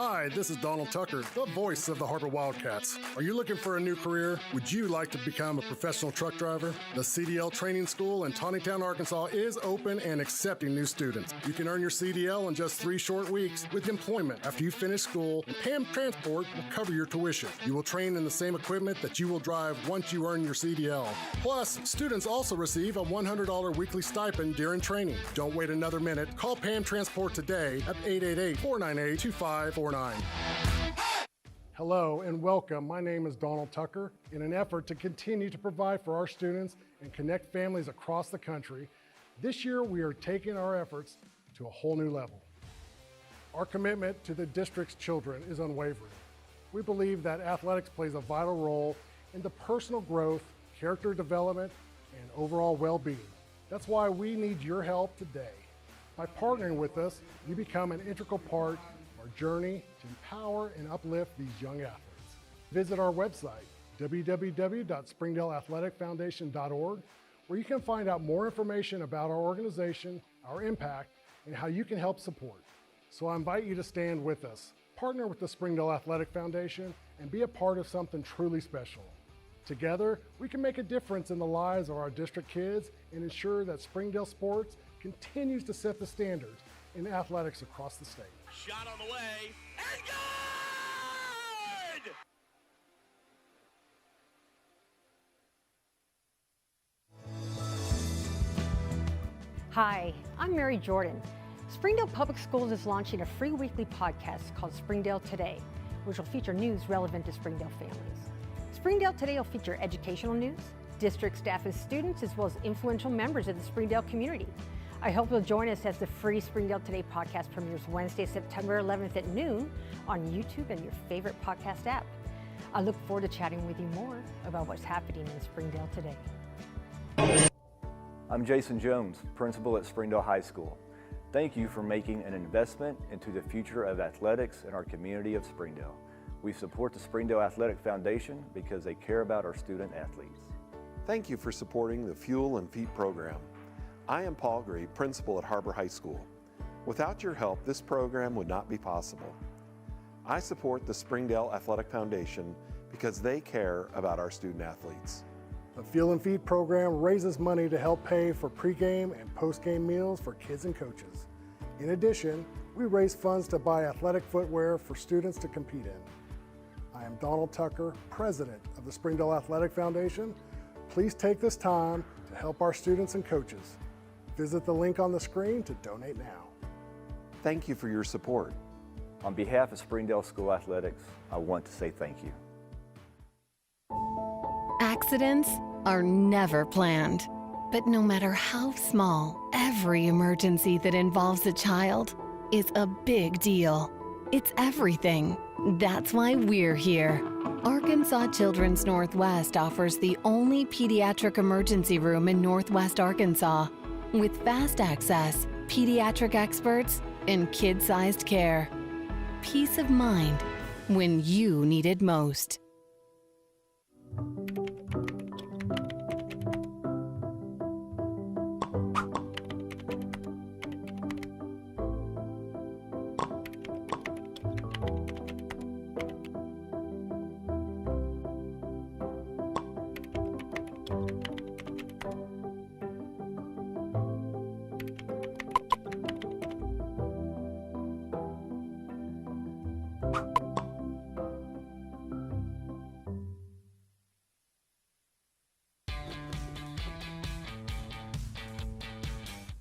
Hi, this is Donald Tucker, the voice of the Harbor Wildcats. Are you looking for a new career? Would you like to become a professional truck driver? The CDL Training School in Taneytown, Arkansas is open and accepting new students. You can earn your CDL in just 3 short weeks with employment after you finish school, and PAM Transport will cover your tuition. You will train in the same equipment that you will drive once you earn your CDL. Plus, students also receive a $100 weekly stipend during training. Don't wait another minute. Call PAM Transport today at 888-498-2549. Hello and welcome. My name is Donald Tucker. In an effort to continue to provide for our students and connect families across the country, this year we are taking our efforts to a whole new level. Our commitment to the district's children is unwavering. We believe that athletics plays a vital role in the personal growth, character development, and overall well-being. That's why we need your help today. By partnering with us, you become an integral part of our journey to empower and uplift these young athletes. Visit our website, www.springdaleathleticfoundation.org, where you can find out more information about our organization, our impact, and how you can help support. So I invite you to stand with us, partner with the Springdale Athletic Foundation, and be a part of something truly special. Together, we can make a difference in the lives of our district kids and ensure that Springdale sports continues to set the standards in athletics across the state. Shot on the way, and good! Hi, I'm Mary Jordan. Springdale Public Schools is launching a free weekly podcast called Springdale Today, which will feature news relevant to Springdale families. Springdale Today will feature educational news, district staff and students, as well as influential members of the Springdale community. I hope you'll join us as the free Springdale Today podcast premieres Wednesday, September 11th at noon on YouTube and your favorite podcast app. I look forward to chatting with you more about what's happening in Springdale today. I'm Jason Jones, principal at Springdale High School. Thank you for making an investment into the future of athletics in our community of Springdale. We support the Springdale Athletic Foundation because they care about our student athletes. Thank you for supporting the Fuel and Feet program. I am Paul Gray, principal at Harbor High School. Without your help, this program would not be possible. I support the Springdale Athletic Foundation because they care about our student athletes. The Fuel and Feed program raises money to help pay for pregame and postgame meals for kids and coaches. In addition, we raise funds to buy athletic footwear for students to compete in. I am Donald Tucker, president of the Springdale Athletic Foundation. Please take this time to help our students and coaches. Visit the link on the screen to donate now. Thank you for your support. On behalf of Springdale School Athletics, I want to say thank you. Accidents are never planned, but no matter how small, every emergency that involves a child is a big deal. It's everything. That's why we're here. Arkansas Children's Northwest offers the only pediatric emergency room in Northwest Arkansas, with fast access, pediatric experts, and kid-sized care. Peace of mind when you need it most.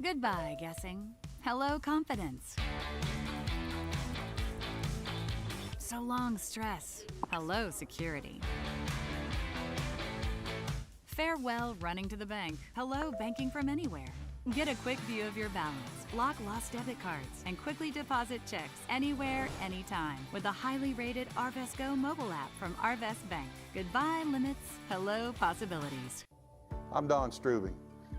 Goodbye, guessing. Hello, confidence. So long, stress. Hello, security. Farewell, running to the bank. Hello, banking from anywhere. Get a quick view of your balance, block lost debit cards, and quickly deposit checks anywhere, anytime with the highly rated Arvest Go mobile app from Arvest Bank. Goodbye, limits. Hello, possibilities. I'm Don Strubing.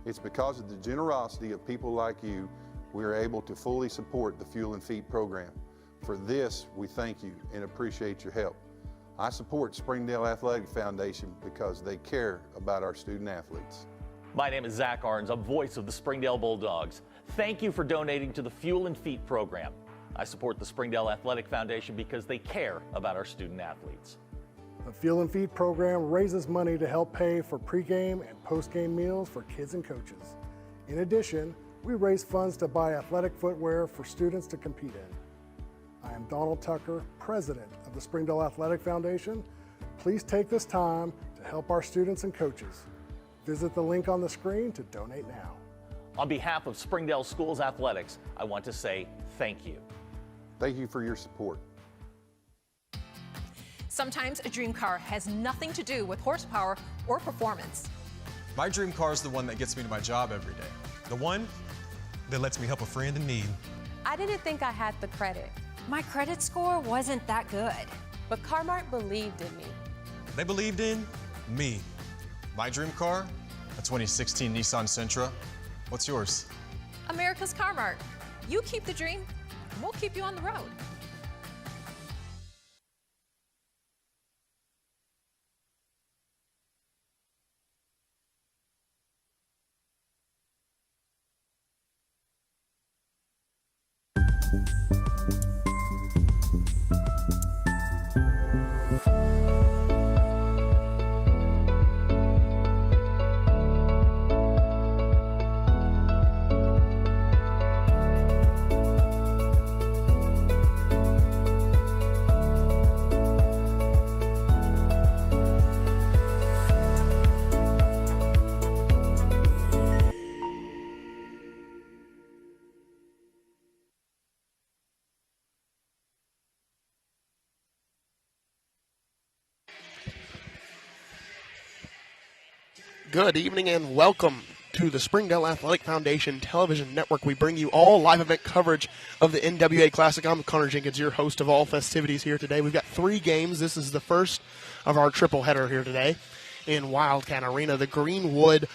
It's because of the generosity of people like you, we are able to fully support the Fuel and Feed program. For this, we thank you and appreciate your help. I support Springdale Athletic Foundation because they care about our student athletes. My name is Zach Arns, a voice of the Springdale Bulldogs. Thank you for donating to the Fuel and Feet program. I support the Springdale Athletic Foundation because they care about our student athletes. The Fuel and Feed program raises money to help pay for pregame and postgame meals for kids and coaches. In addition, we raise funds to buy athletic footwear for students to compete in. I am Donald Tucker, president of the Springdale Athletic Foundation. Please take this time to help our students and coaches. Visit the link on the screen to donate now. On behalf of Springdale Schools Athletics, I want to say thank you. Thank you for your support. Sometimes a dream car has nothing to do with horsepower or performance. My dream car is the one that gets me to my job every day. The one that lets me help a friend in need. I didn't think I had the credit. My credit score wasn't that good. But Carmart believed in me. They believed in me. My dream car? A 2016 Nissan Sentra. What's yours? America's Carmart. You keep the dream, and we'll keep you on the road. Good evening and welcome to the Springdale Athletic Foundation Television Network. We bring you all live event coverage of the NWA Classic. I'm Connor Jenkins, your host of all festivities here today. We've got 3 games. This is the first of our triple header here today in Wildcat Arena. The Greenwood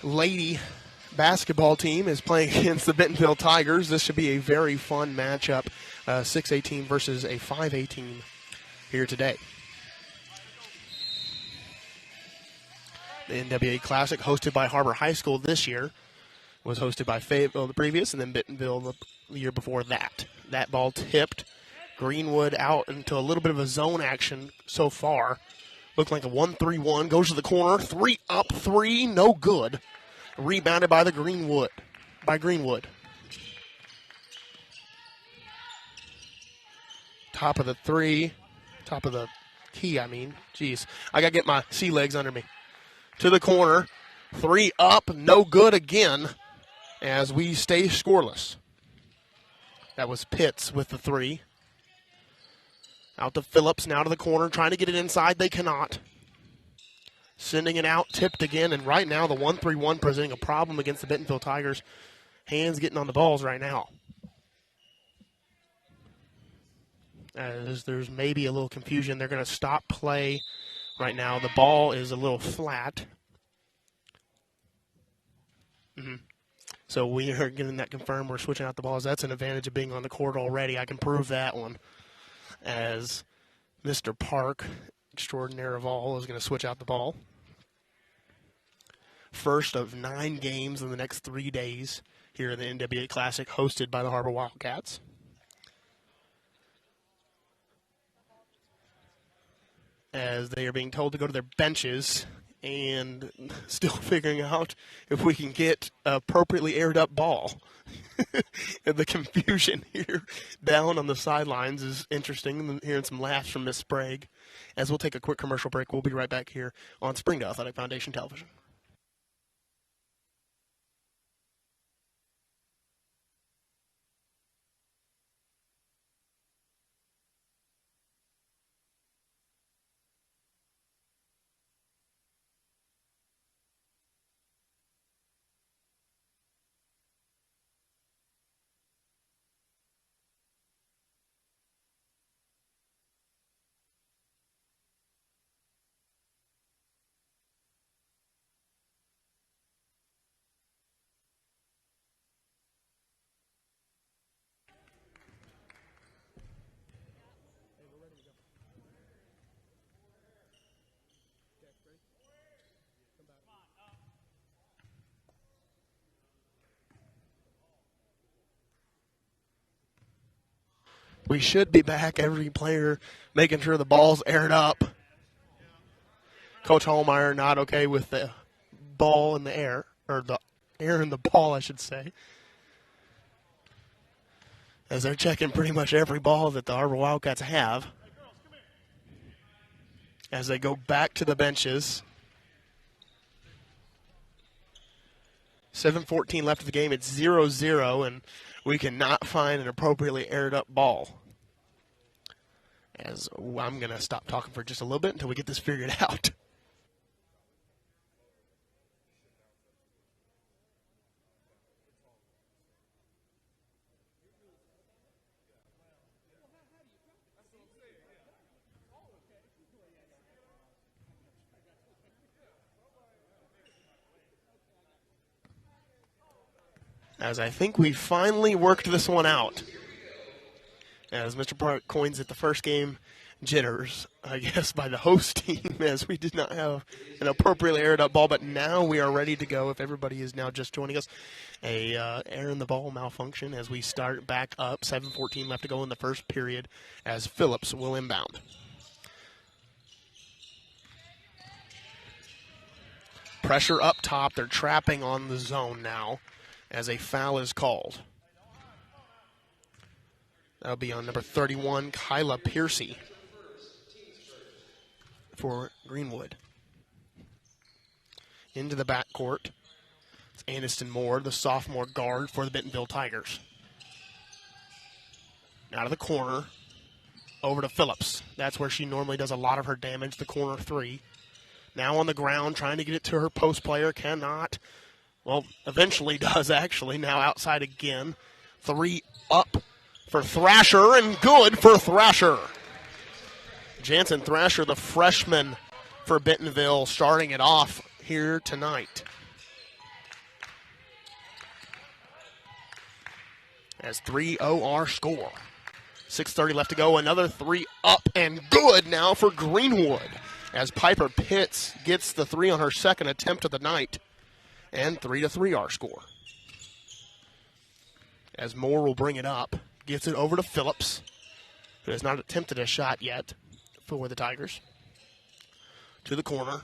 Lady basketball team is playing against the Bentonville Tigers. This should be a very fun matchup, 6A team versus a 5A team here today. The NWA Classic, hosted by Harbor High School this year, was hosted by Fayetteville the previous, and then Bentonville the year before that. That ball tipped. Greenwood out into a little bit of a zone action so far. Looked like a 1-3-1. Goes to the corner. 3 up, 3, no good. Rebounded by Greenwood. Top of the key, Jeez, I got to get my sea legs under me. To the corner, 3 up, no good again, as we stay scoreless. That was Pitts with the 3. Out to Phillips, now to the corner, trying to get it inside, they cannot. Sending it out, tipped again, and right now the 1-3-1 presenting a problem against the Bentonville Tigers. Hands getting on the balls right now. As there's maybe a little confusion, they're going to stop play. Right now, the ball is a little flat. So we are getting that confirmed. We're switching out the balls. That's an advantage of being on the court already. I can prove that one. As Mr. Park, extraordinaire of all, is going to switch out the ball. First of 9 games in the next 3 days here in the NWA Classic, hosted by the Harbor Wildcats. As they are being told to go to their benches and still figuring out if we can get appropriately aired up ball. The confusion here down on the sidelines is interesting. I'm hearing some laughs from Miss Sprague. As we'll take a quick commercial break, we'll be right back here on Springdale Athletic Foundation Television. We should be back. Every player making sure the ball's aired up. Coach Hallmeyer not okay with the ball in the air, or the air in the ball, I should say. As they're checking pretty much every ball that the Harbor Wildcats have. As they go back to the benches. 7:14 left of the game. It's 0-0, and we cannot find an appropriately aired up ball. As I'm going to stop talking for just a little bit until we get this figured out. As I think we finally worked this one out. As Mr. Park coins it, the first game jitters, I guess, by the host team, as we did not have an appropriately aired up ball, but now we are ready to go. If everybody is now just joining us, air in the ball malfunction as we start back up. 7:14 left to go in the first period as Phillips will inbound. Pressure up top. They're trapping on the zone now as a foul is called. That'll be on number 31, Kyla Piercy for Greenwood. Into the backcourt. It's Aniston Moore, the sophomore guard for the Bentonville Tigers. Out of the corner, over to Phillips. That's where she normally does a lot of her damage, the corner three. Now on the ground, trying to get it to her post player, cannot. Well, eventually does, actually. Now outside again. Three up for Thrasher, and good for Thrasher. Jansen Thrasher, the freshman for Bentonville, starting it off here tonight. As 3-0 our score. 6:30 left to go. Another three up and good now for Greenwood. As Piper Pitts gets the three on her second attempt of the night. And 3-3 our score. As Moore will bring it up. Gets it over to Phillips, who has not attempted a shot yet for the Tigers. To the corner.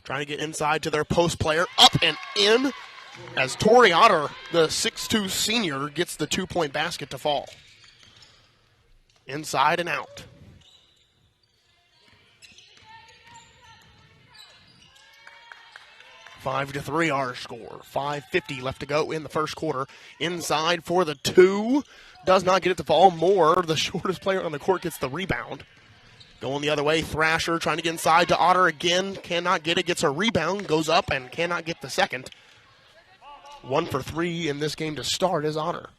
Trying to get inside to their post player. Up and in. As Tori Otter, the 6'2 senior, gets the 2-point basket to fall. Inside and out. 5-3 our score. 5:50 left to go in the first quarter. Inside for the two. Does not get it to fall. Moore, the shortest player on the court, gets the rebound. Going the other way, Thrasher trying to get inside to Otter again. Cannot get it. Gets a rebound. Goes up and cannot get the second. 1 for 3 in this game to start is Otter.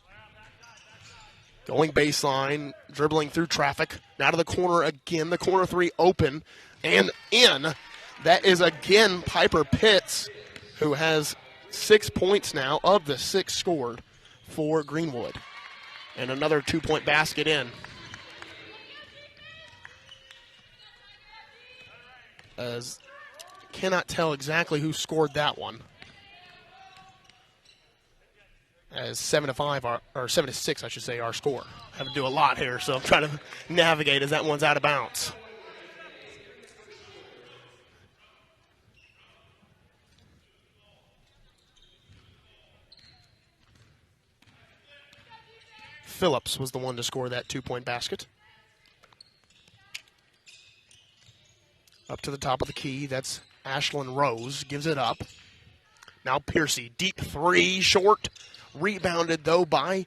Going baseline, dribbling through traffic. Now to the corner again. The corner three open and in. That is again Piper Pitts, who has 6 points now of the 6 scored for Greenwood. And another 2-point basket in. As cannot tell exactly who scored that one. As 7-5 or 7-6, I should say, our score. I have to do a lot here, so I'm trying to navigate as that one's out of bounds. Phillips was the one to score that 2-point basket. Up to the top of the key, that's Ashlyn Rose, gives it up. Now Piercy, deep three, short, rebounded though by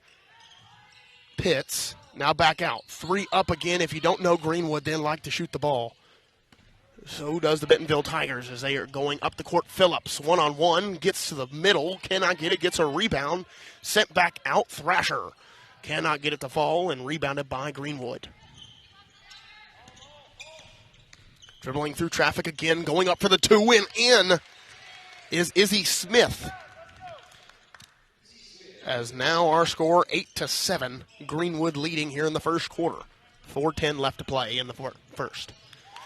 Pitts. Now back out, 3 up again. If you don't know Greenwood, they like to shoot the ball. So does the Bentonville Tigers as they are going up the court. Phillips, one-on-one, gets to the middle, cannot get it, gets a rebound, sent back out, Thrasher. Cannot get it to fall, and rebounded by Greenwood. Dribbling through traffic again, going up for the two, and in is Izzy Smith. As now our score 8-7, Greenwood leading here in the first quarter. 4:10 left to play in the first.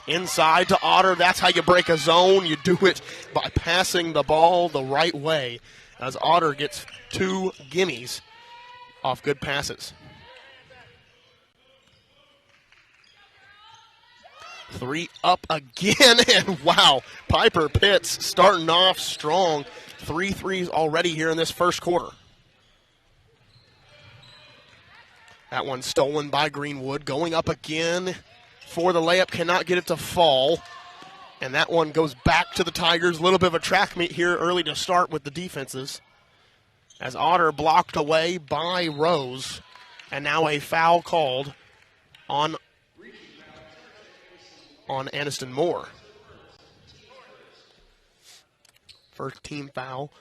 Inside to Otter, that's how you break a zone. You do it by passing the ball the right way, as Otter gets 2 gimmies off good passes. 3 up again, and wow, Piper Pitts starting off strong. 3 threes already here in this first quarter. That one stolen by Greenwood. Going up again for the layup, cannot get it to fall. And that one goes back to the Tigers. A little bit of a track meet here early to start with the defenses. As Otter blocked away by Rose. And now a foul called on Aniston Moore. First team foul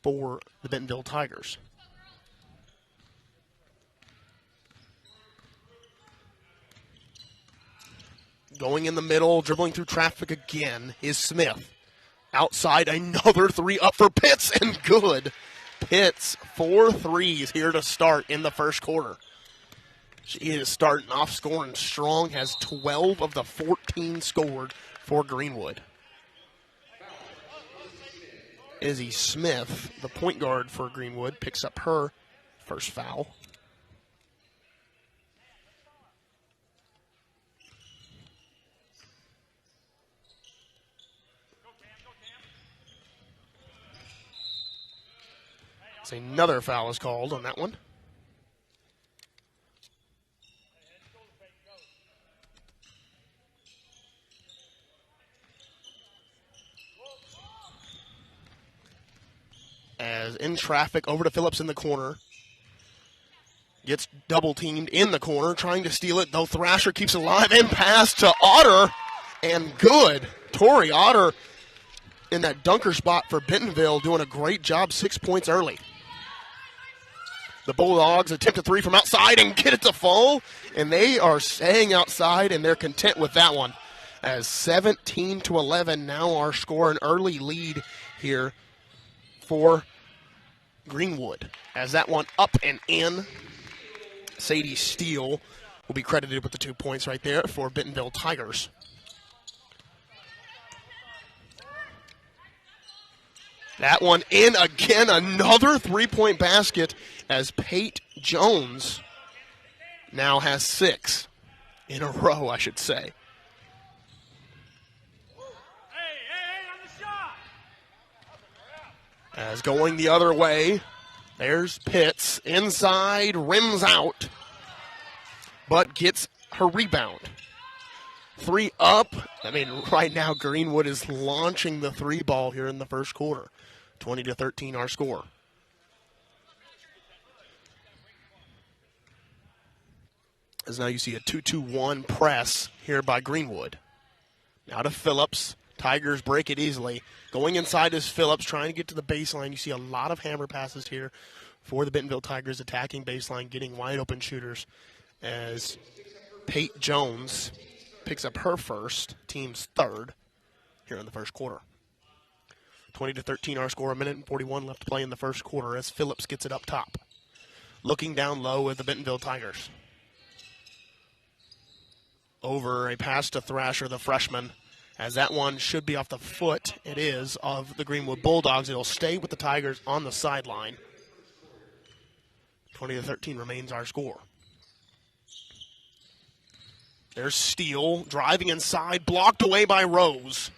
for the Bentonville Tigers. Going in the middle, dribbling through traffic again is Smith. Outside, another 3 up for Pitts, and good. Pitts, 4 threes here to start in the first quarter. She is starting off scoring strong, has 12 of the 14 scored for Greenwood. Izzy Smith, the point guard for Greenwood, picks up her first foul. So another foul is called on that one. As in traffic, over to Phillips in the corner. Gets double teamed in the corner, trying to steal it, though Thrasher keeps it alive, and pass to Otter, and good. Tori Otter in that dunker spot for Bentonville, doing a great job, 6 points early. The Bulldogs attempt a 3 from outside and get it to fall, and they are staying outside, and they're content with that one. As 17-11 now our score, an early lead here for Greenwood. As that one up and in, Sadie Steele will be credited with the 2 points right there for Bentonville Tigers. That one in again, another 3-point basket as Pate Jones now has 6 in a row, I should say. As going the other way, there's Pitts inside, rims out, but gets her rebound. 3 up. I mean, right now Greenwood is launching the 3 ball here in the first quarter. 20-13 our score. As now you see a 2-2-1 press here by Greenwood. Now to Phillips. Tigers break it easily. Going inside is Phillips, trying to get to the baseline. You see a lot of hammer passes here for the Bentonville Tigers, attacking baseline, getting wide open shooters. As Pate Jones picks up her first, team's third, here in the first quarter. 20-13 our score, 1:41 left to play in the first quarter as Phillips gets it up top. Looking down low at the Bentonville Tigers. Over a pass to Thrasher, the freshman, as that one should be off the foot. It is, of the Greenwood Bulldogs. It'll stay with the Tigers on the sideline. 20-13 remains our score. There's Steele driving inside, blocked away by Rose.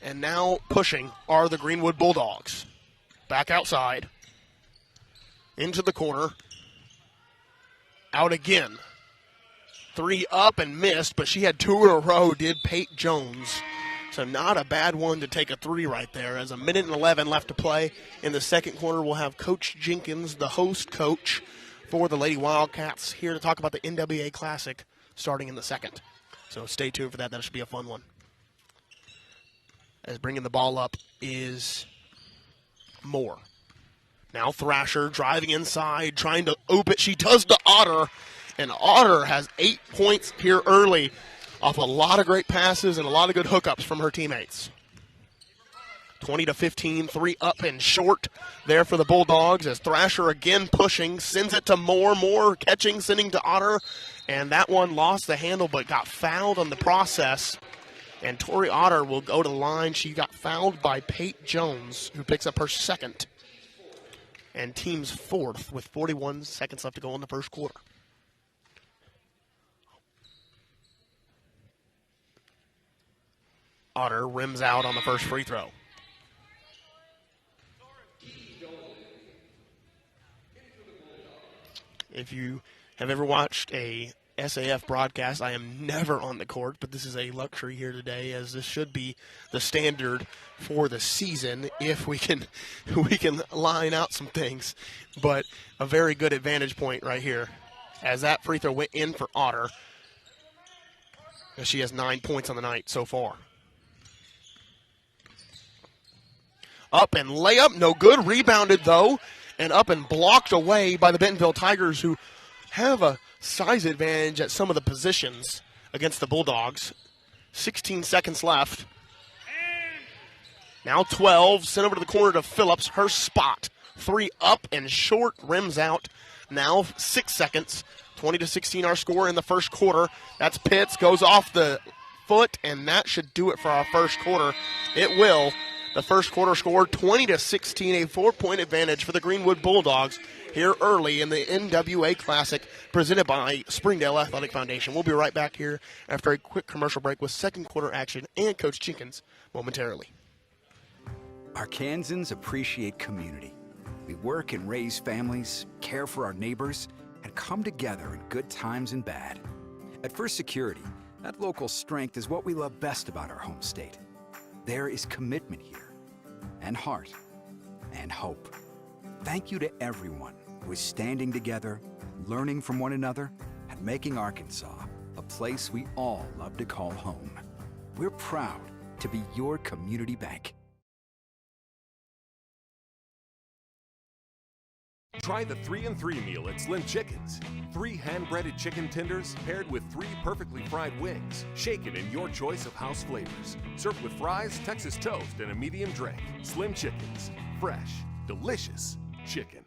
And now pushing are the Greenwood Bulldogs. Back outside. Into the corner. Out again. 3 up and missed, but she had 2 in a row, did Pate Jones. So not a bad one to take a 3 right there. As 1:11 left to play in the second quarter, we'll have Coach Jenkins, the host coach for the Lady Wildcats, here to talk about the NWA Classic starting in the second. So stay tuned for that. That should be a fun one. As bringing the ball up is Moore. Now Thrasher driving inside, trying to open it. She does to Otter, and Otter has 8 points here early off a lot of great passes and a lot of good hookups from her teammates. 20-15, 3 up and short there for the Bulldogs as Thrasher again pushing, sends it to Moore. Moore catching, sending to Otter, and that one lost the handle but got fouled on the process. And Tori Otter will go to the line. She got fouled by Pate Jones, who picks up her second. And team's fourth with 41 seconds left to go in the first quarter. Otter rims out on the first free throw. If you have ever watched a SAF broadcast, I am never on the court, but this is a luxury here today, as this should be the standard for the season if we can line out some things. But a very good advantage point right here, as that free throw went in for Otter, as she has 9 points on the night so far. Up and layup, no good. Rebounded, though, and up and blocked away by the Bentonville Tigers, who have a size advantage at some of the positions against the Bulldogs. 16 seconds left. Now 12, sent over to the corner to Phillips, her spot. 3 up and short, rims out. Now 6 seconds, 20-16 our score in the first quarter. That's Pitts, goes off the foot, and that should do it for our first quarter. It will. The first quarter scored 20-16, a 4-point advantage for the Greenwood Bulldogs here early in the NWA Classic presented by Springdale Athletic Foundation. We'll be right back here after a quick commercial break with second quarter action and Coach Jenkins momentarily. Arkansans appreciate community. We work and raise families, care for our neighbors, and come together in good times and bad. At First Security, that local strength is what we love best about our home state. There is commitment here, and heart, and hope. Thank you to everyone who is standing together, learning from one another, and making Arkansas a place we all love to call home. We're proud to be your community bank. Try the 3-and-3 meal at Slim Chickens. 3 hand-breaded chicken tenders paired with 3 perfectly fried wings. Shaken in your choice of house flavors. Served with fries, Texas toast, and a medium drink. Slim Chickens. Fresh, delicious chicken.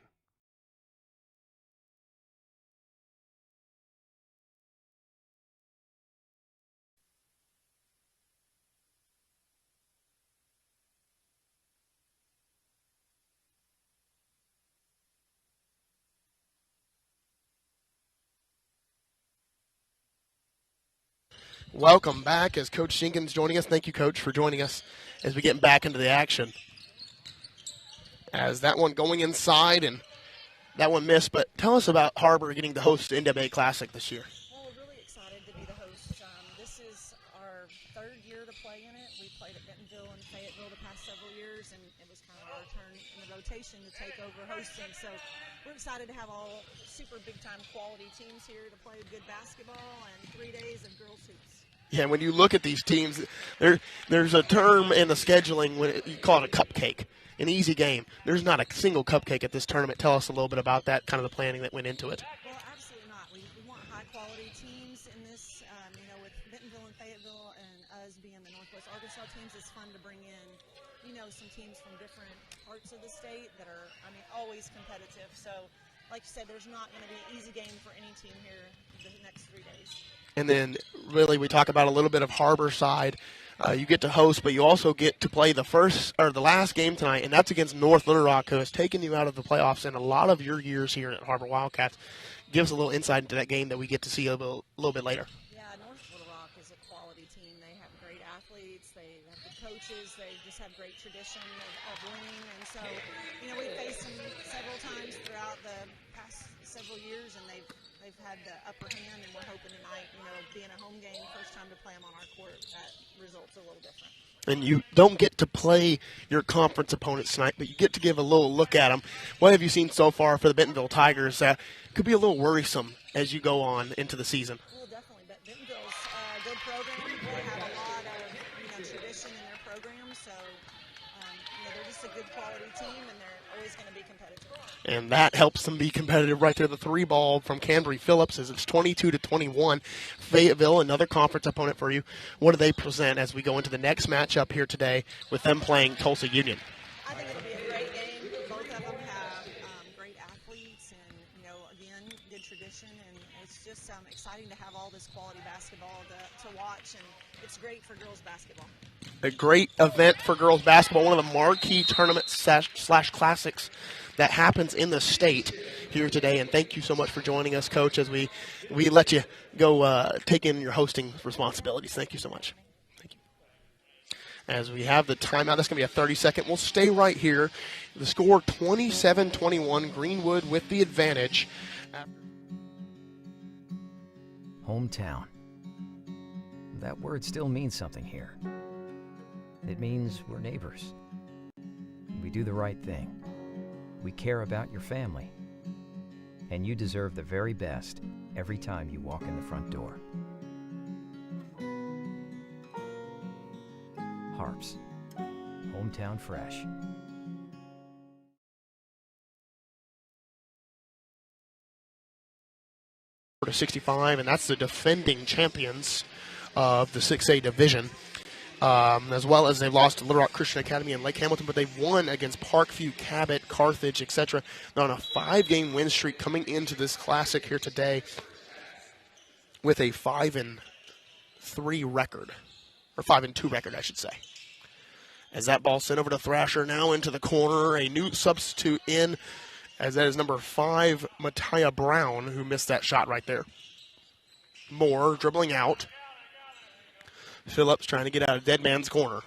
Welcome back as Coach Jenkins joining us. Thank you, Coach, for joining us as we get back into the action. As that one going inside, and that one missed, but tell us about Harbor getting to host the NWA Classic this year. Well, we're really excited to be the host. This is our 3rd year to play in it. We played at Bentonville and Fayetteville the past several years, and it was kind of our turn in the rotation to take over hosting. So we're excited to have all super big-time quality teams here to play good basketball and 3 days of girls hoops. Yeah, when you look at these teams, there's a term in the scheduling when you call it a cupcake, an easy game. There's not a single cupcake at this tournament. Tell us a little bit about that, kind of the planning that went into it. Well, absolutely not. We want high-quality teams in this. With Bentonville and Fayetteville and us being the Northwest Arkansas teams, it's fun to bring in, some teams from different parts of the state that are, always competitive. So, like you said, there's not going to be an easy game for any team here the next 3 days. And then really we talk about a little bit of Harbor side. You get to host, but you also get to play the last game tonight, and that's against North Little Rock, who has taken you out of the playoffs in a lot of your years here at Harbor Wildcats. Give us a little insight into that game that we get to see a little bit later. Yeah, North Little Rock is a quality team. They have great athletes. They have good coaches. They just have great tradition of winning. And so, we faced them several times throughout the past several years, and they've had the upper hand, and we're hoping tonight, being a home game, first time to play them on our court, that result's a little different. And you don't get to play your conference opponents tonight, but you get to give a little look at them. What have you seen so far for the Bentonville Tigers that could be a little worrisome as you go on into the season? Well, definitely. But Bentonville's a good program. They have a lot of tradition in their program, so they're just a good quality team, and they're always going to be competitive. And that helps them be competitive right there. The 3 ball from Canberry Phillips as it's 22-21. Fayetteville, another conference opponent for you. What do they present as we go into the next matchup here today with them playing Tulsa Union? I think it'll be a great game. Both of them have great athletes and, again, good tradition. And it's just exciting to have all this quality basketball to watch. And it's great for girls basketball. A great event for girls basketball, one of the marquee tournaments / classics that happens in the state here today. And thank you so much for joining us, Coach, as we let you go take in your hosting responsibilities. Thank you so much. Thank you. as we have the timeout. That's going to be a 30-second. We'll stay right here. The score 27-21, Greenwood with the advantage. Hometown. That word still means something here. It means we're neighbors. We do the right thing. We care about your family. And you deserve the very best every time you walk in the front door. Harps. Hometown fresh. To 65, and that's the defending champions of the 6A division, as well as they've lost to Little Rock Christian Academy and Lake Hamilton, but they've won against Parkview, Cabot, Carthage, etc. They're on a 5-game win streak coming into this classic here today with a 5-3 record, or 5-2 record, I should say. As that ball sent over to Thrasher, now into the corner, a new substitute in, as that is number 5, Matiah Brown, who missed that shot right there. Moore dribbling out. Phillips trying to get out of dead man's corner.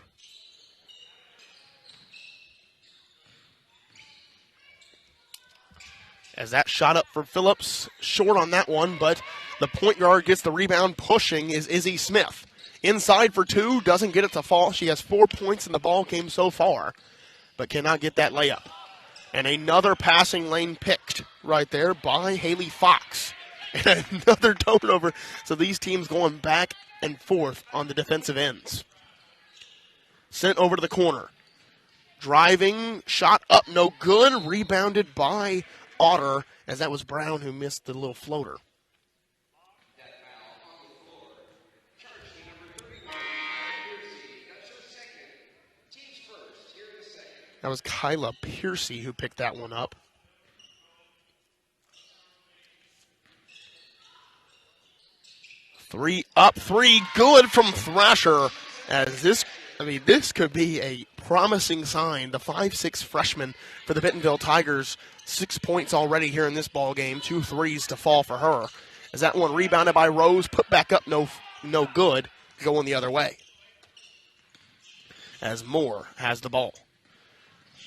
As that shot up for Phillips, short on that one, but the point guard gets the rebound. Pushing is Izzy Smith. Inside for 2, doesn't get it to fall. She has 4 points in the ball game so far, but cannot get that layup. And another passing lane picked right there by Haley Fox. And another turnover. So these teams going back and forth on the defensive ends. Sent over to the corner. Driving, shot up, no good. Rebounded by Otter, as that was Brown who missed the little floater. That was Kyla Piercy who picked that one up. Three up, 3 good from Thrasher. As this could be a promising sign. The 5'6" freshman for the Bentonville Tigers, 6 points already here in this ball game. 2 threes to fall for her. As that one rebounded by Rose, put back up, no good, going the other way. As Moore has the ball.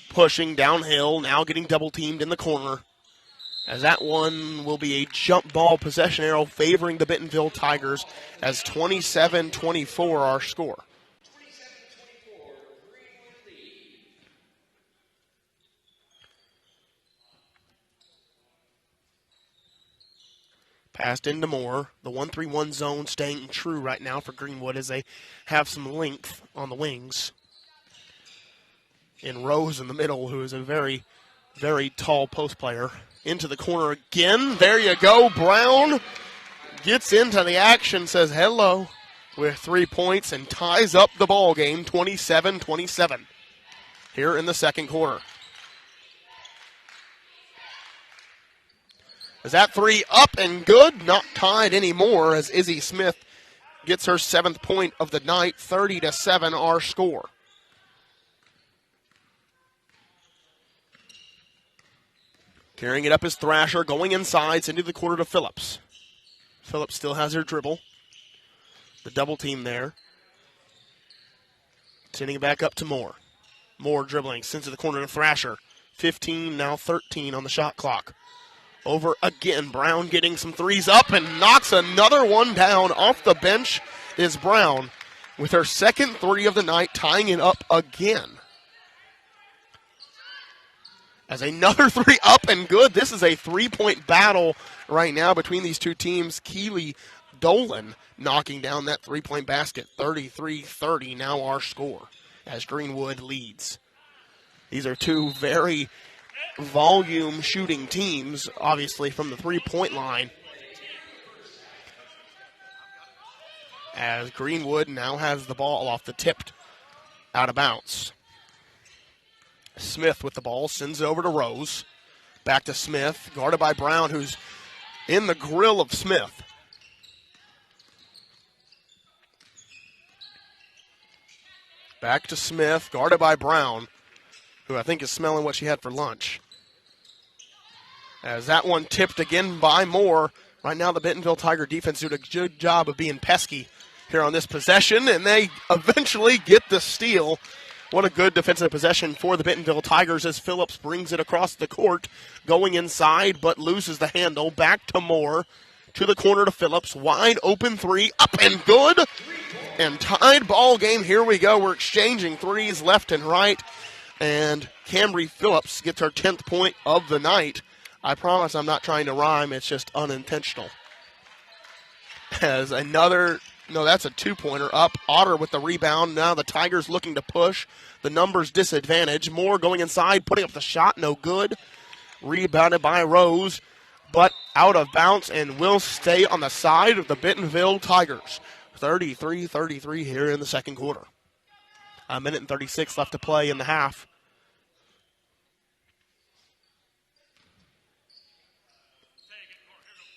Pushing downhill, now getting double-teamed in the corner. As that one will be a jump ball possession arrow favoring the Bentonville Tigers, as 27-24 our score. Passed into Moore. The 1-3-1 zone staying true right now for Greenwood as they have some length on the wings. In Rose in the middle, who is a very, very tall post player. Into the corner again. There you go. Brown gets into the action, says hello with 3 points, and ties up the ball game, 27-27 here in the second quarter. Is that 3 up and good? Not tied anymore, as Izzy Smith gets her 7th point of the night. 30-7 our score. Carrying it up is Thrasher, going inside, sending the quarter to Phillips. Phillips still has her dribble. The double team there. Sending it back up to Moore. Moore dribbling, sends to the corner to Thrasher. 15, now 13 on the shot clock. Over again, Brown getting some threes up and knocks another one down. Off the bench is Brown with her 2nd 3 of the night, tying it up again. As another 3 up and good. This is a 3-point battle right now between these two teams. Keely Dolan knocking down that 3-point basket. 33-30 now our score as Greenwood leads. These are two very volume shooting teams, obviously, from the 3-point line. As Greenwood now has the ball off the tipped out of bounds. Smith with the ball, sends it over to Rose. Back to Smith, guarded by Brown, who's in the grill of Smith. Back to Smith, guarded by Brown, who I think is smelling what she had for lunch. As that one tipped again by Moore. Right now the Bentonville Tiger defense doing a good job of being pesky here on this possession, and they eventually get the steal. What a good defensive possession for the Bentonville Tigers as Phillips brings it across the court, going inside but loses the handle. Back to Moore, to the corner to Phillips. Wide open three, up and good. And tied ball game. Here we go. We're exchanging threes left and right. And Cambry Phillips gets her 10th point of the night. I promise I'm not trying to rhyme. It's just unintentional. As another, no, that's a two-pointer up. Otter with the rebound. Now the Tigers looking to push. The numbers disadvantage. Moore going inside, putting up the shot. No good. Rebounded by Rose, but out of bounds and will stay on the side of the Bentonville Tigers. 33-33 here in the second quarter. A minute and 36 left to play in the half.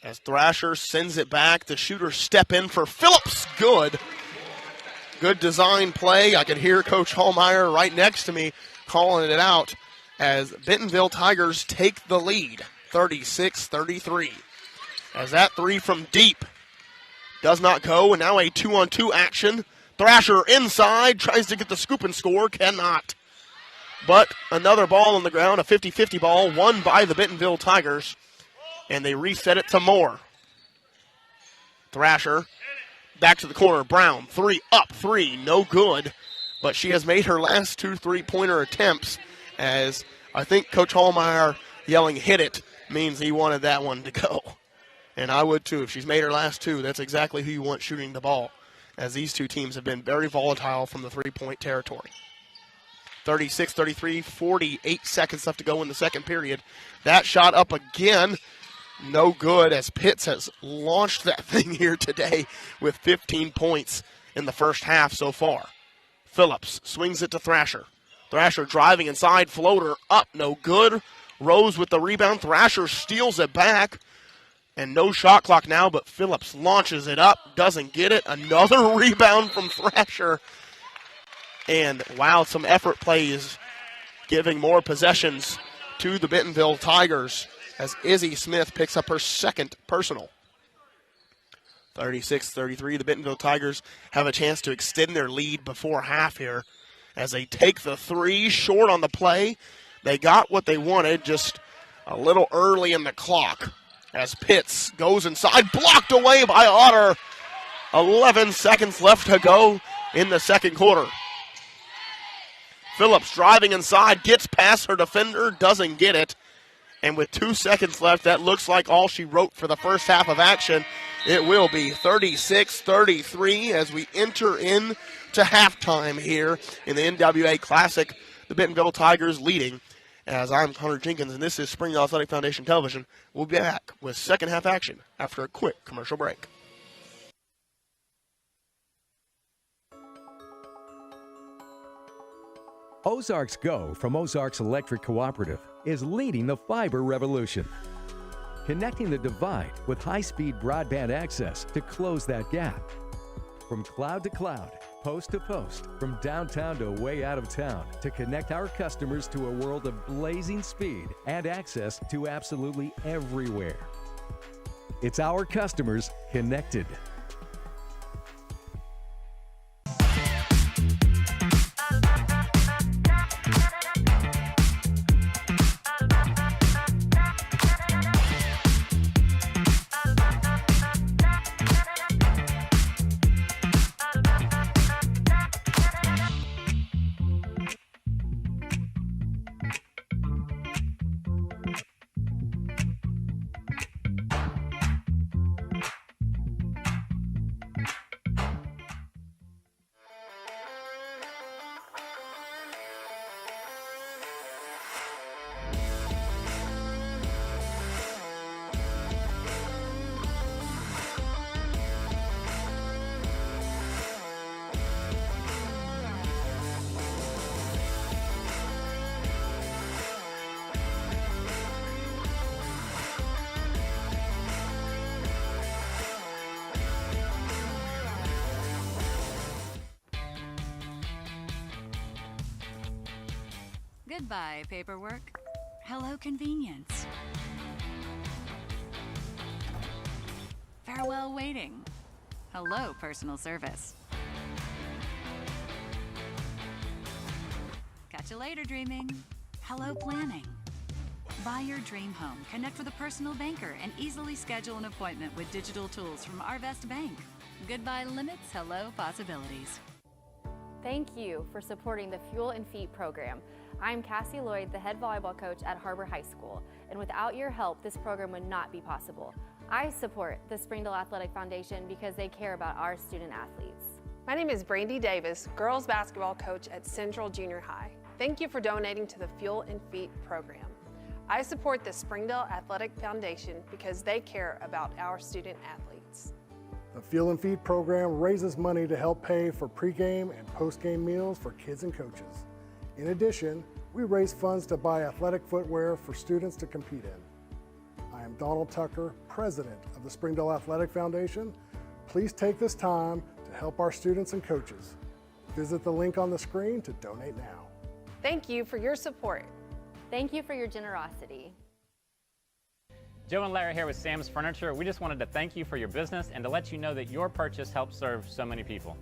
As Thrasher sends it back, the shooters step in for Phillips. Good. Good design play. I could hear Coach Hallmeyer right next to me calling it out as Bentonville Tigers take the lead, 36-33. As that three from deep does not go, and now a 2-on-2 action. Thrasher inside, tries to get the scoop and score, cannot. But another ball on the ground, a 50-50 ball, won by the Bentonville Tigers. And they reset it to Moore. Thrasher back to the corner. Brown, three, up three, no good. But she has made her last two three-pointer attempts, as I think Coach Hallmeyer yelling hit it means he wanted that one to go. And I would too. If she's made her last two, that's exactly who you want shooting the ball, as these two teams have been very volatile from the three-point territory. 36-33, 48 seconds left to go in the second period. That shot up again. No good, as Pitts has launched that thing here today with 15 points in the first half so far. Phillips swings it to Thrasher. Thrasher driving inside, floater up, no good. Rose with the rebound. Thrasher steals it back. And no shot clock now, but Phillips launches it up, doesn't get it. Another rebound from Thrasher. And wow, some effort plays giving more possessions to the Bentonville Tigers, as Izzy Smith picks up her second personal. 36-33, the Bentonville Tigers have a chance to extend their lead before half here as they take the three short on the play. They got what they wanted, just a little early in the clock, as Pitts goes inside, blocked away by Otter. 11 seconds left to go in the second quarter. Phillips driving inside, gets past her defender, doesn't get it. And with 2 seconds left, that looks like all she wrote for the first half of action. It will be 36-33 as we enter into halftime here in the NWA Classic. The Bentonville Tigers leading. As I'm Hunter Jenkins, and this is Springdale Athletic Foundation Television. We'll be back with second half action after a quick commercial break. Ozarks Go from Ozarks Electric Cooperative is leading the fiber revolution, connecting the divide with high-speed broadband access to close that gap. From cloud to cloud, post to post, from downtown to way out of town, to connect our customers to a world of blazing speed and access to absolutely everywhere. It's our customers connected. Goodbye, paperwork. Hello, convenience. Farewell, waiting. Hello, personal service. Catch you later, dreaming. Hello, planning. Buy your dream home, connect with a personal banker, and easily schedule an appointment with digital tools from Arvest Bank. Goodbye limits, hello possibilities. Thank you for supporting the Fuel and Feet program. I'm Cassie Lloyd, the head volleyball coach at Harbor High School, and without your help, this program would not be possible. I support the Springdale Athletic Foundation because they care about our student athletes. My name is Brandy Davis, girls basketball coach at Central Junior High. Thank you for donating to the Fuel and Feet program. I support the Springdale Athletic Foundation because they care about our student athletes. The Fuel and Feed program raises money to help pay for pregame and postgame meals for kids and coaches. In addition, we raise funds to buy athletic footwear for students to compete in. I am Donald Tucker, president of the Springdale Athletic Foundation. Please take this time to help our students and coaches. Visit the link on the screen to donate now. Thank you for your support. Thank you for your generosity. Joe and Larry here with Sam's Furniture. We just wanted to thank you for your business and to let you know that your purchase helps serve so many people.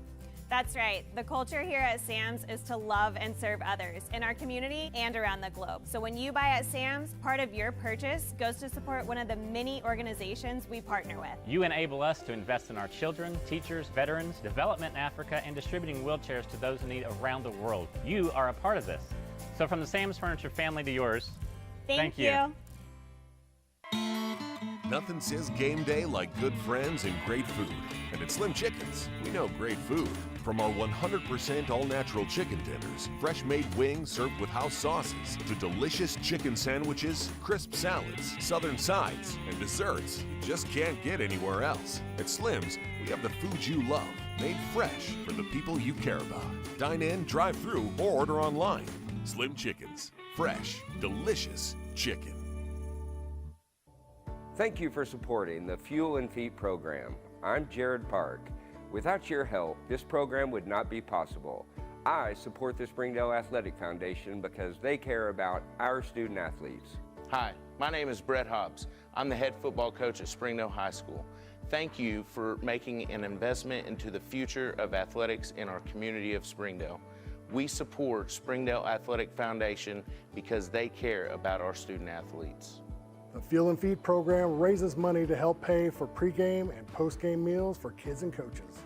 That's right. The culture here at Sam's is to love and serve others in our community and around the globe. So when you buy at Sam's, part of your purchase goes to support one of the many organizations we partner with. You enable us to invest in our children, teachers, veterans, development in Africa, and distributing wheelchairs to those in need around the world. You are a part of this. So from the Sam's Furniture family to yours, thank you. Nothing says game day like good friends and great food. And at Slim Chickens, we know great food. From our 100% all-natural chicken tenders, fresh-made wings served with house sauces, to delicious chicken sandwiches, crisp salads, southern sides, and desserts you just can't get anywhere else. At Slim's, we have the food you love, made fresh for the people you care about. Dine in, drive through, or order online. Slim Chickens. Fresh, delicious chicken. Thank you for supporting the Fuel and Feet program. I'm Jared Park. Without your help, this program would not be possible. I support the Springdale Athletic Foundation because they care about our student athletes. Hi, my name is Brett Hobbs. I'm the head football coach at Springdale High School. Thank you for making an investment into the future of athletics in our community of Springdale. We support Springdale Athletic Foundation because they care about our student athletes. The Fuel and Feed program raises money to help pay for pregame and postgame meals for kids and coaches.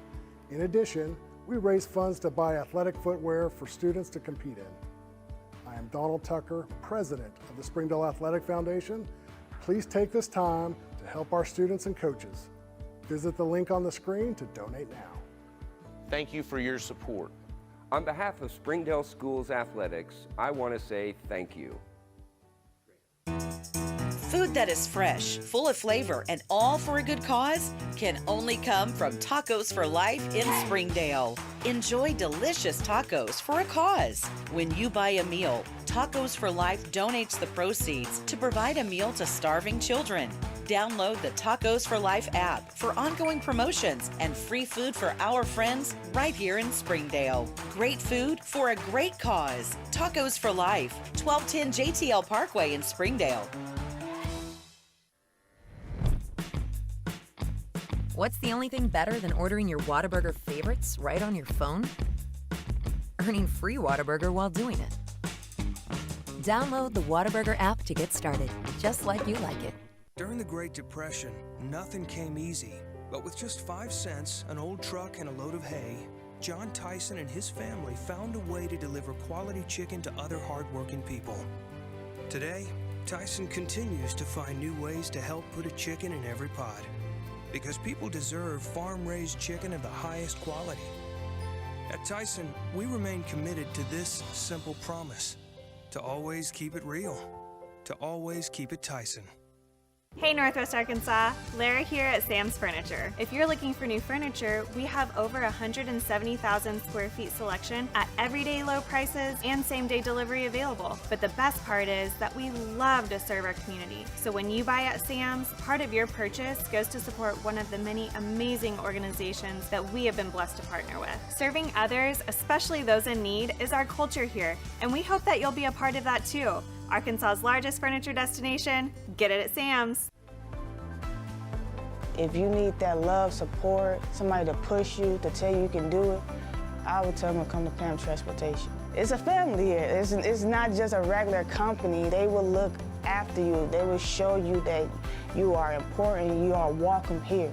In addition, we raise funds to buy athletic footwear for students to compete in. I am Donald Tucker, president of the Springdale Athletic Foundation. Please take this time to help our students and coaches. Visit the link on the screen to donate now. Thank you for your support. On behalf of Springdale Schools Athletics, I want to say thank you. Food that is fresh, full of flavor, and all for a good cause can only come from Tacos for Life in Springdale. Enjoy delicious tacos for a cause. When you buy a meal, Tacos for Life donates the proceeds to provide a meal to starving children. Download the Tacos for Life app for ongoing promotions and free food for our friends right here in Springdale. Great food for a great cause. Tacos for Life, 1210 JTL Parkway in Springdale. What's the only thing better than ordering your Whataburger favorites right on your phone? Earning free Whataburger while doing it. Download the Whataburger app to get started, just like you like it. During the Great Depression, nothing came easy. But with just 5 cents, an old truck, and a load of hay, John Tyson and his family found a way to deliver quality chicken to other hardworking people. Today, Tyson continues to find new ways to help put a chicken in every pot. Because people deserve farm-raised chicken of the highest quality. At Tyson, we remain committed to this simple promise: to always keep it real, to always keep it Tyson. Hey Northwest Arkansas, Lara here at Sam's Furniture. If you're looking for new furniture, we have over 170,000 square feet selection at everyday low prices and same-day delivery available. But the best part is that we love to serve our community. So when you buy at Sam's, part of your purchase goes to support one of the many amazing organizations that we have been blessed to partner with. Serving others, especially those in need, is our culture here, and we hope that you'll be a part of that too. Arkansas's largest furniture destination, get it at Sam's. If you need that love, support, somebody to push you, to tell you can do it, I would tell them to come to Pam Transportation. It's a family here. It's not just a regular company. They will look after you. They will show you that you are important, you are welcome here.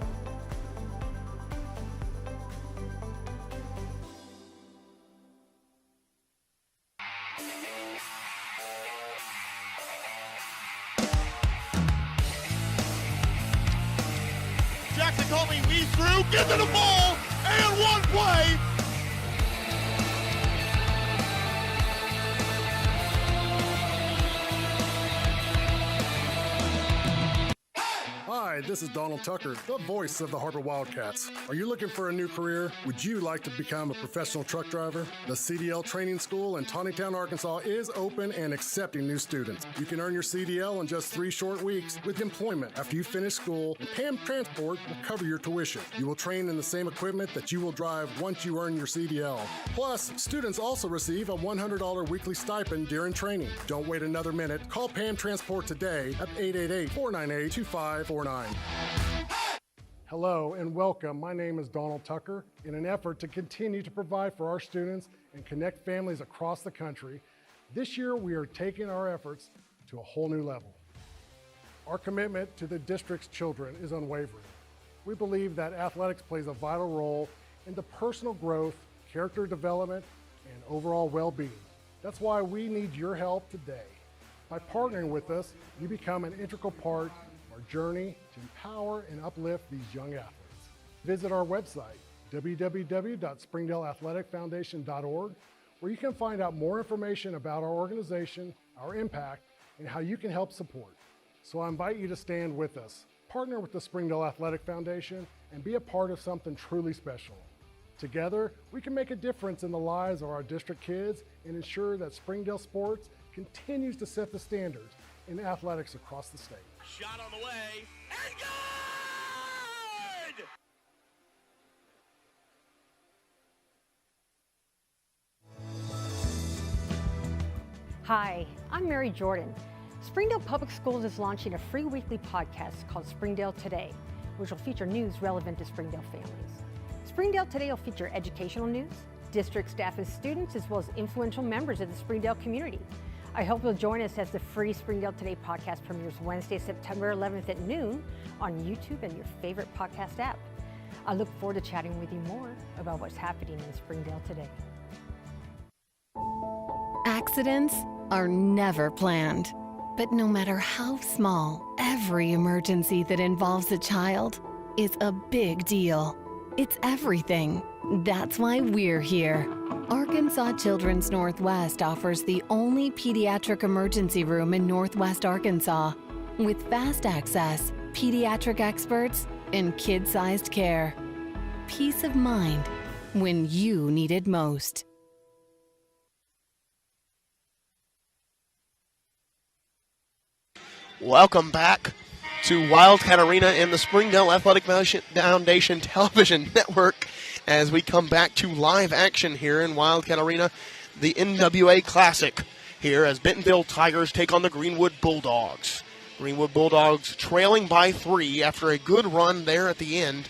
Jackson Colby weaves through, gets to the ball, and one play. Hi, this is Donald Tucker, the voice of the Harbor Wildcats. Are you looking for a new career? Would you like to become a professional truck driver? The CDL Training School in Tawnytown, Arkansas is open and accepting new students. You can earn your CDL in just 3 short weeks with employment after you finish school, and PAM Transport will cover your tuition. You will train in the same equipment that you will drive once you earn your CDL. Plus, students also receive a $100 weekly stipend during training. Don't wait another minute. Call PAM Transport today at 888-498-2549. Hello and welcome. My name is Donald Tucker. In an effort to continue to provide for our students and connect families across the country, this year we are taking our efforts to a whole new level. Our commitment to the district's children is unwavering. We believe that athletics plays a vital role in the personal growth, character development, and overall well-being. That's why we need your help today. By partnering with us, you become an integral part of our journey to empower and uplift these young athletes. Visit our website, www.springdaleathleticfoundation.org, where you can find out more information about our organization, our impact, and how you can help support. So I invite you to stand with us, partner with the Springdale Athletic Foundation, and be a part of something truly special. Together, we can make a difference in the lives of our district kids and ensure that Springdale sports continues to set the standards in athletics across the state. Shot on the way, and good! Hi, I'm Mary Jordan. Springdale Public Schools is launching a free weekly podcast called Springdale Today, which will feature news relevant to Springdale families. Springdale Today will feature educational news, district staff and students, as well as influential members of the Springdale community. I hope you'll join us as the free Springdale Today podcast premieres Wednesday, September 11th at noon on YouTube and your favorite podcast app. I look forward to chatting with you more about what's happening in Springdale today. Accidents are never planned, but no matter how small, every emergency that involves a child is a big deal. It's everything. That's why we're here. Arkansas Children's Northwest offers the only pediatric emergency room in Northwest Arkansas, with fast access, pediatric experts, and kid-sized care. Peace of mind when you need it most. Welcome back to Wildcat Arena in the Springdale Athletic Foundation Television Network as we come back to live action here in Wildcat Arena, the NWA Classic here as Bentonville Tigers take on the Greenwood Bulldogs. Greenwood Bulldogs trailing by 3 after a good run there at the end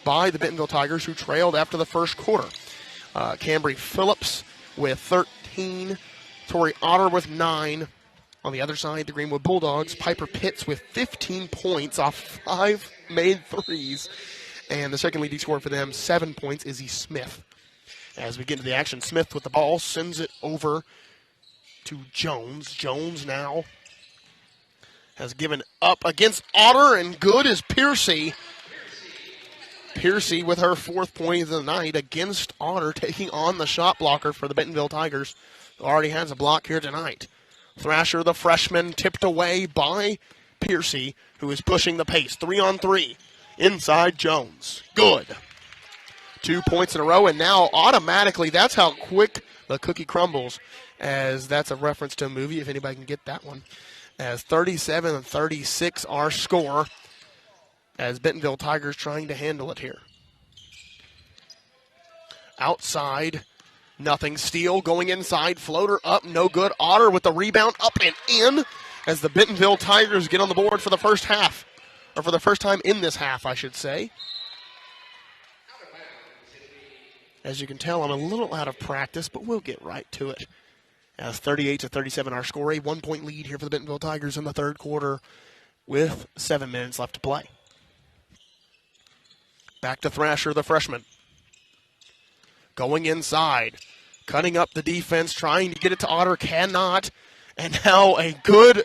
by the Bentonville Tigers, who trailed after the first quarter. Cambry Phillips with 13, Tori Otter with 9. On the other side, the Greenwood Bulldogs, Piper Pitts with 15 points off 5 made threes. And the second leading scorer for them, 7 points, Izzy Smith. As we get into the action, Smith with the ball sends it over to Jones. Jones now has given up against Otter, and good is Piercy. Piercy with her 4th point of the night against Otter, taking on the shot blocker for the Bentonville Tigers, who already has a block here tonight. Thrasher, the freshman, tipped away by Piercy, who is pushing the pace. 3-on-3. Inside Jones. Good. 2 points in a row, and now automatically, that's how quick the cookie crumbles, as that's a reference to a movie, if anybody can get that one. As 37-36 our score, as Bentonville Tigers trying to handle it here. Outside, nothing. Steele going inside, floater up, no good. Otter with the rebound, up and in, as the Bentonville Tigers get on the board for the first half. or for the first time in this half, I should say. As you can tell, I'm a little out of practice, but we'll get right to it. As 38-37 our score, a 1-point lead here for the Bentonville Tigers in the third quarter with 7 minutes left to play. Back to Thrasher, the freshman. Going inside, cutting up the defense, trying to get it to Otter, cannot. And now a good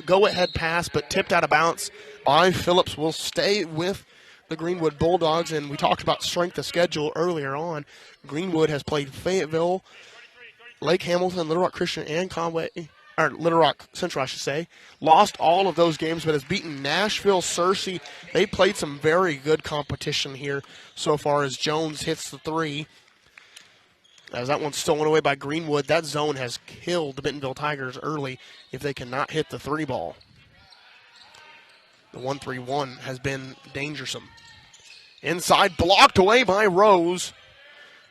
go-ahead pass, but tipped out of bounds by Phillips. Will stay with the Greenwood Bulldogs, and we talked about strength of schedule earlier on. Greenwood has played Fayetteville, Lake Hamilton, Little Rock Christian, and Conway, or Little Rock Central, I should say. Lost all of those games, but has beaten Nashville, Searcy. They played some very good competition here so far as Jones hits the three. As that one's stolen away by Greenwood, that zone has killed the Bentonville Tigers early if they cannot hit the three ball. The 1-3-1 has been dangersome. Inside, blocked away by Rose.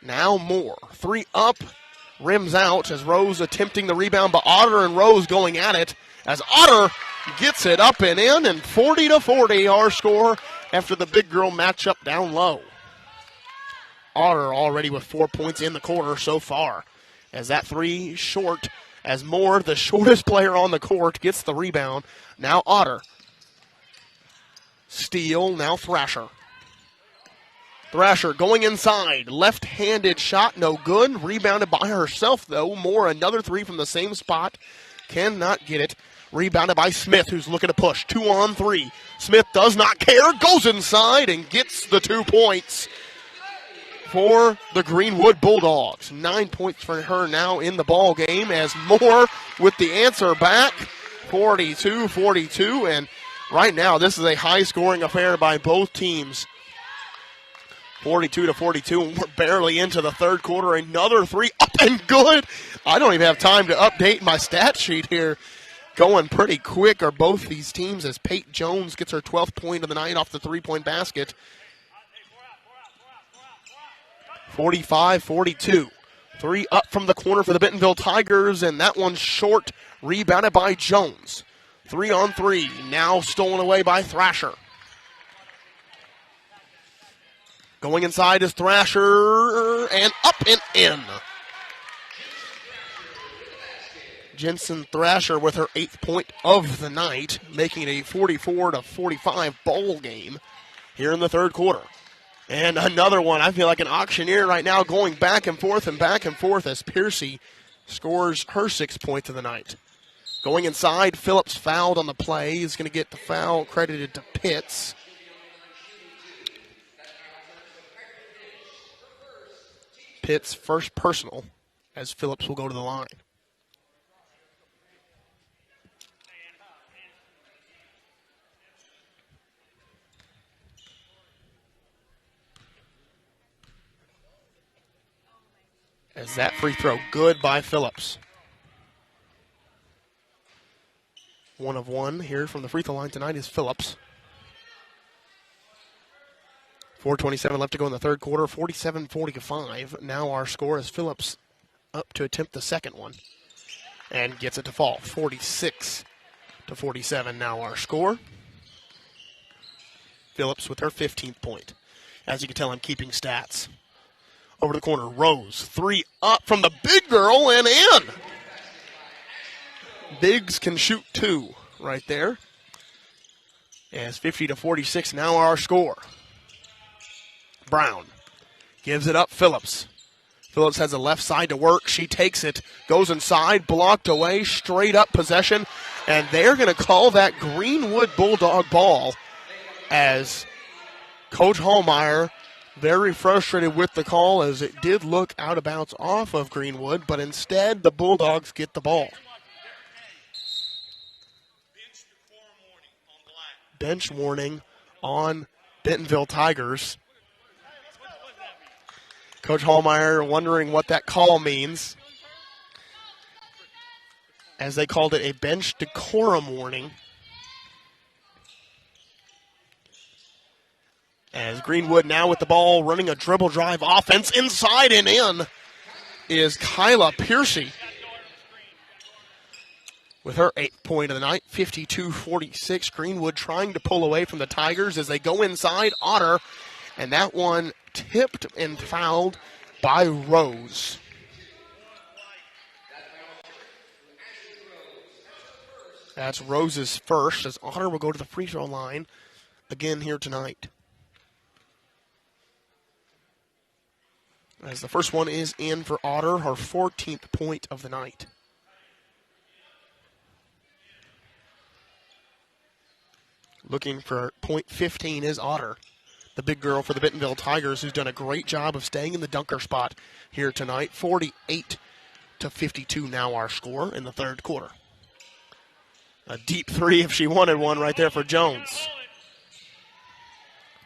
Now Moore. 3 up, rims out as Rose attempting the rebound, but Otter and Rose going at it as Otter gets it up and in, and 40-40 our score after the big girl matchup down low. Otter already with 4 points in the quarter so far, as that three short, as Moore, the shortest player on the court, gets the rebound. Now Otter. Steele, now Thrasher. Thrasher going inside, left-handed shot, no good. Rebounded by herself, though. Moore, another three from the same spot. Cannot get it. Rebounded by Smith, who's looking to push. 2-on-3. Smith does not care, goes inside and gets the 2 points for the Greenwood Bulldogs. 9 points for her now in the ball game as Moore with the answer back. 42-42, and right now this is a high-scoring affair by both teams. 42-42, and we're barely into the third quarter. Another three up and good. I don't even have time to update my stat sheet here. Going pretty quick are both these teams as Pate Jones gets her 12th point of the night off the three-point basket. 45-42. 3 up from the corner for the Bentonville Tigers, and that one's short, rebounded by Jones. 3-on-3, now stolen away by Thrasher. Going inside is Thrasher, and up and in. Jensen Thrasher with her 8th point of the night, making it a 44-45 ball game here in the third quarter. And another one, I feel like an auctioneer right now, going back and forth as Piercy scores her 6th point of the night. Going inside, Phillips fouled on the play. He's going to get the foul credited to Pitts. Pitts' first personal, as Phillips will go to the line. As that free throw, good by Phillips. 1 of 1 here from the free throw line tonight is Phillips. 4:27 left to go in the third quarter, 47-45. Now our score is Phillips up to attempt the second one and gets it to fall. 46-47 now our score. Phillips with her 15th point. As you can tell, I'm keeping stats. Over the corner, Rose, 3 up from the big girl and in. Biggs can shoot 2 right there. As 50-46 now our score. Brown gives it up, Phillips. Phillips has the left side to work. She takes it, goes inside, blocked away, straight up possession. And they're going to call that Greenwood Bulldog ball as Coach Hallmeyer very frustrated with the call, as it did look out of bounds off of Greenwood, but instead the Bulldogs get the ball. Bench warning on Bentonville Tigers. Coach Hallmeyer wondering what that call means, as they called it a bench decorum warning. As Greenwood now with the ball, running a dribble drive offense inside and in is Kyla Piercy. with her 8th point of the night, 52-46. Greenwood trying to pull away from the Tigers as they go inside. Otter, and that one tipped and fouled by Rose. That's Rose's first, as Otter will go to the free throw line again here tonight. As the first one is in for Otter, her 14th point of the night. Looking for point 15 is Otter, the big girl for the Bentonville Tigers, who's done a great job of staying in the dunker spot here tonight. 48-52 now our score in the third quarter. A deep three if she wanted one right there for Jones.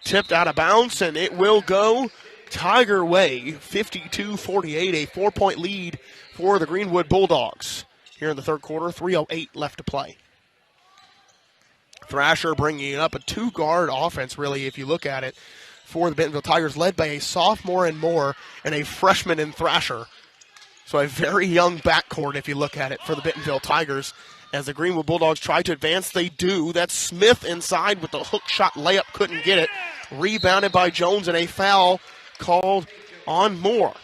Tipped out of bounds, and it will go Tiger way. 52-48, a 4-point lead for the Greenwood Bulldogs here in the third quarter. 3:08 left to play. Thrasher bringing it up, a two-guard offense, really, if you look at it, for the Bentonville Tigers, led by a sophomore and Moore and a freshman in Thrasher. So a very young backcourt, if you look at it, for the Bentonville Tigers. As the Greenwood Bulldogs try to advance, they do. That's Smith inside with the hook shot layup, couldn't get it. Rebounded by Jones, and a foul called on Moore.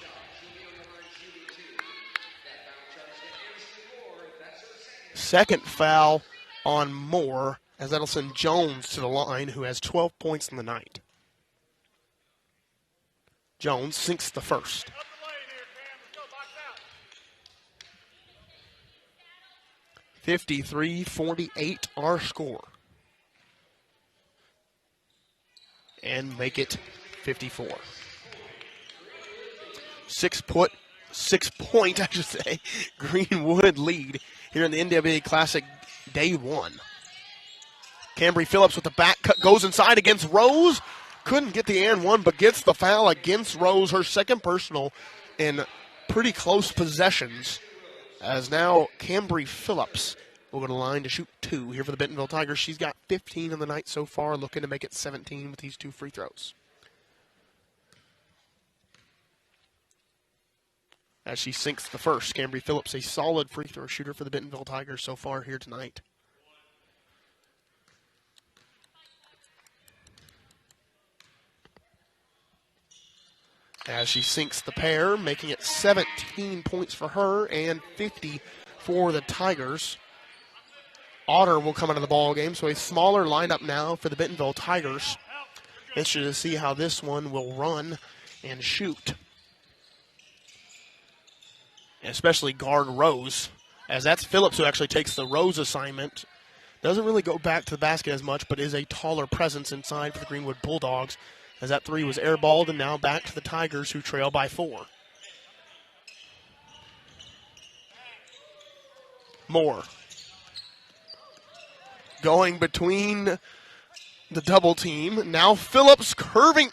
Second foul on Moore, as that'll send Jones to the line, who has 12 points in the night. Jones sinks the first. (53-48) our score. And make it 54. 6 point, I should say, Greenwood lead here in the NWA Classic Day 1. Cambry Phillips with the back cut goes inside against Rose. Couldn't get the and one, but gets the foul against Rose, her second personal in pretty close possessions. As now Cambry Phillips will go to the line to shoot 2 here for the Bentonville Tigers. She's got 15 in the night so far, looking to make it 17 with these 2 free throws. As she sinks the first, Cambry Phillips, a solid free throw shooter for the Bentonville Tigers so far here tonight. As she sinks the pair, making it 17 points for her and 50 for the Tigers. Otter will come out of the ball game, so a smaller lineup now for the Bentonville Tigers. Interested to see how this one will run and shoot. Especially guard Rose, as that's Phillips who actually takes the Rose assignment. Doesn't really go back to the basket as much, but is a taller presence inside for the Greenwood Bulldogs, as that 3 was airballed, and now back to the Tigers, who trail by 4. Moore going between the double team. Now Phillips carving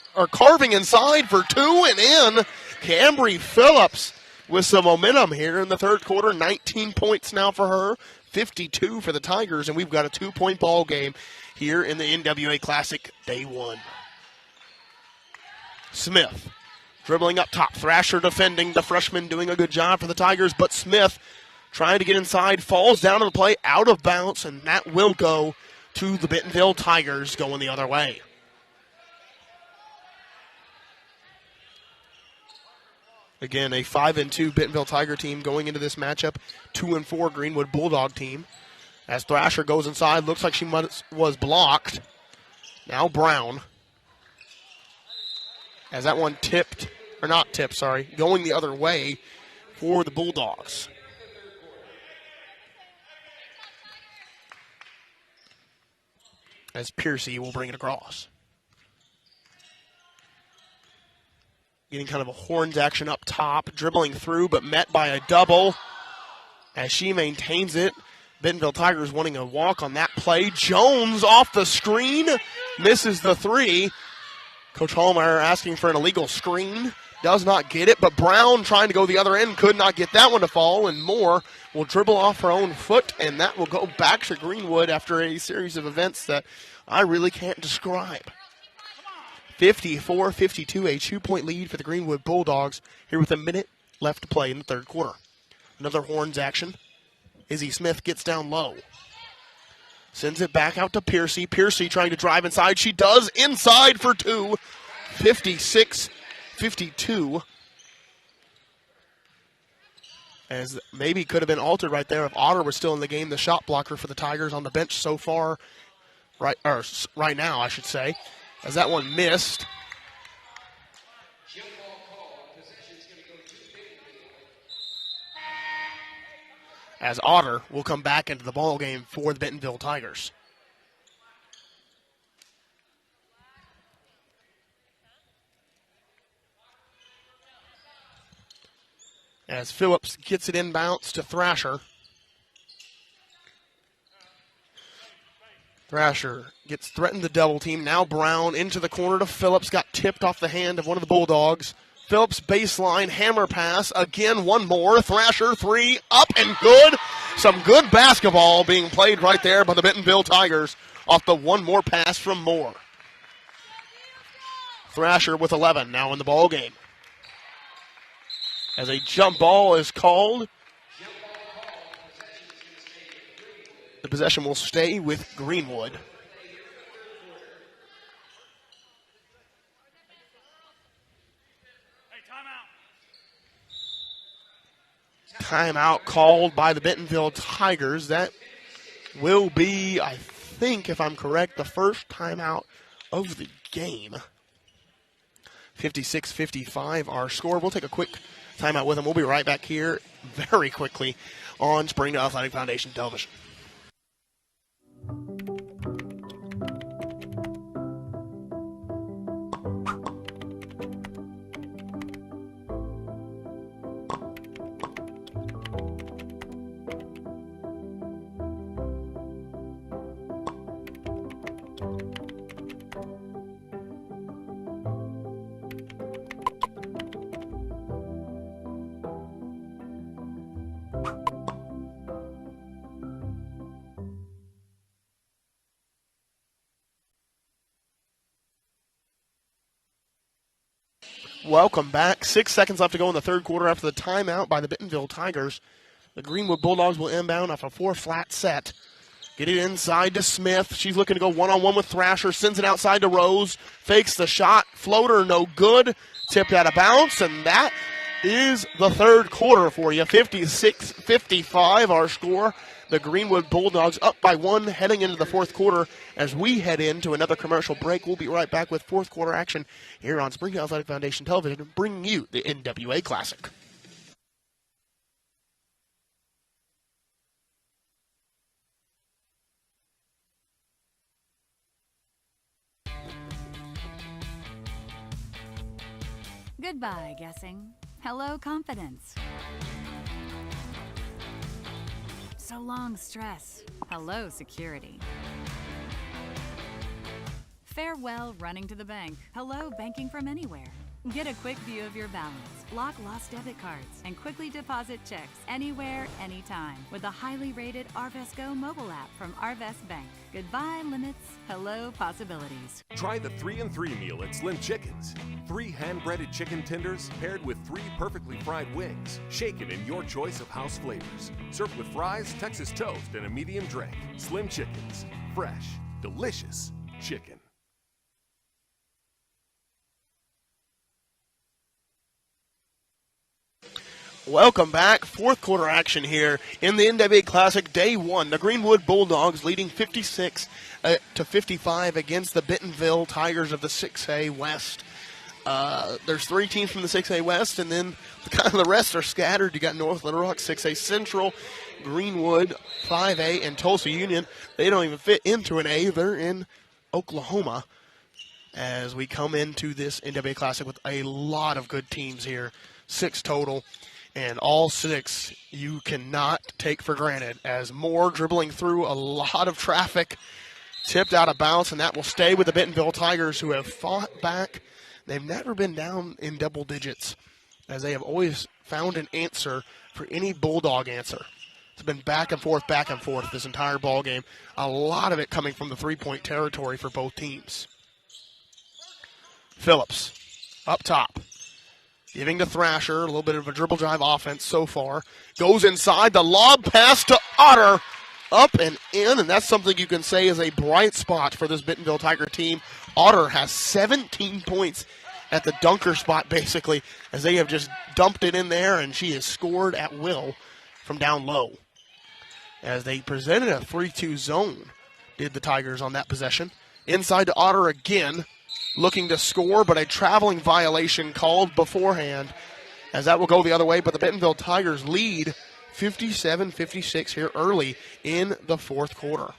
inside for 2 and in. Cambry Phillips with some momentum here in the third quarter. 19 points now for her, 52 for the Tigers, and we've got a 2-point ball game here in the NWA Classic Day 1. Smith dribbling up top. Thrasher defending. The freshman doing a good job for the Tigers, but Smith trying to get inside, falls down to the play, out of bounds, and that will go to the Bentonville Tigers going the other way. Again, a 5-2 Bentonville Tiger team going into this matchup. 2-4 Greenwood Bulldog team. As Thrasher goes inside, looks like she was blocked. Now Brown. As that one going the other way for the Bulldogs. As Piercy will bring it across. Getting kind of a horns action up top, dribbling through, but met by a double. As she maintains it, Bentonville Tigers wanting a walk on that play. Jones off the screen, misses the 3. Coach Hallmeyer asking for an illegal screen. Does not get it, but Brown trying to go the other end, could not get that one to fall, and Moore will dribble off her own foot, and that will go back to Greenwood after a series of events that I really can't describe. 54-52, a 2-point lead for the Greenwood Bulldogs here with a minute left to play in the third quarter. Another horns action. Izzy Smith gets down low. Sends it back out to Piercy. Piercy trying to drive inside. She does, inside for two. 56-52. As maybe could have been altered right there if Otter was still in the game. The shot blocker for the Tigers on the bench so far, right now, I should say, as that one missed. As Otter will come back into the ball game for the Bentonville Tigers. As Phillips gets it inbounds to Thrasher. Thrasher gets threatened the double team. Now Brown into the corner to Phillips. Got tipped off the hand of one of the Bulldogs. Phillips baseline, hammer pass. Again, one more. Thrasher, three, up and good. Some good basketball being played right there by the Bentonville Tigers off the one more pass from Moore. Thrasher with 11 now in the ball game. As a jump ball is called, the possession will stay with Greenwood. Timeout called by the Bentonville Tigers. That will be, I think, if I'm correct, the first timeout of the game. 56-55 our score. We'll take a quick timeout with them. We'll be right back here very quickly on Springdale Athletic Foundation Television. Welcome back. 6 seconds left to go in the third quarter after the timeout by the Bentonville Tigers. The Greenwood Bulldogs will inbound off a 4-flat set. Get it inside to Smith. She's looking to go one-on-one with Thrasher. Sends it outside to Rose. Fakes the shot. Floater no good. Tipped out of bounds, and that is the third quarter for you. 56-55 our score. The Greenwood Bulldogs up by one heading into the fourth quarter. As we head into another commercial break, we'll be right back with fourth quarter action here on Springdale Athletic Foundation Television, bringing you the NWA Classic. Goodbye, guessing. Hello, confidence. So long, stress. Hello, security. Farewell, running to the bank. Hello, banking from anywhere. Get a quick view of your balance, lock lost debit cards, and quickly deposit checks anywhere, anytime with the highly rated Arvest Go mobile app from Arvest Bank. Goodbye, limits. Hello, possibilities. Try the 3-and-3 meal at Slim Chickens. 3 hand-breaded chicken tenders paired with 3 perfectly fried wings, shaken in your choice of house flavors. Served with fries, Texas toast, and a medium drink. Slim Chickens. Fresh, delicious chicken. Welcome back. Fourth quarter action here in the NWA Classic, Day 1. The Greenwood Bulldogs leading 56-55 against the Bentonville Tigers of the 6A West. There's 3 teams from the 6A West, and then kind of the rest are scattered. You got North Little Rock, 6A Central, Greenwood, 5A, and Tulsa Union. They don't even fit into an A. They're in Oklahoma as we come into this NWA Classic with a lot of good teams here, 6 total. And all 6 you cannot take for granted, as Moore dribbling through a lot of traffic, tipped out of bounds, and that will stay with the Bentonville Tigers, who have fought back. They've never been down in double digits, as they have always found an answer for any Bulldog answer. It's been back and forth this entire ball game. A lot of it coming from the three-point territory for both teams. Phillips up top. Giving to Thrasher, a little bit of a dribble drive offense so far. Goes inside, the lob pass to Otter. Up and in, and that's something you can say is a bright spot for this Bentonville Tiger team. Otter has 17 points at the dunker spot, basically, as they have just dumped it in there, and she has scored at will from down low. As they presented a 3-2 zone, did the Tigers on that possession. Inside to Otter again, looking to score, but a traveling violation called beforehand, as that will go the other way, but the Bentonville Tigers lead 57-56 here early in the fourth quarter.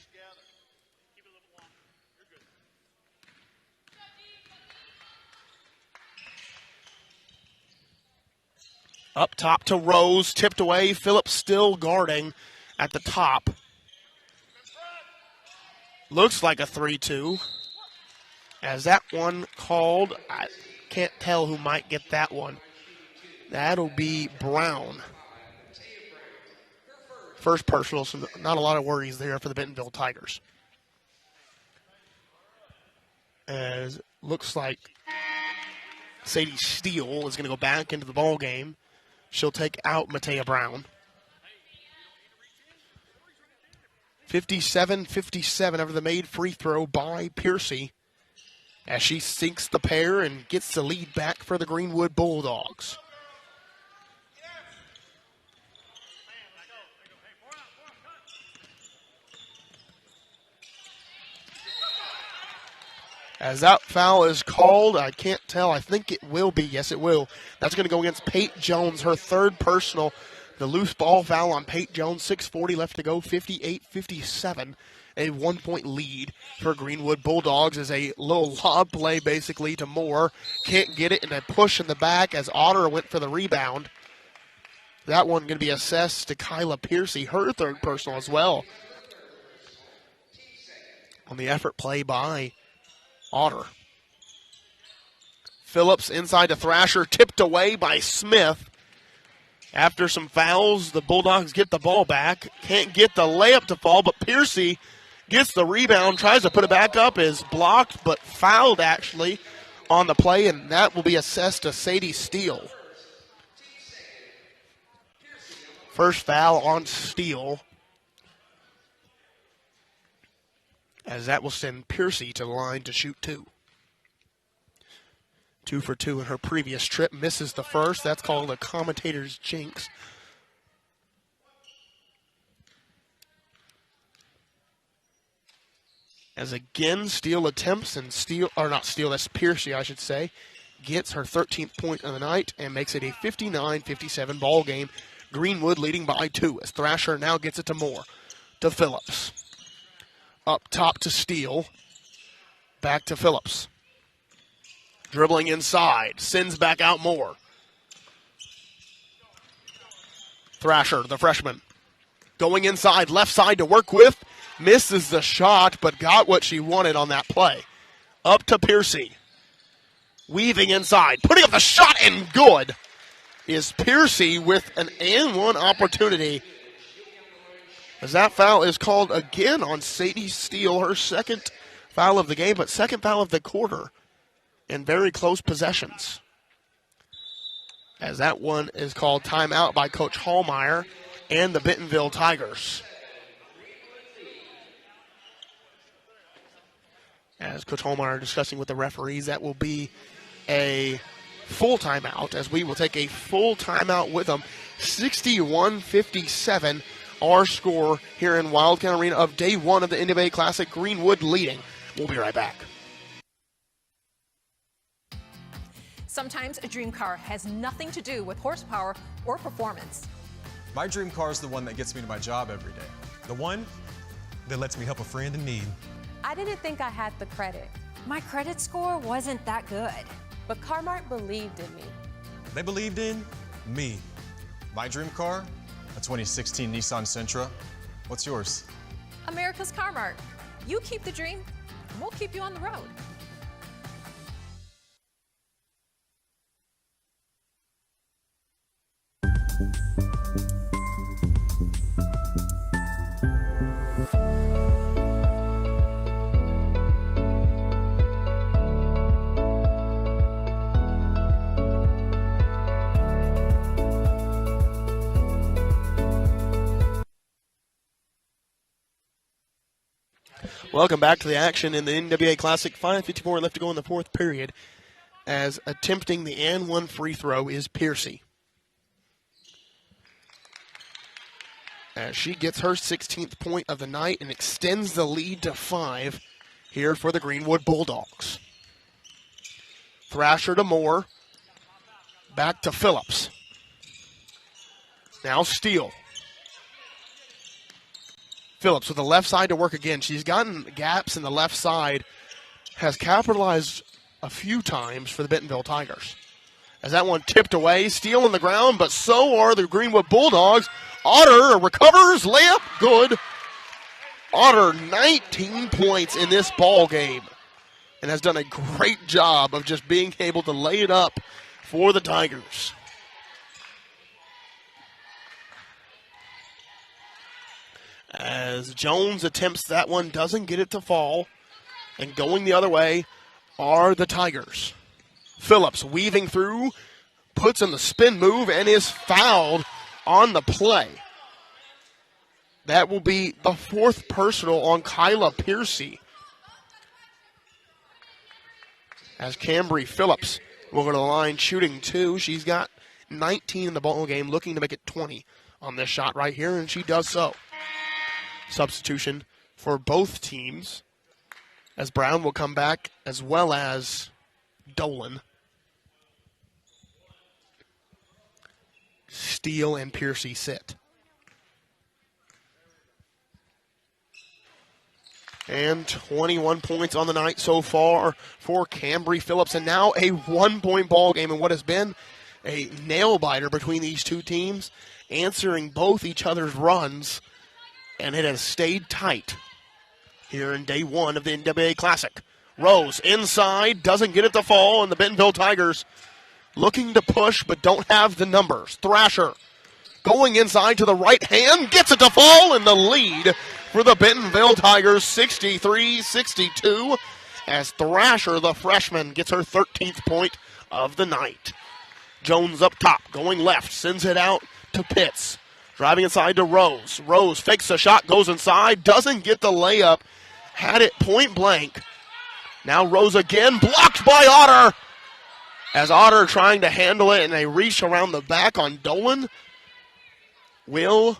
Up top to Rose, tipped away. Phillips still guarding at the top. Looks like a 3-2. As that one called, I can't tell who might get that one. That'll be Brown. First personal, so not a lot of worries there for the Bentonville Tigers. As looks like Sadie Steele is going to go back into the ball game. She'll take out Matea Brown. 57-57 after the made free throw by Piercy, as she sinks the pair and gets the lead back for the Greenwood Bulldogs. As that foul is called, I can't tell. I think it will be. Yes, it will. That's going to go against Pate Jones, her third personal. The loose ball foul on Pate Jones. 6:40 left to go. 58-57. A 1-point lead for Greenwood Bulldogs as a little lob play basically to Moore. Can't get it, and a push in the back as Otter went for the rebound. That one going to be assessed to Kyla Piercy, her third personal as well. On the effort play by Otter. Phillips inside to Thrasher, tipped away by Smith. After some fouls, the Bulldogs get the ball back. Can't get the layup to fall, but Piercy gets the rebound, tries to put it back up, is blocked, but fouled actually on the play, and that will be assessed to Sadie Steele. First foul on Steele, as that will send Piercy to the line to shoot two. 2 for 2 in her previous trip. Misses the first. That's called a commentator's jinx. As again, Steele attempts, and that's Piercy, I should say, gets her 13th point of the night and makes it a 59-57 ball game. Greenwood leading by 2 as Thrasher now gets it to Moore. To Phillips. Up top to Steele. Back to Phillips. Dribbling inside. Sends back out Moore. Thrasher, the freshman. Going inside, left side to work with. Misses the shot, but got what she wanted on that play. Up to Piercy. Weaving inside. Putting up the shot, and good is Piercy with an and-one opportunity. As that foul is called again on Sadie Steele, her second foul of the game, but second foul of the quarter in very close possessions. As that one is called timeout by Coach Hallmeyer and the Bentonville Tigers. As Coach Hallmeyer discussing with the referees, that will be a full timeout, as we will take a full timeout with them. 61-57, our score here in Wildcat Arena of day one of the NWA Classic. Greenwood leading. We'll be right back. Sometimes a dream car has nothing to do with horsepower or performance. My dream car is the one that gets me to my job every day. The one that lets me help a friend in need. I didn't think I had the credit. My credit score wasn't that good, but Car-Mart believed in me. They believed in me. My dream car, a 2016 Nissan Sentra. What's yours? America's Car-Mart. You keep the dream, and we'll keep you on the road. Welcome back to the action in the NWA Classic. 5:54 left to go in the fourth period, as attempting the and one free throw is Piercy. As she gets her 16th point of the night and extends the lead to 5 here for the Greenwood Bulldogs. Thrasher to Moore. Back to Phillips. Now Steele. Phillips with the left side to work again. She's gotten gaps in the left side, has capitalized a few times for the Bentonville Tigers. As that one tipped away, Steele on the ground, but so are the Greenwood Bulldogs. Otter recovers, layup, good. Otter 19 points in this ball game and has done a great job of just being able to lay it up for the Tigers. As Jones attempts that one, doesn't get it to fall. And going the other way are the Tigers. Phillips weaving through, puts in the spin move, and is fouled on the play. That will be the fourth personal on Kyla Piercy. As Cambry Phillips will go to the line shooting 2. She's got 19 in the ball game, looking to make it 20 on this shot right here, and she does so. Substitution for both teams, as Brown will come back, as well as Dolan. Steele and Piercy sit. And 21 points on the night so far for Cambry Phillips, and now a 1-point ball game in what has been a nail-biter between these two teams, answering both each other's runs, and it has stayed tight here in day one of the NWA Classic. Rose inside, doesn't get it to fall, and the Bentonville Tigers looking to push but don't have the numbers. Thrasher going inside to the right hand, gets it to fall, and the lead for the Bentonville Tigers, 63-62, as Thrasher, the freshman, gets her 13th point of the night. Jones up top, going left, sends it out to Pitts. Driving inside to Rose. Rose fakes a shot, goes inside, doesn't get the layup. Had it point blank. Now Rose again, blocked by Otter. As Otter trying to handle it, and they reach around the back on Dolan. No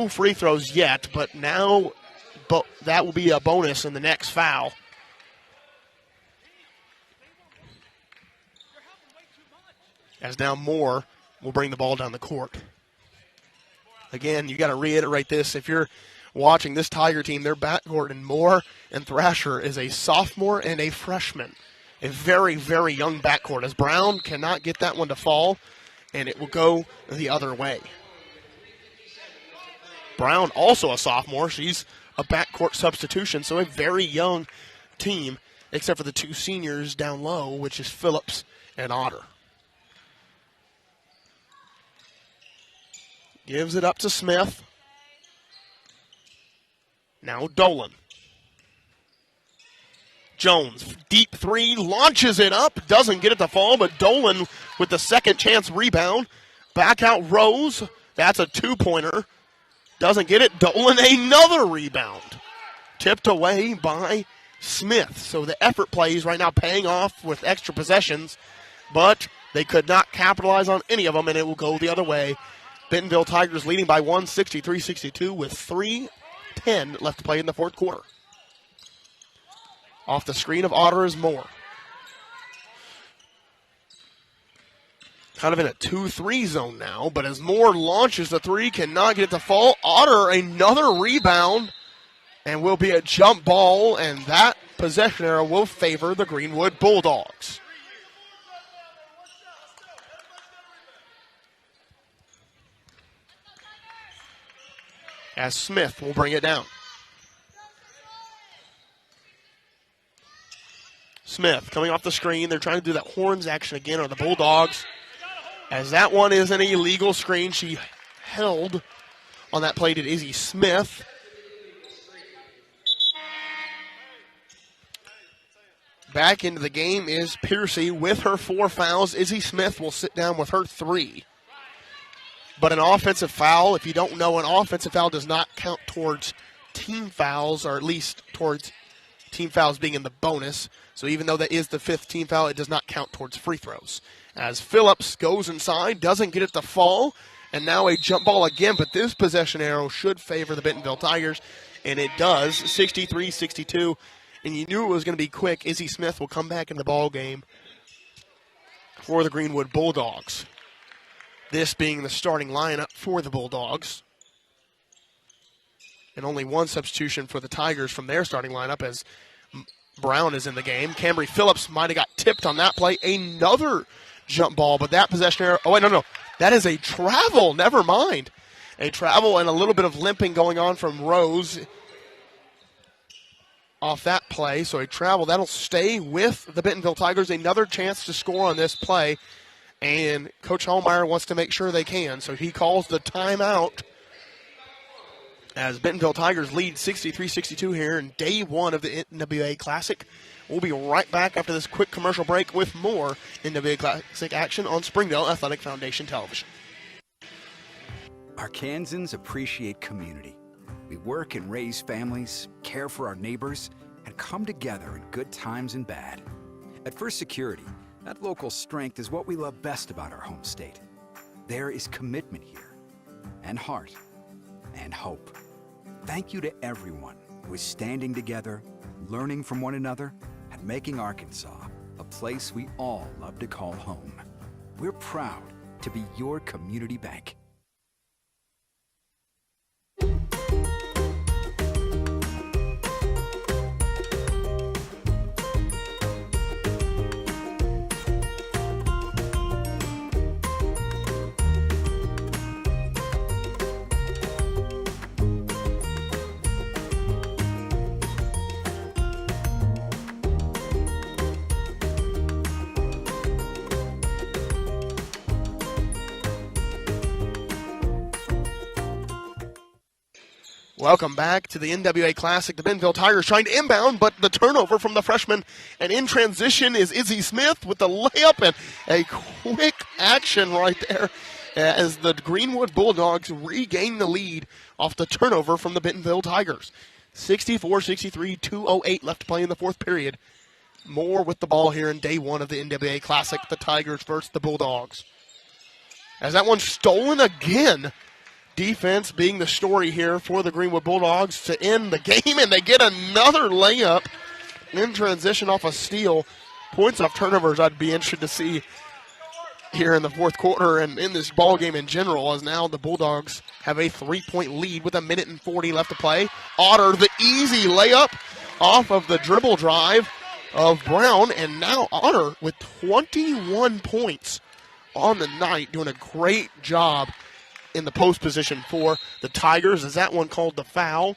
free throws yet, but now that will be a bonus in the next foul. As now Moore will bring the ball down the court. Again, you got to reiterate this. If you're watching this Tiger team, their backcourt in Moore and Thrasher is a sophomore and a freshman. A very, very young backcourt, as Brown cannot get that one to fall, and it will go the other way. Brown, also a sophomore. She's a backcourt substitution, so a very young team, except for the two seniors down low, which is Phillips and Otter. Gives it up to Smith. Now Dolan. Jones, deep three, launches it up, doesn't get it to fall, but Dolan with the second chance rebound. Back out Rose, that's a two-pointer. Doesn't get it, Dolan another rebound. Tipped away by Smith. So the effort plays right now paying off with extra possessions, but they could not capitalize on any of them, and it will go the other way. Bentonville Tigers leading by 63-62 with 3:10 left to play in the fourth quarter. Off the screen of Otter is Moore. Kind of in a 2-3 zone now, but as Moore launches the three, cannot get it to fall. Otter another rebound, and will be a jump ball, and that possession arrow will favor the Greenwood Bulldogs. As Smith will bring it down. Smith coming off the screen. They're trying to do that horns action again on the Bulldogs. As that one is an illegal screen. She held on that play to Izzy Smith. Back into the game is Piercy with her 4 fouls. Izzy Smith will sit down with her 3. But an offensive foul, if you don't know, an offensive foul does not count towards team fouls, or at least towards team fouls being in the bonus. So even though that is the 5th team foul, it does not count towards free throws. As Phillips goes inside, doesn't get it to fall, and now a jump ball again, but this possession arrow should favor the Bentonville Tigers, and it does, 63-62, and you knew it was going to be quick. Izzy Smith will come back in the ball game for the Greenwood Bulldogs. This being the starting lineup for the Bulldogs. And only one substitution for the Tigers from their starting lineup as Brown is in the game. Cambry Phillips might have got tipped on that play. Another jump ball, but that possession error. Oh, wait, no. That is a travel. Never mind. A travel and a little bit of limping going on from Rose off that play. So a travel. That'll stay with the Bentonville Tigers. Another chance to score on this play. And Coach Hallmeyer wants to make sure they can. So he calls the timeout as Bentonville Tigers lead 63-62 here in day 1 of the NWA Classic. We'll be right back after this quick commercial break with more NWA Classic action on Springdale Athletic Foundation Television. Arkansans appreciate community. We work and raise families, care for our neighbors, and come together in good times and bad. At First Security, that local strength is what we love best about our home state. There is commitment here, and heart, and hope. Thank you to everyone who is standing together, learning from one another, and making Arkansas a place we all love to call home. We're proud to be your community bank. Welcome back to the NWA Classic. The Bentonville Tigers trying to inbound, but the turnover from the freshman. And in transition is Izzy Smith with the layup, and a quick action right there as the Greenwood Bulldogs regain the lead off the turnover from the Bentonville Tigers. 64-63, 2:08 left to play in the 4th period. More with the ball here in day 1 of the NWA Classic. The Tigers versus the Bulldogs. As that one's stolen again. Defense being the story here for the Greenwood Bulldogs to end the game, and they get another layup in transition off a steal. Points off turnovers I'd be interested to see here in the 4th quarter and in this ball game in general, as now the Bulldogs have a 3-point lead with 1:40 left to play. Otter, the easy layup off of the dribble drive of Brown, and now Otter with 21 points on the night, doing a great job in the post position for the Tigers. Is that one called the foul?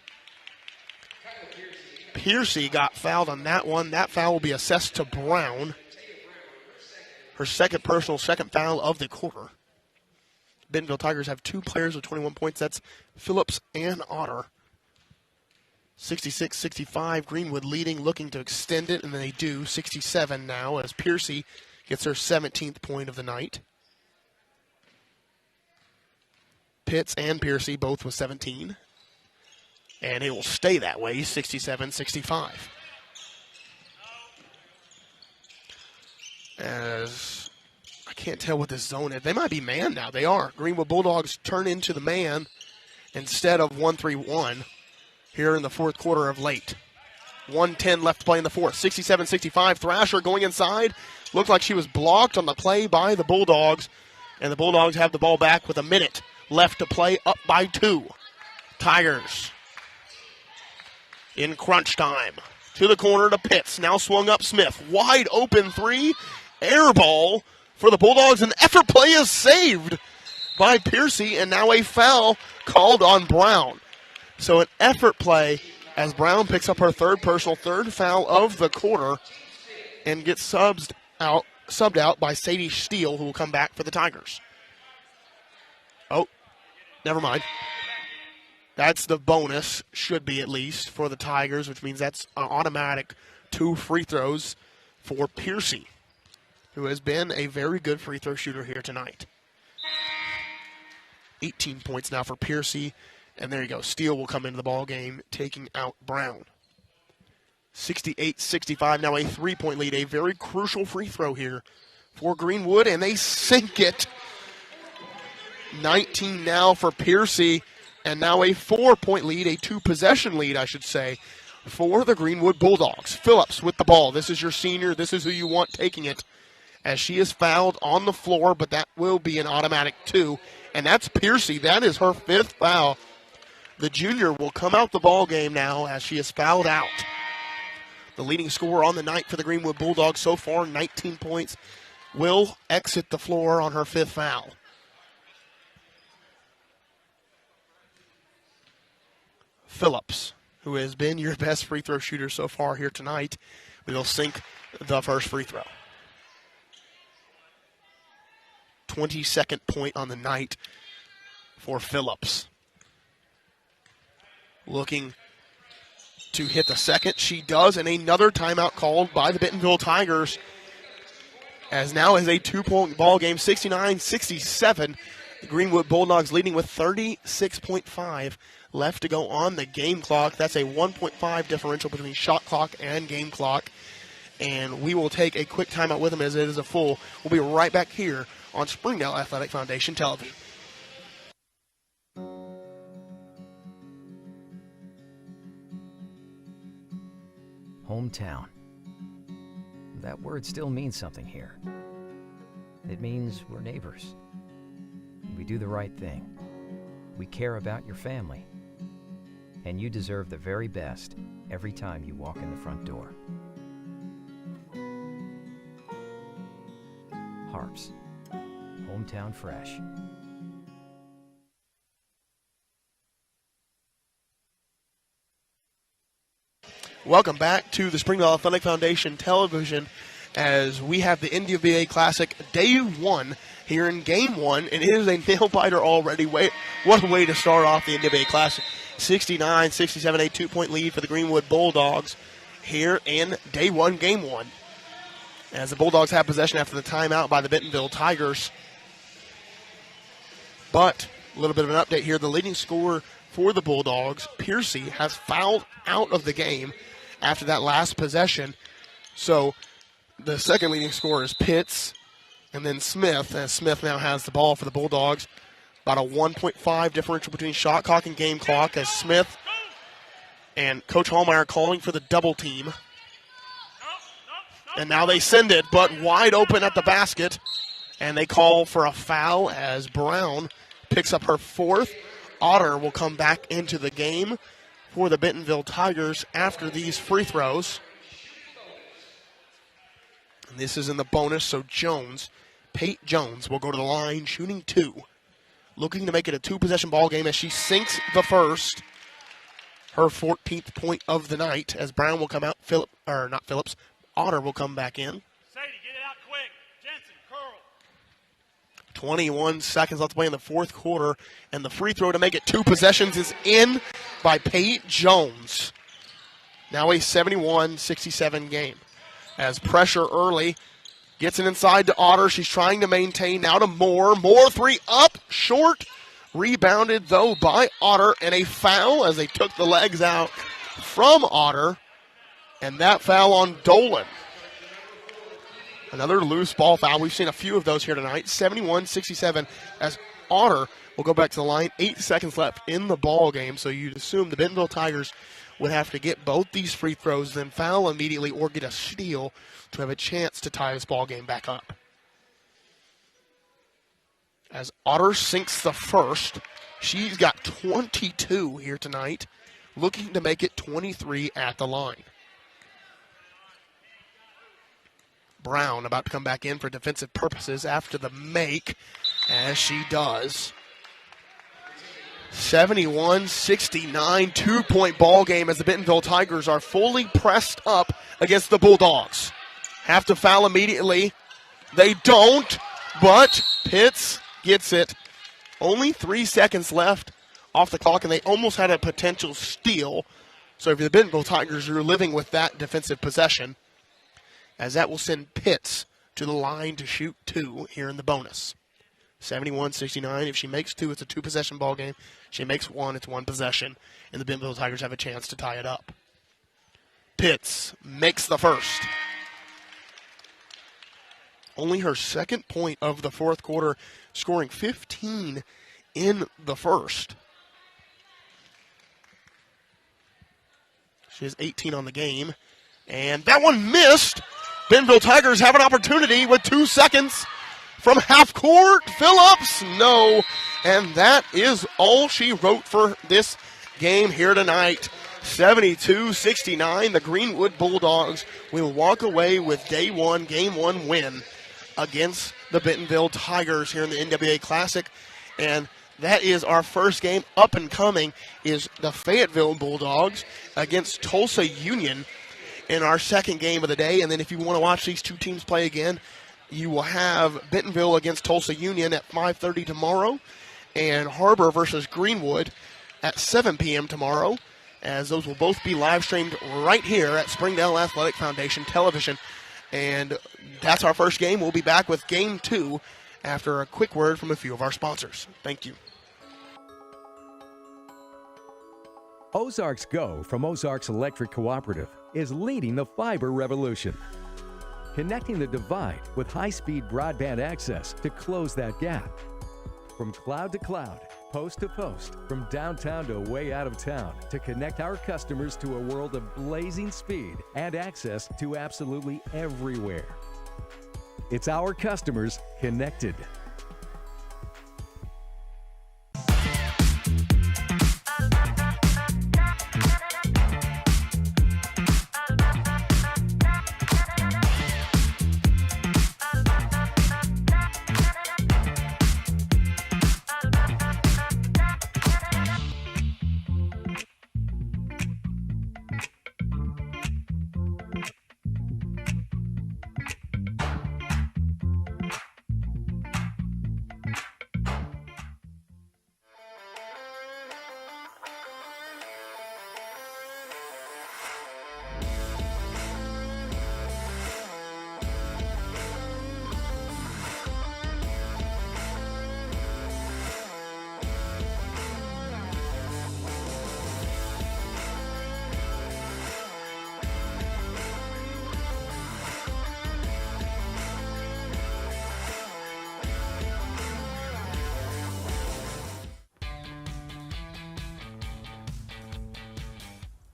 Piercy got fouled on that one. That foul will be assessed to Brown. Her second foul of the quarter. Bentonville Tigers have 2 players with 21 points. That's Phillips and Otter. 66-65, Greenwood leading, looking to extend it, and they do. 67 now as Piercy gets her 17th point of the night. Pitts and Piercy both with 17. And it will stay that way, 67-65. As I can't tell what this zone is. They might be man now. They are. Greenwood Bulldogs turn into the man instead of 1-3-1 here in the 4th quarter of late. 1:10 left to play in the 4th. 67-65. Thrasher going inside. Looked like she was blocked on the play by the Bulldogs. And the Bulldogs have the ball back with a minute left to play, up by 2. Tigers in crunch time. To the corner to Pitts. Now swung up Smith. Wide open 3. Air ball for the Bulldogs. An effort play is saved by Piercy, and now a foul called on Brown. So an effort play as Brown picks up her 3rd foul of the quarter and gets subbed out by Sadie Steele, who will come back for the Tigers. Oh, never mind. That's the bonus, should be at least, for the Tigers, which means that's an automatic 2 free throws for Piercy, who has been a very good free throw shooter here tonight. 18 points now for Piercy And there you go. Steele will come into the ball game, taking out Brown. 68-65, now a 3-point lead. A very crucial free throw here for Greenwood, and they sink it. 19 now for Piercy, and now a 4-point lead, a 2-possession lead, I should say, for the Greenwood Bulldogs. Phillips with the ball. This is your senior. This is who you want taking it, as she is fouled on the floor, but that will be an automatic 2, and that's Piercy. That is her 5th foul. The junior will come out the ball game now as she is fouled out. The leading scorer on the night for the Greenwood Bulldogs so far, 19 points, will exit the floor on her 5th foul. Phillips, who has been your best free throw shooter so far here tonight, will sink the first free throw. 22nd point on the night for Phillips. Looking to hit the second. She does, and another timeout called by the Bentonville Tigers, as now is a 2-point ball game, 69-67. The Greenwood Bulldogs leading with 36.5 left to go on the game clock. That's a 1.5 differential between shot clock and game clock. And we will take a quick timeout with them as it is a full. We'll be right back here on Springdale Athletic Foundation Television. Hometown. That word still means something here. It means we're neighbors. We do the right thing. We care about your family. And you deserve the very best every time you walk in the front door. Harps. Hometown fresh. Welcome back to the Springdale Athletic Foundation Television as we have the NWA Classic Day 1 here in Game 1, and it is a nail-biter already. What a way to start off the NWA Classic. 69-67, a 2-point lead for the Greenwood Bulldogs here in Day 1, Game 1. As the Bulldogs have possession after the timeout by the Bentonville Tigers. But a little bit of an update here. The leading scorer for the Bulldogs, Piercy, has fouled out of the game after that last possession. So the second leading scorer is Pitts, and then Smith, as Smith now has the ball for the Bulldogs. About a 1.5 differential between shot clock and game clock as Smith and Coach Hallmeyer calling for the double team. And now they send it, but wide open at the basket. And they call for a foul as Brown picks up her 4th. Otter will come back into the game for the Bentonville Tigers after these free throws. And this is in the bonus, so Pate Jones will go to the line shooting 2. Looking to make it a 2-possession ball game as she sinks the first. Her 14th point of the night as Brown will come out. Otter will come back in. Sadie, get it out quick. Jensen, curl. 21 seconds left to play in the fourth quarter, and the free throw to make it 2 possessions is in by Pate Jones. Now a 71-67 game. As pressure early, gets it inside to Otter. She's trying to maintain, now to Moore. Moore 3 up, short. Rebounded, though, by Otter, and a foul as they took the legs out from Otter. And that foul on Dolan. Another loose ball foul. We've seen a few of those here tonight. 71-67 as Otter will go back to the line. 8 seconds left in the ball game. So you'd assume the Bentonville Tigers would have to get both these free throws, then foul immediately or get a steal to have a chance to tie this ball game back up. As Otter sinks the first, she's got 22 here tonight, looking to make it 23 at the line. Brown about to come back in for defensive purposes after the make, as she does. 71-69, 2-point ball game as the Bentonville Tigers are fully pressed up against the Bulldogs. Have to foul immediately. They don't, but Pitts gets it. Only 3 seconds left off the clock, and they almost had a potential steal. So if you're the Bentonville Tigers, you're living with that defensive possession, as that will send Pitts to the line to shoot 2 here in the bonus. 71-69. If she makes two, it's a two-possession ball game. She makes one, it's one possession, and the Bentonville Tigers have a chance to tie it up. Pitts makes the first. Only her second point of the fourth quarter, scoring 15 in the first. She has 18 on the game. And that one missed. Bentonville Tigers have an opportunity with 2 seconds from half court. Phillips, no. And that is all she wrote for this game here tonight. 72-69. The Greenwood Bulldogs will walk away with day one, game one win against the Bentonville Tigers here in the NWA Classic. And that is our first game. Up and coming is the Fayetteville Bulldogs against Tulsa Union in our second game of the day. And then if you want to watch these two teams play again, you will have Bentonville against Tulsa Union at 5:30 tomorrow and Harbor versus Greenwood at 7 p.m. tomorrow, as those will both be live streamed right here at Springdale Athletic Foundation Television. And that's our first game. We'll be back with game two after a quick word from a few of our sponsors. Thank you. Ozarks Go from Ozarks Electric Cooperative is leading the fiber revolution, connecting the divide with high-speed broadband access to close that gap. From cloud to cloud, post to post, from downtown to way out of town, to connect our customers to a world of blazing speed and access to absolutely everywhere. It's our customers connected.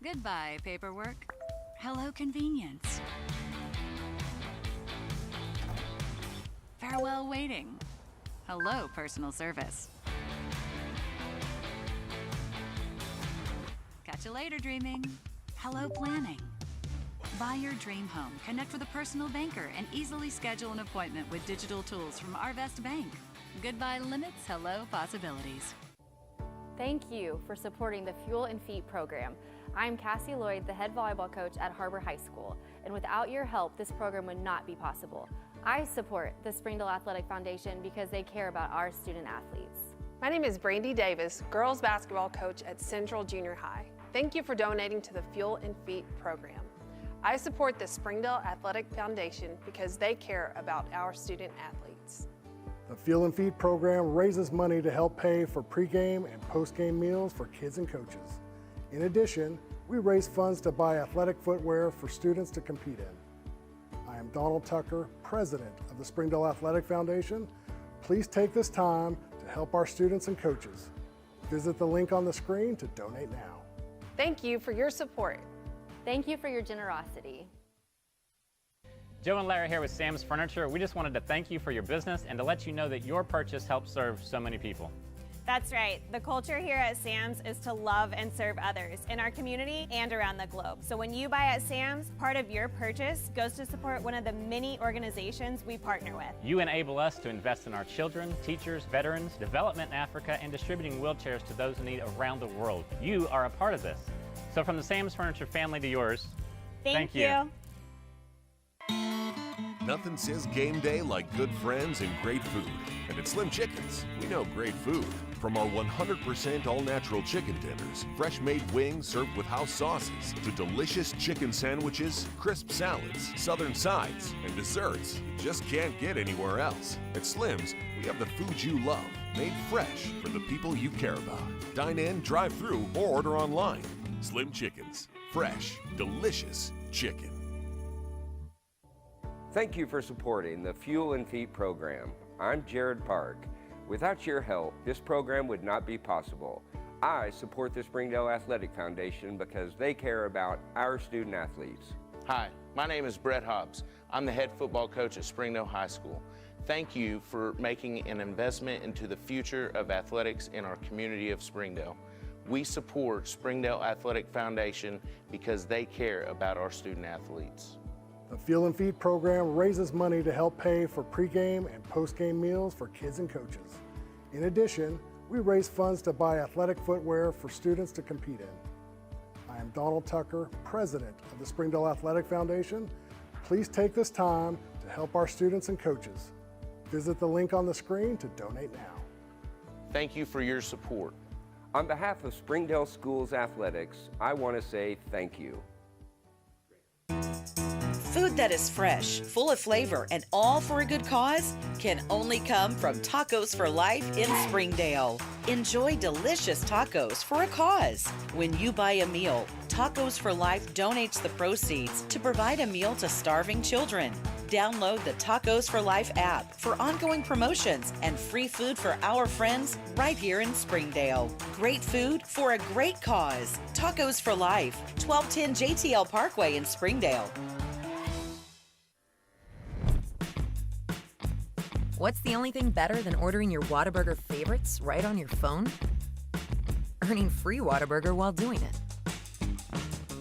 Goodbye, paperwork. Hello, convenience. Farewell, waiting. Hello, personal service. Catch you later, dreaming. Hello, planning. Buy your dream home, connect with a personal banker, and easily schedule an appointment with digital tools from Arvest Bank. Goodbye limits, hello possibilities. Thank you for supporting the Fuel and Feet program. I'm Cassie Lloyd, the head volleyball coach at Harbor High School, and without your help, this program would not be possible. I support the Springdale Athletic Foundation because they care about our student athletes. My name is Brandy Davis, girls basketball coach at Central Junior High. Thank you for donating to the Fuel and Feet program. I support the Springdale Athletic Foundation because they care about our student athletes. The Fuel and Feed program raises money to help pay for pregame and postgame meals for kids and coaches. In addition, we raise funds to buy athletic footwear for students to compete in. I am Donald Tucker, president of the Springdale Athletic Foundation. Please take this time to help our students and coaches. Visit the link on the screen to donate now. Thank you for your support. Thank you for your generosity. Joe and Larry here with Sam's Furniture. We just wanted to thank you for your business and to let you know that your purchase helps serve so many people. That's right. The culture here at Sam's is to love and serve others in our community and around the globe. So when you buy at Sam's, part of your purchase goes to support one of the many organizations we partner with. You enable us to invest in our children, teachers, veterans, development in Africa, and distributing wheelchairs to those in need around the world. You are a part of this. So from the Sam's Furniture family to yours, thank you. Nothing says game day like good friends and great food. And at Slim Chickens, we know great food. From our 100% all-natural chicken tenders, fresh-made wings served with house sauces, to delicious chicken sandwiches, crisp salads, southern sides, and desserts you just can't get anywhere else. At Slim's, we have the food you love, made fresh for the people you care about. Dine in, drive through, or order online. Slim Chickens. Fresh, delicious chicken. Thank you for supporting the Fuel and Feet program. I'm Jared Park. Without your help, this program would not be possible. I support the Springdale Athletic Foundation because they care about our student athletes. Hi, my name is Brett Hobbs. I'm the head football coach at Springdale High School. Thank you for making an investment into the future of athletics in our community of Springdale. We support Springdale Athletic Foundation because they care about our student athletes. The Fuel and Feed program raises money to help pay for pregame and postgame meals for kids and coaches. In addition, we raise funds to buy athletic footwear for students to compete in. I am Donald Tucker, president of the Springdale Athletic Foundation. Please take this time to help our students and coaches. Visit the link on the screen to donate now. Thank you for your support. On behalf of Springdale Schools Athletics, I want to say thank you. Food that is fresh, full of flavor, and all for a good cause can only come from Tacos for Life in Springdale. Enjoy delicious tacos for a cause. When you buy a meal, Tacos for Life donates the proceeds to provide a meal to starving children. Download the Tacos for Life app for ongoing promotions and free food for our friends right here in Springdale. Great food for a great cause. Tacos for Life, 1210 JTL Parkway in Springdale. What's the only thing better than ordering your Whataburger favorites right on your phone? Earning free Whataburger while doing it.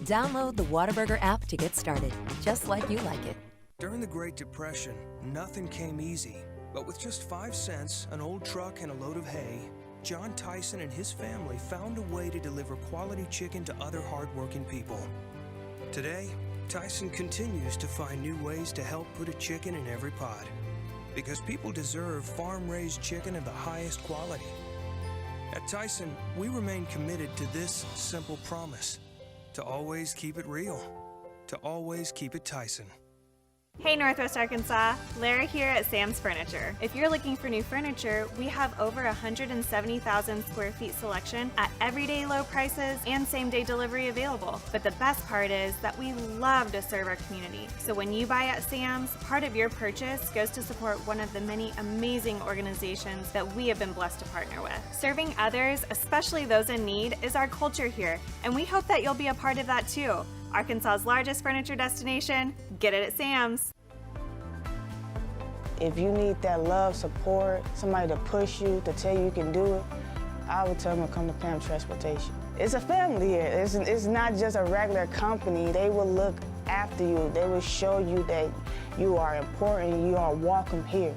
Download the Whataburger app to get started, just like you like it. During the Great Depression, nothing came easy. But with just 5 cents, an old truck, and a load of hay, John Tyson and his family found a way to deliver quality chicken to other hardworking people. Today, Tyson continues to find new ways to help put a chicken in every pot. Because people deserve farm-raised chicken of the highest quality. At Tyson, we remain committed to this simple promise: to always keep it real, to always keep it Tyson. Hey Northwest Arkansas, Lara here at Sam's Furniture. If you're looking for new furniture, we have over 170,000 square feet selection at everyday low prices and same-day delivery available. But the best part is that we love to serve our community. So when you buy at Sam's, part of your purchase goes to support one of the many amazing organizations that we have been blessed to partner with. Serving others, especially those in need, is our culture here, and we hope that you'll be a part of that too. Arkansas's largest furniture destination, get it at Sam's. If you need that love, support, somebody to push you, to tell you can do it, I would tell them to come to Pam Transportation. It's a family here. It's not just a regular company. They will look after you. They will show you that you are important, you are welcome here.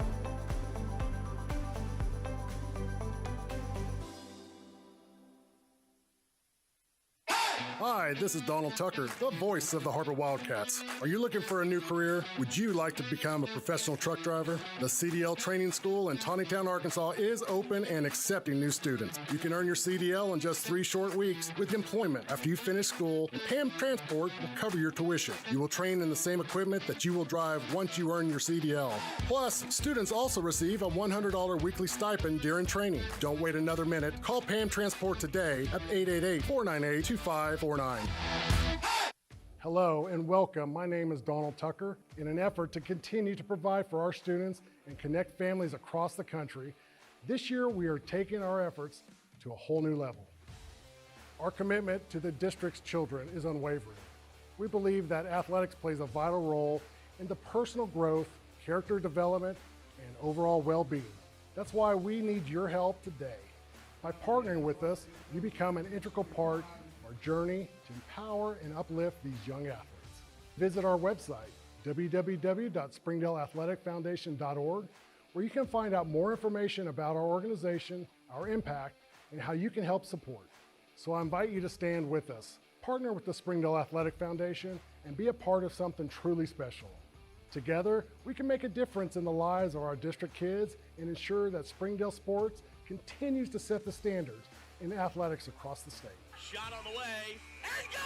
Hi, this is Donald Tucker, the voice of the Harbor Wildcats. Are you looking for a new career? Would you like to become a professional truck driver? The CDL Training School in Tawnytown, Arkansas is open and accepting new students. You can earn your CDL in just 3 short weeks with employment after you finish school, and PAM Transport will cover your tuition. You will train in the same equipment that you will drive once you earn your CDL. Plus, students also receive a $100 weekly stipend during training. Don't wait another minute. Call PAM Transport today at 888-498-2549. Hello and welcome. My name is Donald Tucker. In an effort to continue to provide for our students and connect families across the country, this year we are taking our efforts to a whole new level. Our commitment to the district's children is unwavering. We believe that athletics plays a vital role in the personal growth, character development, and overall well-being. That's why we need your help today. By partnering with us, you become an integral part our journey to empower and uplift these young athletes. Visit our website, www.springdaleathleticfoundation.org, where you can find out more information about our organization, our impact, and how you can help support. So I invite you to stand with us, partner with the Springdale Athletic Foundation, and be a part of something truly special. Together, we can make a difference in the lives of our district kids and ensure that Springdale Sports continues to set the standards in athletics across the state. Shot on the way, and good!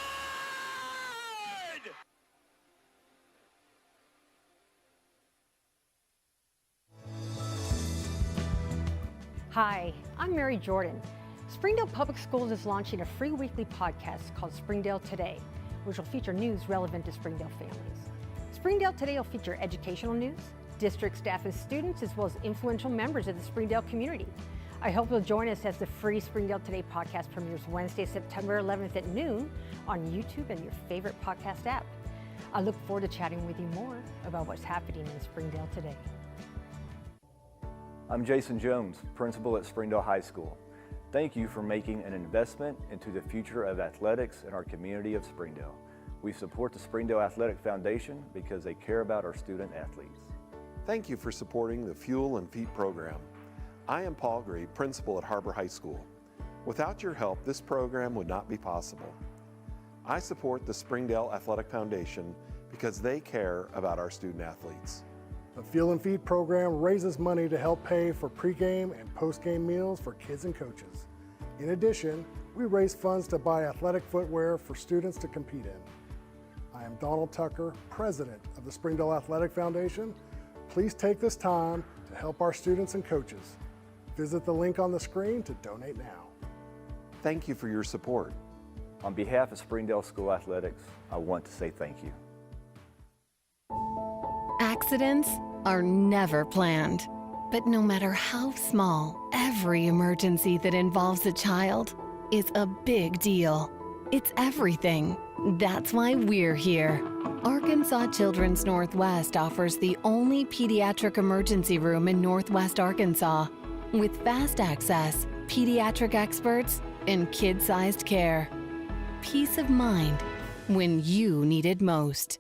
Hi, I'm Mary Jordan. Springdale Public Schools is launching a free weekly podcast called Springdale Today, which will feature news relevant to Springdale families. Springdale Today will feature educational news, district staff and students, as well as influential members of the Springdale community. I hope you'll join us as the free Springdale Today podcast premieres Wednesday, September 11th at noon on YouTube and your favorite podcast app. I look forward to chatting with you more about what's happening in Springdale today. I'm Jason Jones, principal at Springdale High School. Thank you for making an investment into the future of athletics in our community of Springdale. We support the Springdale Athletic Foundation because they care about our student athletes. Thank you for supporting the Fuel and Feet program. I am Paul Gree, principal at Harbor High School. Without your help, this program would not be possible. I support the Springdale Athletic Foundation because they care about our student athletes. The Fuel and Feed program raises money to help pay for pregame and postgame meals for kids and coaches. In addition, we raise funds to buy athletic footwear for students to compete in. I am Donald Tucker, president of the Springdale Athletic Foundation. Please take this time to help our students and coaches. Visit the link on the screen to donate now. Thank you for your support. On behalf of Springdale School Athletics, I want to say thank you. Accidents are never planned, but no matter how small, every emergency that involves a child is a big deal. It's everything. That's why we're here. Arkansas Children's Northwest offers the only pediatric emergency room in Northwest Arkansas, with fast access, pediatric experts, and kid-sized care. Peace of mind when you need it most.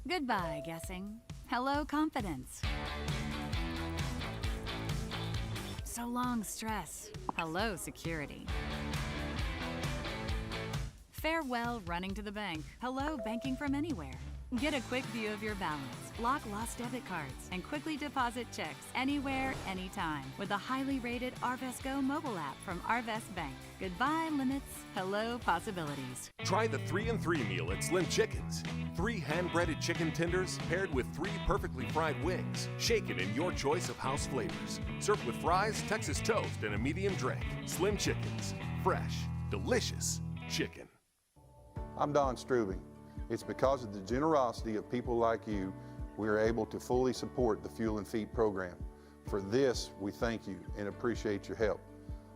Goodbye, guessing. Hello, confidence. So long, stress. Hello, security. Farewell, running to the bank. Hello, banking from anywhere. Get a quick view of your balance, lock lost debit cards, and quickly deposit checks anywhere, anytime with the highly rated Arvest Go mobile app from Arvest Bank. Goodbye, limits. Hello, possibilities. Try the 3-and-3 meal at Slim Chickens. 3 hand-breaded chicken tenders paired with 3 perfectly fried wings, shaken in your choice of house flavors. Served with fries, Texas toast, and a medium drink. Slim Chickens. Fresh, delicious chicken. I'm Don Strubing. It's because of the generosity of people like you, we are able to fully support the Fuel and Feed program. For this, we thank you and appreciate your help.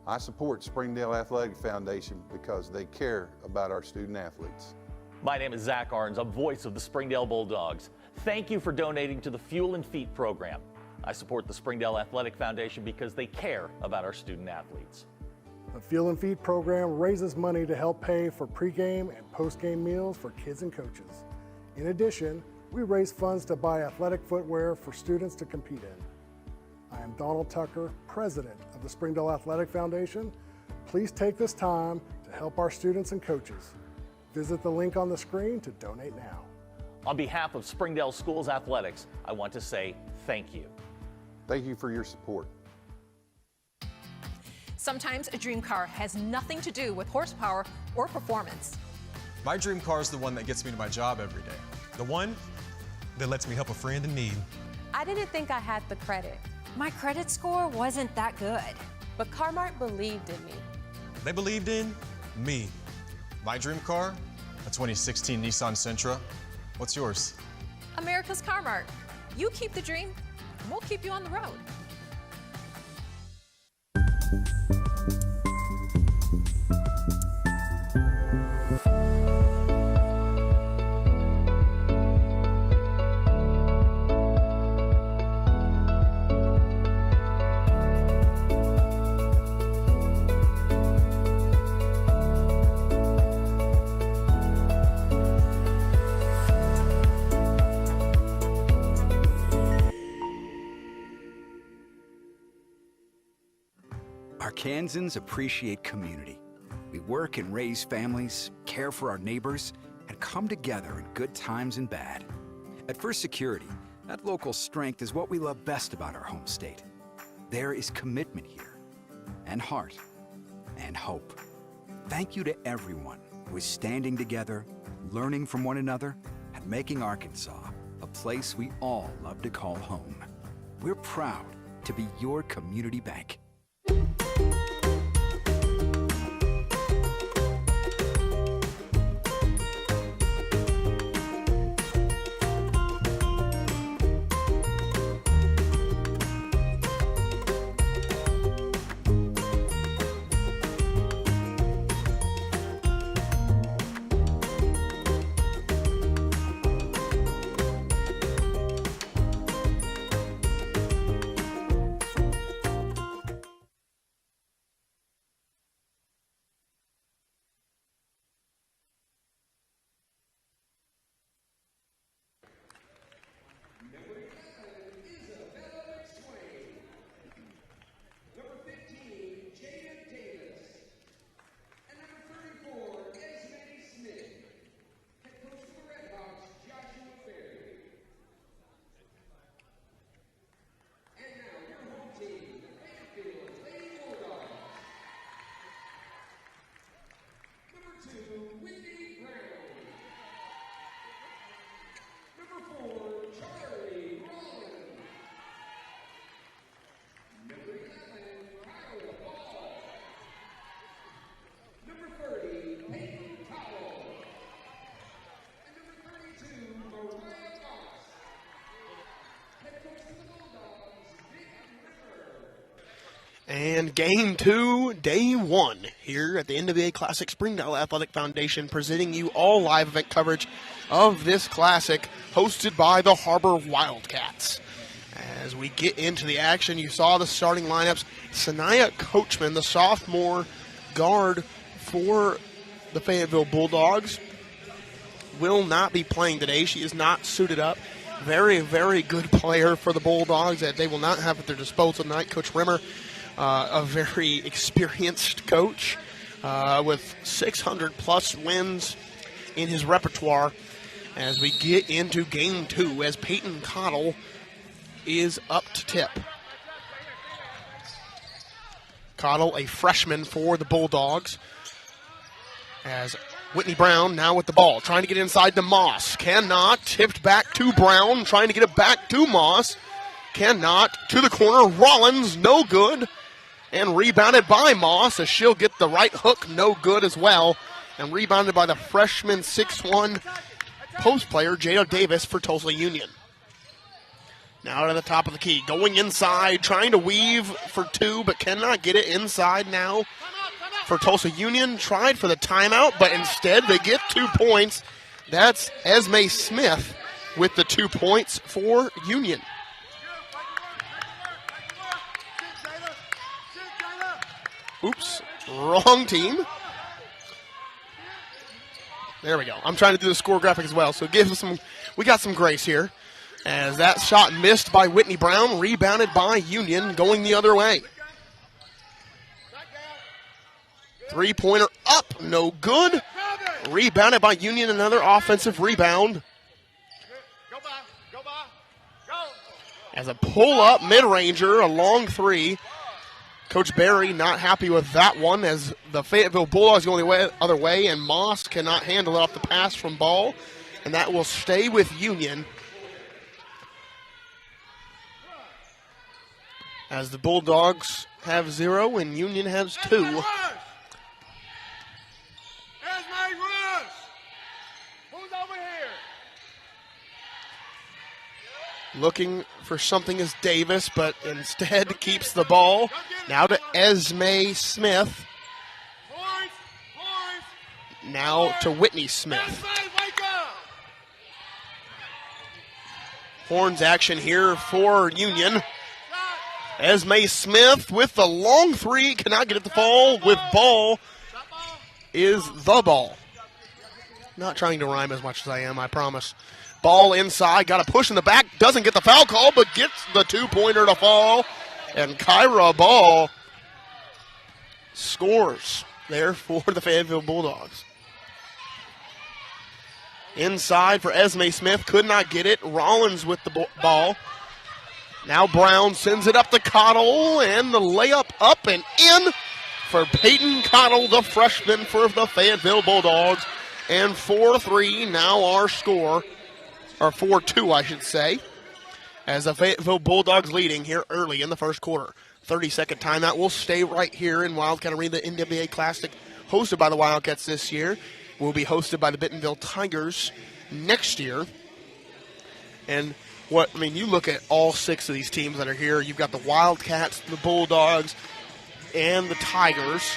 I support Springdale Athletic Foundation because they care about our student athletes. My name is Zach Arns. I'm voice of the Springdale Bulldogs. Thank you for donating to the Fuel and Feed program. I support the Springdale Athletic Foundation because they care about our student athletes. The Fuel and Feed program raises money to help pay for pregame and postgame meals for kids and coaches. In addition, we raise funds to buy athletic footwear for students to compete in. I am Donald Tucker, president of the Springdale Athletic Foundation. Please take this time to help our students and coaches. Visit the link on the screen to donate now. On behalf of Springdale Schools Athletics, I want to say thank you. Thank you for your support. Sometimes a dream car has nothing to do with horsepower or performance. My dream car is the one that gets me to my job every day. The one that lets me help a friend in need. I didn't think I had the credit. My credit score wasn't that good, but Car-Mart believed in me. They believed in me. My dream car, a 2016 Nissan Sentra. What's yours? America's Car-Mart. You keep the dream, and we'll keep you on the road. Arkansans appreciate community. We work and raise families, care for our neighbors, and come together in good times and bad. At First Security, that local strength is what we love best about our home state. There is commitment here, and heart, and hope. Thank you to everyone who is standing together, learning from one another, and making Arkansas a place we all love to call home. We're proud to be your community bank. And Game 2, Day 1, here at the NWA Classic Springdale Athletic Foundation, presenting you all live event coverage of this Classic, hosted by the Harbor Wildcats. As we get into the action, you saw the starting lineups. Sanaya Coachman, the sophomore guard for the Fayetteville Bulldogs, will not be playing today. She is not suited up. Very, very good player for the Bulldogs that they will not have at their disposal tonight. Coach Rimmer, a very experienced coach with 600-plus wins in his repertoire as we get into Game 2, as Peyton Cottle is up to tip. Cottle, a freshman for the Bulldogs, as Whitney Brown now with the ball, trying to get inside to Moss. Cannot. Tipped back to Brown, trying to get it back to Moss. Cannot. To the corner. Rollins, no good. And rebounded by Moss, as she'll get the right hook, no good as well. And rebounded by the freshman 6'1" post player, Jada Davis for Tulsa Union. Now to the top of the key, going inside, trying to weave for two, but cannot get it inside now for Tulsa Union. Tried for the timeout, but instead they get 2 points. That's Esme Smith with the 2 points for Union. Oops, wrong team. There we go. I'm trying to do the score graphic as well, so give us we got some grace here. As that shot missed by Whitney Brown, rebounded by Union, going the other way. Three-pointer up, no good. Rebounded by Union, another offensive rebound. As a pull-up mid-ranger, a long three. Coach Barry not happy with that one, as the Fayetteville Bulldogs go the other way, and Moss cannot handle it off the pass from Ball, and that will stay with Union. As the Bulldogs have 0 and Union has 2. Looking for something as Davis, but instead keeps the ball. Now to Esme Smith. Now to Whitney Smith. Horns action here for Union. Esme Smith with the long three, cannot get it to fall with Ball is the Ball. Not trying to rhyme as much as I am, I promise. Ball inside, got a push in the back, doesn't get the foul call, but gets the two-pointer to fall. And Kyra Ball scores there for the Fayetteville Bulldogs. Inside for Esme Smith, could not get it. Rollins with the ball. Now Brown sends it up to Cottle, and the layup up and in for Peyton Cottle, the freshman for the Fayetteville Bulldogs. And 4-3 now our score, or 4-2 I should say, as the Fayetteville Bulldogs leading here early in the first quarter. 30-second timeout. We'll stay right here in Wildcat Arena, the NWA Classic hosted by the Wildcats this year. Will be hosted by the Bentonville Tigers next year. And you look at all 6 of these teams that are here. You've got the Wildcats, the Bulldogs, and the Tigers.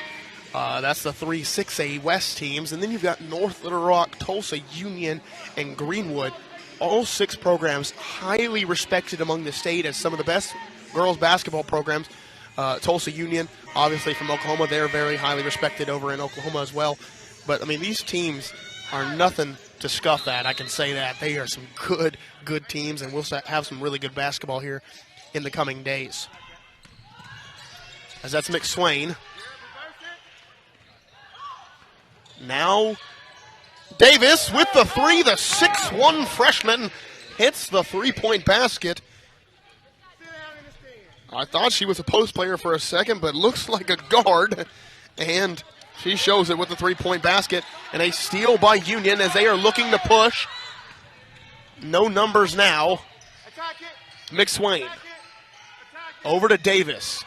That's the 3 6A West teams. And then you've got North Little Rock, Tulsa Union, and Greenwood. All 6 programs highly respected among the state as some of the best girls basketball programs. Tulsa Union, obviously from Oklahoma, they're very highly respected over in Oklahoma as well. But, these teams are nothing to scuff at. I can say that. They are some good teams, and we'll have some really good basketball here in the coming days. As that's McSwain. Now Davis with the 3, the 6'1" freshman hits the 3-point basket. I thought she was a post player for a second, but looks like a guard. And she shows it with the 3-point basket. And a steal by Union as they are looking to push. No numbers now. McSwain. Over to Davis.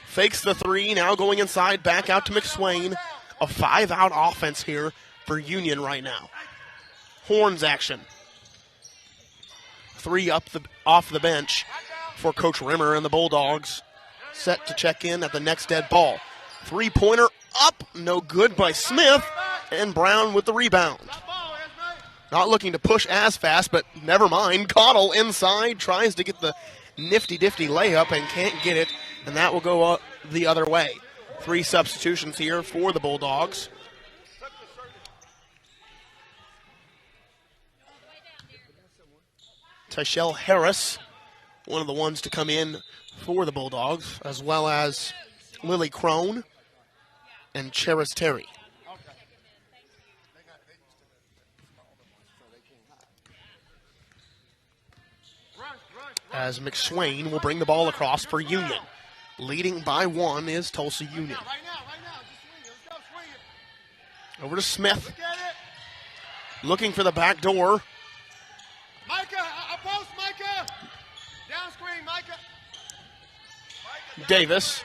Fakes the 3, now going inside, back out to McSwain. A 5-out offense here for Union right now. Horns action. 3 off the bench for Coach Rimmer and the Bulldogs. Set to check in at the next dead ball. 3-pointer up, no good by Smith, and Brown with the rebound. Not looking to push as fast, but never mind. Cottle inside, tries to get the nifty-diffy layup and can't get it, and that will go the other way. 3 substitutions here for the Bulldogs. Tyshell Harris, one of the ones to come in for the Bulldogs, as well as Lily Crone and Cheris Terry. As McSwain will bring the ball across for Union. Leading by 1 is Tulsa Union. Over to Smith. Looking for the back door. Micah, a post, Micah. Down screen, Micah. Davis.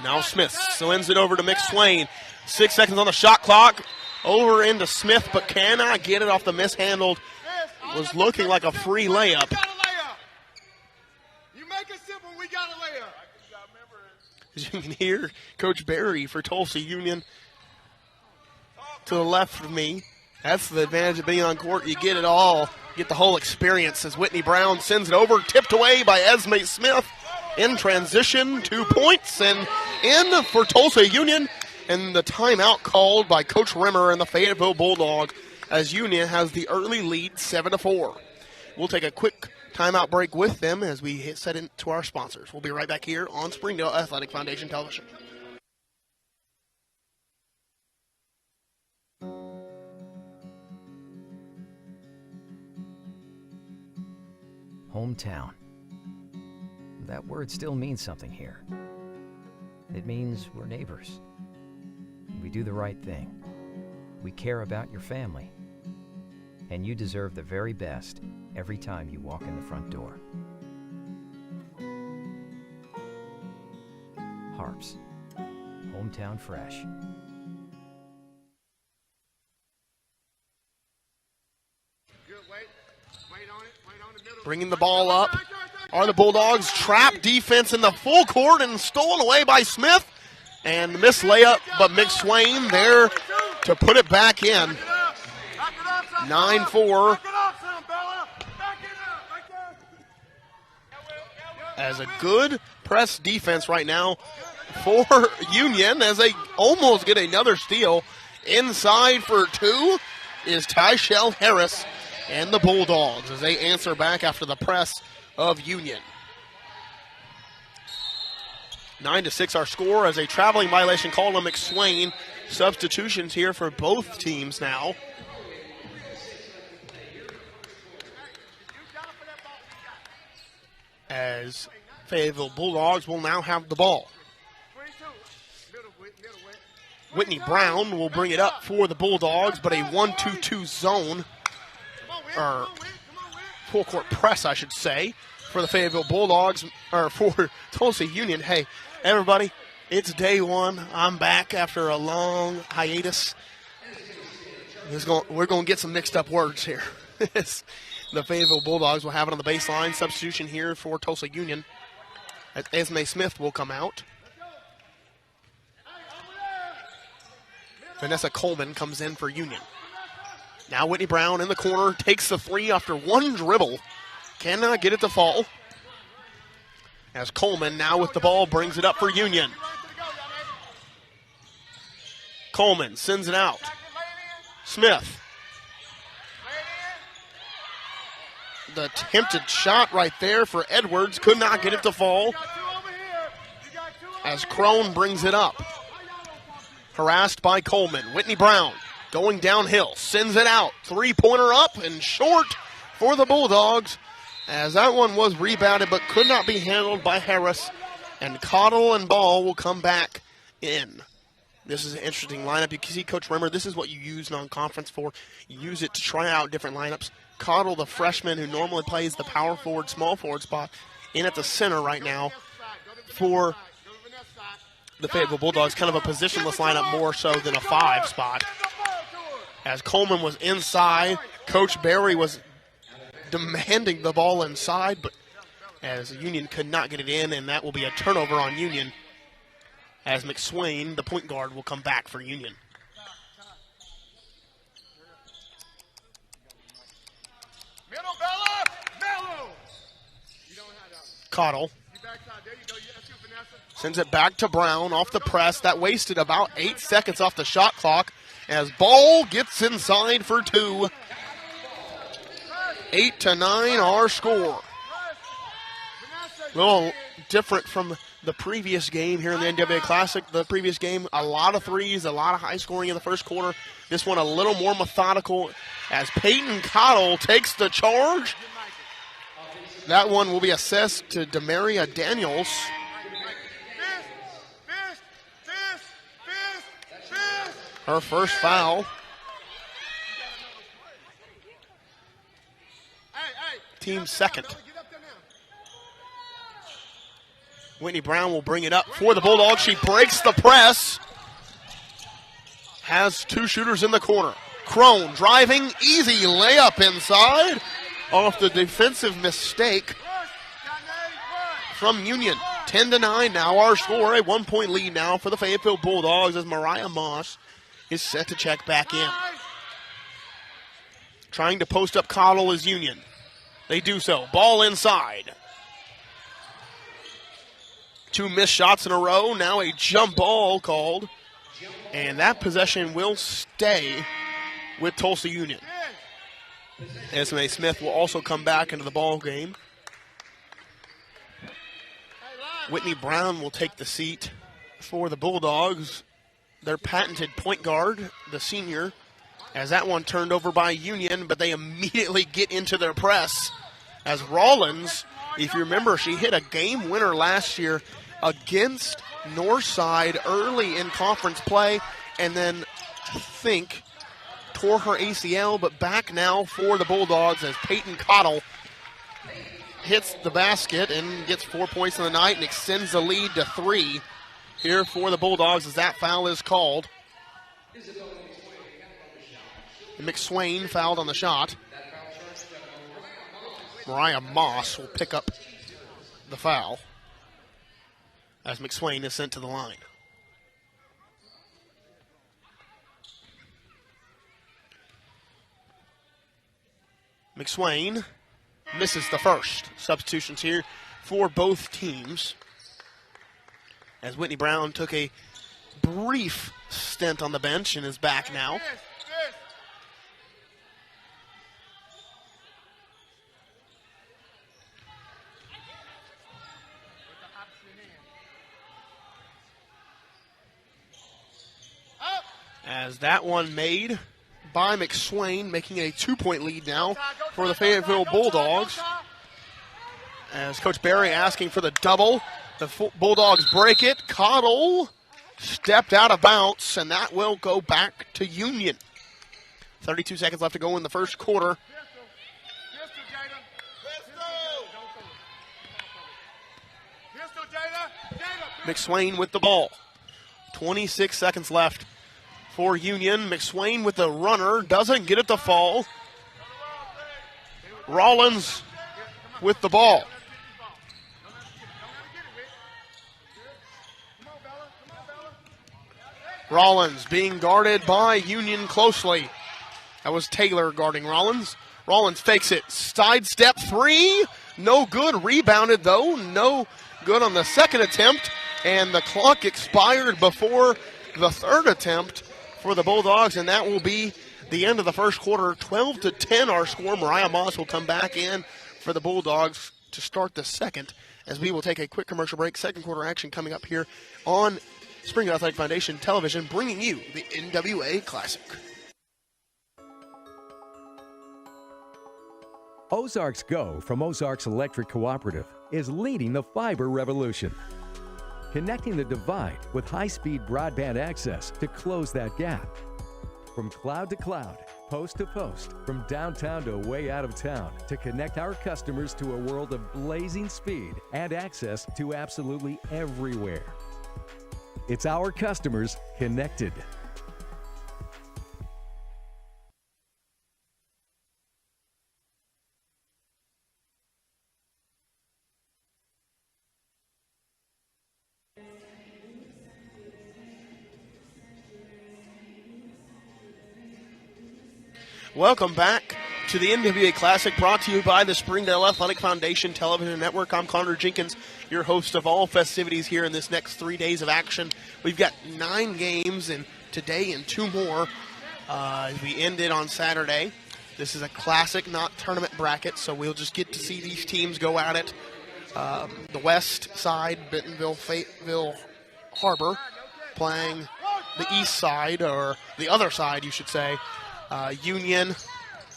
Now Smith sends it over to McSwain. 6 seconds on the shot clock. Over into Smith, but cannot get it off the mishandled. Was looking like a free layup. You make it simple, we got a layup. As you can hear, Coach Barry for Tulsa Union to the left of me. That's the advantage of being on court. You get it all. Get the whole experience as Whitney Brown sends it over, tipped away by Esme Smith. In transition, 2 points, and in for Tulsa Union. And the timeout called by Coach Rimmer and the Fayetteville Bulldogs as Union has the early lead 7-4. We'll take a quick timeout break with them as we set into our sponsors. We'll be right back here on Springdale Athletic Foundation Television. Hometown. That word still means something here. It means we're neighbors. We do the right thing. We care about your family. And you deserve the very best every time you walk in the front door. Harps. Hometown fresh. Bringing the ball up are the Bulldogs. Trap defense in the full court and stolen away by Smith. And missed layup, but McSwain there to put it back in. 9-4. As a good press defense right now for Union as they almost get another steal. Inside for 2 is Tyshell Harris and the Bulldogs as they answer back after the press of Union. 9-6 our score as a traveling violation called on McSwain. Substitutions here for both teams now. As Fayetteville Bulldogs will now have the ball. Whitney Brown will bring it up for the Bulldogs, but a 1-2-2 zone, or full court press, I should say, for the Fayetteville Bulldogs, or for Tulsa Union. Hey, everybody, it's day one. I'm back after a long hiatus. We're going to get some mixed up words here. The Fayetteville Bulldogs will have it on the baseline. Substitution here for Tulsa Union. As Esme Smith will come out. Vanessa Coleman comes in for Union. Now Whitney Brown in the corner, takes the three after one dribble. Cannot get it to fall. As Coleman now with the ball brings it up for Union. Coleman sends it out. Smith. The attempted shot right there for Edwards. Could not get it to fall. As Crone brings it up. Harassed by Coleman. Whitney Brown going downhill. Sends it out. Three-pointer up and short for the Bulldogs. As that one was rebounded but could not be handled by Harris. And Cottle and Ball will come back in. This is an interesting lineup. You can see, Coach Rimmer, this is what you use non-conference for. You use it to try out different lineups. Cottle, the freshman who normally plays the power forward, small forward spot, in at the center right now for the Fayetteville Bulldogs. Kind of a positionless lineup more so than a 5 spot. As Coleman was inside, Coach Berry was demanding the ball inside, but as Union could not get it in, and that will be a turnover on Union. As McSwain, the point guard, will come back for Union. Cottle sends it back to Brown off the press. That wasted about 8 seconds off the shot clock as Ball gets inside for 2. 8-9 our score. A little different from the previous game here in the NWA Classic. The previous game, a lot of threes, a lot of high scoring in the first quarter. This one a little more methodical as Peyton Cottle takes the charge. That one will be assessed to Demaria Daniels. Her first foul. Team second. Whitney Brown will bring it up for the Bulldogs. She breaks the press. Has 2 shooters in the corner. Crone driving, easy layup inside off the defensive mistake from Union. 10-9 now our score. A 1-point lead now for the Fayetteville Bulldogs as Mariah Moss is set to check back in. Trying to post up Cottle as Union. They do so. Ball inside. 2 missed shots in a row. Now a jump ball called. And that possession will stay with Tulsa Union. Esme Smith will also come back into the ball game. Whitney Brown will take the seat for the Bulldogs. Their patented point guard, the senior, as that one turned over by Union, but they immediately get into their press. As Rollins, if you remember, she hit a game winner last year against Northside early in conference play, and then I think tore her ACL, but back now for the Bulldogs as Peyton Cottle hits the basket and gets 4 points in the night and extends the lead to 3 here for the Bulldogs as that foul is called. McSwain fouled on the shot. Mariah Moss will pick up the foul as McSwain is sent to the line. McSwain misses the first. Substitutions here for both teams as Whitney Brown took a brief stint on the bench and is back now. As that one made by McSwain, making a 2-point lead now for the Fayetteville Bulldogs. As Coach Barry asking for the double. The Bulldogs break it. Cottle stepped out of bounds, and that will go back to Union. 32 seconds left to go in the first quarter. McSwain with the ball. 26 seconds left for Union. McSwain with the runner. Doesn't get it to fall. Rollins with the ball. Rollins being guarded by Union closely. That was Taylor guarding Rollins. Rollins fakes it. Sidestep three. No good. Rebounded, though. No good on the second attempt. And the clock expired before the third attempt for the Bulldogs, and that will be the end of the first quarter. 12-10 our score. Mariah Moss will come back in for the Bulldogs to start the second, as we will take a quick commercial break. Second quarter action coming up here on Springdale Athletic Foundation Television, bringing you the NWA Classic. Ozarks Go from Ozarks Electric Cooperative is leading the fiber revolution, connecting the divide with high-speed broadband access to close that gap. From cloud to cloud, post to post, from downtown to way out of town, to connect our customers to a world of blazing speed and access to absolutely everywhere. It's our customers connected. Welcome back to the NWA Classic, brought to you by the Springdale Athletic Foundation Television Network. I'm Connor Jenkins, your host of all festivities here in this next 3 days of action. We've got 9 games and today and 2 more. We ended on Saturday. This is a classic, not tournament bracket, so we'll just get to see these teams go at it. The west side, Bentonville, Fayetteville, Harbor, playing the east side, or the other side, you should say, Union,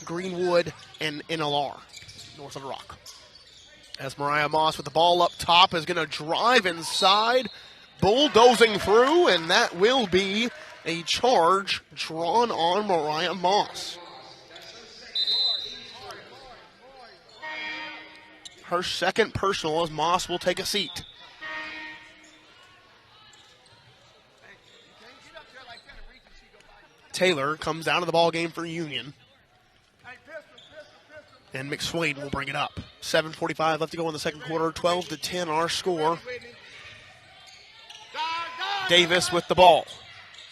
Greenwood, and NLR, North of the Rock. As Mariah Moss with the ball up top is going to drive inside, bulldozing through, and that will be a charge drawn on Mariah Moss. Her second personal, as Moss will take a seat. Taylor comes out of the ball game for Union. And McSwain will bring it up. 7:45 left to go in the second quarter. 12-10 our score. Davis with the ball.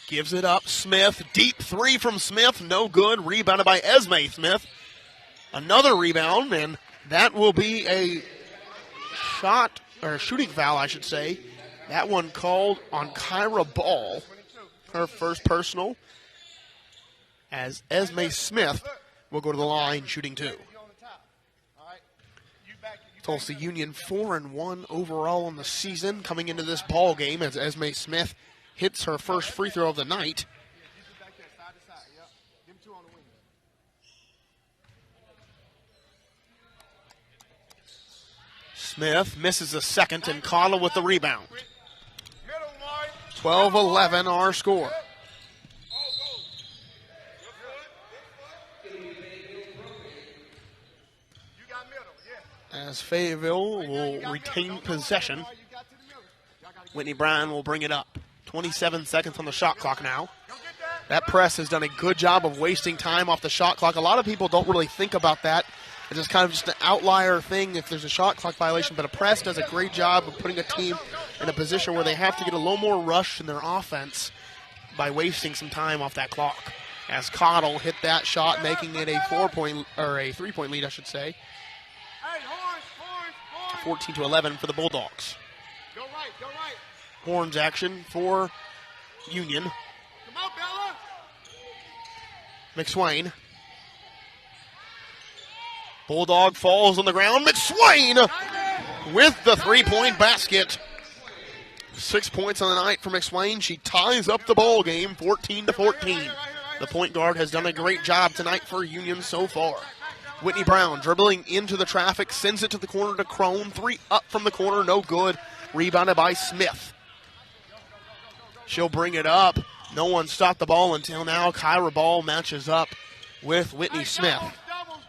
Gives it up. Smith. Deep three from Smith. No good. Rebounded by Esme Smith. Another rebound, and that will be a shot, or a shooting foul, I should say. That one called on Kyra Ball. Her first personal. As Esme Smith will go to the line shooting 2. Tulsa Union 4-1 overall in the season coming into this ball game as Esme Smith hits her first free throw of the night. Smith misses the second, and Cottle with the rebound. 12-11 our score. As Fayetteville will retain possession, Whitney Bryan will bring it up. 27 seconds on the shot clock now. That press has done a good job of wasting time off the shot clock. A lot of people don't really think about that. It's just kind of just an outlier thing if there's a shot clock violation, but a press does a great job of putting a team in a position where they have to get a little more rush in their offense by wasting some time off that clock. As Cottle hit that shot, making it a 3-point lead, I should say. 14-11 for the Bulldogs. Horns action for Union. McSwain. Bulldog falls on the ground. McSwain with the 3-point basket. 6 points on the night for McSwain. She ties up the ball game 14-14. The point guard has done a great job tonight for Union so far. Whitney Brown dribbling into the traffic, sends it to the corner to Crone. 3 up from the corner, no good. Rebounded by Smith. She'll bring it up. No one stopped the ball until now. Kyra Ball matches up with Whitney Smith. Doubles.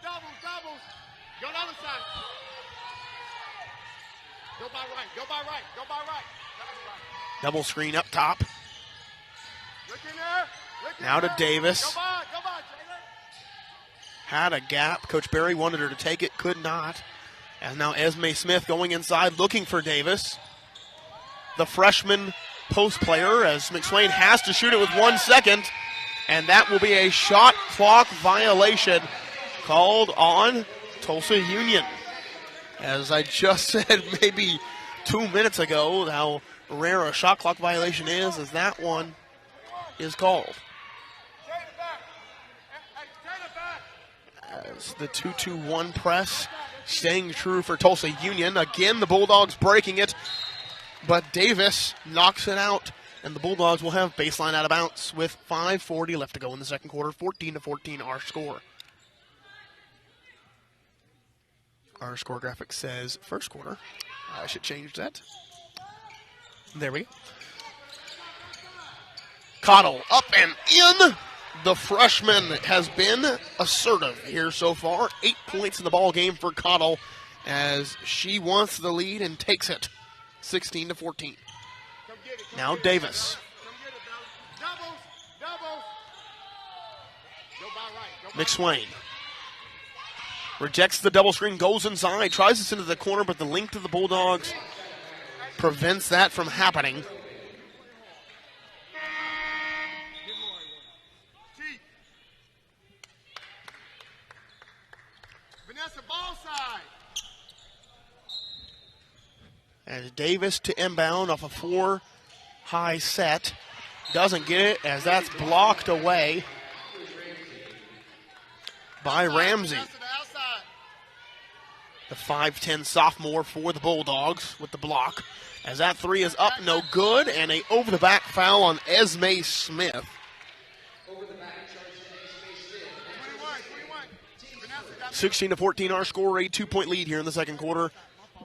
Go to the other side. Go by right. Double screen up top. Look in there. Now to Davis. Go by, Jalen. Had a gap. Coach Berry wanted her to take it, could not. And now Esme Smith going inside, looking for Davis. The freshman post player, as McSwain has to shoot it with 1 second. And that will be a shot clock violation called on Tulsa Union. As I just said maybe 2 minutes ago, how rare a shot clock violation is, as that one is called. As the 2-2-1 press staying true for Tulsa Union. Again, the Bulldogs breaking it, but Davis knocks it out, and the Bulldogs will have baseline out of bounds with 5:40 left to go in the second quarter. 14-14 our score. Our score graphic says first quarter. I should change that. There we go. Cottle up and in. The freshman has been assertive here so far. 8 points in the ball game for Cottle as she wants the lead and takes it. 16-14. Now Davis. McSwain rejects the double screen, goes inside, tries to send it to the corner, but the length of the Bulldogs prevents that from happening. As Davis to inbound off a 4-high set. Doesn't get it as that's blocked away by Ramsey. The 5'10 sophomore for the Bulldogs with the block. As that 3 is up, no good, and a over-the-back foul on Esme Smith. 16-14 our score, a 2-point lead here in the second quarter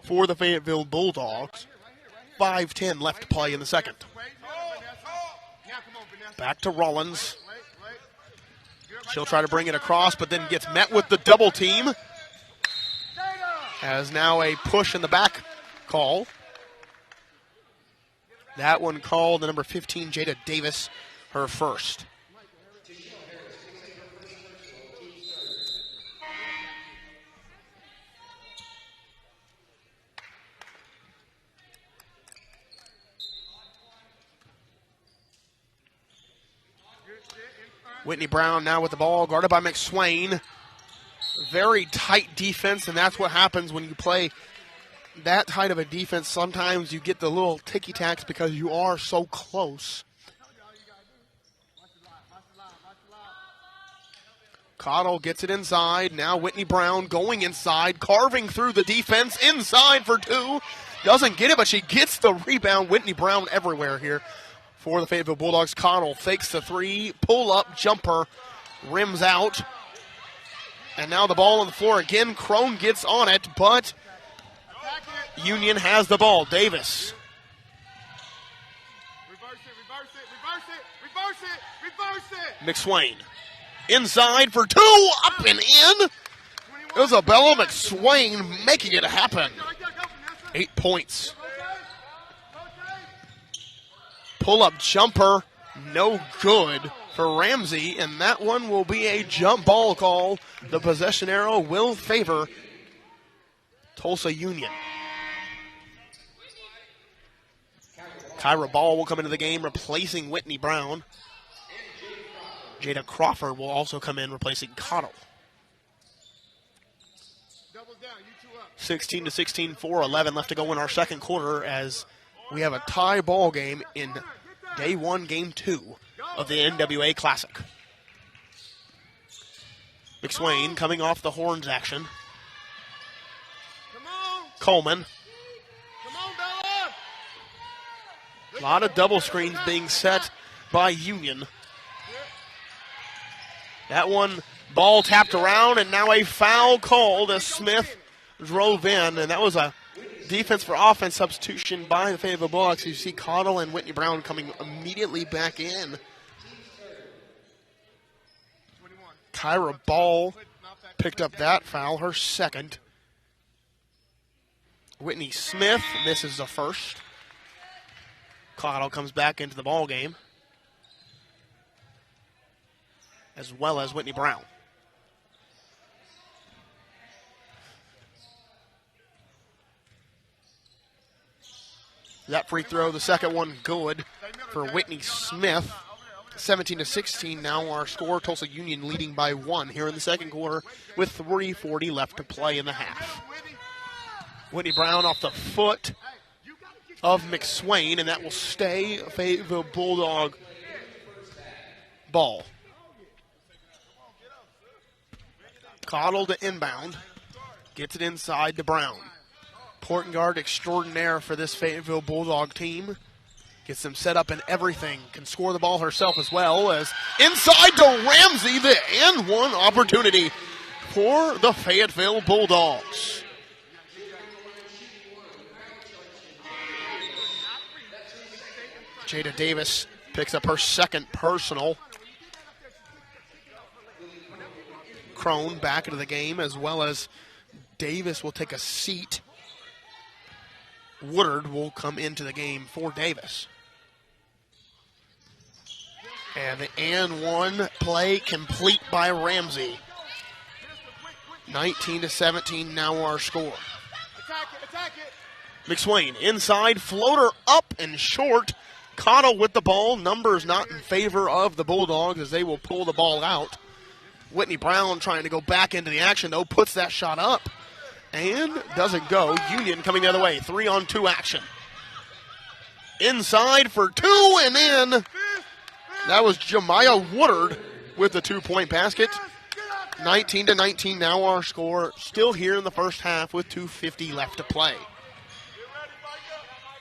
for the Fayetteville Bulldogs. 5:10 left to play in the second. Back to Rollins. She'll try to bring it across, but then gets met with the double team. Has now a push in the back call. That one called the number 15, Jada Davis, her first. Whitney Brown now with the ball, guarded by McSwain. Very tight defense, and that's what happens when you play that tight of a defense. Sometimes you get the little ticky-tacks because you are so close. Cottle gets it inside. Now Whitney Brown going inside, carving through the defense, inside for 2. Doesn't get it, but she gets the rebound. Whitney Brown everywhere here for the Fayetteville Bulldogs. Cottle fakes the 3, pull-up jumper, rims out. And now the ball on the floor again. Crone gets on it, but Union has the ball. Davis. Reverse it. McSwain. Inside for 2, up and in. Isabella McSwain making it happen. 8 points. Pull-up jumper, no good for Ramsey, and that one will be a jump ball call. The possession arrow will favor Tulsa Union. Kyra Ball will come into the game, replacing Whitney Brown. Jada Crawford will also come in, replacing Cottle. 16-16, 4:11 left to go in our second quarter as we have a tie ball game in day 1, game 2 of the NWA Classic. McSwain coming off the horns action. Coleman. A lot of double screens being set by Union. That one ball tapped around, and now a foul called as Smith drove in, and that was a defense for offense substitution by the Fayetteville Bulldogs. You see Cottle and Whitney Brown coming immediately back in. Kyra Ball picked up that foul, her second. Whitney Smith misses the first. Cottle comes back into the ball game, as well as Whitney Brown. That free throw, the second one, good for Whitney Smith. 17-16 now our score. Tulsa Union leading by 1 here in the second quarter with 3:40 left to play in the half. Whitney Brown off the foot of McSwain, and that will stay a Fayetteville Bulldog ball. Cottle to inbound. Gets it inside to Brown. Point guard extraordinaire for this Fayetteville Bulldog team. Gets them set up and everything. Can score the ball herself as well as inside to Ramsey. The and one opportunity for the Fayetteville Bulldogs. Jada Davis picks up her second personal. Crone back into the game, as well as Davis will take a seat. Woodard will come into the game for Davis. And the and one play complete by Ramsey. 19-17 now our score. McSwain inside, floater up and short. Cottle with the ball. Numbers not in favor of the Bulldogs as they will pull the ball out. Whitney Brown trying to go back into the action, though, puts that shot up and doesn't go. Union coming the other way. 3-on-2 action. Inside for 2 and in. That was Jemiah Woodard with the 2-point basket. 19-19 now our score. Still here in the first half with 2:50 left to play.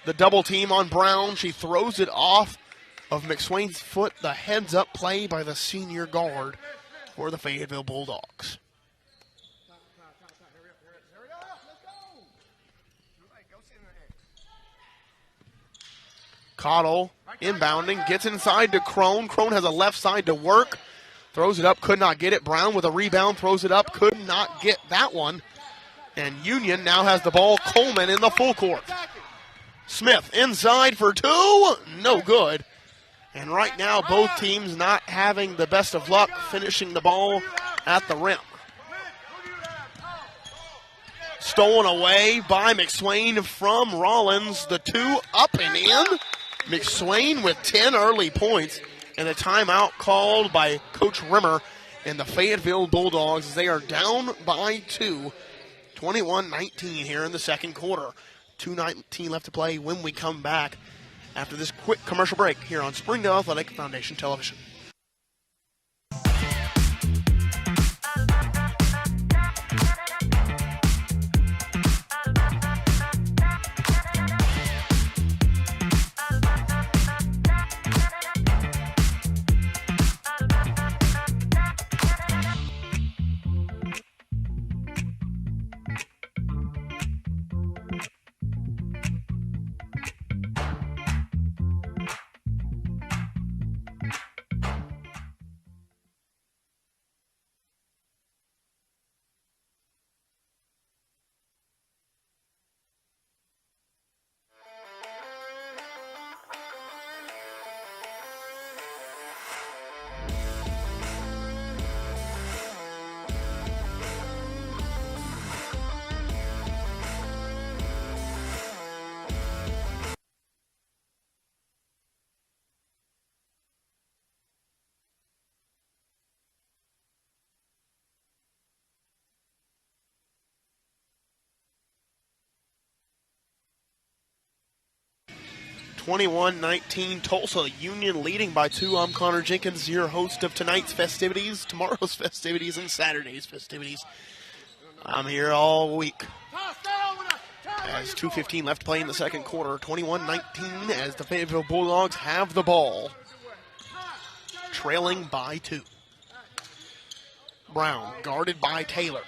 The double team on Brown. She throws it off of McSwain's foot. The heads-up play by the senior guard for the Fayetteville Bulldogs. Cottle inbounding, gets inside to Crone. Crone has a left side to work. Throws it up, could not get it. Brown with a rebound, throws it up, could not get that one. And Union now has the ball. Coleman in the full court. Smith inside for 2, no good. And right now, both teams not having the best of luck finishing the ball at the rim. Stolen away by McSwain from Rollins. The 2 up and in. McSwain with 10 early points. And a timeout called by Coach Rimmer and the Fayetteville Bulldogs as they are down by 2. 21-19 here in the second quarter. 2:19 left to play when we come back after this quick commercial break here on Springdale Athletic Foundation Television. (21-19) Tulsa Union leading by 2. I'm Connor Jenkins, your host of tonight's festivities, tomorrow's festivities, and Saturday's festivities. I'm here all week. As 2:15 left to play in the second quarter, 21-19 as the Fayetteville Bulldogs have the ball, trailing by 2. Brown guarded by Taylor.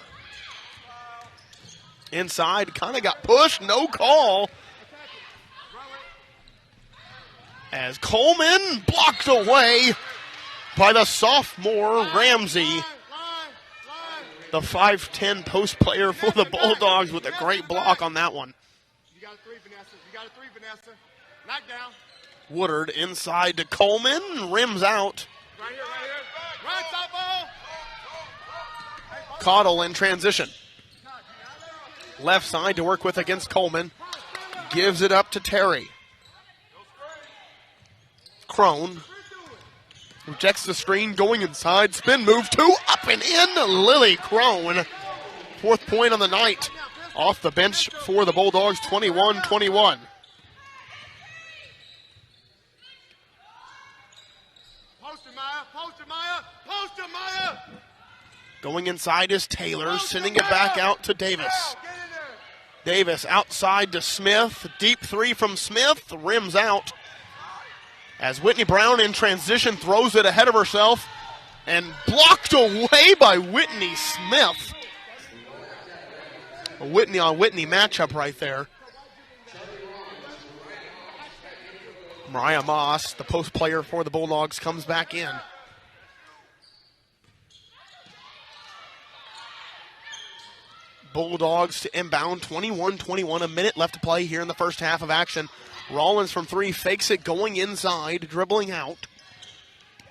Inside, kind of got pushed, no call. As Coleman blocked away by the sophomore Ramsey. The 5'10" post player for the Bulldogs with a great block on that one. You got a three, Vanessa. You got a three, Vanessa. Knockdown. Woodard inside to Coleman, rims out. Right here, right here. Right, top ball. Caudill in transition. Left side to work with against Coleman. Gives it up to Terry. Crone rejects the screen, going inside. Spin move, 2 up and in. Lily Crone, 4th point on the night. Off the bench for the Bulldogs, 21-21. Post it, Maya. Post it, Maya. Post it, Maya. Going inside is Taylor, sending it back out to Davis. Davis outside to Smith. Deep 3 from Smith, rims out. As Whitney Brown in transition throws it ahead of herself and blocked away by Whitney Smith. A Whitney on Whitney matchup right there. Mariah Moss, the post player for the Bulldogs, comes back in. Bulldogs to inbound, 21-21, a minute left to play here in the first half of action. Rollins from 3, fakes it, going inside, dribbling out.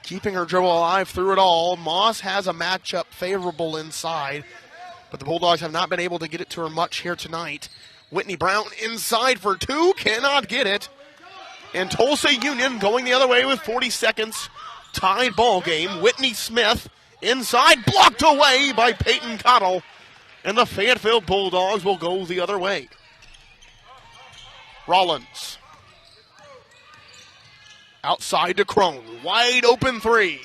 Keeping her dribble alive through it all. Moss has a matchup favorable inside, but the Bulldogs have not been able to get it to her much here tonight. Whitney Brown inside for 2, cannot get it. And Tulsa Union going the other way with 40 seconds. Tied ball game. Whitney Smith inside, blocked away by Peyton Caudill. And the Fayetteville Bulldogs will go the other way. Rollins. Outside to Crone. Wide open 3.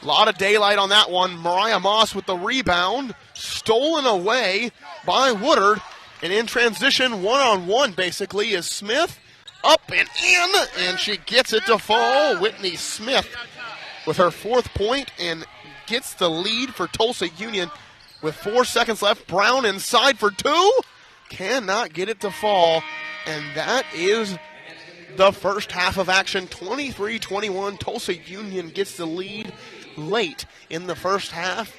A lot of daylight on that one. Mariah Moss with the rebound. Stolen away by Woodard. And in transition, one-on-one basically, is Smith. Up and in, and she gets it to fall. Whitney Smith with her 4th point and gets the lead for Tulsa Union with 4 seconds left. Brown inside for 2. Cannot get it to fall. And that is the first half of action. 23-21. Tulsa Union gets the lead late in the first half.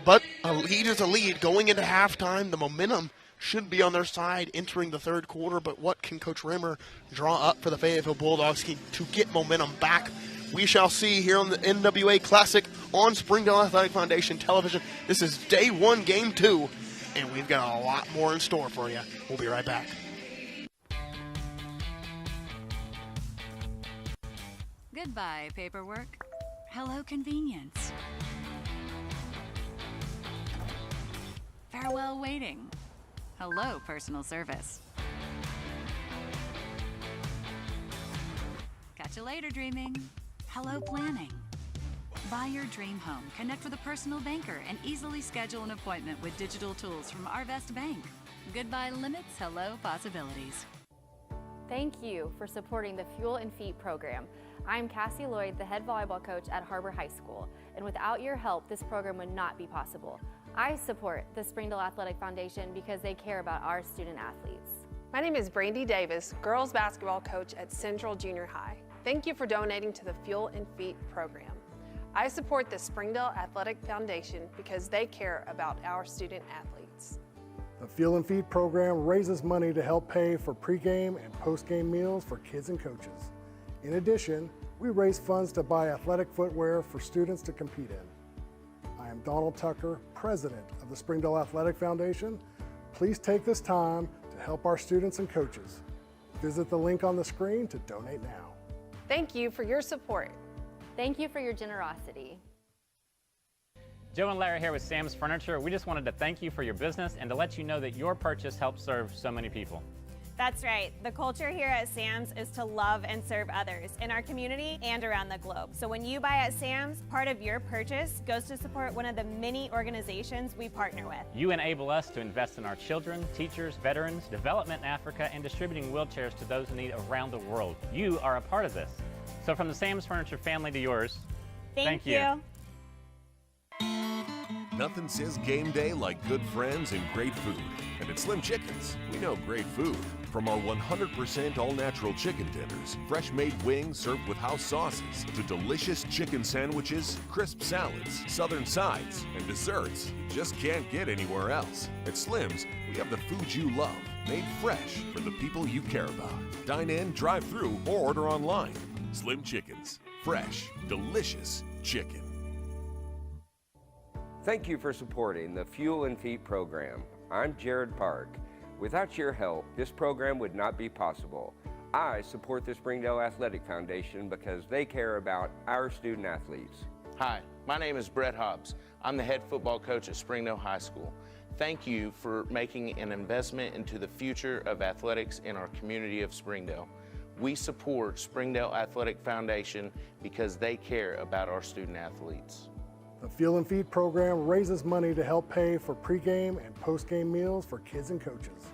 But a lead is a lead. Going into halftime, the momentum should be on their side entering the third quarter. But what can Coach Rimmer draw up for the Fayetteville Bulldogs to get momentum back? We shall see here on the NWA Classic on Springdale Athletic Foundation television. This is day 1, game 2, and we've got a lot more in store for you. We'll be right back. Goodbye, paperwork. Hello, convenience. Farewell, waiting. Hello, personal service. Catch you later, dreaming. Hello, planning. Buy your dream home, connect with a personal banker, and easily schedule an appointment with digital tools from Arvest Bank. Goodbye limits, hello possibilities. Thank you for supporting the Fuel and Feet program. I'm Cassie Lloyd, the head volleyball coach at Harbor High School, and without your help, this program would not be possible. I support the Springdale Athletic Foundation because they care about our student athletes. My name is Brandy Davis, girls basketball coach at Central Junior High. Thank you for donating to the Fuel and Feet program. I support the Springdale Athletic Foundation because they care about our student athletes. The Fuel and Feed program raises money to help pay for pregame and postgame meals for kids and coaches. In addition, we raise funds to buy athletic footwear for students to compete in. I am Donald Tucker, president of the Springdale Athletic Foundation. Please take this time to help our students and coaches. Visit the link on the screen to donate now. Thank you for your support. Thank you for your generosity. Joe and Larry here with Sam's Furniture. We just wanted to thank you for your business and to let you know that your purchase helps serve so many people. That's right. The culture here at Sam's is to love and serve others in our community and around the globe. So when you buy at Sam's, part of your purchase goes to support one of the many organizations we partner with. You enable us to invest in our children, teachers, veterans, development in Africa, and distributing wheelchairs to those in need around the world. You are a part of this. So from the Sam's Furniture family to yours, thank you. Nothing says game day like good friends and great food. And at Slim Chickens, we know great food. From our 100% all-natural chicken tenders, fresh-made wings served with house sauces, to delicious chicken sandwiches, crisp salads, southern sides, and desserts you just can't get anywhere else. At Slim's, we have the food you love, made fresh for the people you care about. Dine in, drive through, or order online. Slim Chickens. Fresh, delicious chicken. Thank you for supporting the Fuel and Feet program. I'm Jared Park. Without your help, this program would not be possible. I support the Springdale Athletic Foundation because they care about our student athletes. Hi, my name is Brett Hobbs. I'm the head football coach at Springdale High School. Thank you for making an investment into the future of athletics in our community of Springdale. We support Springdale Athletic Foundation because they care about our student athletes. The Fuel and Feed program raises money to help pay for pregame and postgame meals for kids and coaches.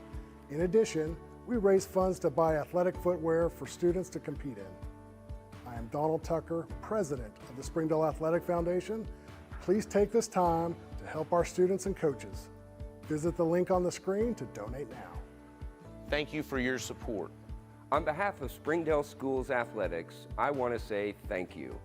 In addition, we raise funds to buy athletic footwear for students to compete in. I am Donald Tucker, president of the Springdale Athletic Foundation. Please take this time to help our students and coaches. Visit the link on the screen to donate now. Thank you for your support. On behalf of Springdale Schools Athletics, I want to say thank you.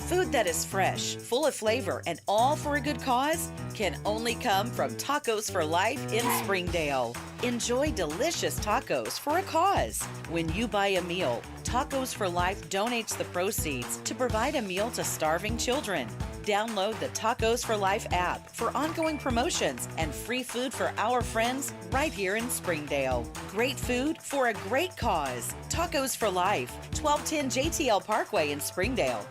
Food that is fresh, full of flavor, and all for a good cause can only come from Tacos for Life in Springdale. Enjoy delicious tacos for a cause. When you buy a meal, Tacos for Life donates the proceeds to provide a meal to starving children. Download the Tacos for Life app for ongoing promotions and free food for our friends right here in Springdale. Great food for a great cause. Tacos for Life, 1210 JTL Parkway in Springdale.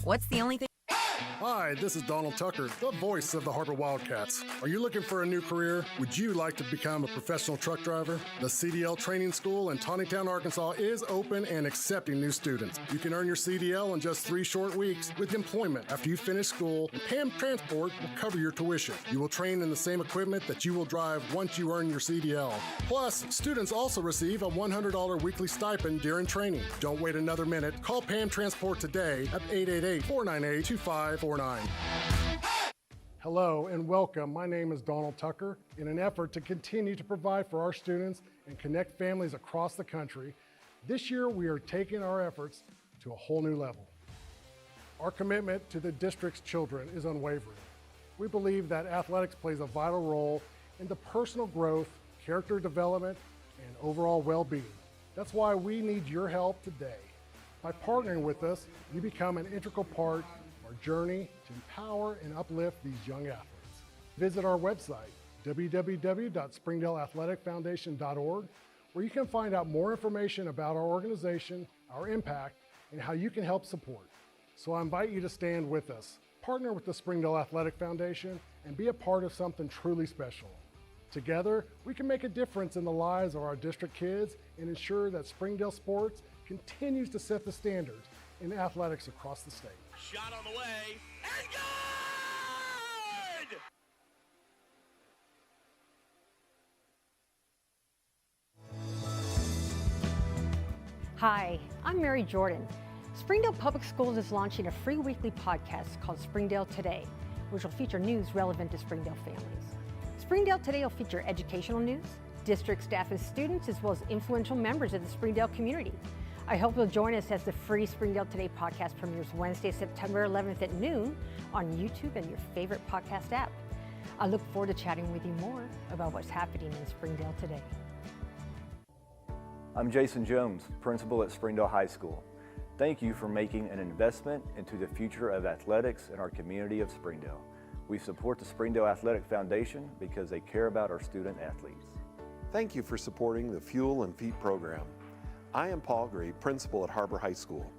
What's the only thing? Hi, this is Donald Tucker, the voice of the Harbor Wildcats. Are you looking for a new career? Would you like to become a professional truck driver? The CDL Training School in Taneytown, Arkansas is open and accepting new students. You can earn your CDL in just 3 short weeks with employment after you finish school, and PAM Transport will cover your tuition. You will train in the same equipment that you will drive once you earn your CDL. Plus, students also receive a $100 weekly stipend during training. Don't wait another minute. Call PAM Transport today at 888-498-2549. Hello and welcome. My name is Donald Tucker. In an effort to continue to provide for our students and connect families across the country, this year we are taking our efforts to a whole new level. Our commitment to the district's children is unwavering. We believe that athletics plays a vital role in the personal growth, character development, and overall well-being. That's why we need your help today. By partnering with us, you become an integral part of our journey to empower and uplift these young athletes. Visit our website, www.springdaleathleticfoundation.org, where you can find out more information about our organization, our impact, and how you can help support. So I invite you to stand with us, partner with the Springdale Athletic Foundation, and be a part of something truly special. Together, we can make a difference in the lives of our district kids and ensure that Springdale sports continues to set the standards in athletics across the state. Shot on the way, and good! Hi, I'm Mary Jordan. Springdale Public Schools is launching a free weekly podcast called Springdale Today, which will feature news relevant to Springdale families. Springdale Today will feature educational news, district staff and students, as well as influential members of the Springdale community. I hope you'll join us as the free Springdale Today podcast premieres Wednesday, September 11th at noon on YouTube and your favorite podcast app. I look forward to chatting with you more about what's happening in Springdale today. I'm Jason Jones, principal at Springdale High School. Thank you for making an investment into the future of athletics in our community of Springdale. We support the Springdale Athletic Foundation because they care about our student athletes. Thank you for supporting the Fuel and Feet program. I am Paul Gray, principal at Harbor High School.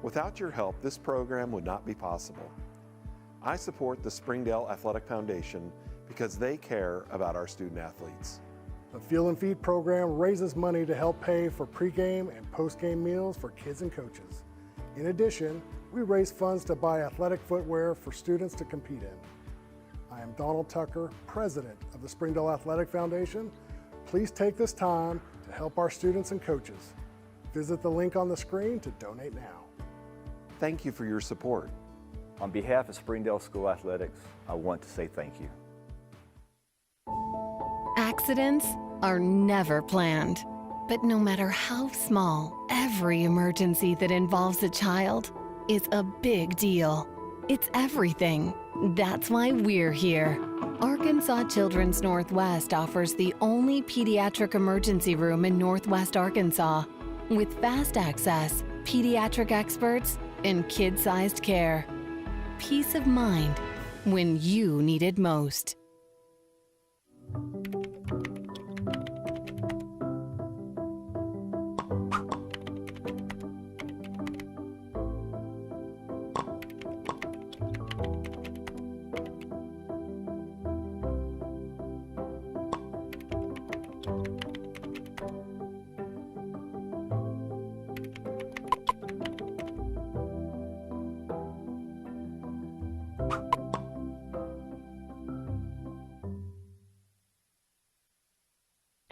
Without your help, this program would not be possible. I support the Springdale Athletic Foundation because they care about our student athletes. The Fuel and Feed program raises money to help pay for pregame and postgame meals for kids and coaches. In addition, we raise funds to buy athletic footwear for students to compete in. I am Donald Tucker, president of the Springdale Athletic Foundation. Please take this time to help our students and coaches. Visit the link on the screen to donate now. Thank you for your support. On behalf of Springdale School Athletics, I want to say thank you. Accidents are never planned, but no matter how small, every emergency that involves a child is a big deal. It's everything. That's why we're here. Arkansas Children's Northwest offers the only pediatric emergency room in Northwest Arkansas, with fast access, pediatric experts, and kid-sized care. Peace of mind when you need it most.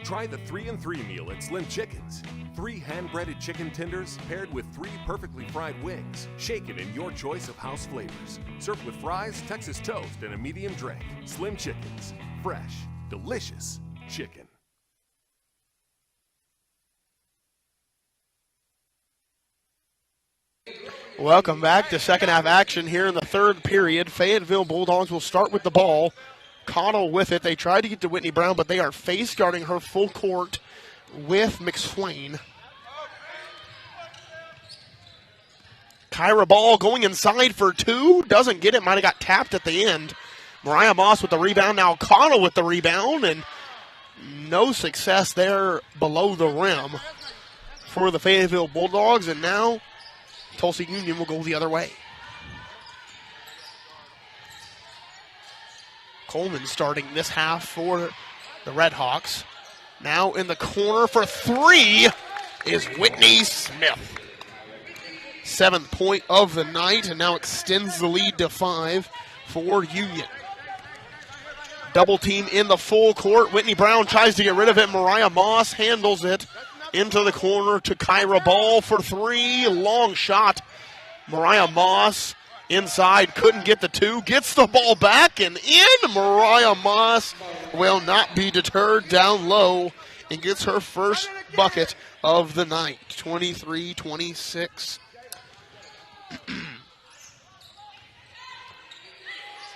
Try the 3-and-3 meal at Slim Chickens. 3 hand-breaded chicken tenders paired with 3 perfectly fried wings, shaken in your choice of house flavors. Served with fries, Texas toast, and a medium drink. Slim Chickens. Fresh, delicious chicken. Welcome back to second half action here in the third period. Fayetteville Bulldogs will start with the ball. Connell with it. They tried to get to Whitney Brown, but they are face guarding her full court with McSwain. Kyra Ball going inside for 2. Doesn't get it. Might have got tapped at the end. Mariah Moss with the rebound. Now Connell with the rebound. And no success there below the rim for the Fayetteville Bulldogs. And now Tulsa Union will go the other way. Coleman starting this half for the Redhawks. Now in the corner for 3 is Whitney Smith. 7th point of the night, and now extends the lead to 5 for Union. Double team in the full court. Whitney Brown tries to get rid of it. Mariah Moss handles it into the corner to Kyra Ball for 3. Long shot. Mariah Moss inside, couldn't get the 2, gets the ball back and in. Mariah Moss will not be deterred down low and gets her first bucket of the night. 23-26.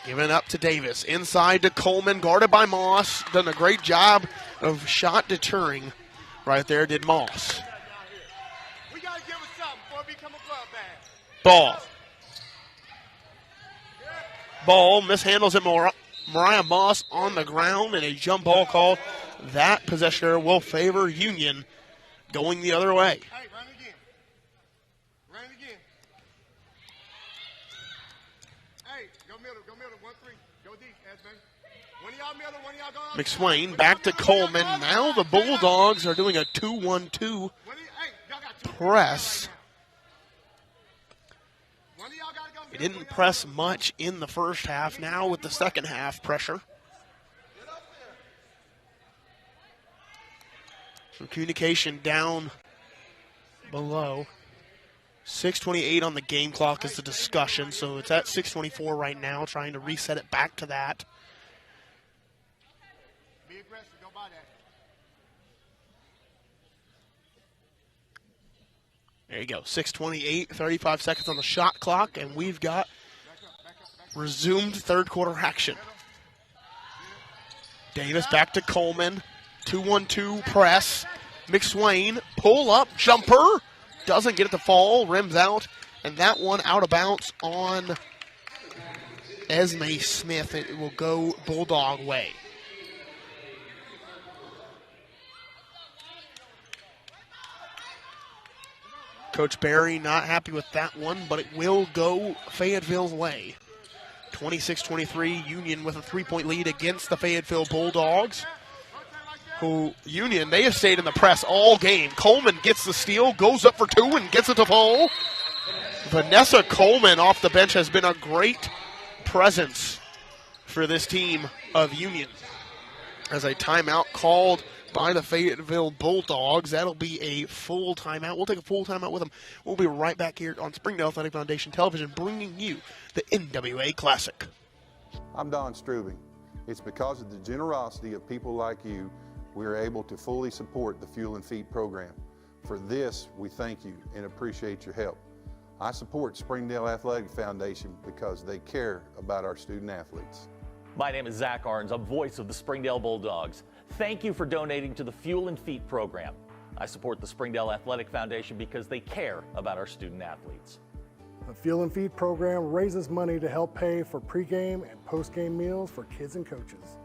Giving up to Davis. Inside to Coleman, guarded by Moss. Done a great job of shot deterring right there, did Moss. We got to give us something for Ball mishandles it. Mariah Moss on the ground, and a jump ball called. That possession error will favor Union going the other way. McSwain back to Coleman. Now the Bulldogs are doing a 2-1-2 press. They didn't press much in the first half. Now with the second half pressure. Some communication down below. 6:28 on the game clock is the discussion, so it's at 6:24 right now, trying to reset it back to that. There you go, 6:28, 35 seconds on the shot clock, and we've got resumed third quarter action. Davis back to Coleman, 2-1-2 press. McSwain, pull up, jumper, doesn't get it to fall, rims out, and that one out of bounds on Esme Smith. It will go Bulldog way. Coach Barry not happy with that one, but it will go Fayetteville's way. 26-23, Union with a 3-point lead against the Fayetteville Bulldogs. Who, Union, they have stayed in the press all game. Coleman gets the steal, goes up for two, and gets it to fall. Vanessa Coleman off the bench has been a great presence for this team of Union. As a timeout called by the Fayetteville Bulldogs. That'll be a full timeout. We'll take a full timeout with them. We'll be right back here on Springdale Athletic Foundation Television, bringing you the NWA Classic. I'm Don Strubing. It's because of the generosity of people like you we are able to fully support the Fuel and Feed program. For this, we thank you and appreciate your help. I support Springdale Athletic Foundation because they care about our student athletes. My name is Zach Arns. I'm voice of the Springdale Bulldogs. Thank you for donating to the Fuel and Feed program. I support the Springdale Athletic Foundation because they care about our student athletes. The Fuel and Feed program raises money to help pay for pregame and postgame meals for kids and coaches.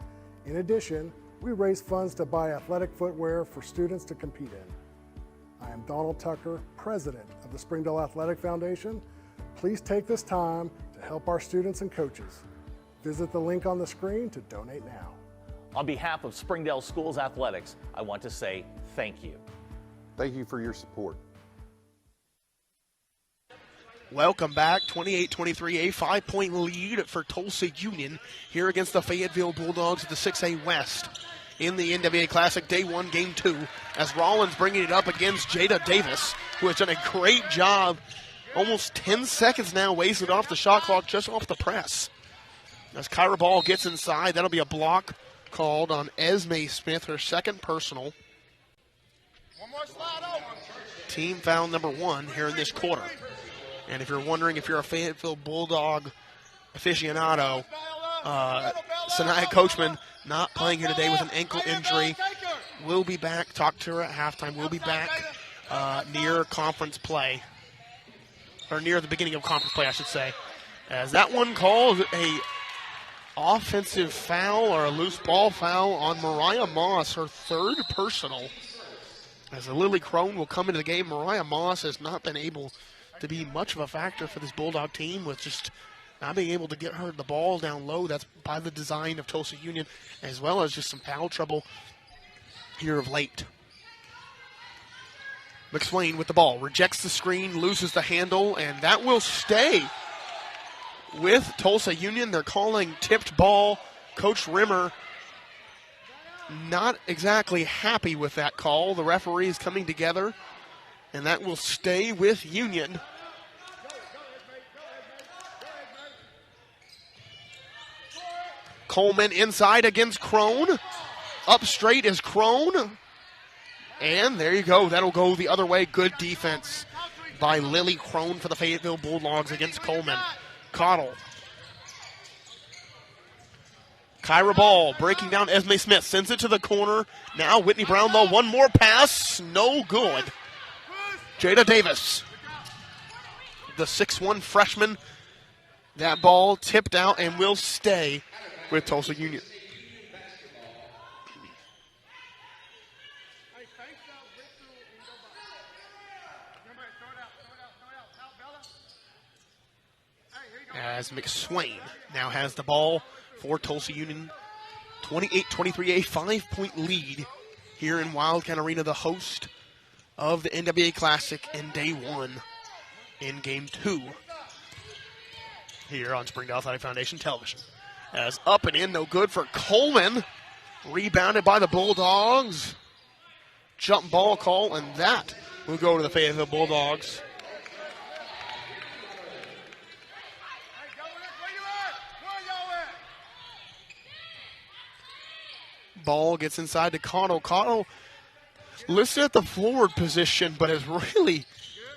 In addition, we raise funds to buy athletic footwear for students to compete in. I am Donald Tucker, president of the Springdale Athletic Foundation. Please take this time to help our students and coaches. Visit the link on the screen to donate now. On behalf of Springdale Schools Athletics, I want to say thank you. Thank you for your support. Welcome back, 28-23, a 5-point lead for Tulsa Union here against the Fayetteville Bulldogs of the 6A West in the NWA Classic Day 1, Game 2, as Rollins bringing it up against Jada Davis, who has done a great job. Almost 10 seconds now wasted off the shot clock, just off the press. As Kyra Ball gets inside, that'll be a block called on Esme Smith, her second personal. Team foul number 1 here in this quarter. And if you're wondering if you're a Fayetteville Bulldog aficionado, Sanaya Coachman not playing here today with an ankle injury. Will be back. Talked to her at halftime. Will be back near conference play. Or near the beginning of conference play, I should say. As that one called a offensive foul or a loose ball foul on Mariah Moss, her third personal. As Lily Crone will come into the game, Mariah Moss has not been able to be much of a factor for this Bulldog team with just not being able to get her the ball down low. That's by the design of Tulsa Union, as well as just some foul trouble here of late. McSwain with the ball, rejects the screen, loses the handle, and that will stay with Tulsa Union. They're calling tipped ball. Coach Rimmer not exactly happy with that call. The referees coming together, and that will stay with Union. Coleman inside against Crone. Up straight is Crone. And there you go. That'll go the other way. Good defense by Lily Crone for the Fayetteville Bulldogs against Coleman. Cottle. Kyra Ball breaking down Esme Smith. Sends it to the corner. Now Whitney Brownlow. One more pass. No good. Jada Davis the 6'1 freshman. That ball tipped out and will stay with Tulsa Union. As McSwain now has the ball for Tulsa Union. 28-23, a 5-point lead here in Wildcat Arena, the host of the NWA Classic in day 1 in game 2 here on Springdale Athletic Foundation Television. As up and in, no good for Coleman. Rebounded by the Bulldogs. Jump ball call, and that will go to the Fayetteville Bulldogs. Ball gets inside to Cottle. Cottle listed at the forward position, but has really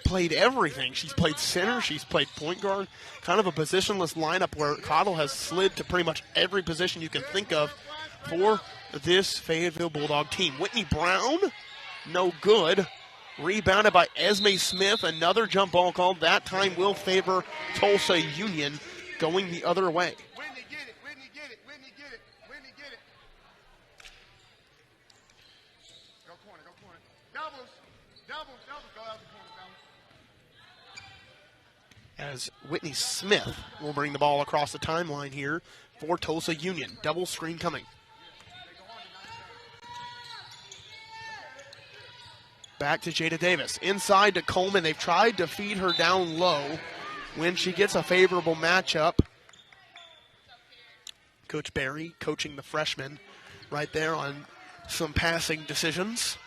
played everything. She's played center. She's played point guard. Kind of a positionless lineup where Cottle has slid to pretty much every position you can think of for this Fayetteville Bulldog team. Whitney Brown, no good. Rebounded by Esme Smith. Another jump ball called. That time will favor Tulsa Union, going the other way. As Whitney Smith will bring the ball across the timeline here for Tulsa Union. Double screen coming. Back to Jada Davis. Inside to Coleman. They've tried to feed her down low when she gets a favorable matchup. Coach Barry coaching the freshman right there on some passing decisions.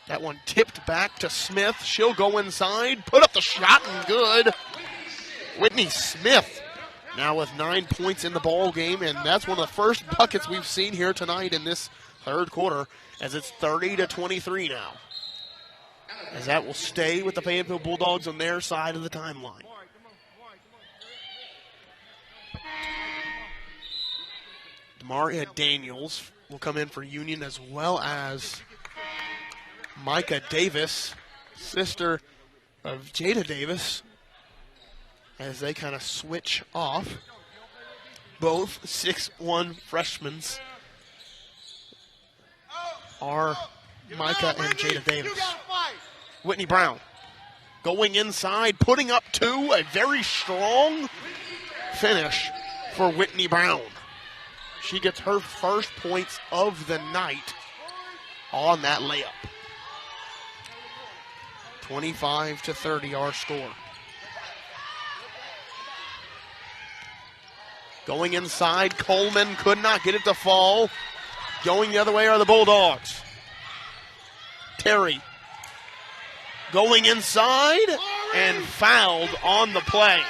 That one tipped back to Smith. She'll go inside, put up the shot, and good. Whitney Smith now with 9 points in the ball game, and that's one of the first buckets we've seen here tonight in this third quarter, as it's 30-23 now. As that will stay with the Fayetteville Bulldogs on their side of the timeline. Demaria Daniels will come in for Union, as well as Micah Davis, sister of Jada Davis, as they kind of switch off. Both 6'1 freshmen are Micah and Jada Davis. Whitney Brown going inside, putting up 2, a very strong finish for Whitney Brown. She gets her first points of the night on that layup. 25-30 our score. Going inside, Coleman could not get it to fall. Going the other way are the Bulldogs. Terry going inside and fouled on the play.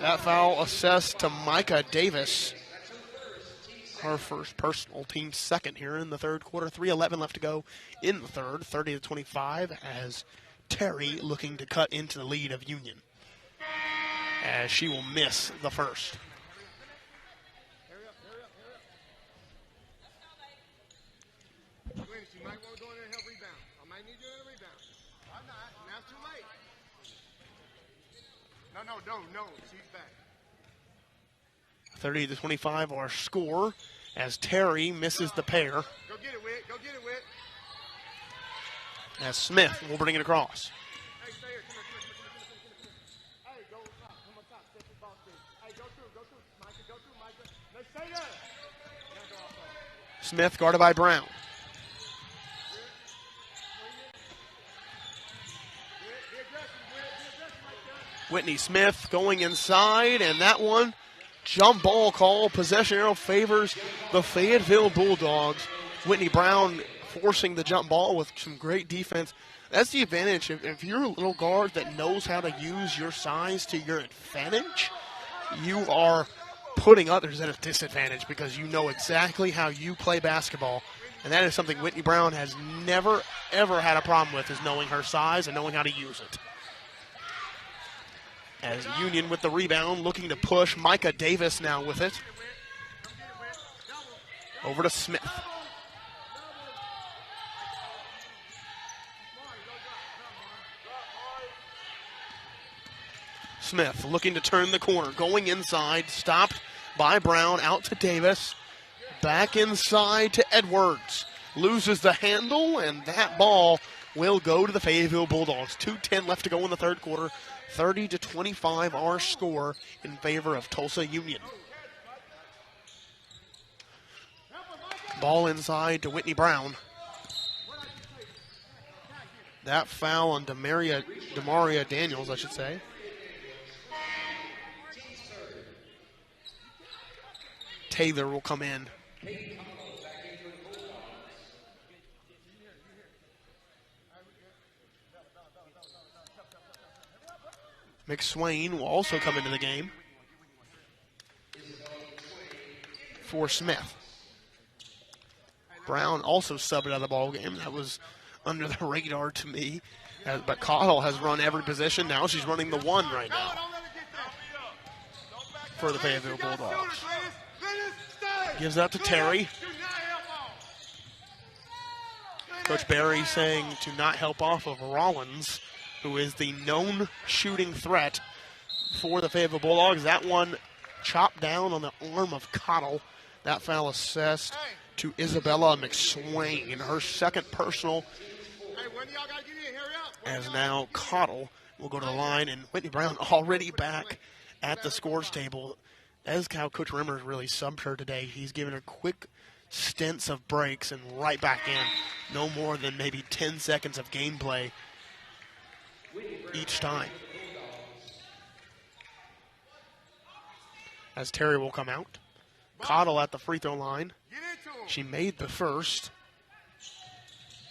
That foul assessed to Micah Davis. Her first personal, team second here in the third quarter. 3:11 left to go in the third. 30-25 as Terry looking to cut into the lead of Union, as she will miss the first. She might want to go in there and help rebound. I might need you in a rebound. I'm not. Now it's too late. No. She's back. 30-25 our score as Terry misses the pair. Go get it, Whit. As Smith will bring it across. Hey, stay here. Come here. Hey, go on top. Step the ball through. Hey, go through. Micah. Let's stay there. Now go outside. Smith guarded by Brown. Whitney Smith going inside, and that one, jump ball call. Possession arrow favors the Fayetteville Bulldogs. Whitney Brown forcing the jump ball with some great defense. That's the advantage. If you're a little guard that knows how to use your size to your advantage, you are putting others at a disadvantage because you know exactly how you play basketball. And that is something Whitney Brown has never, ever had a problem with, is knowing her size and knowing how to use it. As Union with the rebound, looking to push. Micah Davis now with it. Over to Smith. Smith looking to turn the corner, going inside, stopped by Brown, out to Davis, back inside to Edwards. Loses the handle, and that ball will go to the Fayetteville Bulldogs. 2:10 left to go in the third quarter. 30-25 our score in favor of Tulsa Union. Ball inside to Whitney Brown. That foul on Demaria Daniels, I should say. Taylor will come in. McSwain will also come into the game for Smith. Brown also subbed out of the ball game. That was under the radar to me. But Cottle has run every position. Now she's running the one right now for the Fayetteville Bulldogs. Gives that to Terry. Coach Barry saying to not help off of Rollins, who is the known shooting threat for the Fayetteville Bulldogs. That one chopped down on the arm of Cottle. That foul assessed to Isabella McSwain, her second personal. As now Cottle will go to the line, and Whitney Brown already back at the scores table. As how Coach Rimmer really subbed her today. He's given her quick stints of breaks and right back in. No more than maybe 10 seconds of gameplay each time. As Terry will come out. Cottle at the free throw line. She made the first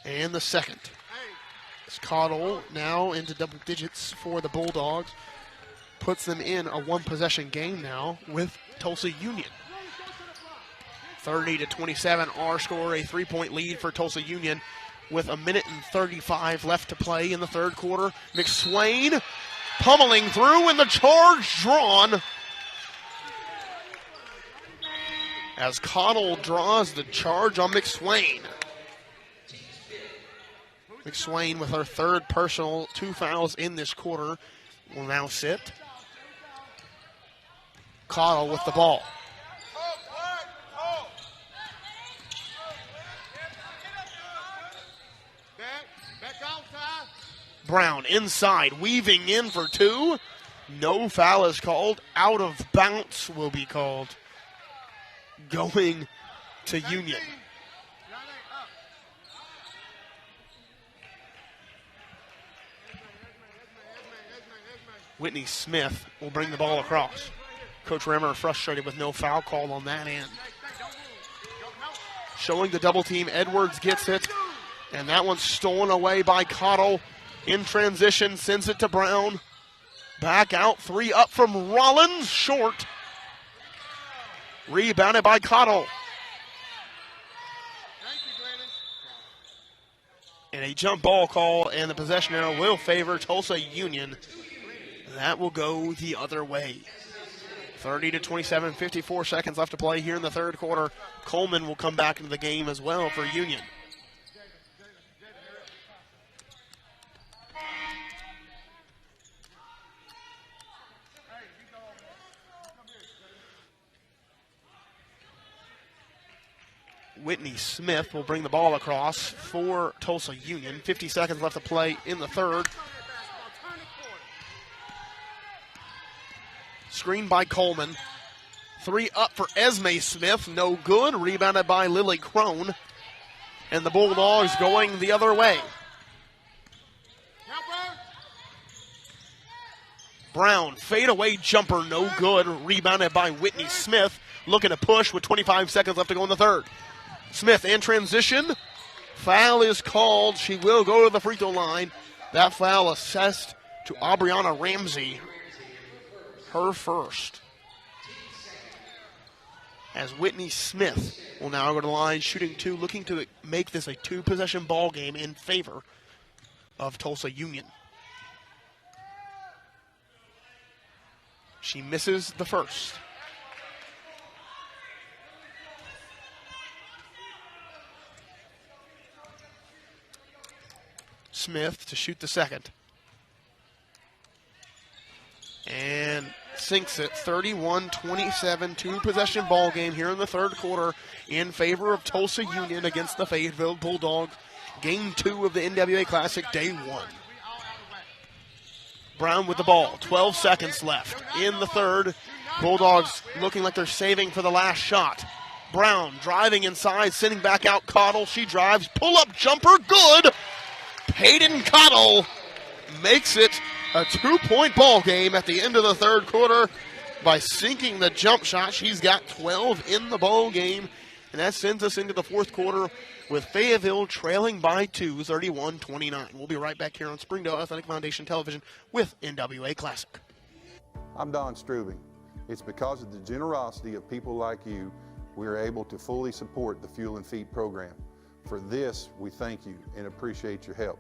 and the second. As Cottle now into double digits for the Bulldogs. Puts them in a one-possession game now with Tulsa Union. 30-27 our score, a 3-point lead for Tulsa Union with 1:35 left to play in the third quarter. McSwain pummeling through, and the charge drawn as Cottle draws the charge on McSwain. McSwain with her third personal, 2 fouls in this quarter, will now sit. Cottle with the ball. Brown inside, weaving in for 2. No foul is called. Out of bounds will be called. Going to Union. Whitney Smith will bring the ball across. Coach Remmer frustrated with no foul call on that end. Showing the double team, Edwards gets it, and that one's stolen away by Cottle. In transition, sends it to Brown. Back out, 3 up from Rollins, short. Rebounded by Cottle. And a jump ball call, and the possession arrow will favor Tulsa Union. That will go the other way. 30-27, 54 seconds left to play here in the third quarter. Coleman will come back into the game as well for Union. Whitney Smith will bring the ball across for Tulsa Union. 50 seconds left to play in the third. Screen by Coleman. 3 up for Esme Smith. No good. Rebounded by Lily Crone. And the Bulldogs going the other way. Brown, fadeaway jumper, no good. Rebounded by Whitney Smith. Looking to push with 25 seconds left to go in the third. Smith in transition. Foul is called. She will go to the free throw line. That foul assessed to Aubriana Ramsey. Her first. As Whitney Smith will now go to the line, shooting 2, looking to make this a 2-possession ball game in favor of Tulsa Union. She misses the first. Smith to shoot the second. And sinks it 31-27, two-possession ball game here in the third quarter in favor of Tulsa Union against the Fayetteville Bulldogs. Game 2 of the NWA Classic, day 1. Brown with the ball, 12 seconds left in the third. Bulldogs looking like they're saving for the last shot. Brown driving inside, sending back out Cottle. She drives, pull-up jumper, good! Peyton Cottle makes it a 2-point ball game at the end of the third quarter by sinking the jump shot. She's got 12 in the ball game, and that sends us into the fourth quarter with Fayetteville trailing by 2, 31-29. We'll be right back here on Springdale Athletic Foundation Television with NWA Classic. I'm Don Strubing. It's because of the generosity of people like you we are able to fully support the Fuel and Feed program. For this, we thank you and appreciate your help.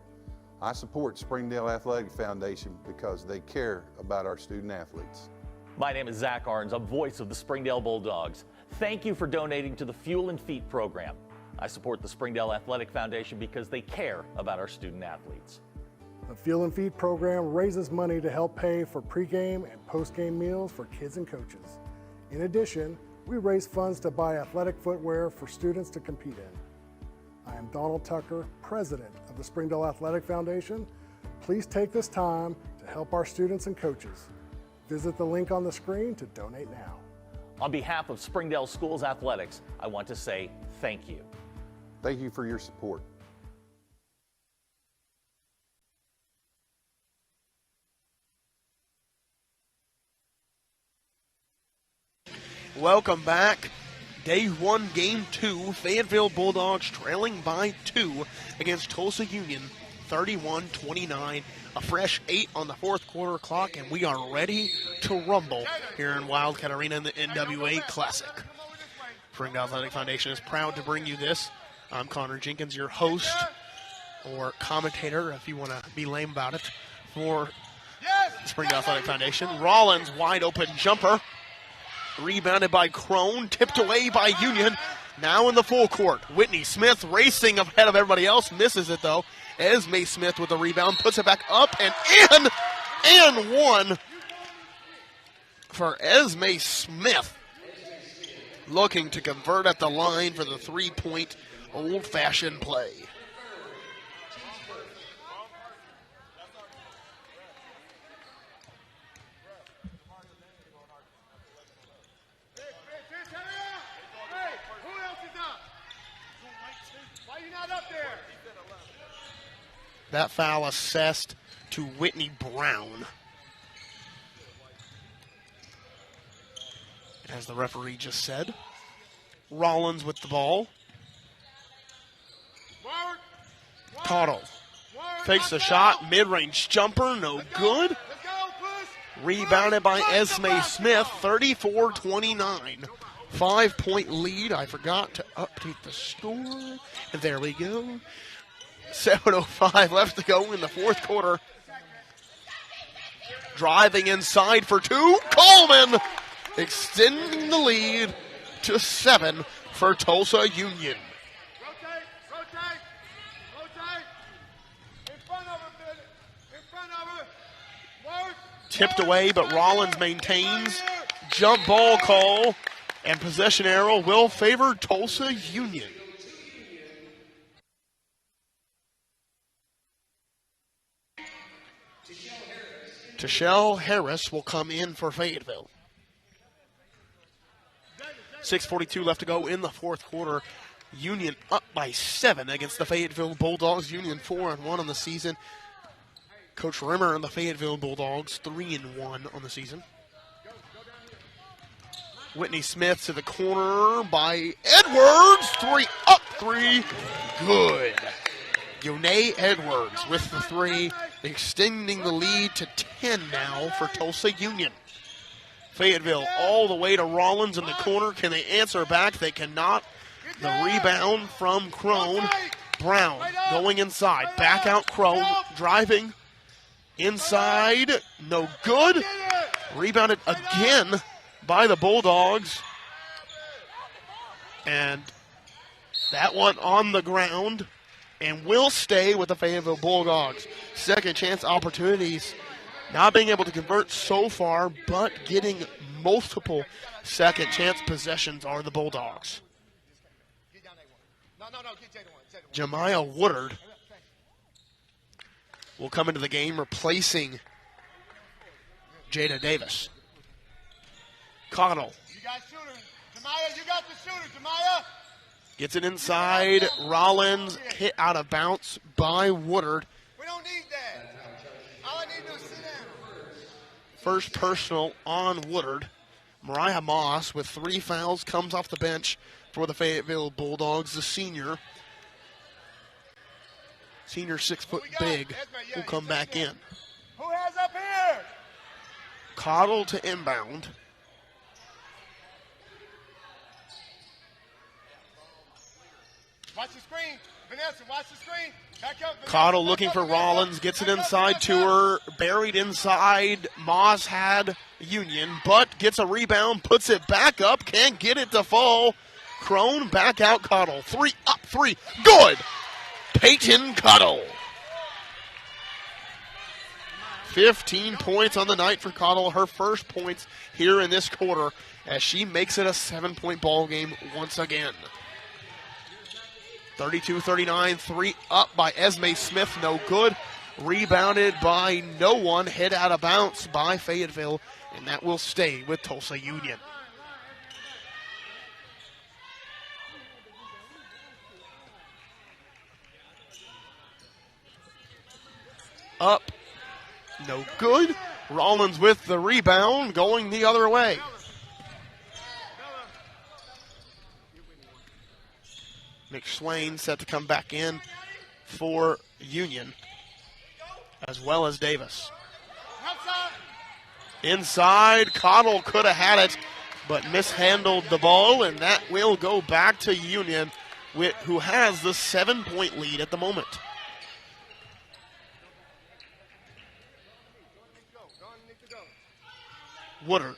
I support Springdale Athletic Foundation because they care about our student athletes. My name is Zach Arns, a voice of the Springdale Bulldogs. Thank you for donating to the Fuel and Feed program. I support the Springdale Athletic Foundation because they care about our student athletes. The Fuel and Feed program raises money to help pay for pregame and postgame meals for kids and coaches. In addition, we raise funds to buy athletic footwear for students to compete in. I am Donald Tucker, president of the Springdale Athletic Foundation. Please take this time to help our students and coaches. Visit the link on the screen to donate now. On behalf of Springdale Schools Athletics, I want to say thank you. Thank you for your support. Welcome back. Day 1, Game 2, Fayetteville Bulldogs trailing by 2 against Tulsa Union, 31-29. A fresh 8 on the fourth quarter clock, and we are ready to rumble here in Wildcat Arena in the NWA Classic. Springdale Athletic Foundation is proud to bring you this. I'm Connor Jenkins, your host, or commentator, if you want to be lame about it, for Springdale Athletic Foundation. Rollins, wide open jumper. Rebounded by Crone, tipped away by Union. Now in the full court, Whitney Smith racing ahead of everybody else, misses it though. Esme Smith with the rebound, puts it back up and in, and one for Esme Smith. Looking to convert at the line for the three-point old-fashioned play. That foul assessed to Whitney Brown. As the referee just said. Rollins with the ball. Cottle fakes the shot, mid-range jumper, no good. Rebounded by Esme Smith, 34-29. 5-point lead. I forgot to update the score. And there we go. 7:05 left to go in the fourth quarter. Driving inside for two. Coleman extending the lead to 7 for Tulsa Union. Tipped away, but Rollins maintains. Jump ball call, and possession arrow will favor Tulsa Union. Tashelle Harris will come in for Fayetteville. 6:42 left to go in the fourth quarter. Union up by 7 against the Fayetteville Bulldogs. Union 4-1 on the season. Coach Rimmer and the Fayetteville Bulldogs 3-1 on the season. Whitney Smith to the corner by Edwards. 3 up, 3 good. Yone Edwards with the 3, extending the lead to 10 now for Tulsa Union. Fayetteville all the way to Rollins in the corner. Can they answer back? They cannot. The rebound from Crone. Brown going inside. Back out Crone. Driving inside. No good. Rebounded again by the Bulldogs. And that one on the ground and will stay with the Fayetteville Bulldogs. Second chance opportunities not being able to convert so far, but getting multiple second chance possessions are the Bulldogs. Jemiah Woodard will come into the game replacing Jada Davis. Connell You got shooter. Jemiah, you got the shooter, Jemiah. gets it inside. Rollins hit out of bounds by Woodard. We don't need that. All I need to do is sit down. First personal on Woodard. Mariah Moss with 3 fouls comes off the bench for the Fayetteville Bulldogs. The senior 6 foot big, will come back in. Who has up here? Cottle to inbound. Watch the screen. Vanessa, watch the screen. Back up. Vanessa, Cottle looking for Rollins, gets it inside to her, buried inside. Moss had Union, but gets a rebound, puts it back up, can't get it to fall. Crone back out, Cottle. 3 up, 3, good! Peyton Cottle. 15 points on the night for Cottle, her first points here in this quarter as she makes it a 7-point ball game once again. 32-39, 3 up by Esme Smith, no good. Rebounded by no one, hit out of bounds by Fayetteville, and that will stay with Tulsa Union. Up, no good. Rollins with the rebound, going the other way. McSwain set to come back in for Union, as well as Davis. Inside, Cottle could have had it, but mishandled the ball, and that will go back to Union, who has the 7-point lead at the moment. Woodard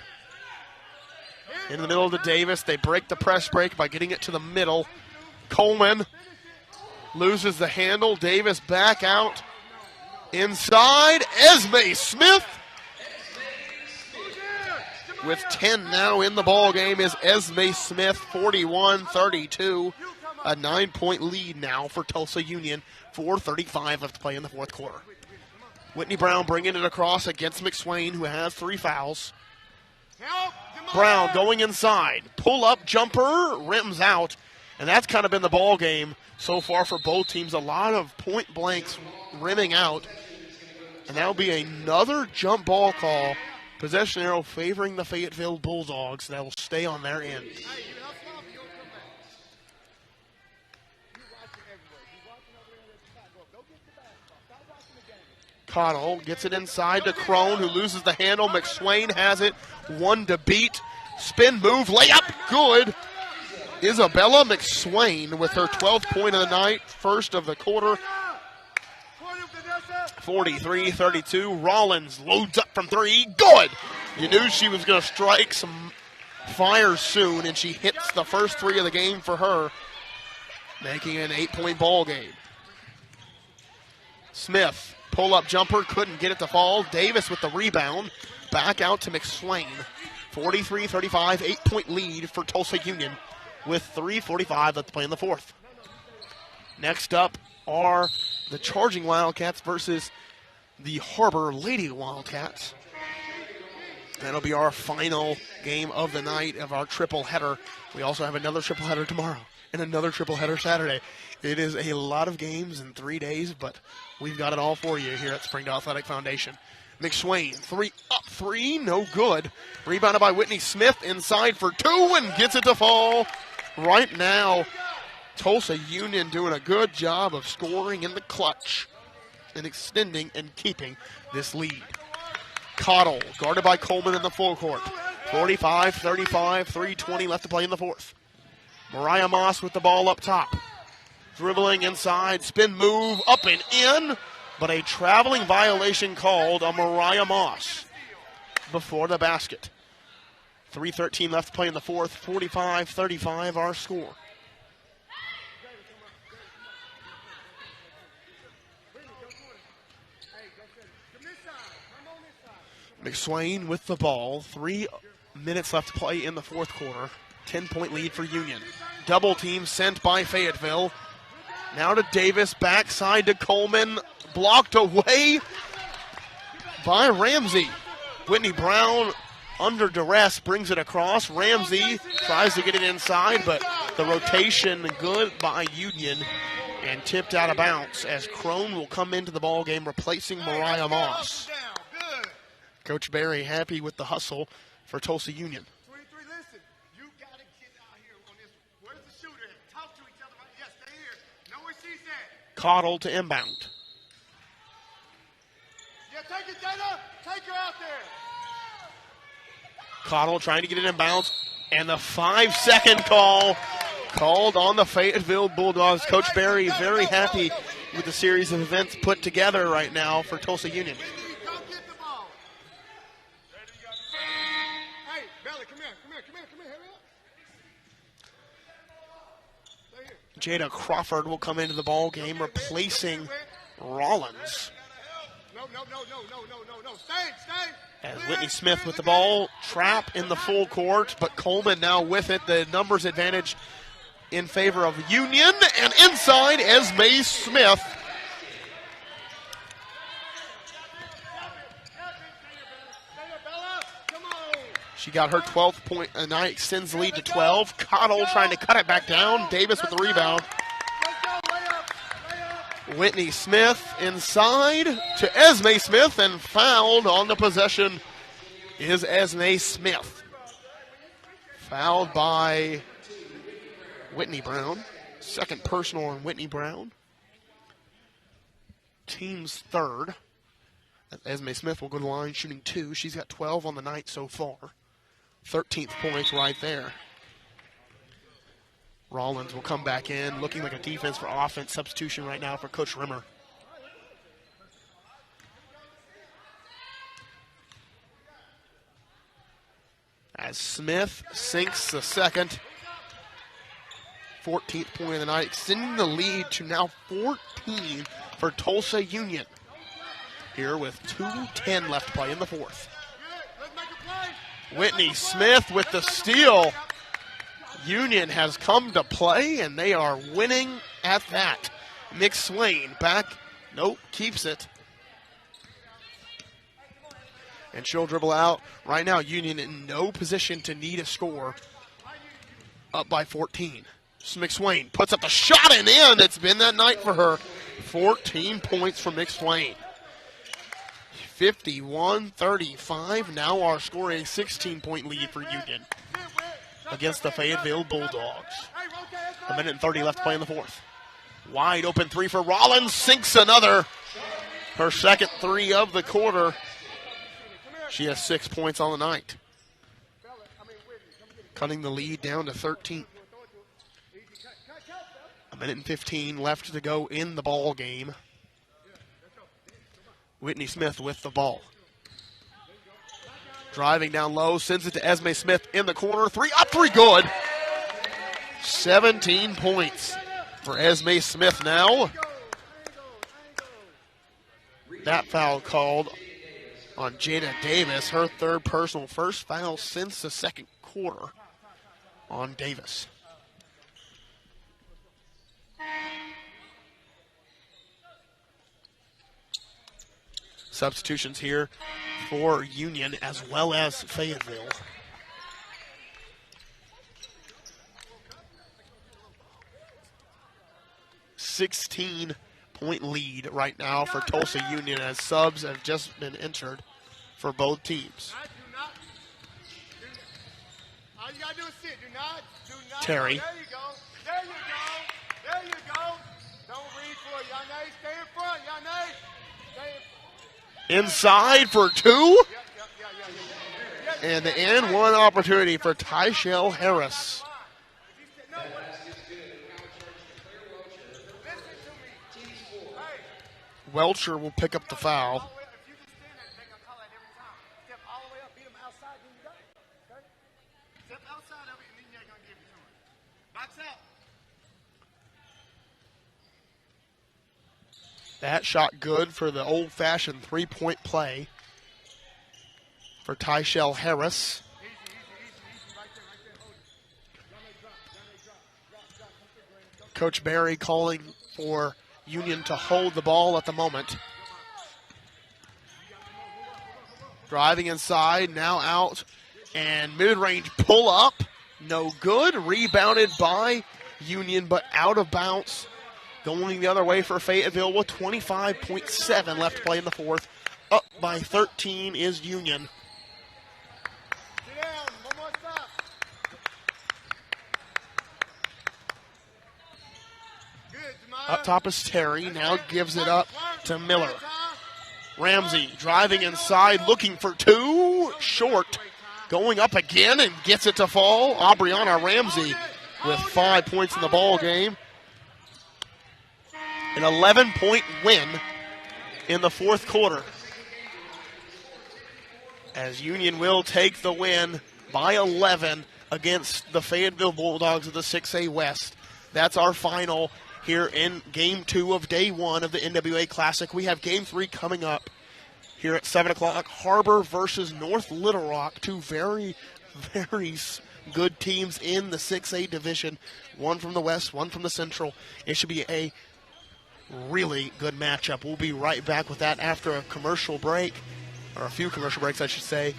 in the middle of the Davis. They break the press break by getting it to the middle. Coleman loses the handle. Davis back out. Inside, Esme Smith. With 10 now in the ball game is Esme Smith, 41-32. A 9-point lead now for Tulsa Union. 4:35 left to play in the fourth quarter. Whitney Brown bringing it across against McSwain, who has 3 fouls. Brown going inside. Pull-up jumper, rims out. And that's kind of been the ball game so far for both teams. A lot of point blanks rimming out. And that'll be another jump ball call. Possession arrow favoring the Fayetteville Bulldogs. That will stay on their end. Cottle gets it inside to Crone, who loses the handle. McSwain has it. 1 to beat. Spin move, layup, good. Isabella McSwain with her 12th point of the night, first of the quarter. 43-32. Rollins loads up from 3, good. You knew she was going to strike some fire soon, and she hits the first 3 of the game for her, making it an 8-point ball game. Smith, pull-up jumper, couldn't get it to fall. Davis with the rebound, back out to McSwain. 43-35, 8-point lead for Tulsa Union with 3:45 left to play in the fourth. Next up are the Charging Wildcats versus the Harbor Lady Wildcats. That'll be our final game of the night of our triple header. We also have another triple header tomorrow and another triple header Saturday. It is a lot of games in 3 days, but we've got it all for you here at Springdale Athletic Foundation. McSwain, 3 up, 3, no good. Rebounded by Whitney Smith, inside for 2 and gets it to fall. Right now, Tulsa Union doing a good job of scoring in the clutch and extending and keeping this lead. Cottle, guarded by Coleman in the full court. 45-35, 3:20 left to play in the fourth. Mariah Moss with the ball up top. Dribbling inside, spin move, up and in, but a traveling violation called on Mariah Moss before the basket. 3:13 left to play in the fourth, 45-35 our score. McSwain with the ball. 3 minutes left to play in the fourth quarter. 10-point lead for Union. Double team sent by Fayetteville. Now to Davis, backside to Coleman. Blocked away by Ramsey. Whitney Brown under duress brings it across. Ramsey tries to get it inside, but the rotation good by Union and tipped out of bounds as Crone will come into the ball game replacing Mariah Moss. Coach Barry happy with the hustle for Tulsa Union. 23, listen, you got to get out here on this. Where's the shooter at? Talk to each other. Right? Yes, stay here. Know where she's at. Cottle to inbound. Yeah, take it, Jada. Take her out there. Cottle trying to get it inbounds, and the 5-second call called on the Fayetteville Bulldogs. Coach Barry very happy with the series of events put together right now for Tulsa Union. Hey, Belly, come here, hurry up. Jada Crawford will come into the ball game replacing Rollins. No. Stay. As Whitney Smith with the ball, trap in the full court, but Coleman now with it. The numbers advantage in favor of Union, and inside Esme Smith. She got her 12th point a night, extends the lead to 12. Cottle trying to cut it back down. Davis with the rebound. Whitney Smith inside to Esme Smith, and fouled on the possession is Esme Smith. Fouled by Whitney Brown. Second personal on Whitney Brown. Team's third. Esme Smith will go to the line shooting 2. She's got 12 on the night so far. 13th points right there. Rollins will come back in, looking like a defense for offense. Substitution right now for Coach Rimmer. As Smith sinks the second. 14th point of the night, extending the lead to now 14 for Tulsa Union. Here with 2:10 left to play in the fourth. Whitney Smith with the steal. Union has come to play, and they are winning at that. McSwain back. Nope, keeps it. And she'll dribble out. Right now, Union in no position to need a score. Up by 14. McSwain puts up the shot and in. It's been that night for her. 14 points for McSwain. 51-35. Now our score a 16-point lead for Union against the Fayetteville Bulldogs. 1:30 left to play in the fourth. Wide open 3 for Rollins. Sinks another. Her second 3 of the quarter. She has 6 points on the night. Cutting the lead down to 13. 1:15 left to go in the ball game. Whitney Smith with the ball. Driving down low, sends it to Esme Smith in the corner. 3 up, 3 good. 17 points for Esme Smith now. That foul called on Jada Davis, her third personal, first foul since the second quarter on Davis. Substitutions here for Union as well as Fayetteville. $16-point lead right now for Tulsa Union as subs have just been entered for both teams. All you gotta do is sit. Do not. Terry. There you go. Don't read for it, Yane. Stay in front, Yane. Stay in front. Inside for 2. And the and one opportunity for Tyshell Harris. Welcher will pick up the foul. That shot good for the old-fashioned three-point play. for Tyshell Harris. Coach Barry calling for Union to hold the ball at the moment. Driving inside, now out, and mid-range pull-up. No good. Rebounded by Union, but out of bounds. Going the other way for Fayetteville with 25.7 left to play in the fourth. Up by 13 is Union. Up top is Terry, now gives it up to Miller. Ramsey driving inside, looking for two, short. Going up again and gets it to fall. Aubriana Ramsey with 5 points in the ball game. An 11-point win in the fourth quarter, as Union will take the win by 11 against the Fayetteville Bulldogs of the 6A West. That's our final here in Game 2 of Day 1 of the NWA Classic. We have Game 3 coming up here at 7 o'clock. Harbor versus North Little Rock, two very, very good teams in the 6A division. One from the West, one from the Central. It should be a really good matchup. We'll be right back with that after a commercial break, or a few commercial breaks, I should say.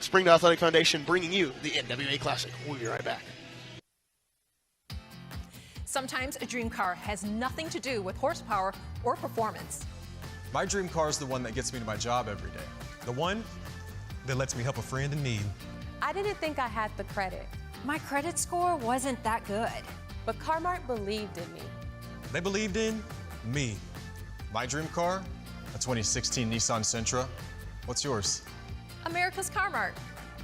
Springdale Athletic Foundation bringing you the NWA Classic. We'll be right back. Sometimes a dream car has nothing to do with horsepower or performance. My dream car is the one that gets me to my job every day. The one that lets me help a friend in need. I didn't think I had the credit. My credit score wasn't that good. But Car-Mart believed in me. They believed in me. My dream car, a 2016 Nissan Sentra. What's yours? America's Car-Mart.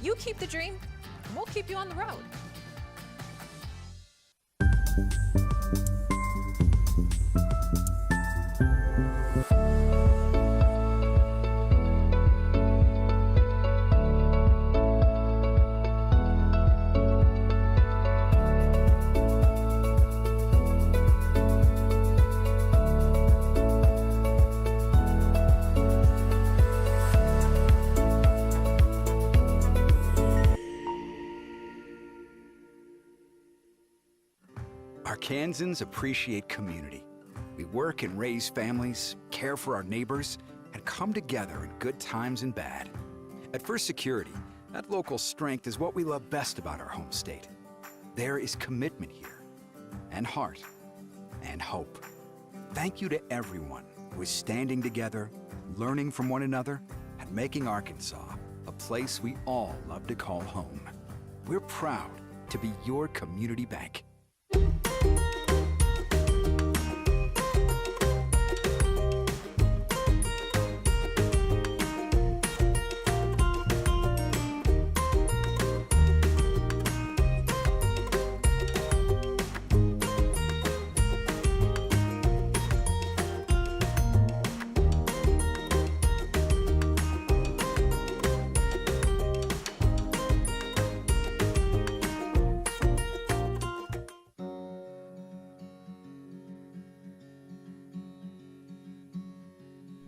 You keep the dream, and we'll keep you on the road. Arkansans appreciate community. We work and raise families, care for our neighbors, and come together in good times and bad. At First Security, that local strength is what we love best about our home state. There is commitment here, and heart, and hope. Thank you to everyone who is standing together, learning from one another, and making Arkansas a place we all love to call home. We're proud to be your community bank.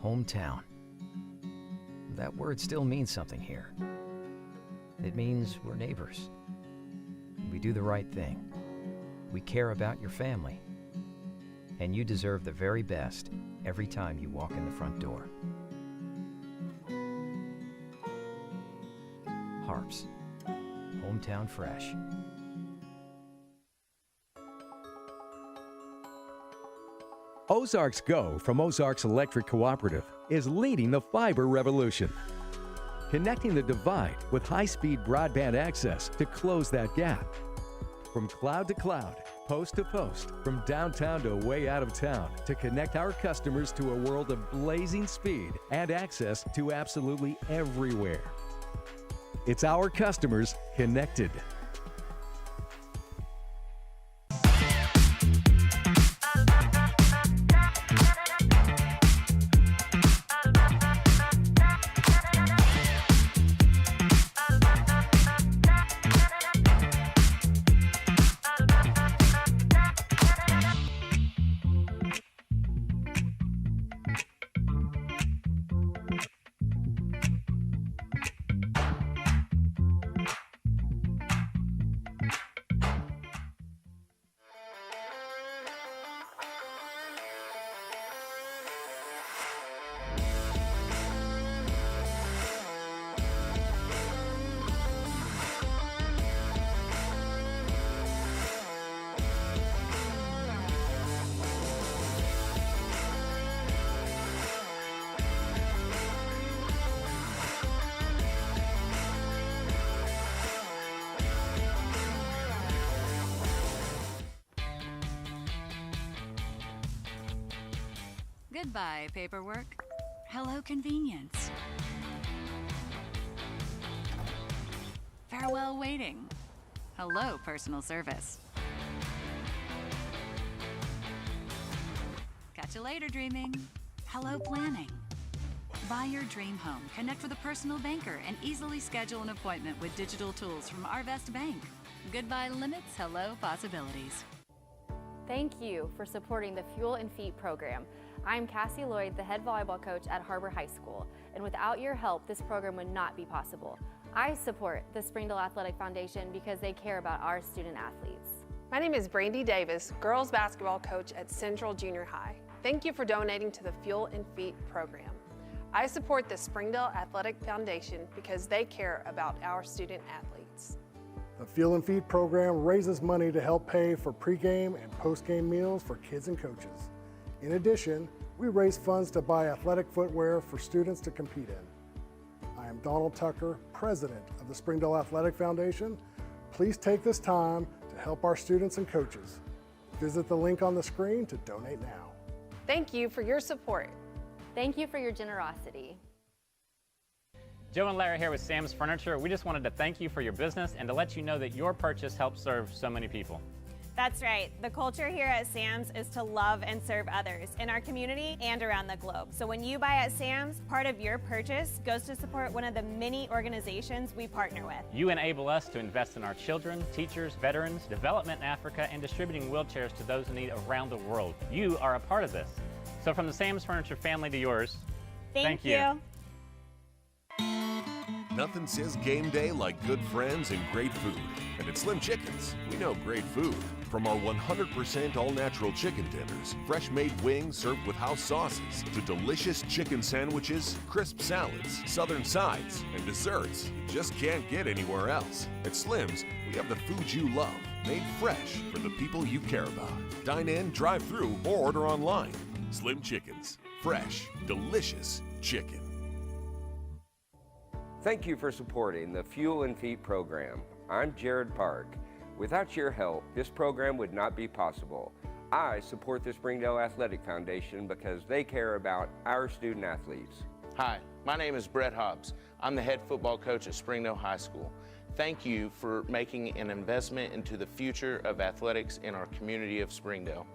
Hometown. That word still means something here. It means we're neighbors. We do the right thing. We care about your family. And you deserve the very best every time you walk in the front door. Harps. Hometown fresh. Ozarks Go from Ozarks Electric Cooperative is leading the fiber revolution. Connecting the divide with high-speed broadband access to close that gap. From cloud to cloud, post to post, from downtown to way out of town, to connect our customers to a world of blazing speed and access to absolutely everywhere. It's our customers connected. Goodbye, paperwork. Hello, convenience. Farewell, waiting. Hello, personal service. Catch you later, dreaming. Hello, planning. Buy your dream home, connect with a personal banker, and easily schedule an appointment with digital tools from Arvest Bank. Goodbye limits, hello possibilities. Thank you for supporting the Fuel and Feet program. I'm Cassie Lloyd, the head volleyball coach at Harbor High School, and without your help, this program would not be possible. I support the Springdale Athletic Foundation because they care about our student athletes. My name is Brandy Davis, girls basketball coach at Central Junior High. Thank you for donating to the Fuel and Feet program. I support the Springdale Athletic Foundation because they care about our student athletes. The Fuel and Feed program raises money to help pay for pregame and postgame meals for kids and coaches. In addition, we raise funds to buy athletic footwear for students to compete in. I am Donald Tucker, president of the Springdale Athletic Foundation. Please take this time to help our students and coaches. Visit the link on the screen to donate now. Thank you for your support. Thank you for your generosity. Joe and Larry here with Sam's Furniture. We just wanted to thank you for your business and to let you know that your purchase helps serve so many people. That's right. The culture here at Sam's is to love and serve others in our community and around the globe. So when you buy at Sam's, part of your purchase goes to support one of the many organizations we partner with. You enable us to invest in our children, teachers, veterans, development in Africa, and distributing wheelchairs to those in need around the world. You are a part of this. So from the Sam's Furniture family to yours, thank you. Nothing says game day like good friends and great food. And at Slim Chickens, we know great food. From our 100% all-natural chicken tenders, fresh-made wings served with house sauces, to delicious chicken sandwiches, crisp salads, southern sides, and desserts you just can't get anywhere else. At Slim's, we have the food you love, made fresh for the people you care about. Dine in, drive through, or order online. Slim Chickens. Fresh, delicious chicken. Thank you for supporting the Fuel and Feet program. I'm Jared Park. Without your help, this program would not be possible. I support the Springdale Athletic Foundation because they care about our student athletes. Hi, my name is Brett Hobbs. I'm the head football coach at Springdale High School. Thank you for making an investment into the future of athletics in our community of Springdale.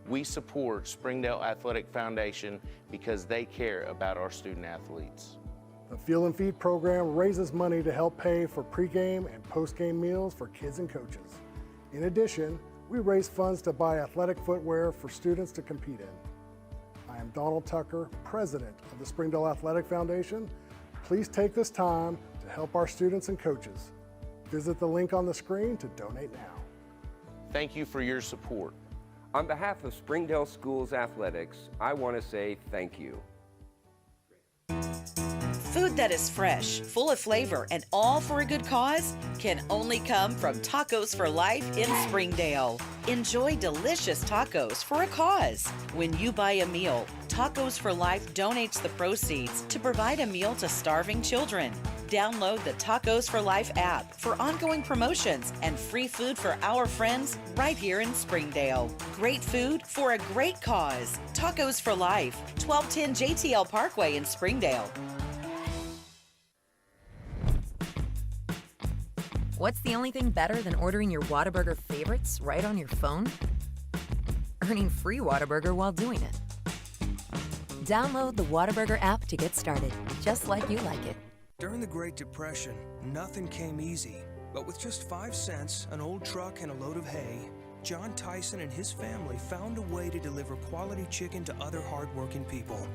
We support Springdale Athletic Foundation because they care about our student athletes. The Fuel and Feed program raises money to help pay for pregame and postgame meals for kids and coaches. In addition, we raise funds to buy athletic footwear for students to compete in. I am Donald Tucker, president of the Springdale Athletic Foundation. Please take this time to help our students and coaches. Visit the link on the screen to donate now. Thank you for your support. On behalf of Springdale Schools Athletics, I want to say thank you. Food that is fresh, full of flavor, and all for a good cause can only come from Tacos for Life in Springdale. Enjoy delicious tacos for a cause. When you buy a meal, Tacos for Life donates the proceeds to provide a meal to starving children. Download the Tacos for Life app for ongoing promotions and free food for our friends right here in Springdale. Great food for a great cause. Tacos for Life, 1210 JTL Parkway in Springdale. What's the only thing better than ordering your Whataburger favorites right on your phone? Earning free Whataburger while doing it. Download the Whataburger app to get started, just like you like it. During the Great Depression, nothing came easy. But with just 5 cents, an old truck, and a load of hay, John Tyson and his family found a way to deliver quality chicken to other hardworking people.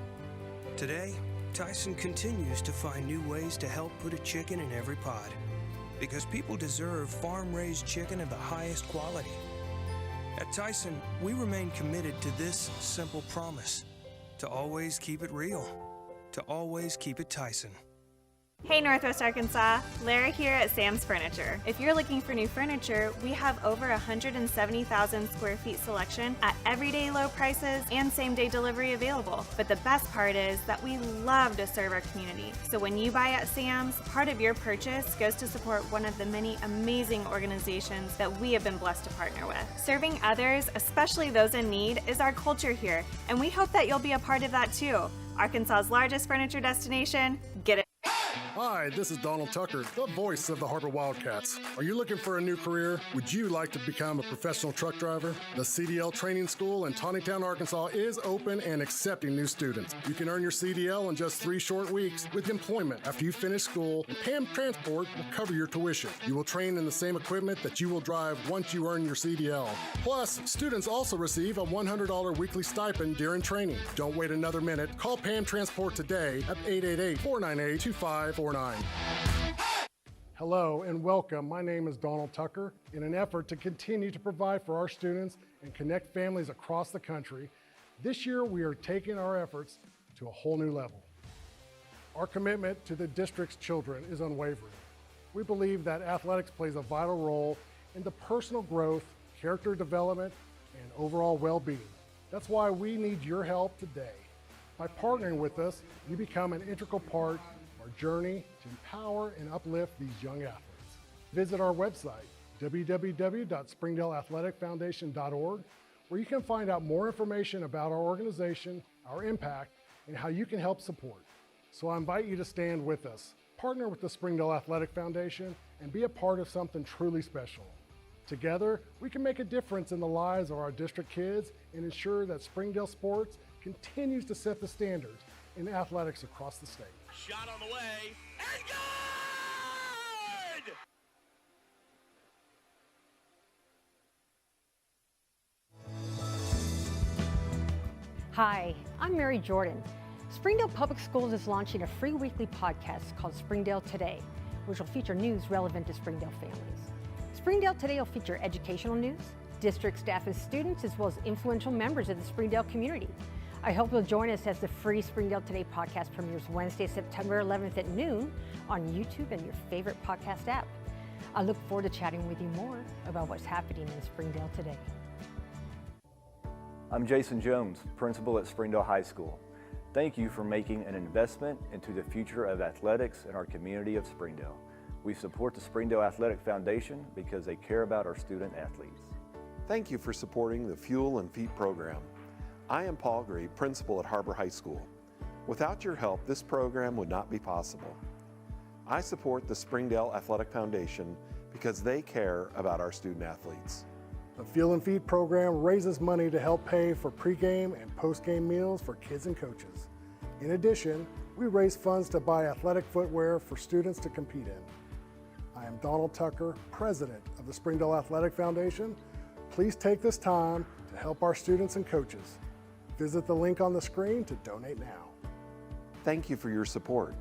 Today, Tyson continues to find new ways to help put a chicken in every pot. Because people deserve farm-raised chicken of the highest quality. At Tyson, we remain committed to this simple promise: to always keep it real, to always keep it Tyson. Hey Northwest Arkansas, Lara here at Sam's Furniture. If you're looking for new furniture, we have over 170,000 square feet selection at everyday low prices and same-day delivery available. But the best part is that we love to serve our community. So when you buy at Sam's, part of your purchase goes to support one of the many amazing organizations that we have been blessed to partner with. Serving others, especially those in need, is our culture here, and we hope that you'll be a part of that too. Arkansas's largest furniture destination, get it. Hi, this is Donald Tucker, the voice of the Harbor Wildcats. Are you looking for a new career? Would you like to become a professional truck driver? The CDL Training School in Taneytown, Arkansas is open and accepting new students. You can earn your CDL in just 3 short weeks with employment after you finish school, and PAM Transport will cover your tuition. You will train in the same equipment that you will drive once you earn your CDL. Plus, students also receive a $100 weekly stipend during training. Don't wait another minute. Call PAM Transport today at 888-498-2549. Hello and welcome. My name is Donald Tucker. In an effort to continue to provide for our students and connect families across the country, this year we are taking our efforts to a whole new level. Our commitment to the district's children is unwavering. We believe that athletics plays a vital role in the personal growth, character development, and overall well-being. That's why we need your help today. By partnering with us, you become an integral part our journey to empower and uplift these young athletes. Visit our website, www.springdaleathleticfoundation.org, where you can find out more information about our organization, our impact, and how you can help support. So I invite you to stand with us, partner with the Springdale Athletic Foundation, and be a part of something truly special. Together, we can make a difference in the lives of our district kids and ensure that Springdale sports continues to set the standards in athletics across the state. Shot on the way, and good! Hi, I'm Mary Jordan. Springdale Public Schools is launching a free weekly podcast called Springdale Today, which will feature news relevant to Springdale families. Springdale Today will feature educational news, district staff and students, as well as influential members of the Springdale community. I hope you'll join us as the free Springdale Today podcast premieres Wednesday, September 11th at noon on YouTube and your favorite podcast app. I look forward to chatting with you more about what's happening in Springdale today. I'm Jason Jones, principal at Springdale High School. Thank you for making an investment into the future of athletics in our community of Springdale. We support the Springdale Athletic Foundation because they care about our student athletes. Thank you for supporting the Fuel and Feet program. I am Paul Gray, principal at Harbor High School. Without your help, this program would not be possible. I support the Springdale Athletic Foundation because they care about our student athletes. The Fuel and Feed program raises money to help pay for pregame and postgame meals for kids and coaches. In addition, we raise funds to buy athletic footwear for students to compete in. I am Donald Tucker, president of the Springdale Athletic Foundation. Please take this time to help our students and coaches. Visit the link on the screen to donate now. Thank you for your support.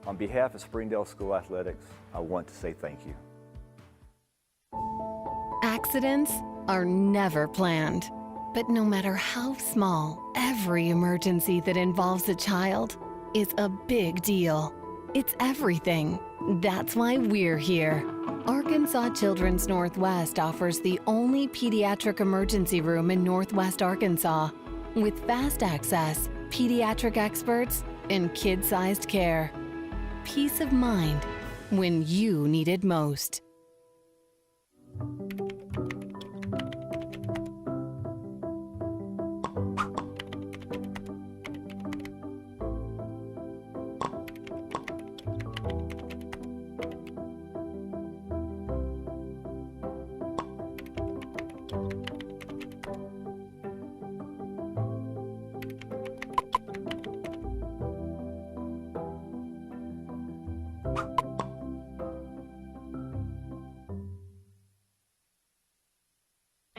On behalf of Springdale School Athletics, I want to say thank you. Accidents are never planned, but no matter how small, every emergency that involves a child is a big deal. It's everything. That's why we're here. Arkansas Children's Northwest offers the only pediatric emergency room in Northwest Arkansas, with fast access, pediatric experts, and kid-sized care. Peace of mind when you need it most.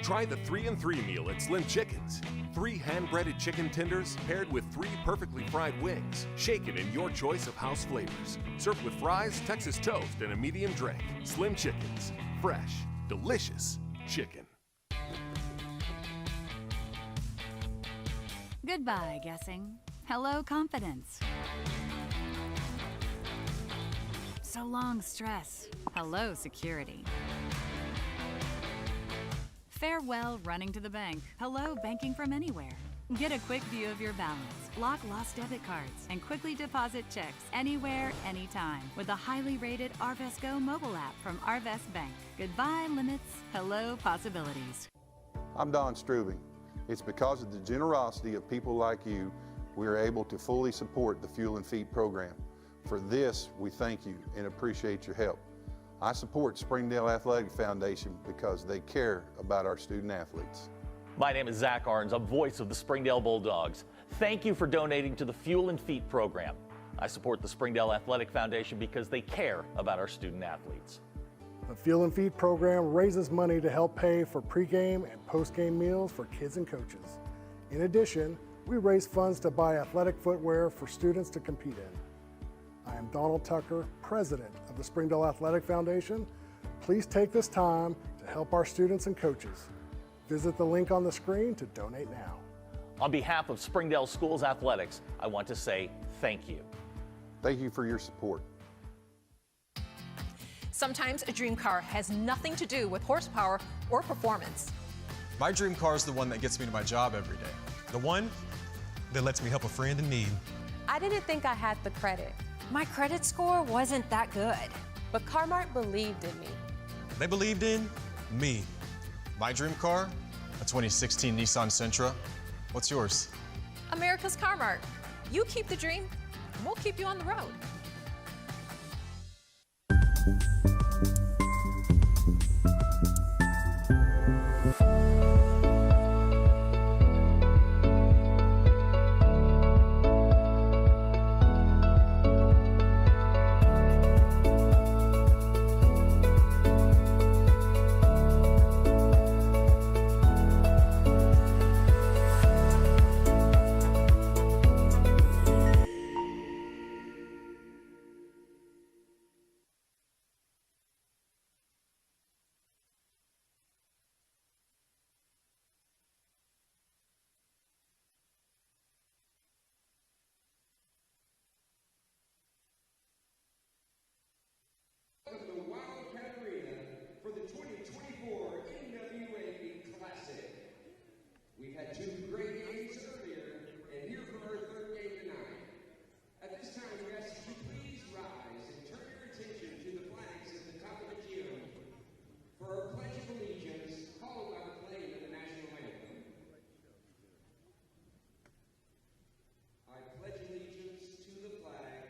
Try the 3-and-3 meal at Slim Chickens. 3 hand-breaded chicken tenders paired with 3 perfectly fried wings, shaken in your choice of house flavors. Served with fries, Texas toast, and a medium drink. Slim Chickens. Fresh, delicious chicken. Goodbye, guessing. Hello, confidence. So long, stress. Hello, security. Farewell, running to the bank. Hello, banking from anywhere. Get a quick view of your balance, block lost debit cards, and quickly deposit checks anywhere, anytime with the highly rated Arvest Go mobile app from Arvest Bank. Goodbye, limits. Hello, possibilities. I'm Don Strubing. It's because of the generosity of people like you, we are able to fully support the Fuel and Feed program. For this, we thank you and appreciate your help. I support Springdale Athletic Foundation because they care about our student athletes. My name is Zach Arns, a voice of the Springdale Bulldogs. Thank you for donating to the Fuel and Feed program. I support the Springdale Athletic Foundation because they care about our student athletes. The Fuel and Feed program raises money to help pay for pregame and postgame meals for kids and coaches. In addition, we raise funds to buy athletic footwear for students to compete in. I am Donald Tucker, President of the Springdale Athletic Foundation. Please take this time to help our students and coaches. Visit the link on the screen to donate now. On behalf of Springdale Schools Athletics, I want to say thank you. Thank you for your support. Sometimes a dream car has nothing to do with horsepower or performance. My dream car is the one that gets me to my job every day. The one that lets me help a friend in need. I didn't think I had the credit. My credit score wasn't that good. But Carmart believed in me. They believed in me. My dream car, a 2016 Nissan Sentra. What's yours? America's Carmart. You keep the dream, and we'll keep you on the road. The Wildcat Arena for the 2024 NWA Classic. We've had two great games earlier, and here for our third game tonight. At this time, we ask you to please rise and turn your attention to the flags at the top of the gym for our Pledge of Allegiance, followed by the playing of the national anthem. I pledge allegiance to the flag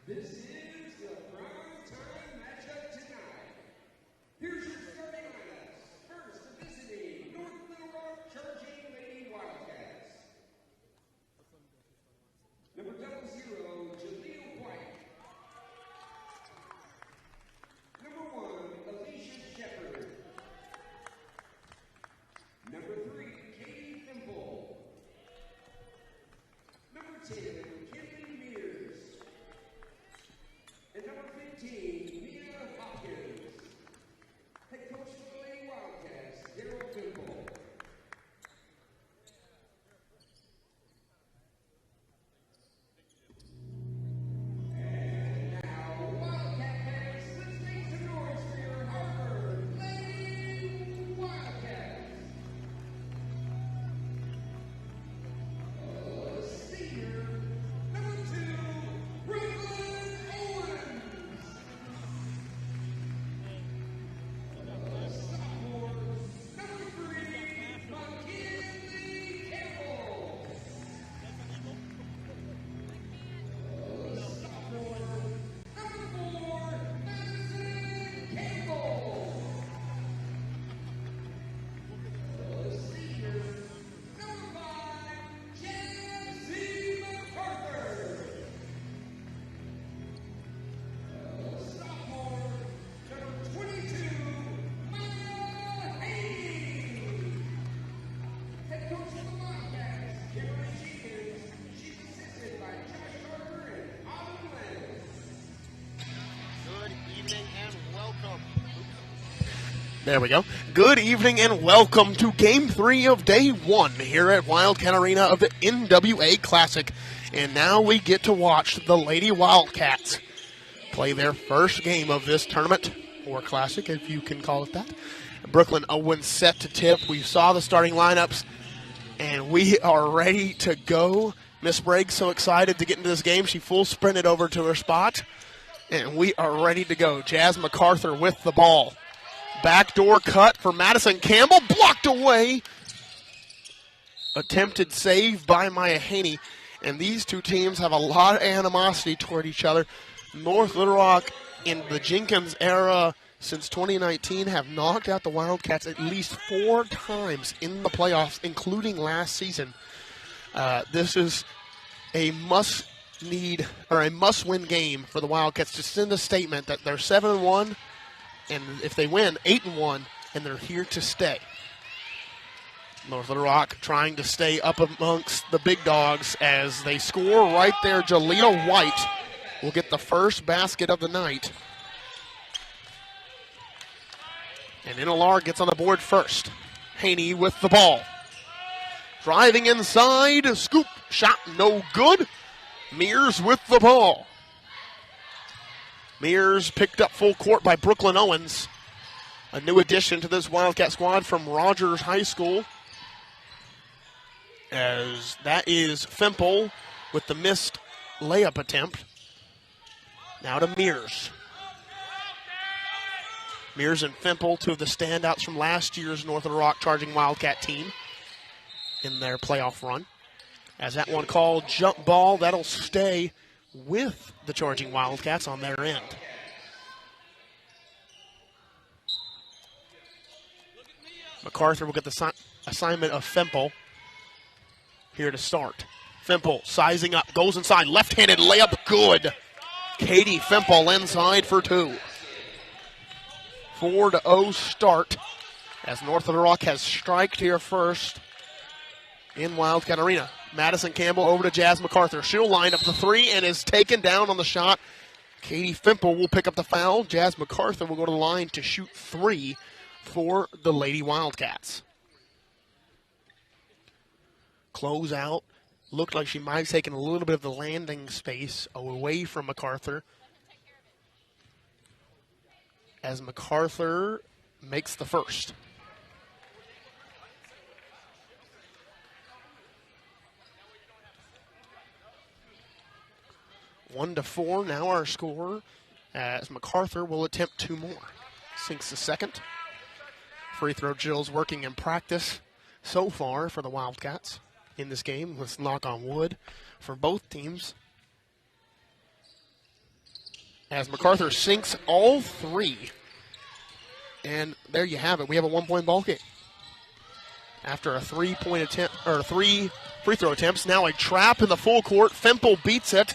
This is the prime time matchup tonight. Here's your starting lineups. First, visiting North Little Rock Charging Lady Wildcats. Number 00, Jaleel White. There we go. Good evening and welcome to Game 3 of Day 1 here at Wildcat Arena of the NWA Classic. And now we get to watch the Lady Wildcats play their first game of this tournament, or Classic if you can call it that. Brooklyn Owens set to tip. We saw the starting lineups, and we are ready to go. Miss Briggs so excited to get into this game. She full sprinted over to her spot, and we are ready to go. Jazz MacArthur with the ball. Backdoor cut for Madison Campbell, blocked away. Attempted save by Maya Haney. And these two teams have a lot of animosity toward each other. North Little Rock in the Jenkins era since 2019 have knocked out the Wildcats at least 4 times in the playoffs, including last season. This is a must-win game for the Wildcats to send a statement that they're 7-1. And if they win, 8-1, and they're here to stay. North Little Rock trying to stay up amongst the big dogs as they score right there. Jalea White will get the first basket of the night. And Inalar gets on the board first. Haney with the ball. Driving inside, scoop, shot no good. Mears with the ball. Mears picked up full court by Brooklyn Owens. A new addition to this Wildcat squad from Rogers High School. As that is Fimple with the missed layup attempt. Now to Mears. Mears and Fimple, two of the standouts from last year's North Little Rock Charging Wildcat team in their playoff run. As that one called jump ball, that'll stay with the Charging Wildcats on their end. MacArthur will get the assignment of Fimple here to start. Fimple sizing up, goes inside, left-handed layup, good. Katie Fimple inside for 2. 4-0 start as North Little Rock has striked here first in Wildcat Arena. Madison Campbell over to Jazz MacArthur. She'll line up the 3 and is taken down on the shot. Katie Fimple will pick up the foul. Jazz MacArthur will go to the line to shoot 3 for the Lady Wildcats. Close out. Looked like she might have taken a little bit of the landing space away from MacArthur. As MacArthur makes the first. 1-4 now our score, as MacArthur will attempt 2 more. Sinks the second. Free throw drills working in practice so far for the Wildcats in this game. Let's knock on wood for both teams. As MacArthur sinks all 3. And there you have it. We have a 1-point ball game. After a 3-point attempt, or 3 free throw attempts, now a trap in the full court. Fimple beats it.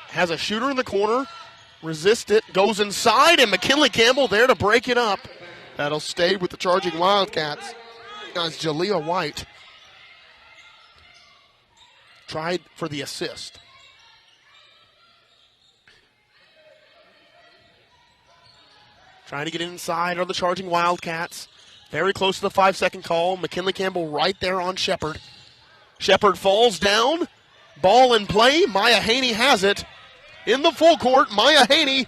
Has a shooter in the corner, resists it, goes inside, and McKinley Campbell there to break it up. That'll stay with the Charging Wildcats. As Jalea White tried for the assist. Trying to get inside are the Charging Wildcats. Very close to the 5-second call. McKinley Campbell right there on Shepard. Shepard falls down. Ball in play. Maya Haney has it. In the full court, Maya Haney,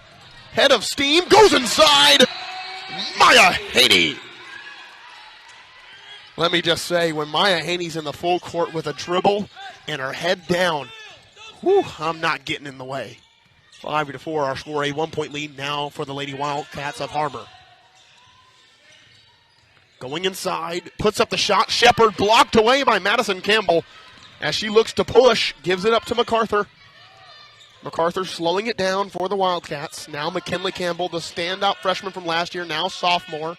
head of steam, goes inside. Maya Haney. Let me just say, when Maya Haney's in the full court with a dribble and her head down, I'm not getting in the way. 5-4, our score, a 1-point lead now for the Lady Wildcats of Harbor. Going inside, puts up the shot. Shepard blocked away by Madison Campbell. As she looks to push, gives it up to MacArthur. MacArthur slowing it down for the Wildcats. Now McKinley Campbell, the standout freshman from last year, now sophomore.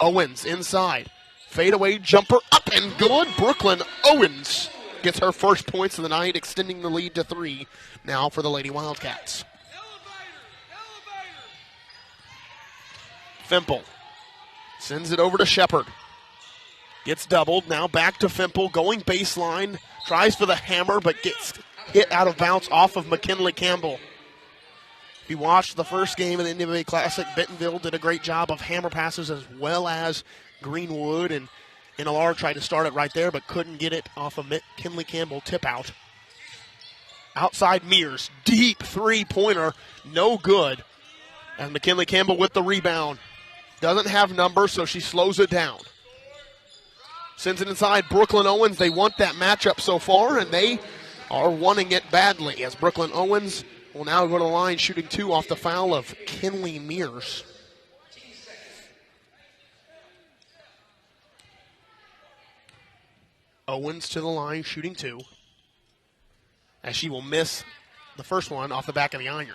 Owens inside. Fadeaway jumper up and good. Brooklyn Owens gets her first points of the night, extending the lead to 3 now for the Lady Wildcats. Fimple sends it over to Shepard. Gets doubled. Now back to Fimple. Going baseline. Tries for the hammer, but gets hit out of bounds off of McKinley Campbell. If you watched the first game of the NWA Classic, Bentonville did a great job of hammer passes as well as Greenwood, and NLR tried to start it right there but couldn't get it off a McKinley Campbell tip out. Outside Mears, deep three-pointer, no good. And McKinley Campbell with the rebound. Doesn't have numbers, so she slows it down. Sends it inside Brooklyn Owens. They want that matchup so far, and they are wanting it badly as Brooklyn Owens will now go to the line shooting 2 off the foul of Kinley Mears. Owens to the line shooting 2 as she will miss the first one off the back of the iron.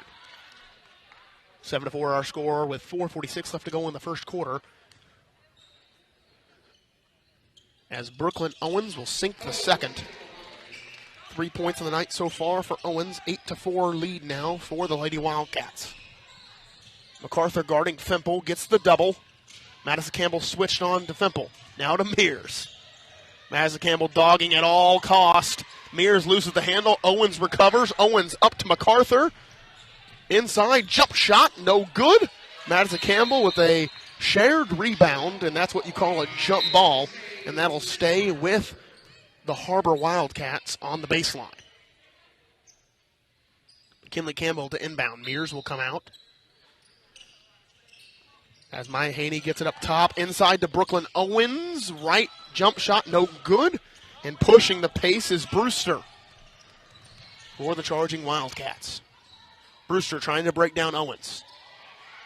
7-4 our score with 4:46 left to go in the first quarter. As Brooklyn Owens will sink the second. 3 points in the night so far for Owens. 8-4 lead now for the Lady Wildcats. MacArthur guarding Fimple, gets the double. Madison Campbell switched on to Fimple. Now to Mears. Madison Campbell dogging at all cost. Mears loses the handle. Owens recovers. Owens up to MacArthur. Inside, jump shot, no good. Madison Campbell with a shared rebound, and that's what you call a jump ball, and that'll stay with the Harbor Wildcats on the baseline. McKinley Campbell to inbound. Mears will come out. As Maya Haney gets it up top, inside to Brooklyn Owens. Right jump shot, no good. And pushing the pace is Brewster for the charging Wildcats. Brewster trying to break down Owens.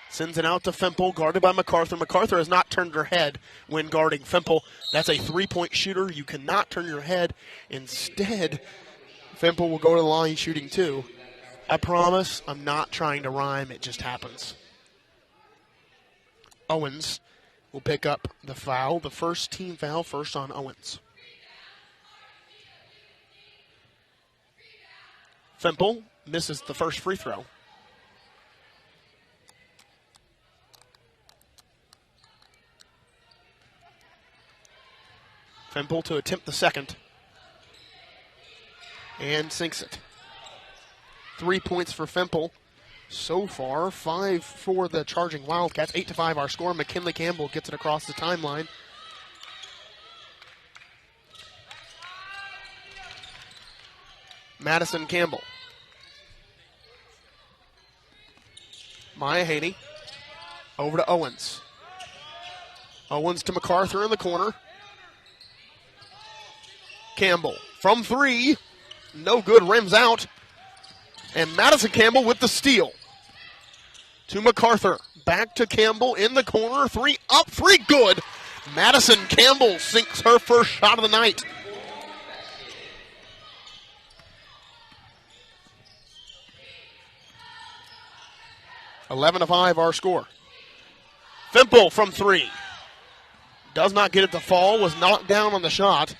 Sends it out to Fimple, guarded by MacArthur. MacArthur has not turned her head when guarding Fimple. That's a three-point shooter. You cannot turn your head. Instead, Fimple will go to the line shooting 2. I promise I'm not trying to rhyme. It just happens. Owens will pick up the foul, the first team foul, first on Owens. Fimple misses the first free throw. Fimple to attempt the second. And sinks it. 3 points for Fimple. So far, 5 for the charging Wildcats. 8-5 our score. McKinley Campbell gets it across the timeline. Madison Campbell. Maya Haney. Over to Owens. Owens to MacArthur in the corner. Campbell from 3. No good, rims out. And Madison Campbell with the steal. To MacArthur. Back to Campbell in the corner. 3 up, 3 good. Madison Campbell sinks her first shot of the night. (11-5) our score. Fimple from 3. Does not get it to fall. Was knocked down on the shot.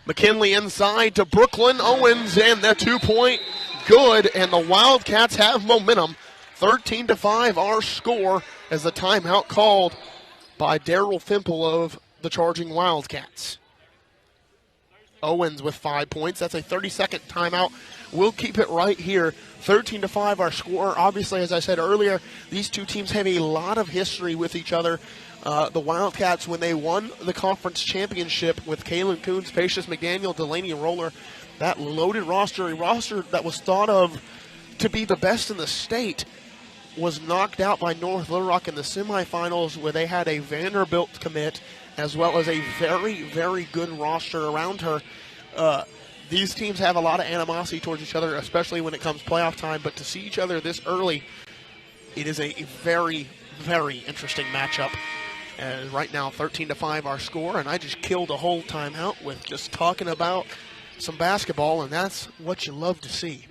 McKinley inside to Brooklyn Owens, and the 2-point good, and the Wildcats have momentum. 13-5 our score as the timeout called by Daryl Fimple of the charging Wildcats. Owens with 5 points. That's a 30-second timeout. We'll keep it right here. 13-5 our score. Obviously, as I said earlier, these two teams have a lot of history with each other. The Wildcats, when they won the conference championship with Kaylin Coons, Patience McDaniel, Delaney Roller, that loaded roster, a roster that was thought of to be the best in the state, was knocked out by North Little Rock in the semifinals, where they had a Vanderbilt commit as well as a very, very good roster around her. These teams have a lot of animosity towards each other, especially when it comes playoff time, but to see each other this early, it is a very, very interesting matchup. And right now, 13-5 our score, and I just killed a whole timeout with just talking about some basketball, and that's what you love to see.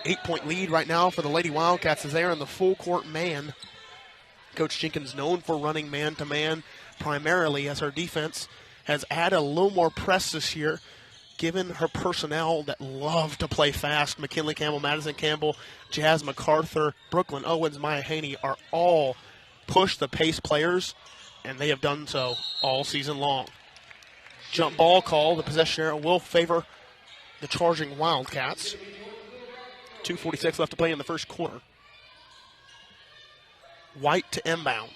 8-point lead right now for the Lady Wildcats as they are in the full court man. Coach Jenkins known for running man-to-man primarily, as her defense has added a little more press this year, given her personnel that love to play fast. McKinley Campbell, Madison Campbell, Jazz MacArthur, Brooklyn Owens, Maya Haney are all push the pace players, and they have done so all season long. Jump ball call. The possession arrow will favor the charging Wildcats. 2:46 left to play in the first quarter. White to inbound.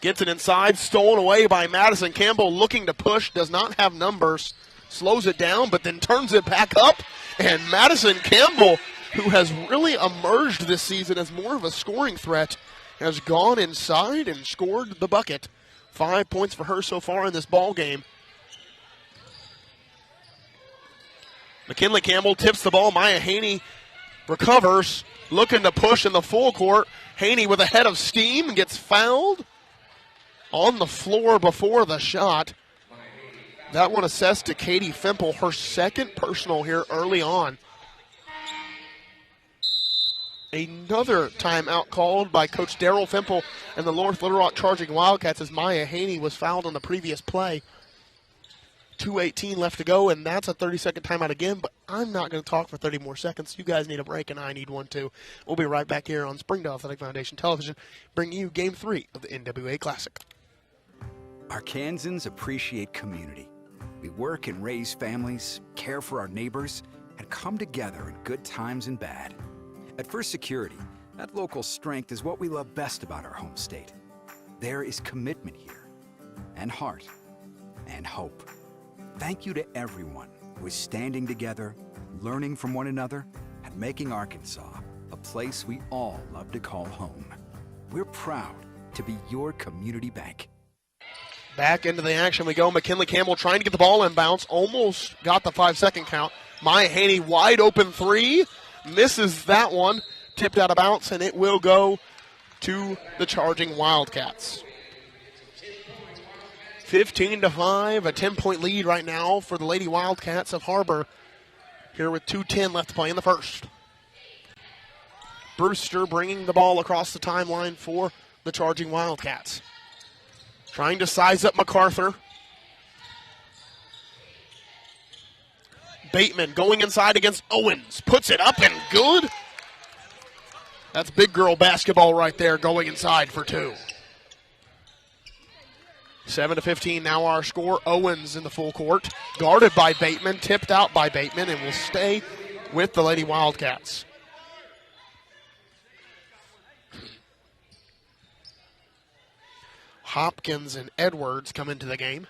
Gets it inside, stolen away by Madison Campbell, looking to push, does not have numbers, slows it down, but then turns it back up. And Madison Campbell, who has really emerged this season as more of a scoring threat, has gone inside and scored the bucket. 5 points for her so far in this ball game. McKinley Campbell tips the ball. Maya Haney recovers, looking to push in the full court. Haney with a head of steam gets fouled on the floor before the shot. That one assessed to Katie Fimple, her second personal here early on. Another timeout called by Coach Darrell Fimple and the North Little Rock Charging Wildcats as Maya Haney was fouled on the previous play. 2:18 left to go, and that's a 30-second timeout again, but I'm not going to talk for 30 more seconds. You guys need a break, and I need one too. We'll be right back here on Springdale Athletic Foundation Television, bringing you Game 3 of the NWA Classic. Arkansans appreciate community. We work and raise families, care for our neighbors, and come together in good times and bad. At First Security, that local strength is what we love best about our home state. There is commitment here, and heart, and hope. Thank you to everyone who is standing together, learning from one another, and making Arkansas a place we all love to call home. We're proud to be your community bank. Back into the action we go. McKinley Campbell trying to get the ball in bounce. Almost got the 5-second count. Maya Haney wide open three. Misses that one. Tipped out of bounds, and it will go to the Charging Wildcats. 15-5, a 10-point lead right now for the Lady Wildcats of Harbor. Here with 2:10 left to play in the first. Brewster bringing the ball across the timeline for the Charging Wildcats. Trying to size up MacArthur. Bateman going inside against Owens. Puts it up and good. That's big girl basketball right there, going inside for two. 7-15 now our score. Owens in the full court. Guarded by Bateman, tipped out by Bateman, and will stay with the Lady Wildcats. Hopkins and Edwards come into the game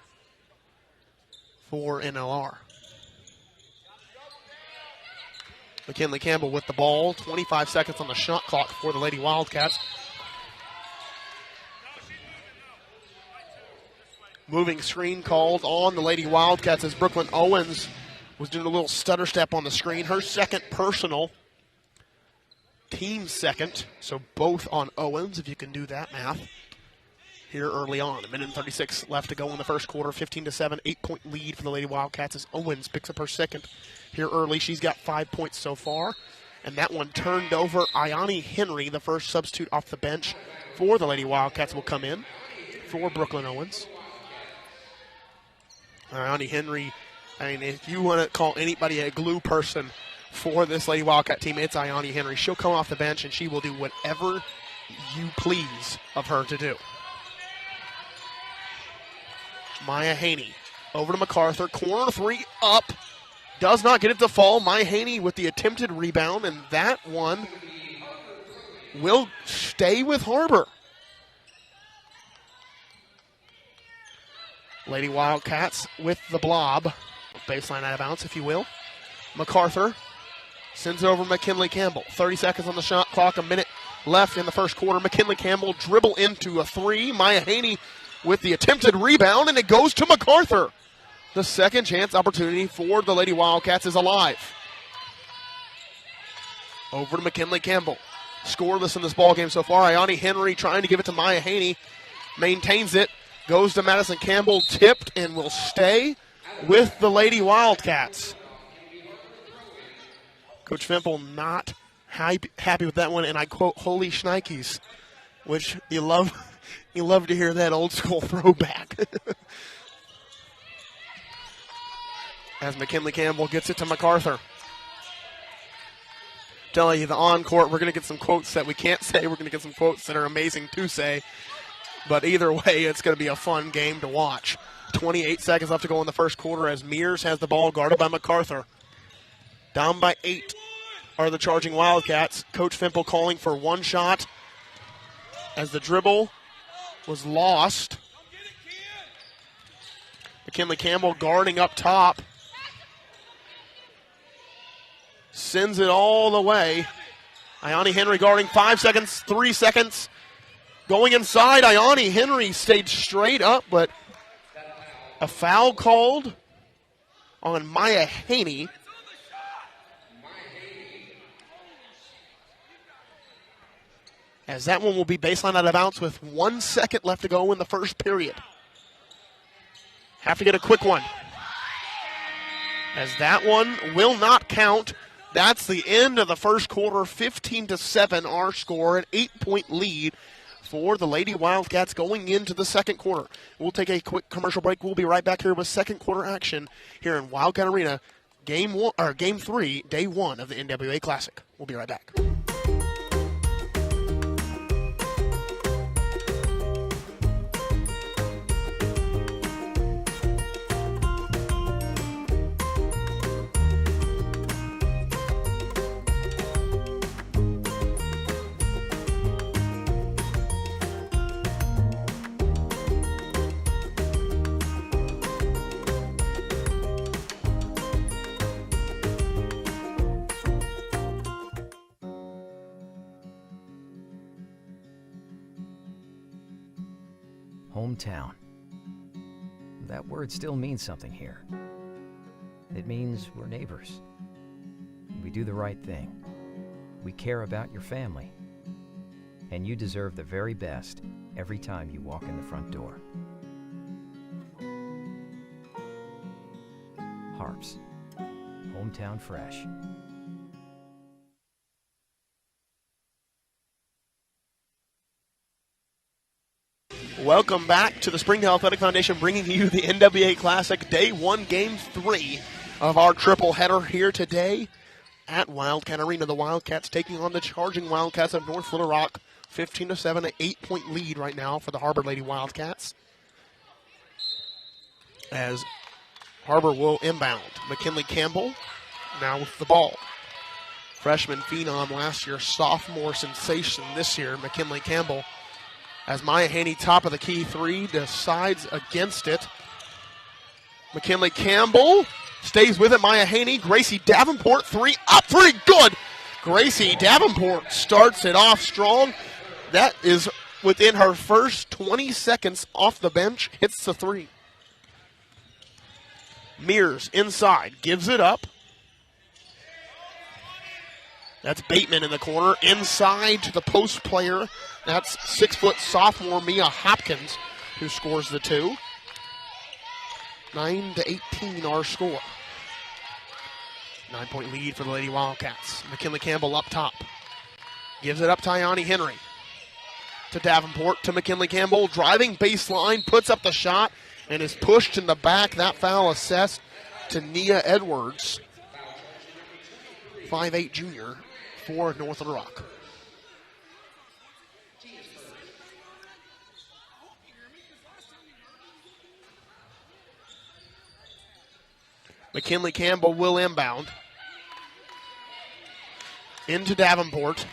for NLR. McKinley Campbell with the ball. 25 seconds on the shot clock for the Lady Wildcats. Moving screen called on the Lady Wildcats as Brooklyn Owens was doing a little stutter step on the screen. Her second personal. Team second. So both on Owens, if you can do that math. Here early on. 1:36 left to go in the first quarter. 15-7, 8-point lead for the Lady Wildcats as Owens picks up her second here early. She's got 5 points so far. And that one turned over. Ayani Henry, the first substitute off the bench for the Lady Wildcats, will come in for Brooklyn Owens. Ayani Henry, I mean, if you want to call anybody a glue person for this Lady Wildcat team, it's Ayani Henry. She'll come off the bench and she will do whatever you please of her to do. Maya Haney over to MacArthur. Corner three up. Does not get it to fall. Maya Haney with the attempted rebound, and that one will stay with Harbor. Lady Wildcats with the blob. Baseline out of bounds, if you will. MacArthur sends it over McKinley Campbell. 30 seconds on the shot clock, a minute left in the first quarter. McKinley Campbell dribble into a three. Maya Haney with the attempted rebound, and it goes to MacArthur. The second chance opportunity for the Lady Wildcats is alive. Over to McKinley Campbell. Scoreless in this ballgame so far. Ayani Henry trying to give it to Maya Haney. Maintains it. Goes to Madison Campbell. Tipped and will stay with the Lady Wildcats. Coach Fimple not happy with that one, and I quote, "Holy shnikes," which you love to hear that old school throwback. As McKinley Campbell gets it to MacArthur. Telling you the on-court, we're going to get some quotes that we can't say. We're going to get some quotes that are amazing to say. But either way, it's going to be a fun game to watch. 28 seconds left to go in the first quarter as Mears has the ball guarded by MacArthur. Down by 8. are the Charging Wildcats. Coach Fimple calling for one shot as the dribble was lost. McKinley Campbell guarding up top. Sends it all the way. Ione Henry guarding 5 seconds, 3 seconds. Going inside, Ione Henry stayed straight up, but a foul called on Maya Haney. As that one will be baseline out of bounds with 1 second left to go in the first period. Have to get a quick one. As that one will not count. That's the end of the first quarter. 15-7 our score, an 8-point lead for the Lady Wildcats going into the second quarter. We'll take a quick commercial break. We'll be right back here with second quarter action here in Wildcat Arena, Game 3, Day 1 of the NWA Classic. We'll be right back. Hometown. That word still means something here. It means we're neighbors. We do the right thing. We care about your family. And you deserve the very best every time you walk in the front door. Harps. Hometown fresh. Welcome back to the Springdale Athletic Foundation, bringing you the NWA Classic Day 1, Game 3 of our triple header here today at Wildcat Arena. The Wildcats taking on the Charging Wildcats of North Little Rock. 15-7, an 8-point lead right now for the Harbor Lady Wildcats. As Harbor will inbound. McKinley Campbell now with the ball. Freshman phenom last year, sophomore sensation this year, McKinley Campbell. As Maya Haney, top of the key three, decides against it. McKinley Campbell stays with it. Maya Haney, Gracie Davenport, three up, three, good. Gracie Davenport starts it off strong. That is within her first 20 seconds off the bench, hits the three. Mears inside, gives it up. That's Bateman in the corner, inside to the post player. That's 6-foot sophomore Mia Hopkins who scores the two. 9-18 our score. 9-point lead for the Lady Wildcats. McKinley Campbell up top. Gives it up to Ione Henry. To Davenport, to McKinley Campbell. Driving baseline, puts up the shot, and is pushed in the back. That foul assessed to Nia Edwards. 5'8" junior for North Little Rock. McKinley Campbell will inbound. Into Davenport.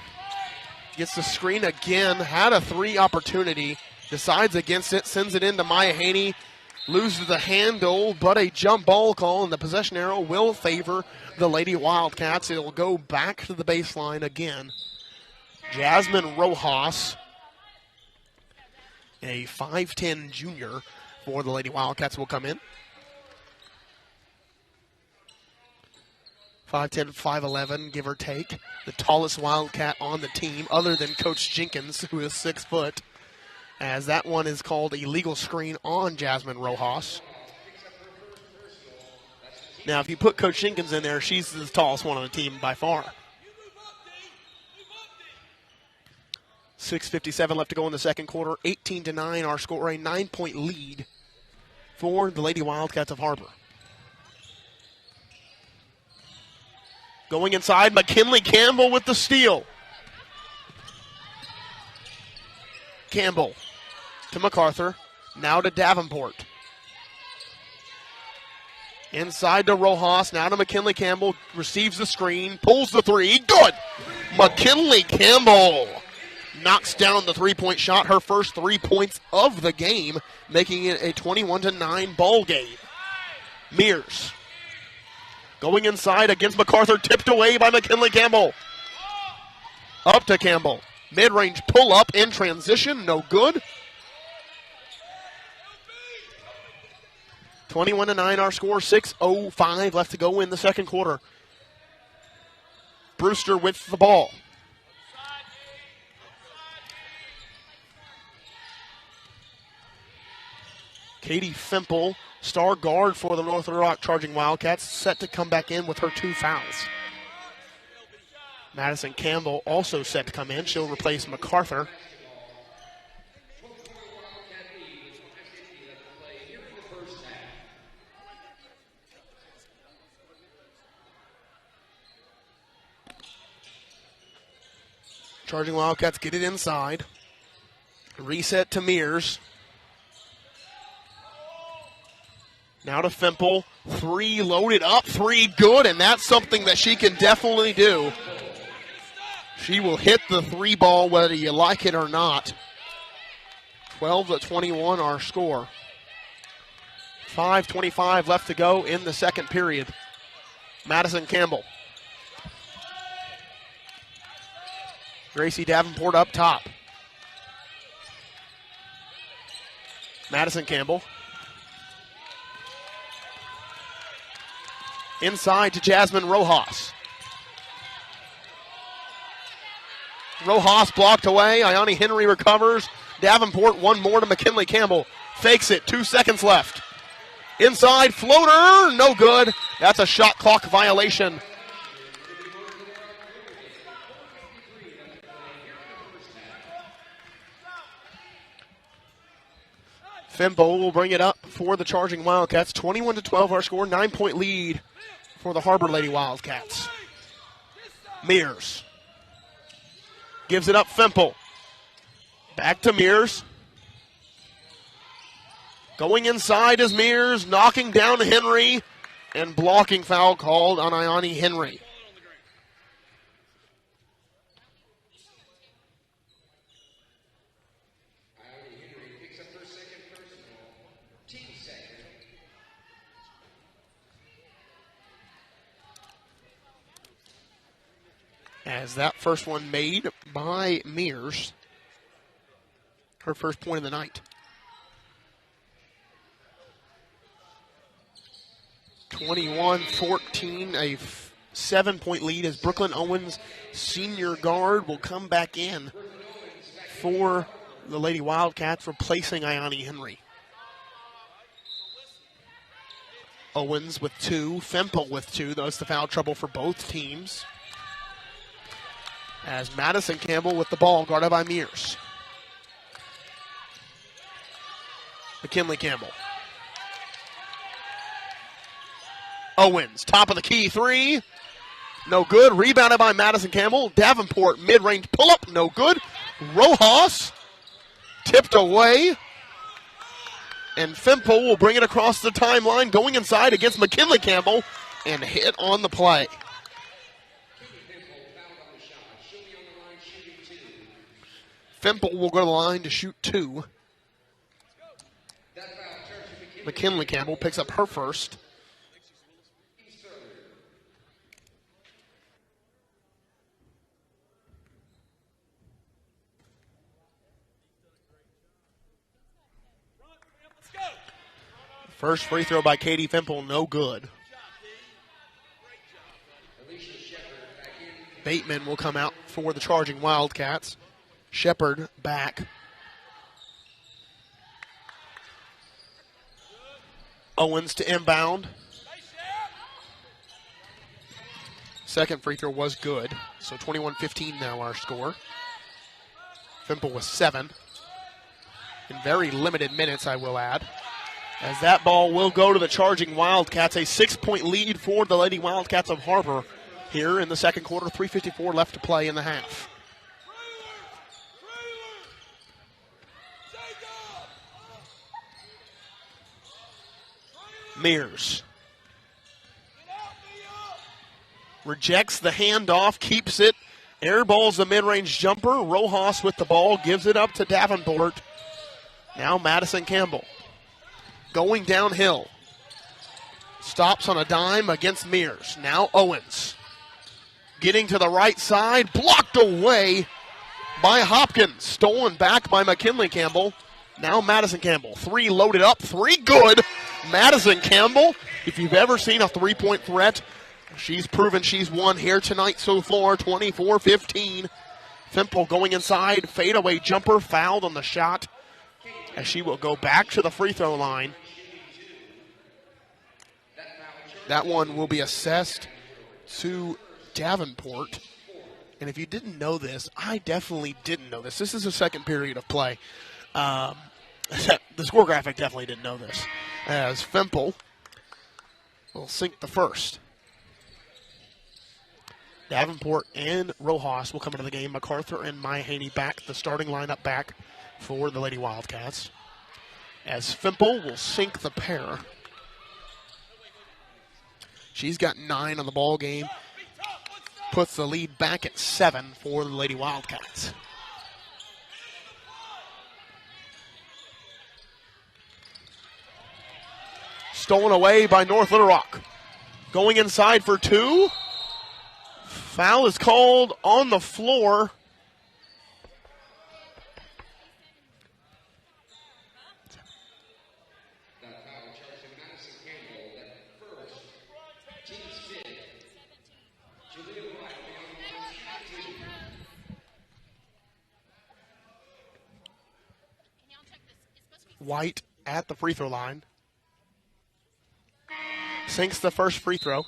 Gets the screen again. Had a three opportunity. Decides against it. Sends it into Maya Haney. Loses the handle, but a jump ball call, and the possession arrow will favor the Lady Wildcats. It will go back to the baseline again. Jasmine Rojas, a 5'10" junior for the Lady Wildcats, will come in. 5'10", 5'11", give or take. The tallest Wildcat on the team, other than Coach Jenkins, who is 6 foot. As that one is called a legal screen on Jasmine Rojas. Now, if you put Coach Jenkins in there, she's the tallest one on the team by far. 6:57 left to go in the second quarter. 18-9 our score, a 9-point lead for the Lady Wildcats of Harbor. Going inside, McKinley Campbell with the steal. Campbell to MacArthur, now to Davenport. Inside to Rojas, now to McKinley Campbell, receives the screen, pulls the three, good! McKinley Campbell knocks down the three-point shot, her first 3 points of the game, making it a 21-9 ball game. Mears going inside against MacArthur, tipped away by McKinley Campbell. Up to Campbell, mid-range pull-up in transition, no good. 21-9 our score, 6:05 left to go in the second quarter. Brewster with the ball. Katie Fimple, star guard for the North Little Rock Charging Wildcats, set to come back in with her 2 fouls. Madison Campbell also set to come in. She'll replace MacArthur. Charging Wildcats get it inside. Reset to Mears. Now to Fimple. 3 loaded up, 3 good, and that's something that she can definitely do. She will hit the 3 ball whether you like it or not. 12-21 our score. 5:25 left to go in the second period. Madison Campbell. Gracie Davenport up top. Madison Campbell. Inside to Jasmine Rojas. Rojas blocked away. Ayani Henry recovers. Davenport, one more to McKinley Campbell. Fakes it, 2 seconds left. Inside, floater, no good. That's a shot clock violation. Fimbo will bring it up for the Charging Wildcats. 21-12 our score, 9-point lead for the Harbor Lady Wildcats. Mears gives it up, Fimple. Back to Mears. Going inside is Mears, knocking down Henry, and blocking foul called on Ayani Henry. As that first one made by Mears, her first point of the night. 21-14, a 7-point lead as Brooklyn Owens, senior guard, will come back in for the Lady Wildcats, replacing Ayani Henry. Owens with 2, Fimple with 2. That's the foul trouble for both teams. As Madison Campbell with the ball, guarded by Mears. McKinley Campbell. Owens, top of the key, 3. No good. Rebounded by Madison Campbell. Davenport, mid-range pull-up, no good. Rojas, tipped away. And Fimple will bring it across the timeline, going inside against McKinley Campbell, and hit on the play. Fimple will go to the line to shoot 2. McKinley Campbell picks up her first. First free throw by Katie Fimple, no good. Bateman will come out for the Charging Wildcats. Shepard back. Owens to inbound. Second free throw was good. So 21-15 now our score. Fimple with 7. In very limited minutes, I will add. As that ball will go to the Charging Wildcats. A 6-point lead for the Lady Wildcats of Harbor here in the second quarter. 3:54 left to play in the half. Mears rejects the handoff, keeps it, airballs the mid-range jumper. Rojas with the ball, gives it up to Davenport. Now Madison Campbell going downhill. Stops on a dime against Mears. Now Owens getting to the right side, blocked away by Hopkins. Stolen back by McKinley Campbell. Now Madison Campbell. 3 loaded up, 3 good. Madison Campbell, if you've ever seen a three-point threat, she's proven she's won here tonight so far, 24-15. Fimple going inside, fadeaway jumper, fouled on the shot, as she will go back to the free throw line. That one will be assessed to Davenport. And if you didn't know this, I definitely didn't know this. This is the second period of play. The score graphic definitely didn't know this, as Fimple will sink the first. Davenport and Rojas will come into the game. MacArthur and Maya Haney back, the starting lineup back for the Lady Wildcats, as Fimple will sink the pair. She's got 9 on the ball game, puts the lead back at 7 for the Lady Wildcats. Stolen away by North Little Rock. Going inside for 2. Foul is called on the floor. White at the free throw line. Sinks the first free throw.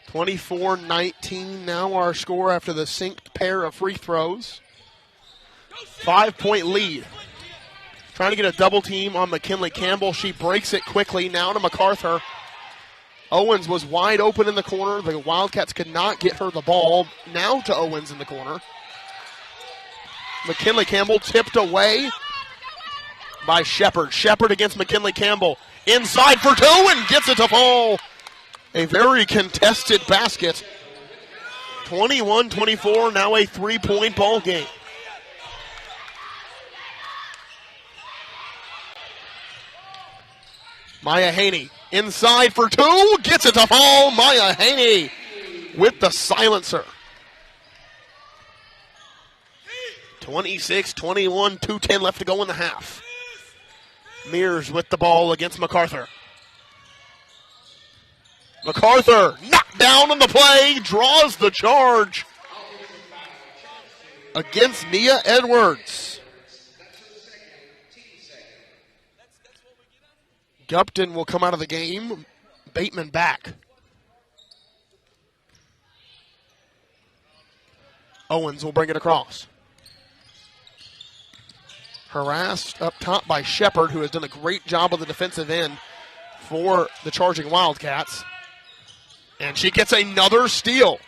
(24-19) now our score after the synced pair of free throws. 5-point lead. Trying to get a double team on McKinley Campbell. She breaks it quickly. Now to MacArthur. Owens was wide open in the corner. The Wildcats could not get her the ball. Now to Owens in the corner. McKinley Campbell tipped away by Shepard. Shepard against McKinley Campbell. Inside for 2 and gets it to fall. A very contested basket. 21-24, now a 3-point ball game. Maya Haney inside for 2, gets it to fall. Maya Haney with the silencer. 26-21, 2:10 left to go in the half. Mears with the ball against MacArthur. MacArthur knocked down on the play, draws the charge against Nia Edwards. Gupton will come out of the game. Bateman back. Owens will bring it across. Harassed up top by Shepard, who has done a great job on the defensive end for the charging Wildcats. And she gets another steal.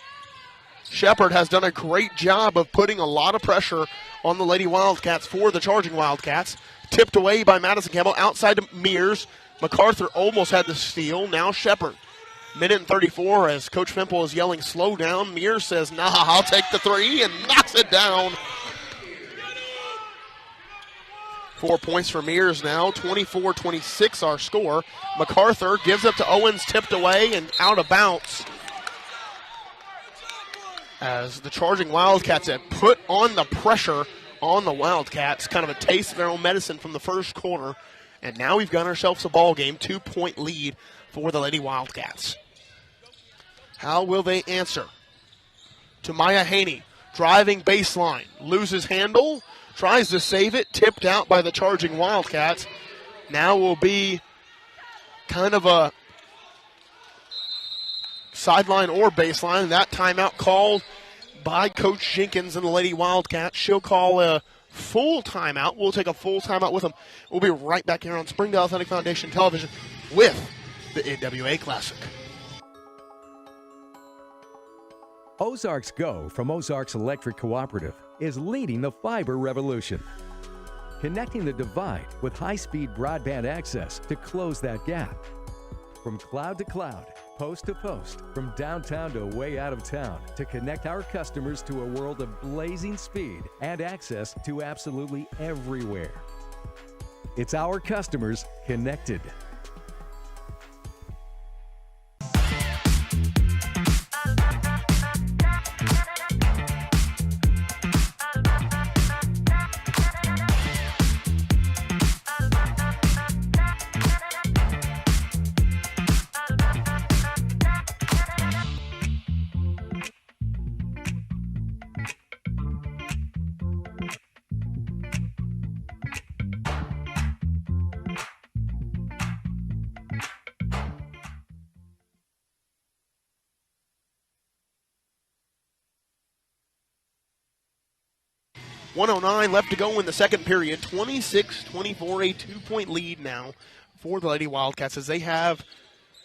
Shepard has done a great job of putting a lot of pressure on the Lady Wildcats for the charging Wildcats. Tipped away by Madison Campbell outside to Mears. MacArthur almost had the steal. Now Shepard. Minute and 34 as Coach Fimple is yelling, slow down. Mears says, nah, I'll take the 3, and knocks it down. 4 points for Mears now. 24-26 our score. MacArthur gives up to Owens, tipped away and out of bounds. As the charging Wildcats have put on the pressure on the Wildcats. Kind of a taste of their own medicine from the first quarter. And now we've got ourselves a ball game, 2-point lead for the Lady Wildcats. How will they answer? To Maya Haney, driving baseline, loses handle, tries to save it, tipped out by the charging Wildcats. Now will be kind of a sideline or baseline. That timeout called by Coach Jenkins and the Lady Wildcats. She'll call a full timeout. We'll take a full timeout with them. We'll be right back here on Springdale Athletic Foundation Television with the NWA Classic. Ozarks Go from Ozarks Electric Cooperative is leading the fiber revolution, connecting the divide with high-speed broadband access to close that gap. From cloud to cloud, post to post, from downtown to way out of town, to connect our customers to a world of blazing speed and access to absolutely everywhere. It's our customers connected. .109 left to go in the second period. 26-24, a 2-point lead now for the Lady Wildcats as they have,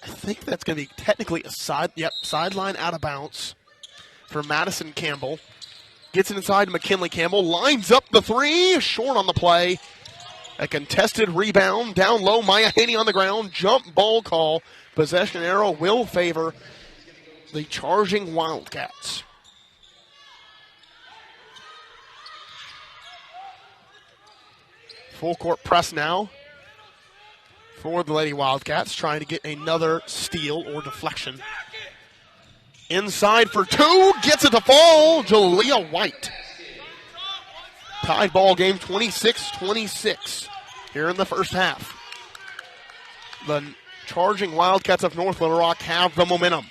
I think that's going to be technically a sideline out of bounds for Madison Campbell. Gets it inside to McKinley Campbell, lines up the three, short on the play. A contested rebound, down low, Maya Haney on the ground, jump ball call. Possession arrow will favor the charging Wildcats. Full court press now for the Lady Wildcats, trying to get another steal or deflection. Inside for two, gets it to fall, Jalea White. Tied ball game, 26-26 here in the first half. The charging Wildcats of North Little Rock have the momentum.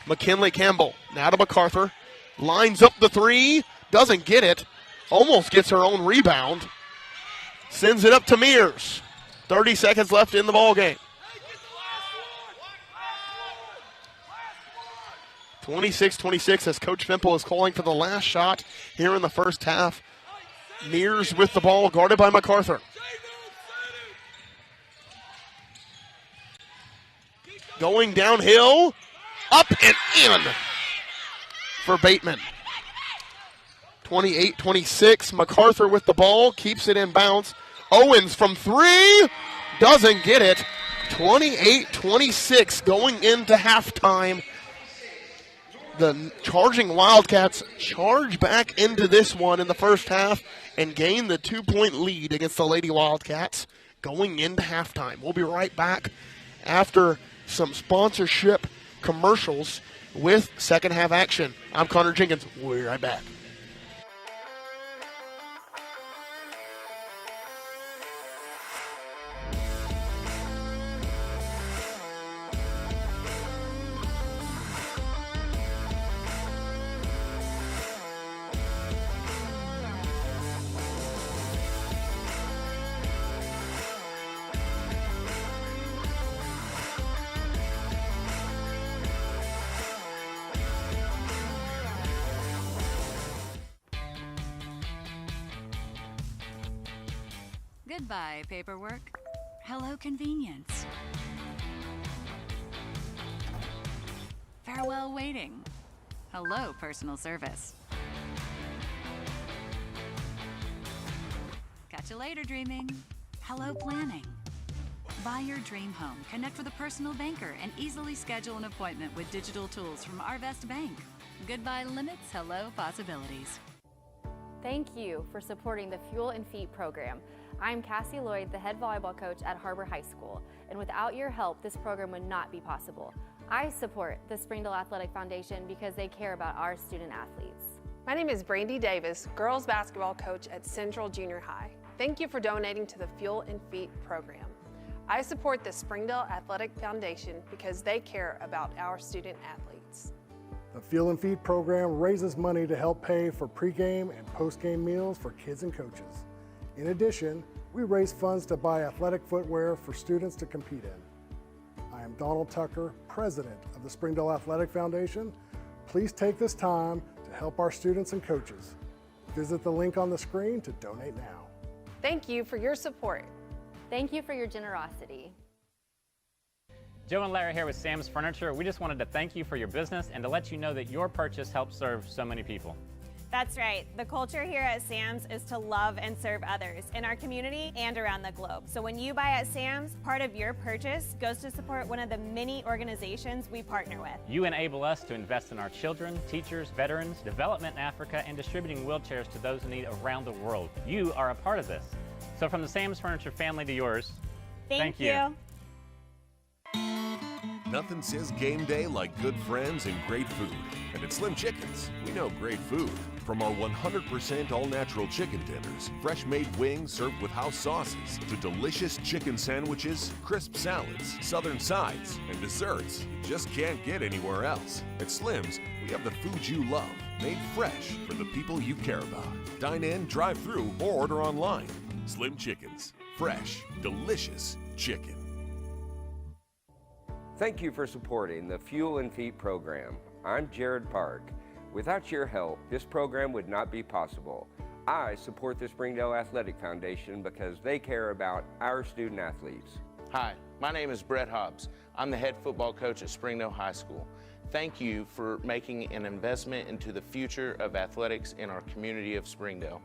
McKinley Campbell, now to MacArthur, lines up the three, doesn't get it, almost gets her own rebound. Sends it up to Mears. 30 seconds left in the ball game. 26-26 as Coach Fimple is calling for the last shot here in the first half. Mears with the ball, guarded by MacArthur. Going downhill, up and in for Bateman. 28-26, MacArthur with the ball, keeps it in bounds. Owens from three, doesn't get it. 28-26 going into halftime. The charging Wildcats charge back into this one in the first half and gain the 2-point lead against the Lady Wildcats going into halftime. We'll be right back after some sponsorship commercials with second half action. I'm Connor Jenkins. We'll be right back. Goodbye, paperwork. Hello, convenience. Farewell, waiting. Hello, personal service. Catch you later, dreaming. Hello, planning. Buy your dream home. Connect with a personal banker and easily schedule an appointment with digital tools from Arvest Bank. Goodbye limits, hello possibilities. Thank you for supporting the Fuel and Feet program. I'm Cassie Lloyd, the head volleyball coach at Harbor High School, and without your help, this program would not be possible. I support the Springdale Athletic Foundation because they care about our student athletes. My name is Brandy Davis, girls basketball coach at Central Junior High. Thank you for donating to the Fuel and Feet program. I support the Springdale Athletic Foundation because they care about our student athletes. The Fuel and Feed program raises money to help pay for pregame and postgame meals for kids and coaches. In addition, we raise funds to buy athletic footwear for students to compete in. I am Donald Tucker, president of the Springdale Athletic Foundation. Please take this time to help our students and coaches. Visit the link on the screen to donate now. Thank you for your support. Thank you for your generosity. Joe and Larry here with Sam's Furniture. We just wanted to thank you for your business and to let you know that your purchase helps serve so many people. That's right. The culture here at Sam's is to love and serve others in our community and around the globe. So when you buy at Sam's, part of your purchase goes to support one of the many organizations we partner with. You enable us to invest in our children, teachers, veterans, development in Africa, and distributing wheelchairs to those in need around the world. You are a part of this. So from the Sam's Furniture family to yours, thank you. Nothing says game day like good friends and great food. And at Slim Chickens, we know great food. From our 100% all-natural chicken tenders, fresh-made wings served with house sauces, to delicious chicken sandwiches, crisp salads, southern sides, and desserts you just can't get anywhere else. At Slim's, we have the food you love, made fresh for the people you care about. Dine in, drive through, or order online. Slim Chickens. Fresh, delicious chicken. Thank you for supporting the Fuel and Feet program. I'm Jared Park. Without your help, this program would not be possible. I support the Springdale Athletic Foundation because they care about our student athletes. Hi, my name is Brett Hobbs. I'm the head football coach at Springdale High School. Thank you for making an investment into the future of athletics in our community of Springdale.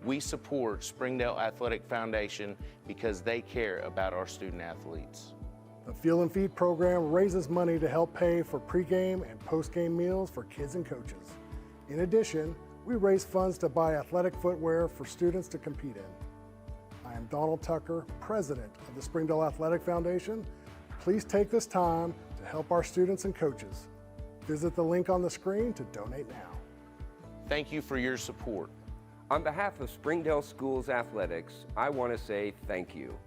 We support Springdale Athletic Foundation because they care about our student athletes. The Fuel and Feed program raises money to help pay for pregame and postgame meals for kids and coaches. In addition, we raise funds to buy athletic footwear for students to compete in. I am Donald Tucker, president of the Springdale Athletic Foundation. Please take this time to help our students and coaches. Visit the link on the screen to donate now. Thank you for your support. On behalf of Springdale Schools Athletics, I want to say thank you.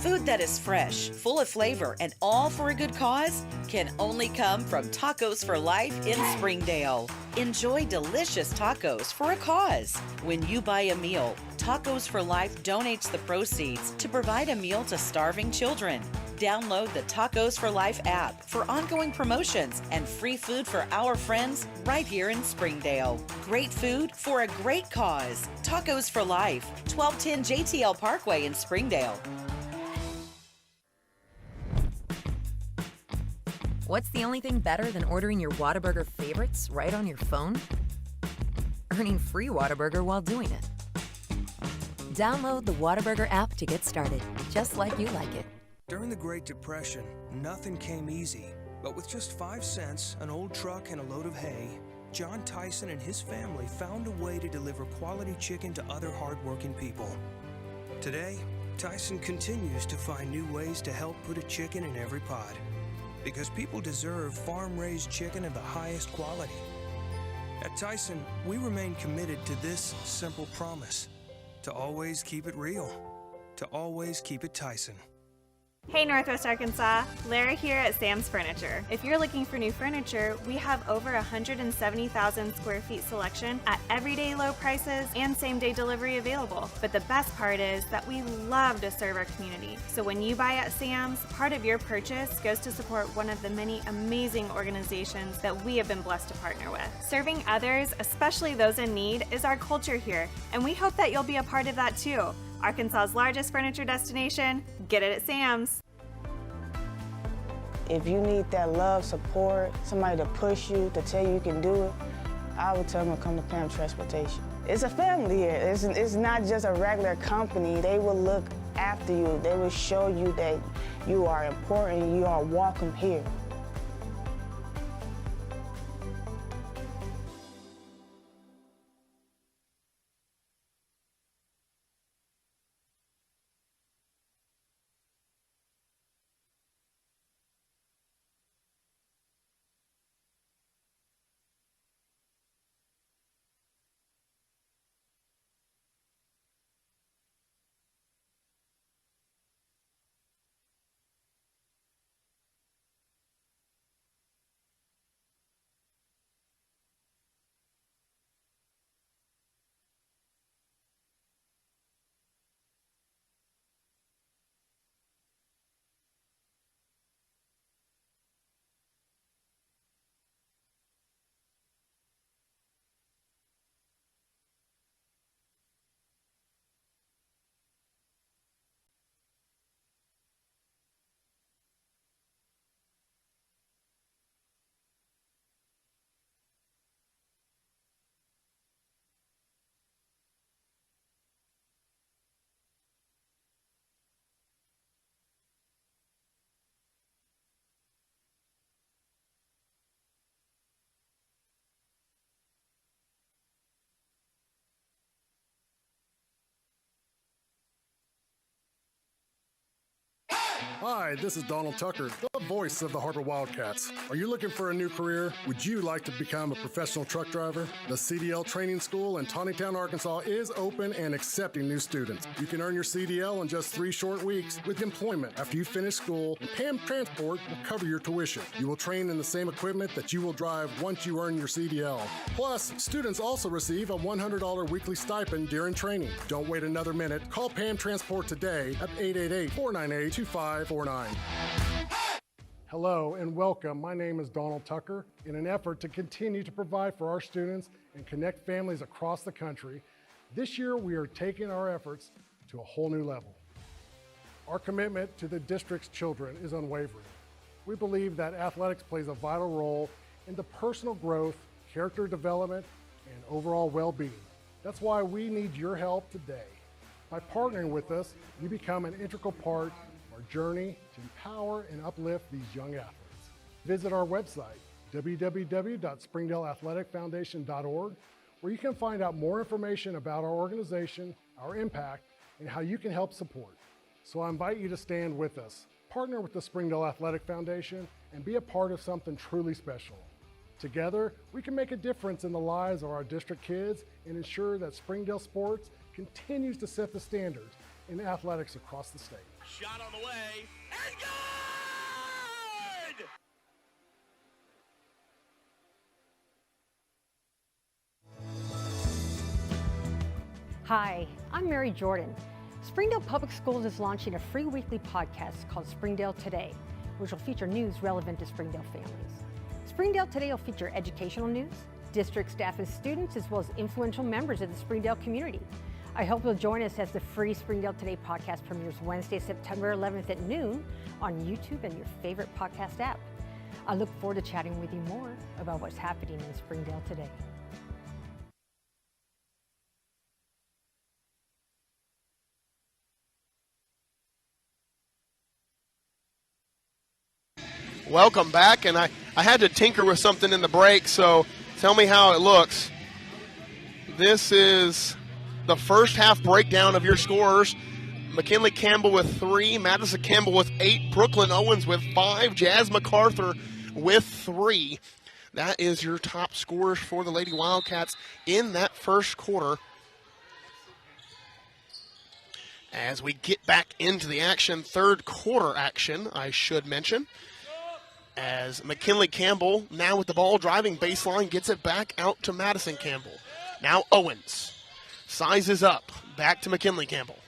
Food that is fresh, full of flavor, and all for a good cause can only come from Tacos for Life in Springdale. Enjoy delicious tacos for a cause. When you buy a meal, Tacos for Life donates the proceeds to provide a meal to starving children. Download the Tacos for Life app for ongoing promotions and free food for our friends right here in Springdale. Great food for a great cause. Tacos for Life, 1210 JTL Parkway in Springdale. What's the only thing better than ordering your Whataburger favorites right on your phone? Earning free Whataburger while doing it. Download the Whataburger app to get started, just like you like it. During the Great Depression, nothing came easy. But with just 5 cents, an old truck, and a load of hay, John Tyson and his family found a way to deliver quality chicken to other hardworking people. Today, Tyson continues to find new ways to help put a chicken in every pot. Because people deserve farm-raised chicken of the highest quality. At Tyson, we remain committed to this simple promise: to always keep it real, to always keep it Tyson. Hey Northwest Arkansas, Lara here at Sam's Furniture. If you're looking for new furniture, we have over 170,000 square feet selection at everyday low prices and same-day delivery available. But the best part is that we love to serve our community. So when you buy at Sam's, part of your purchase goes to support one of the many amazing organizations that we have been blessed to partner with. Serving others, especially those in need, is our culture here, and we hope that you'll be a part of that too. Arkansas's largest furniture destination, get it at Sam's. If you need that love, support, somebody to push you, to tell you can do it, I would tell them to come to Pam Transportation. It's a family here. It's not just a regular company. They will look after you. They will show you that you are important, you are welcome here. Hi, this is Donald Tucker, the voice of the Harbor Wildcats. Are you looking for a new career? Would you like to become a professional truck driver? The CDL Training School in Tawnytown, Arkansas is open and accepting new students. You can earn your CDL in just 3 short weeks with employment after you finish school, and PAM Transport will cover your tuition. You will train in the same equipment that you will drive once you earn your CDL. Plus, students also receive a $100 weekly stipend during training. Don't wait another minute. Call PAM Transport today at 888-498-2549. Hello and welcome. My name is Donald Tucker. In an effort to continue to provide for our students and connect families across the country, this year we are taking our efforts to a whole new level. Our commitment to the district's children is unwavering. We believe that athletics plays a vital role in the personal growth, character development, and overall well-being. That's why we need your help today. By partnering with us, you become an integral part our journey to empower and uplift these young athletes. Visit our website, www.springdaleathleticfoundation.org, where you can find out more information about our organization, our impact, and how you can help support. So I invite you to stand with us, partner with the Springdale Athletic Foundation, and be a part of something truly special. Together, we can make a difference in the lives of our district kids and ensure that Springdale sports continues to set the standards in athletics across the state. Shot on the way, and good! Hi, I'm Mary Jordan. Springdale Public Schools is launching a free weekly podcast called Springdale Today, which will feature news relevant to Springdale families. Springdale Today will feature educational news, district staff and students, as well as influential members of the Springdale community. I hope you'll join us as the free Springdale Today podcast premieres Wednesday, September 11th at noon on YouTube and your favorite podcast app. I look forward to chatting with you more about what's happening in Springdale today. Welcome back, and I had to tinker with something in the break, so tell me how it looks. This is the first half breakdown of your scores. McKinley Campbell with 3, Madison Campbell with 8, Brooklyn Owens with 5, Jazz MacArthur with 3. That is your top scores for the Lady Wildcats in that first quarter. As we get back into the action, third quarter action, I should mention. As McKinley Campbell, now with the ball driving baseline, gets it back out to Madison Campbell. Now Owens sizes up, back to McKinley Campbell.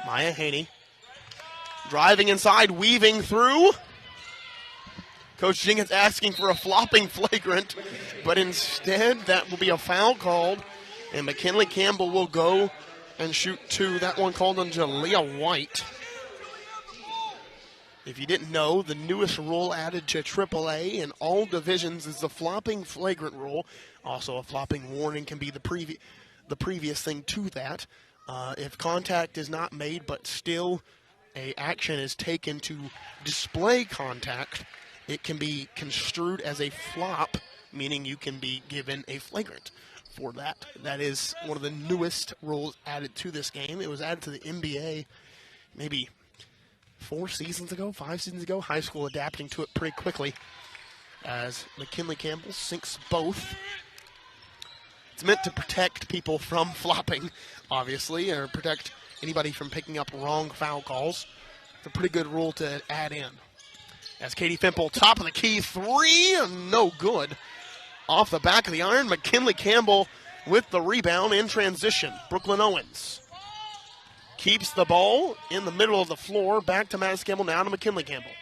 Maya Haney driving inside, weaving through. Coach Jenkins asking for a flopping flagrant, but instead that will be a foul called, and McKinley Campbell will go and shoot 2. That one called on Jalea White. If you didn't know, the newest rule added to AAA in all divisions is the flopping flagrant rule. Also, a flopping warning can be the previous thing to that. If contact is not made, but still a action is taken to display contact, it can be construed as a flop, meaning you can be given a flagrant for that. That is one of the newest rules added to this game. It was added to the NBA maybe 5 seasons ago. High school adapting to it pretty quickly as McKinley Campbell sinks both. It's meant to protect people from flopping, obviously, or protect anybody from picking up wrong foul calls. It's a pretty good rule to add in. As Katie Fimple, top of the key, 3, no good. Off the back of the iron, McKinley Campbell with the rebound in transition. Brooklyn Owens keeps the ball in the middle of the floor. Back to Madison Campbell, now to McKinley Campbell.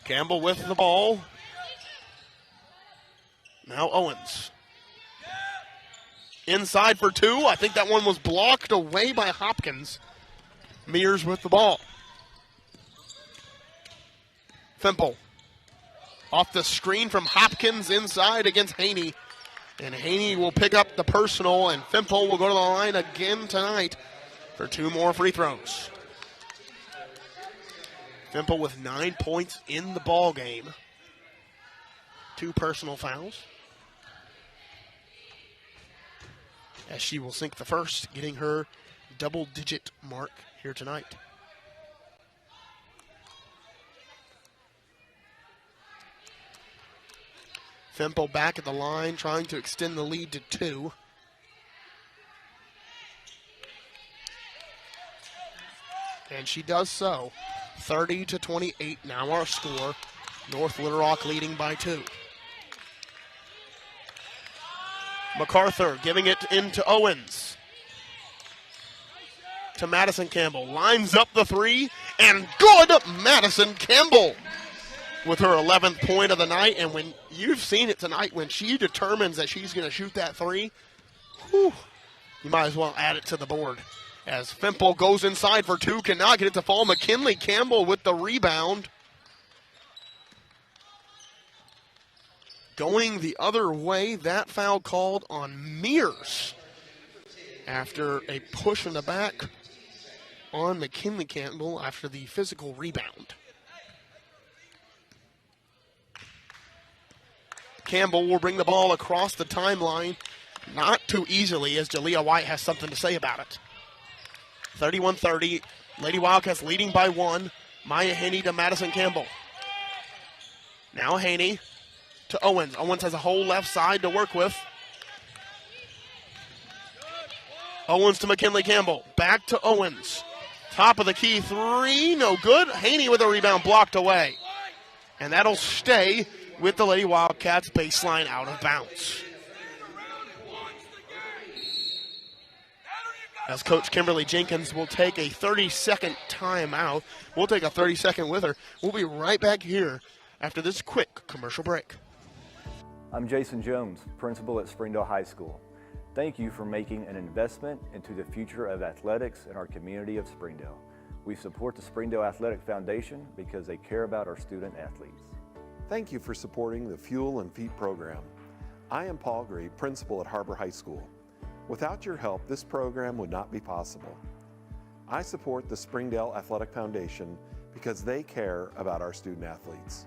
Campbell with the ball. Now Owens. Inside for 2. I think that one was blocked away by Hopkins. Mears with the ball. Fimple. Off the screen from Hopkins inside against Haney. And Haney will pick up the personal, and Fimple will go to the line again tonight for 2 more free throws. Fimple with 9 points in the ball game. 2 personal fouls. as she will sink the first, getting her double-digit mark here tonight. Fempo back at the line, trying to extend the lead to 2. And she does so. 30-28 now our score. North Little Rock leading by 2. MacArthur giving it into Owens. To Madison Campbell. Lines up the 3, and good! Madison Campbell with her 11th point of the night. And when you've seen it tonight, when she determines that she's going to shoot that 3, whew, you might as well add it to the board. As Femple goes inside for 2, cannot get it to fall. McKinley Campbell with the rebound. Going the other way, that foul called on Mears after a push in the back on McKinley Campbell after the physical rebound. Campbell will bring the ball across the timeline, not too easily, as Jalea White has something to say about it. 31-30, Lady Wildcats leading by 1. Maya Haney to Madison Campbell. Now Haney to Owens. Owens has a whole left side to work with. Owens to McKinley Campbell. Back to Owens. Top of the key 3, no good. Haney with a rebound blocked away. And that'll stay with the Lady Wildcats baseline out of bounds. As Coach Kimberly Jenkins will take a 30-second timeout. We'll take a 30-second with her. We'll be right back here after this quick commercial break. I'm Jason Jones, principal at Springdale High School. Thank you for making an investment into the future of athletics in our community of Springdale. We support the Springdale Athletic Foundation because they care about our student athletes. Thank you for supporting the Fuel and Feet program. I am Paul Gray, principal at Harbor High School. Without your help, this program would not be possible. I support the Springdale Athletic Foundation because they care about our student athletes.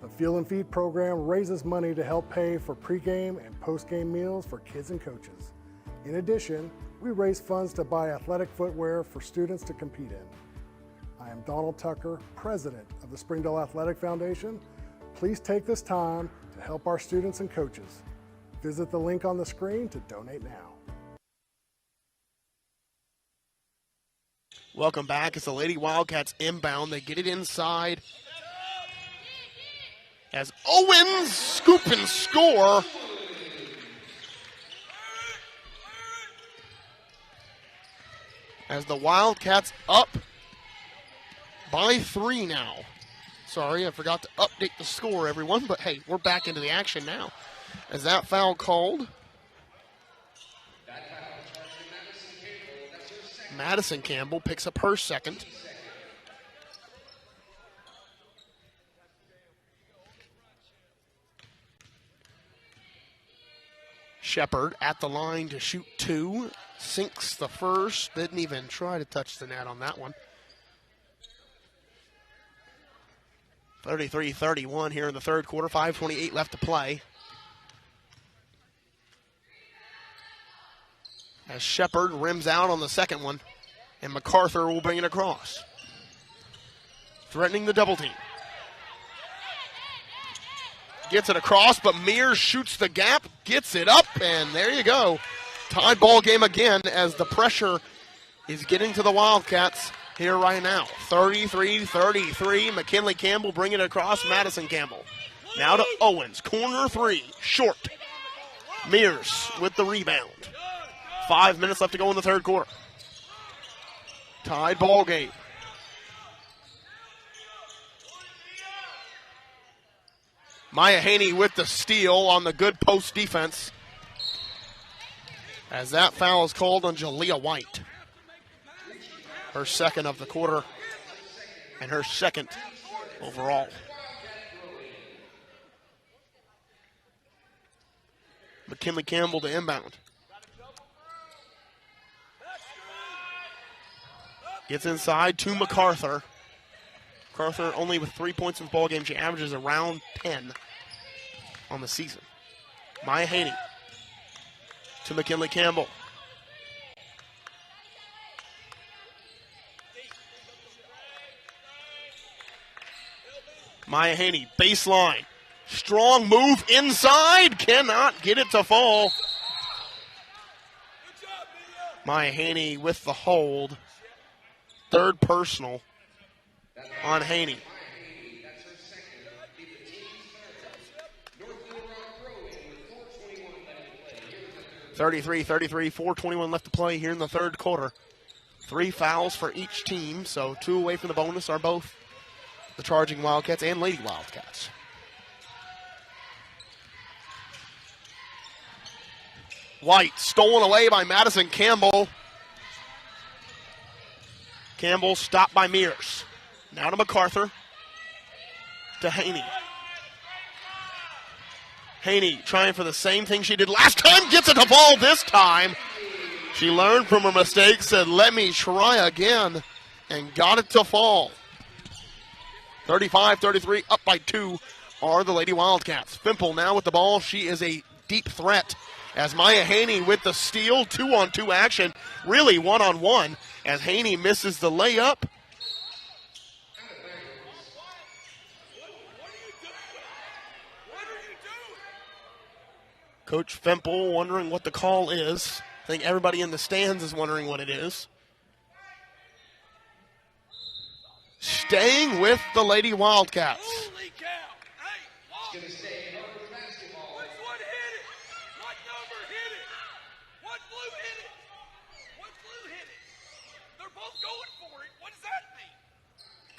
The Fuel and Feed program raises money to help pay for pregame and postgame meals for kids and coaches. In addition, we raise funds to buy athletic footwear for students to compete in. I am Donald Tucker, president of the Springdale Athletic Foundation. Please take this time to help our students and coaches. Visit the link on the screen to donate now. Welcome back. It's the Lady Wildcats inbound. They get it inside. As Owens scoop and score. As the Wildcats up by 3 now. Sorry, I forgot to update the score, everyone. But, hey, we're back into the action now. As that foul called. Madison Campbell picks up her second. Shepard at the line to shoot 2. Sinks the first. Didn't even try to touch the net on that one. 33-31 here in the third quarter. 5:28 left to play. As Shepard rims out on the second one, and MacArthur will bring it across. Threatening the double team. Gets it across, but Mears shoots the gap, gets it up, and there you go. Tied ball game again as the pressure is getting to the Wildcats here right now. 33-33. McKinley Campbell bringing it across. Madison Campbell. Now to Owens. Corner 3. Short. Mears with the rebound. 5 minutes left to go in the third quarter. Tied ball game. Maya Haney with the steal on the good post defense. As that foul is called on Jalea White. Her second of the quarter and her second overall. McKinley Campbell to inbound. Gets inside to MacArthur. MacArthur only with 3 points in the ball game. She averages around 10 on the season. Maya Haney to McKinley Campbell. Maya Haney, baseline. Strong move inside. Cannot get it to fall. Maya Haney with the hold. Third personal on Haney. 33-33, 4:21 left to play here in the third quarter. 3 fouls for each team, so 2 away from the bonus are both the Charging Wildcats and Lady Wildcats. White stolen away by Madison Campbell. Campbell stopped by Mears. Now to MacArthur. To Haney. Haney trying for the same thing she did last time. Gets it to fall this time. She learned from her mistake, said, let me try again, and got it to fall. 35-33, up by 2 are the Lady Wildcats. Fimple now with the ball. She is a deep threat as Maya Haney with the steal. 2-on-2 action, really 1-on-1 as Haney misses the layup. Coach Fimple wondering what the call is. I think everybody in the stands is wondering what it is. Staying with the Lady Wildcats. Holy cow. Hey, look. Which one hit it? What number hit it? What blue hit it? What blue hit it? They're both going for it. What does that mean?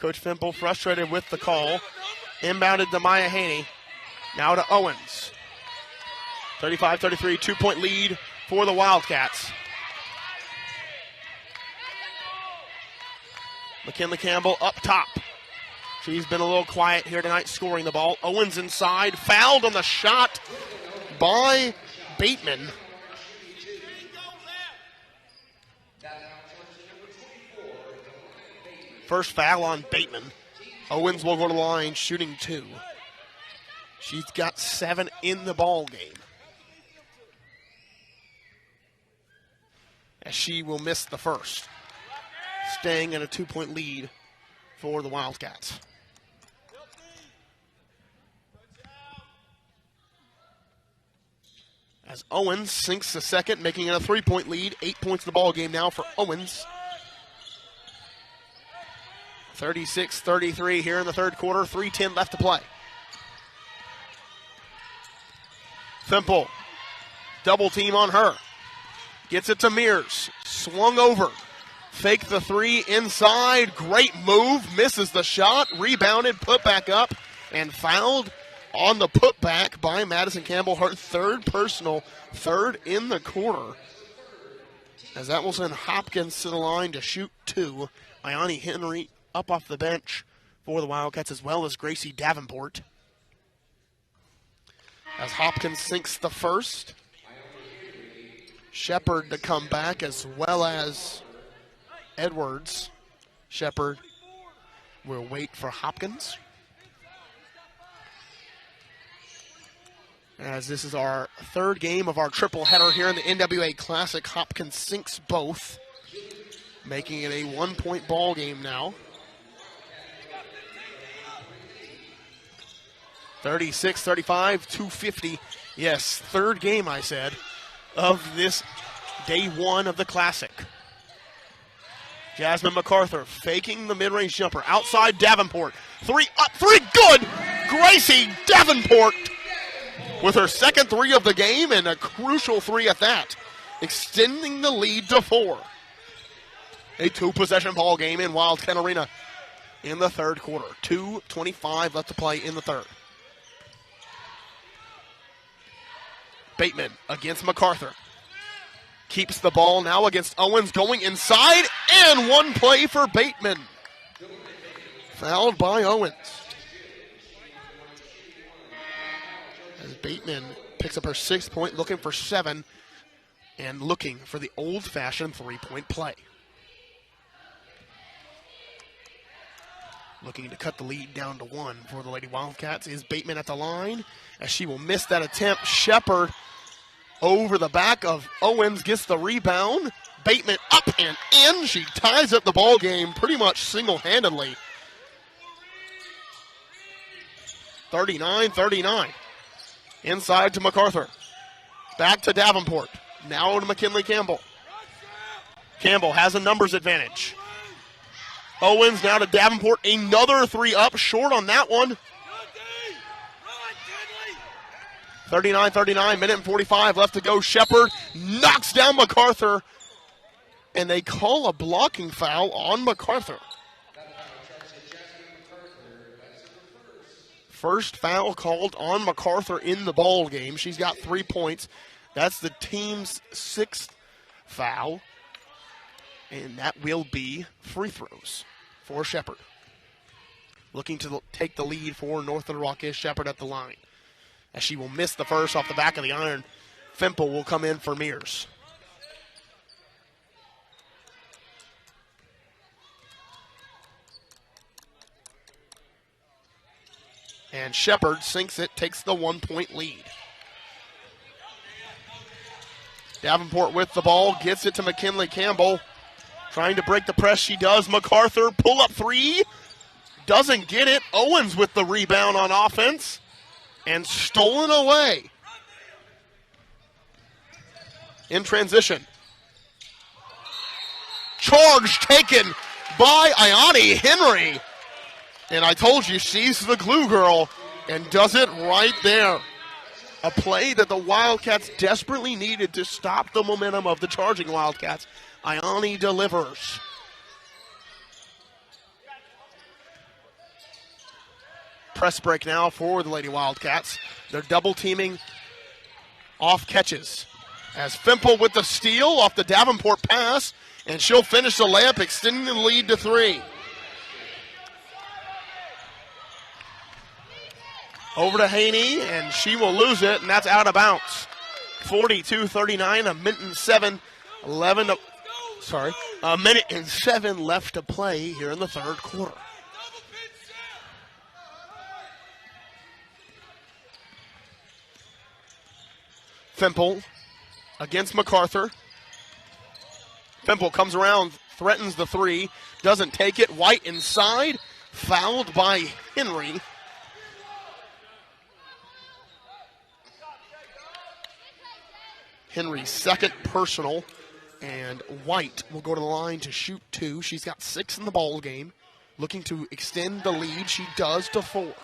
Coach Fimple frustrated with the call. Inbounded to Maya Haney. Now to Owens. 35-33, 2-point lead for the Wildcats. McKinley Campbell up top. She's been a little quiet here tonight scoring the ball. Owens inside, fouled on the shot by Bateman. First foul on Bateman. Owens will go to the line shooting 2. She's got 7 in the ball game. As she will miss the first. Staying in a 2-point lead for the Wildcats. As Owens sinks the second, making it a 3-point lead. 8 points in the ball game now for Owens. 36-33 here in the third quarter. 3:10 left to play. Fimple, double team on her. Gets it to Mears. Swung over. Fake the 3 inside. Great move. Misses the shot. Rebounded. Put back up. And fouled on the putback by Madison Campbell. Her third personal. Third in the quarter. As that will send Hopkins to the line to shoot 2. Ione Henry up off the bench for the Wildcats, as well as Gracie Davenport. As Hopkins sinks the first. Shepard to come back, as well as Edwards. Shepard will wait for Hopkins. As this is our third game of our triple header here in the NWA Classic, Hopkins sinks both, making it a 1-point ball game now. 36-35, 2:50. Yes, third game, I said, of this day 1 of the Classic. Jasmine MacArthur faking the mid-range jumper. Outside Davenport. 3 up, 3 good! Gracie Davenport with her second 3 of the game, and a crucial 3 at that, extending the lead to 4. A 2-possession ball game in Wildcat Arena in the third quarter. 2:25 left to play in the third. Bateman against MacArthur. Keeps the ball now against Owens, going inside, and 1 play for Bateman. Fouled by Owens. As Bateman picks up her 6th point, looking for 7, and looking for the old-fashioned 3-point play. Looking to cut the lead down to 1 for the Lady Wildcats is Bateman at the line, as she will miss that attempt. Shepard over the back of Owens, gets the rebound. Bateman up and in. She ties up the ball game pretty much single-handedly. 39-39. Inside to MacArthur. Back to Davenport. Now to McKinley Campbell. Campbell has a numbers advantage. Owens now to Davenport. Another three up, short on that one. 39-39, minute and 45 left to go. Shepard knocks down MacArthur, and they call a blocking foul on MacArthur. First foul called on MacArthur in the ball game. She's got 3 points. That's the team's 6th foul, and that will be free throws for Shepard. Looking to take the lead for North Little Rock is Shepard at the line. As she will miss the first off the back of the iron, Fimple will come in for Mears. And Shepard sinks it, takes the 1-point lead. Davenport with the ball, gets it to McKinley Campbell. Trying to break the press, she does. MacArthur, pull-up three. Doesn't get it. Owens with the rebound on offense. And stolen away. In transition. Charge taken by Ayani Henry. And I told you, she's the glue girl and does it right there. A play that the Wildcats desperately needed to stop the momentum of the charging Wildcats. Ayani delivers. Press break now for the Lady Wildcats. They're double teaming off catches. As Fimple with the steal off the Davenport pass, and she'll finish the layup, extending the lead to 3. Over to Haney, and she will lose it, and that's out of bounds. 42-39, a minute and 7 left to play here in the third quarter. Fimple against MacArthur. Fimple comes around, threatens the three, doesn't take it. White inside, fouled by Henry. Henry's second personal, and White will go to the line to shoot 2. She's got 6 in the ball game. Looking to extend the lead. She does to 4.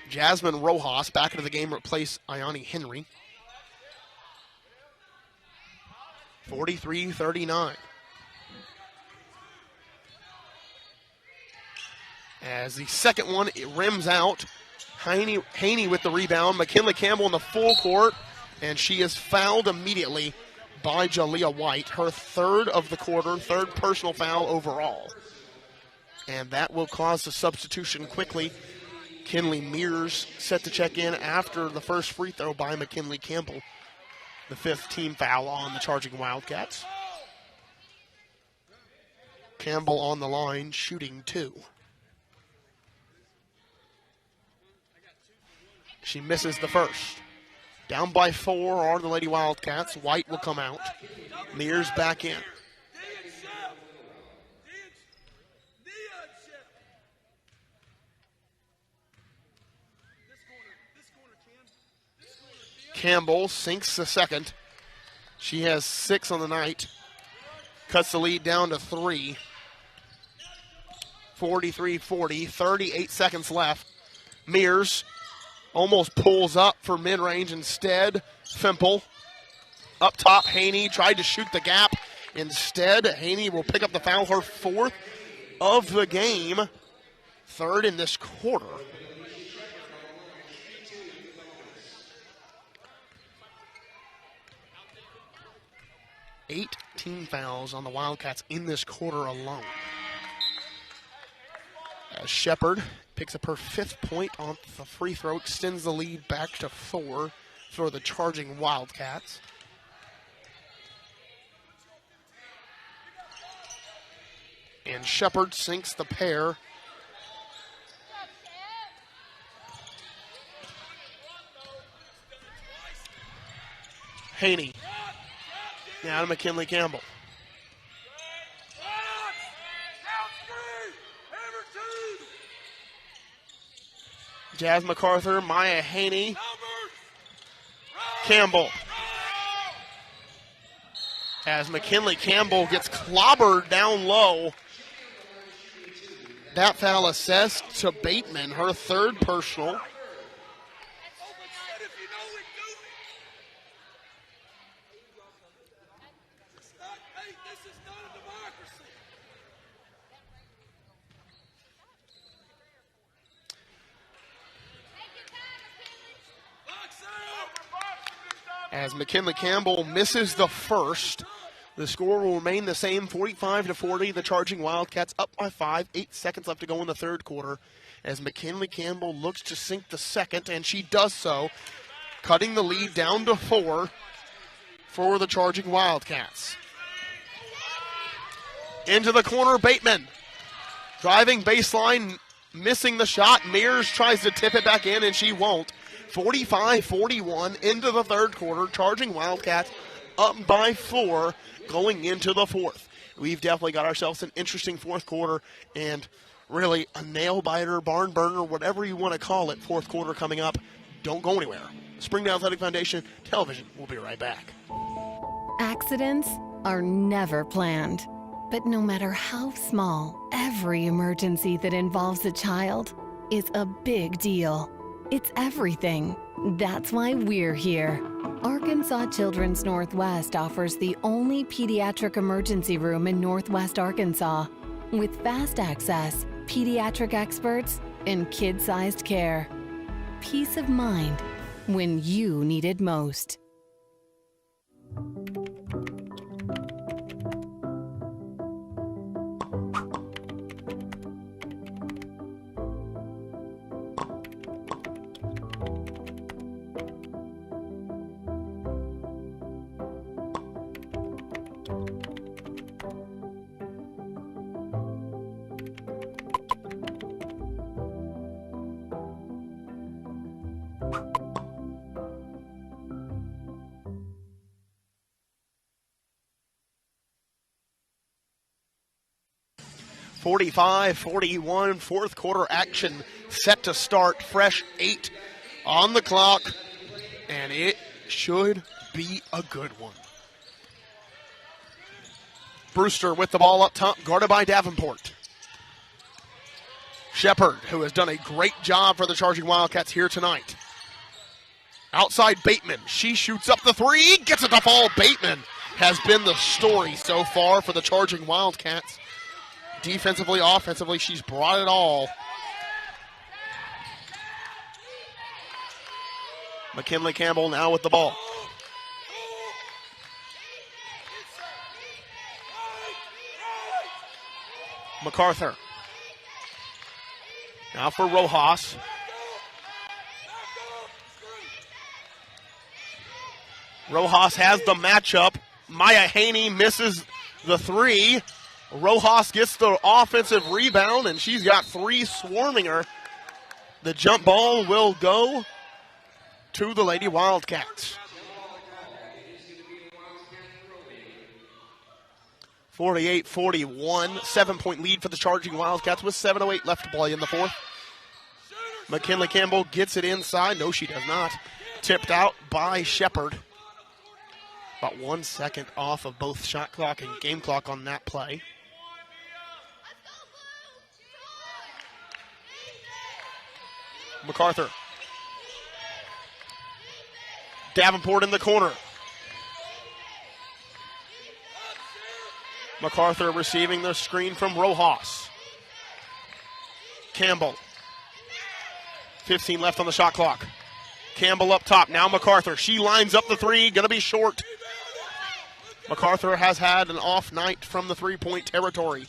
Jasmine Rojas back into the game to replace Ayani Henry. 43-39. As the second one, it rims out. Haney with the rebound. McKinley Campbell in the full court, and she is fouled immediately by Jalea White. Her third of the quarter, third personal foul overall. And that will cause the substitution quickly. Kinley Mears set to check in after the first free throw by McKinley Campbell. The 5th team foul on the charging Wildcats. Campbell on the line, shooting 2. She misses the first. Down by 4 are the Lady Wildcats. White will come out. Mears back in. Campbell sinks the second. She has 6 on the night. Cuts the lead down to 3. 43-40, 38 seconds left. Mears almost pulls up for mid-range instead. Fimple. Up top, Haney tried to shoot the gap. Instead, Haney will pick up the foul, her 4th of the game. 3rd in this quarter. Eight team fouls on the Wildcats in this quarter alone. As Shepard picks up her 5th point on the free throw, extends the lead back to 4 for the charging Wildcats. And Shepard sinks the pair. Haney. Now to McKinley Campbell. Jazz MacArthur, Maya Haney, Campbell. As McKinley Campbell gets clobbered down low. That foul assessed to Bateman, her third personal. As McKinley Campbell misses the first, the score will remain the same, 45-40. The Charging Wildcats up by 5, 8 seconds left to go in the third quarter. As McKinley Campbell looks to sink the second, and she does so, cutting the lead down to 4 for the Charging Wildcats. Into the corner, Bateman. Driving baseline, missing the shot. Mears tries to tip it back in, and she won't. 45-41 into the third quarter. Charging Wildcats up by 4 going into the fourth. We've definitely got ourselves an interesting fourth quarter and really a nail-biter, barn burner, whatever you want to call it, fourth quarter coming up. Don't go anywhere. Springdale Athletic Foundation Television will be right back. Accidents are never planned. But no matter how small, every emergency that involves a child is a big deal. It's everything. That's why we're here. Arkansas Children's Northwest offers the only pediatric emergency room in Northwest Arkansas with fast access, pediatric experts, and kid-sized care. Peace of mind when you need it most. .45-41, fourth quarter action set to start. Fresh 8 on the clock, and it should be a good one. Brewster with the ball up top, guarded by Davenport. Shepard, who has done a great job for the Charging Wildcats here tonight. Outside Bateman, she shoots up the three, gets it to fall. Bateman has been the story so far for the Charging Wildcats. Defensively, offensively, she's brought it all. McKinley Campbell now with the ball. MacArthur. Now for Rojas. Rojas has the matchup. Maya Haney misses the three. Rojas gets the offensive rebound, and she's got 3 swarming her. The jump ball will go to the Lady Wildcats. 48-41, 7-point lead for the Charging Wildcats with 7:08 left to play in the fourth. McKinley Campbell gets it inside. No, she does not. Tipped out by Shepard. About 1 second off of both shot clock and game clock on that play. MacArthur. Davenport in the corner. MacArthur receiving the screen from Rojas. Campbell. 15 left on the shot clock. Campbell up top. Now MacArthur. She lines up the three. Going to be short. MacArthur has had an off night from the three-point territory.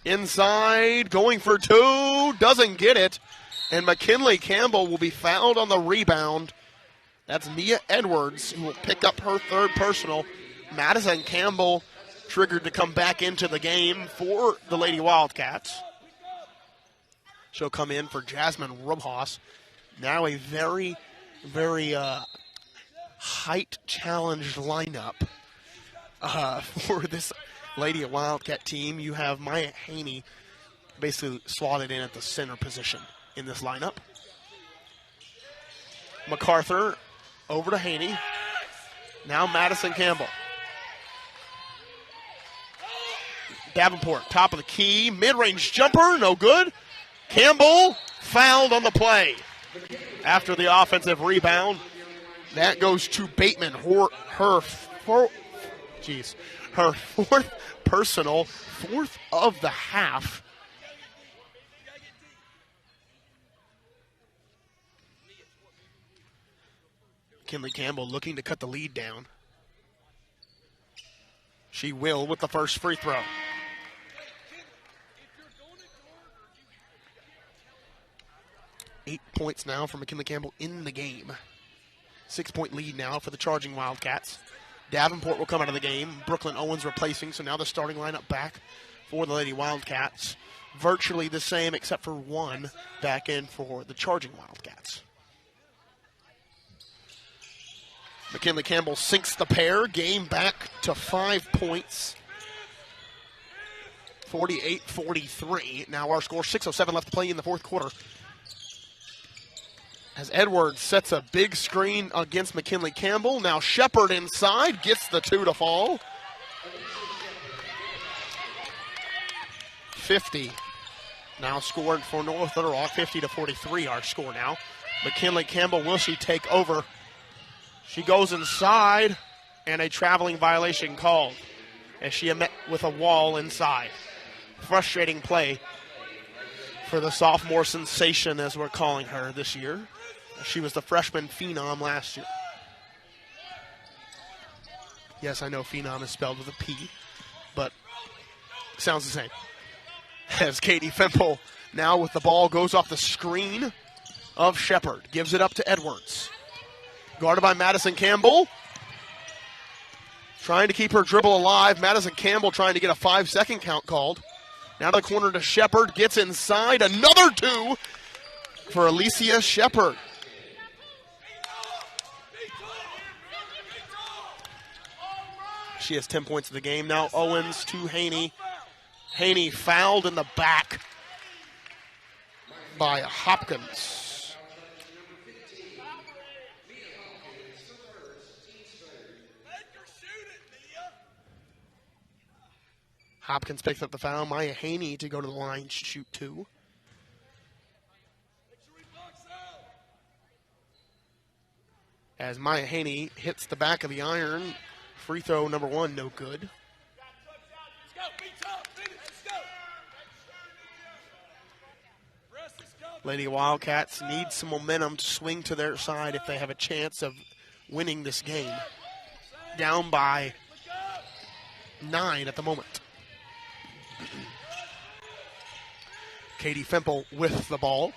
Inside. Going for 2. Doesn't get it. And McKinley Campbell will be fouled on the rebound. That's Nia Edwards, who will pick up her third personal. Madison Campbell triggered to come back into the game for the Lady Wildcats. She'll come in for Jasmine Rojas. Now a very, very height-challenged lineup for this Lady Wildcat team. You have Maya Haney basically slotted in at the center position in this lineup. MacArthur over to Haney. Now Madison Campbell. Davenport, top of the key, mid-range jumper, no good. Campbell fouled on the play. After the offensive rebound, that goes to Bateman. Her fourth personal, fourth of the half. Kinley Campbell looking to cut the lead down. She will with the first free throw. Eight points now for McKinley Campbell in the game. 6-point lead now for the charging Wildcats. Davenport will come out of the game. Brooklyn Owens replacing, so now the starting lineup back for the Lady Wildcats. Virtually the same except for one back in for the charging Wildcats. McKinley Campbell sinks the pair. Game back to 5 points. 48-43. Now our score, 6:07 left to play in the fourth quarter. As Edwards sets a big screen against McKinley Campbell. Now Shepard inside, gets the two to fall. 50 now scored for North Little Rock. 50-43 our score now. McKinley Campbell, will she take over? She goes inside, and a traveling violation called as she met with a wall inside. Frustrating play for the sophomore sensation, as we're calling her this year. She was the freshman phenom last year. Yes, I know phenom is spelled with a P, but sounds the same. As Katie Fempel now with the ball goes off the screen of Shepard. Gives it up to Edwards. Guarded by Madison Campbell. Trying to keep her dribble alive. Madison Campbell trying to get a 5-second count called. Now to the corner to Shepard. Gets inside. Another two for Alicia Shepard. She has 10 points in the game. Now Owens to Haney. Haney fouled in the back by Hopkins. Hopkins picks up the foul. Maya Haney to go to the line, shoot two. As Maya Haney hits the back of the iron. Free throw number one, no good. Lady Wildcats need some momentum to swing to their side if they have a chance of winning this game. Down by 9 at the moment. Katie Fempel with the ball.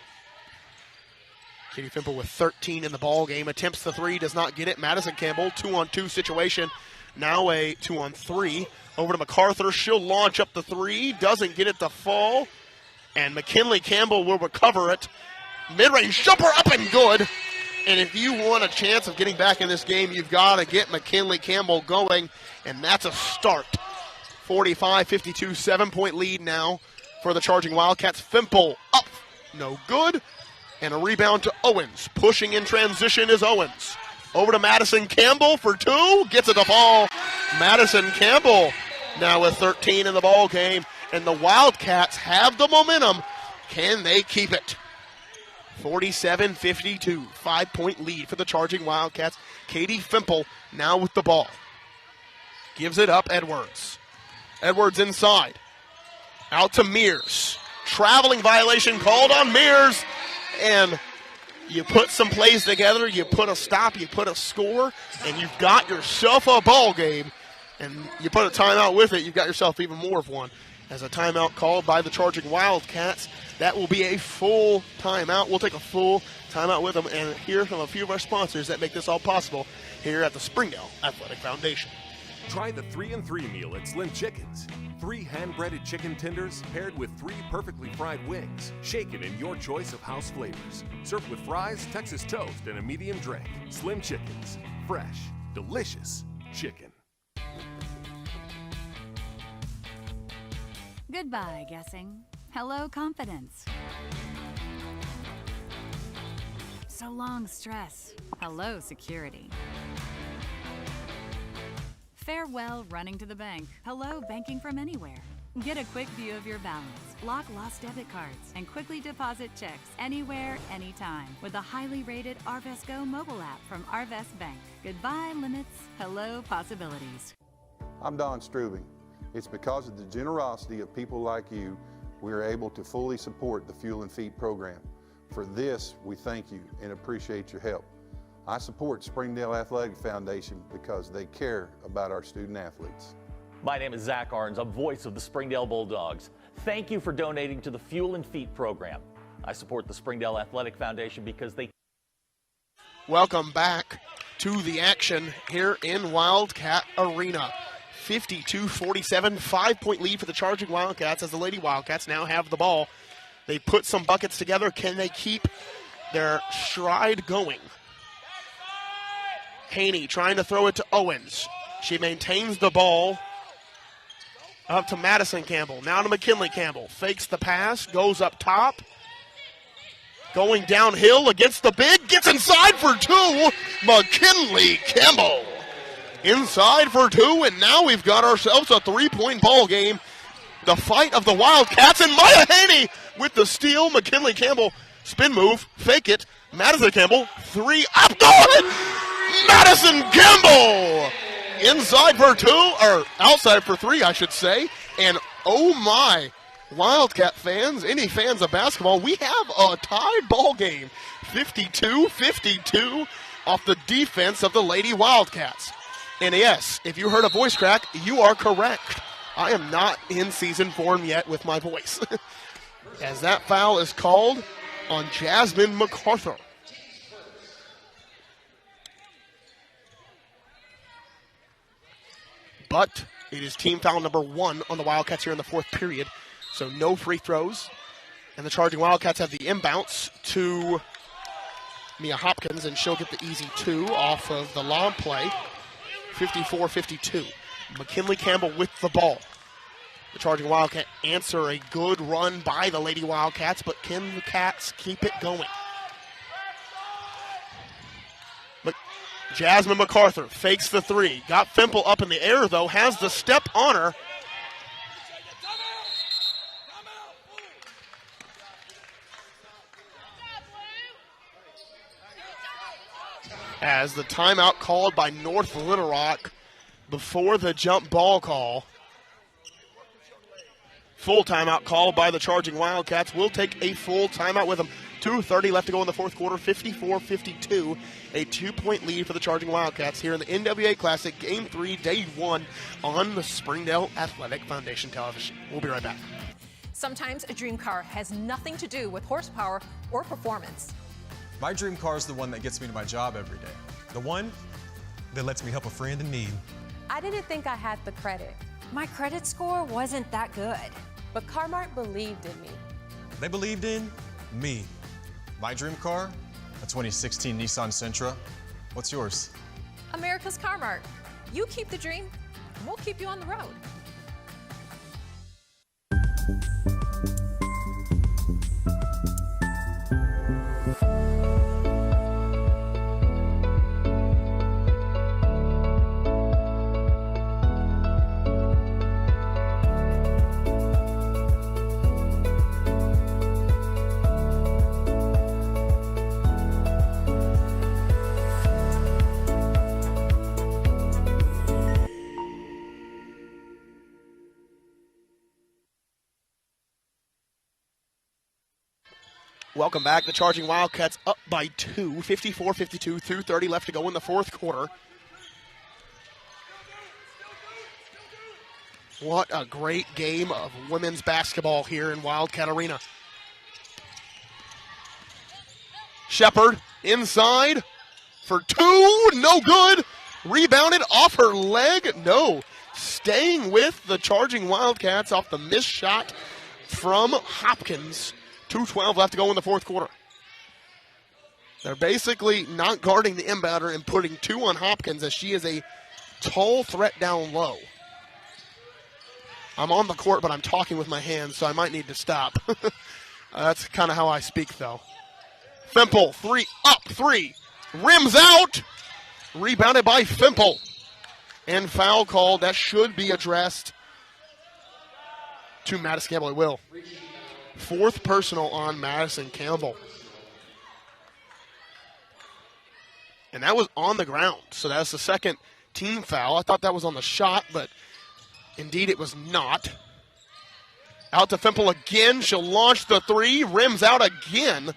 Katie Fempel with 13 in the ball game. Attempts the three, does not get it. Madison Campbell, 2-on-2 situation. Now a 2-on-3. Over to MacArthur. She'll launch up the three. Doesn't get it to fall. And McKinley Campbell will recover it. Mid-range jumper up and good. And if you want a chance of getting back in this game, you've got to get McKinley Campbell going. And that's a start. 45-52, 7-point lead now for the charging Wildcats. Fempel up, no good. And a rebound to Owens. Pushing in transition is Owens. Over to Madison Campbell for two. Gets it to fall. Madison Campbell now with 13 in the ball game. And the Wildcats have the momentum. Can they keep it? 47-52. 5-point lead for the charging Wildcats. Katie Fempel now with the ball. Gives it up, Edwards. Edwards inside. Out to Mears. Traveling violation called on Mears. And you put some plays together, you put a stop, you put a score, and you've got yourself a ball game. And you put a timeout with it, you've got yourself even more of one. As a timeout called by the charging Wildcats, that will be a full timeout. We'll take a full timeout with them and hear from a few of our sponsors that make this all possible here at the Springdale Athletic Foundation. Try the 3-and-3 meal at Slim Chickens. 3 hand-breaded chicken tenders paired with 3 perfectly fried wings, shaken in your choice of house flavors. Served with fries, Texas toast, and a medium drink. Slim Chickens. Fresh, delicious chicken. Goodbye, guessing. Hello, confidence. so long, stress. Hello, security. Farewell, running to the bank. Hello, banking from anywhere. Get a quick view of your balance, lock lost debit cards, and quickly deposit checks anywhere, anytime with the highly rated Arvest Go mobile app from Arvest Bank. Goodbye, limits. Hello, possibilities. I'm Don Strubing. It's because of the generosity of people like you we are able to fully support the Fuel and Feed program. For this, we thank you and appreciate your help. I support Springdale Athletic Foundation because they care about our student athletes. My name is Zach Arns. I'm voice of the Springdale Bulldogs. Thank you for donating to the Fuel and Feed program. I support the Springdale Athletic Foundation because they... Welcome back to the action here in Wildcat Arena. 52-47, 5-point lead for the Charging Wildcats as the Lady Wildcats now have the ball. They put some buckets together. Can they keep their stride going? Haney trying to throw it to Owens. She maintains the ball. Up to Madison Campbell. Now to McKinley Campbell. Fakes the pass. Goes up top. Going downhill against the big. Gets inside for two. McKinley Campbell. Inside for two. And now we've got ourselves a 3-point ball game. The fight of the Wildcats. And Maya Haney with the steal. McKinley Campbell. Spin move. Fake it. Madison Campbell. Three. Up. Good. Madison Campbell. Inside for two, or outside for three, I should say. And oh my, Wildcat fans, any fans of basketball, we have a tied ball game. 52-52 off the defense of the Lady Wildcats. And yes, if you heard a voice crack, you are correct. I am not in season form yet with my voice. As that foul is called on Jasmine MacArthur. But it is team foul number 1 on the Wildcats here in the fourth period. So no free throws. And the Charging Wildcats have the inbounce to Mia Hopkins, and she'll get the easy 2 off of the lob play. 54-52. McKinley Campbell with the ball. The Charging Wildcats answer a good run by the Lady Wildcats, but can the Cats keep it going? Jasmine MacArthur fakes the 3. Got Fimple up in the air, though. Has the step on her. As the timeout called by North Little Rock before the jump ball call. Full timeout called by the Charging Wildcats. We'll take a full timeout with them. 2:30 left to go in the fourth quarter, 54-52. A 2-point lead for the Charging Wildcats here in the NWA Classic, Game 3, Day 1 on the Springdale Athletic Foundation Television. We'll be right back. Sometimes a dream car has nothing to do with horsepower or performance. My dream car is the one that gets me to my job every day. The one that lets me help a friend in need. I didn't think I had the credit. My credit score wasn't that good. But Car-Mart believed in me. They believed in me. My dream car, a 2016 Nissan Sentra. What's yours? America's Car-Mart. You keep the dream, and we'll keep you on the road. Welcome back. The Charging Wildcats up by 2, 54-52, 2:30 left to go in the fourth quarter. What a great game of women's basketball here in Wildcat Arena. Shepard inside for 2, no good. Rebounded off her leg, no. Staying with the Charging Wildcats off the missed shot from Hopkins. 2:12 left to go in the fourth quarter. They're basically not guarding the inbounder and putting 2 on Hopkins as she is a tall threat down low. I'm on the court, but I'm talking with my hands, so I might need to stop. That's kind of how I speak, though. Fimple, three, rims out, rebounded by Fimple. And foul called. That should be addressed to Madison Campbell. It will. Fourth personal on Madison Campbell. And that was on the ground. So that's the second team foul. I thought that was on the shot, but indeed it was not. Out to Fimple again. She'll launch the three. Rims out again.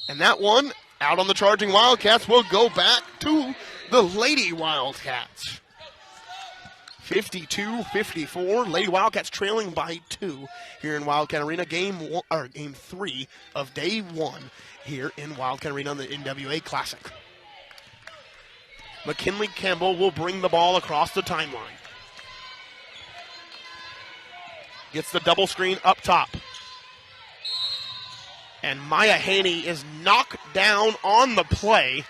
And that one, out on the charging Wildcats, will go back to the Lady Wildcats. 52-54. Lady Wildcats trailing by 2 here in Wildcat Arena. Game 3 of day 1 here in Wildcat Arena on the NWA Classic. McKinley Campbell will bring the ball across the timeline. Gets the double screen up top. And Maya Haney is knocked down on the play.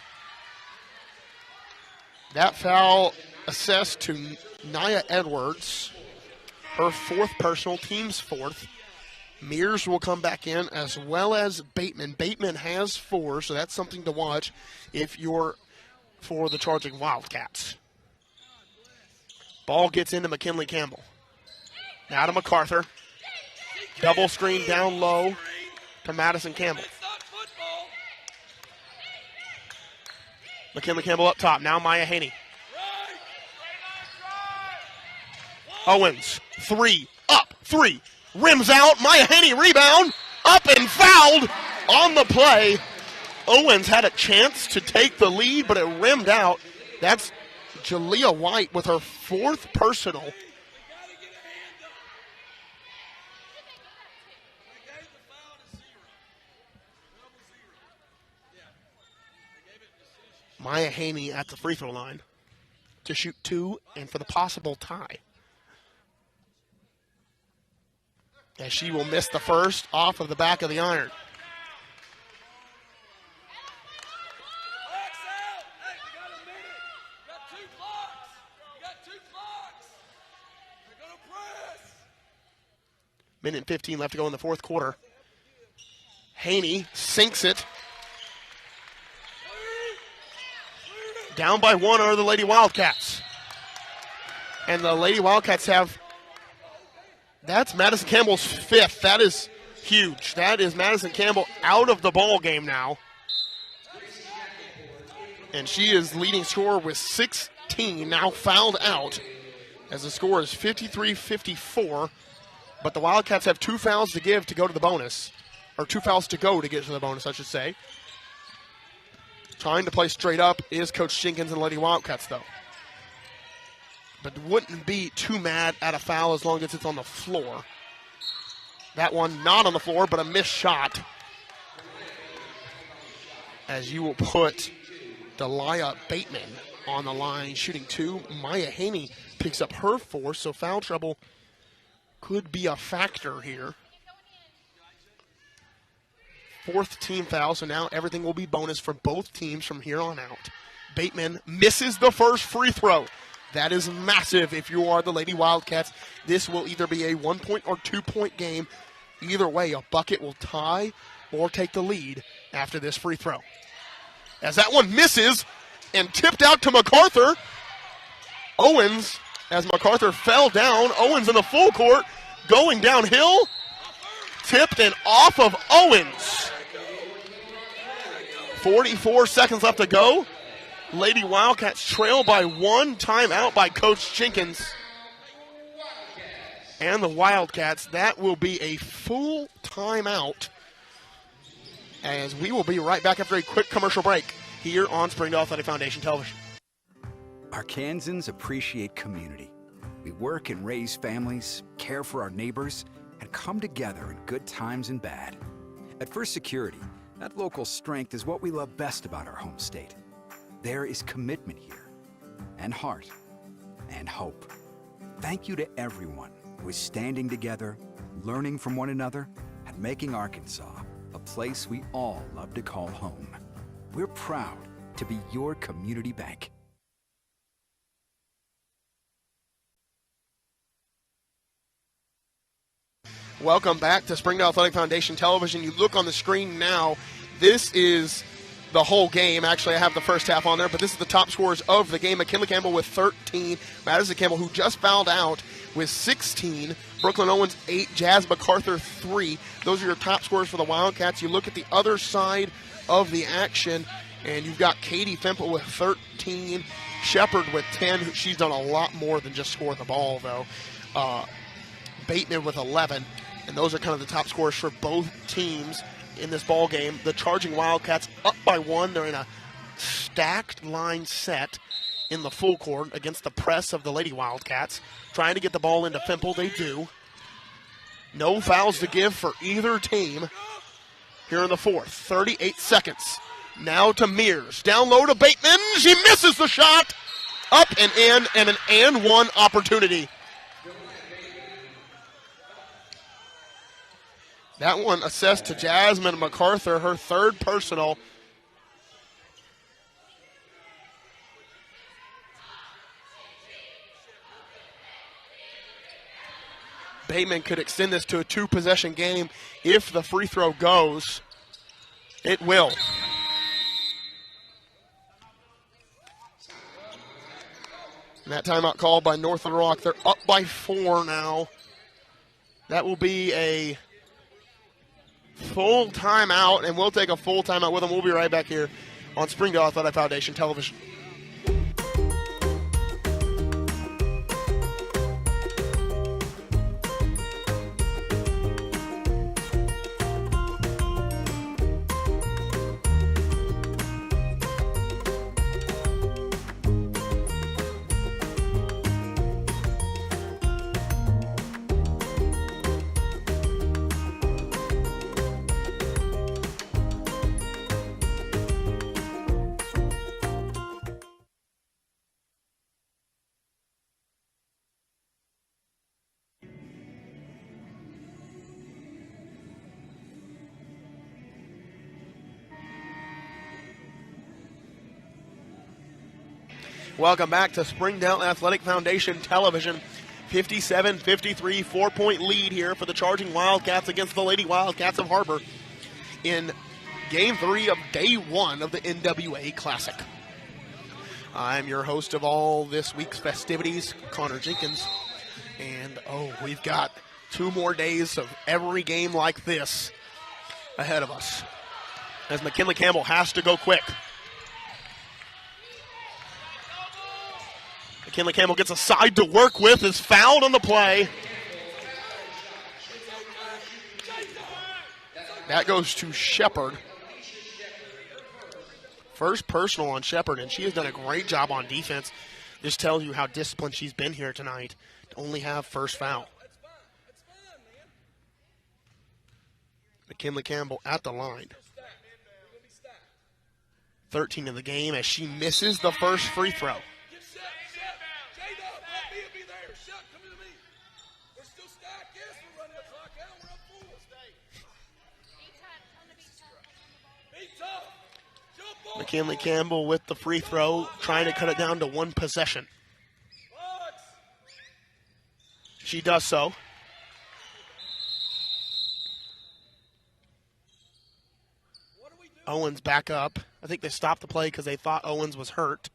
That foul assessed to Nia Edwards. Her fourth personal, team's fourth. Mears will come back in as well as Bateman. Bateman has 4, so that's something to watch if you're for the charging Wildcats. Ball gets into McKinley Campbell. Now to MacArthur. Double screen down low to Madison Campbell. McKinley Campbell up top. Now Maya Haney. Owens, 3, up, 3. Rims out. Maya Haney rebound. Up and fouled on the play. Owens had a chance to take the lead, but it rimmed out. That's Jalea White with her 4th personal. Maya Haney at the free throw line to shoot 2 and for the possible tie. As she will miss the first off of the back of the iron. Minute and 15 left to go in the fourth quarter. Haney sinks it. Down by 1 are the Lady Wildcats. And the Lady Wildcats have, that's Madison Campbell's 5th. That is huge. That is Madison Campbell out of the ball game now. And she is leading scorer with 16, now fouled out, as the score is 53-54. But the Wildcats have 2 fouls to give to go to the bonus. Or 2 fouls to go to get to the bonus, I should say. Trying to play straight up is Coach Jenkins and Lady Wildcats, though. But wouldn't be too mad at a foul as long as it's on the floor. That one not on the floor, but a missed shot. As you will put Delia Bateman on the line, shooting 2. Maya Haney picks up her 4, so foul trouble could be a factor here. 4th team foul, so now everything will be bonus for both teams from here on out. Bateman misses the first free throw. That is massive if you are the Lady Wildcats. This will either be a 1-point or 2-point game. Either way, a bucket will tie or take the lead after this free throw. As that one misses and tipped out to MacArthur. Owens, as MacArthur fell down. Owens in the full court, going downhill. Tipped and off of Owens. 44 seconds left to go. Lady Wildcats trail by 1. Timeout by Coach Jenkins. And the Wildcats, that will be a full timeout. As we will be right back after a quick commercial break here on Springdale Athletic Foundation Television. Arkansans appreciate community. We work and raise families, care for our neighbors, and come together in good times and bad. At First Security, that local strength is what we love best about our home state. There is commitment here, and heart, and hope. Thank you to everyone who is standing together, learning from one another, and making Arkansas a place we all love to call home. We're proud to be your community bank. Welcome back to Springdale Athletic Foundation Television. You look on the screen now, this is the whole game. Actually, I have the first half on there, but this is the top scorers of the game. McKinley Campbell with 13. Madison Campbell, who just fouled out, with 16. Brooklyn Owens, 8. Jazz MacArthur, 3. Those are your top scorers for the Wildcats. You look at the other side of the action, and you've got Katie Fempel with 13. Shepard with 10. She's done a lot more than just score the ball, though. Bateman with 11. And those are kind of the top scorers for both teams in this ball game. The Charging Wildcats up by 1. They're in a stacked line set in the full court against the press of the Lady Wildcats. Trying to get the ball into Fempel. They do. No fouls to give for either team here in the fourth. 38 seconds. Now to Mears. Down low to Bateman. She misses the shot. Up and in, and an and one opportunity. That one assessed to Jasmine MacArthur, her third personal. Bateman could extend this to a 2-possession game if the free throw goes. It will. And that timeout called by North Little Rock. They're up by 4 now. That will be a full timeout, and we'll take a full timeout with them. We'll be right back here on Springdale Athletic Foundation Television. Welcome back to Springdale Athletic Foundation Television. 57-53, 4-point lead here for the Charging Wildcats against the Lady Wildcats of Harbor in Game 3 of Day 1 of the NWA Classic. I'm your host of all this week's festivities, Connor Jenkins. And, we've got 2 more days of every game like this ahead of us, as McKinley Campbell has to go quick. McKinley Campbell gets a side to work with, is fouled on the play. That goes to Shepard. First personal on Shepard, and she has done a great job on defense. This tells you how disciplined she's been here tonight to only have first foul. McKinley Campbell at the line. 13 in the game as she misses the first free throw. McKinley Campbell with the free throw, trying to cut it down to 1 possession. She does so. Owens back up. I think they stopped the play because they thought Owens was hurt.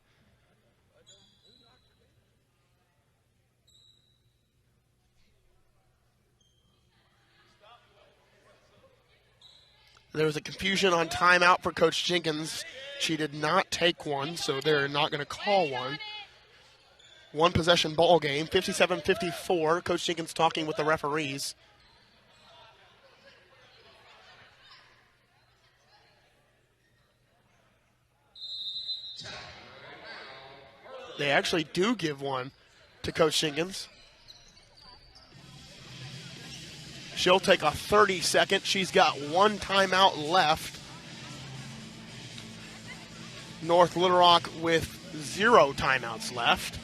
There was a confusion on timeout for Coach Jenkins. She did not take one, so they're not going to call one. 1 possession ball game, 57-54. Coach Jenkins talking with the referees. They actually do give one to Coach Jenkins. She'll take a 30-second. She's got 1 timeout left. North Little Rock with 0 timeouts left.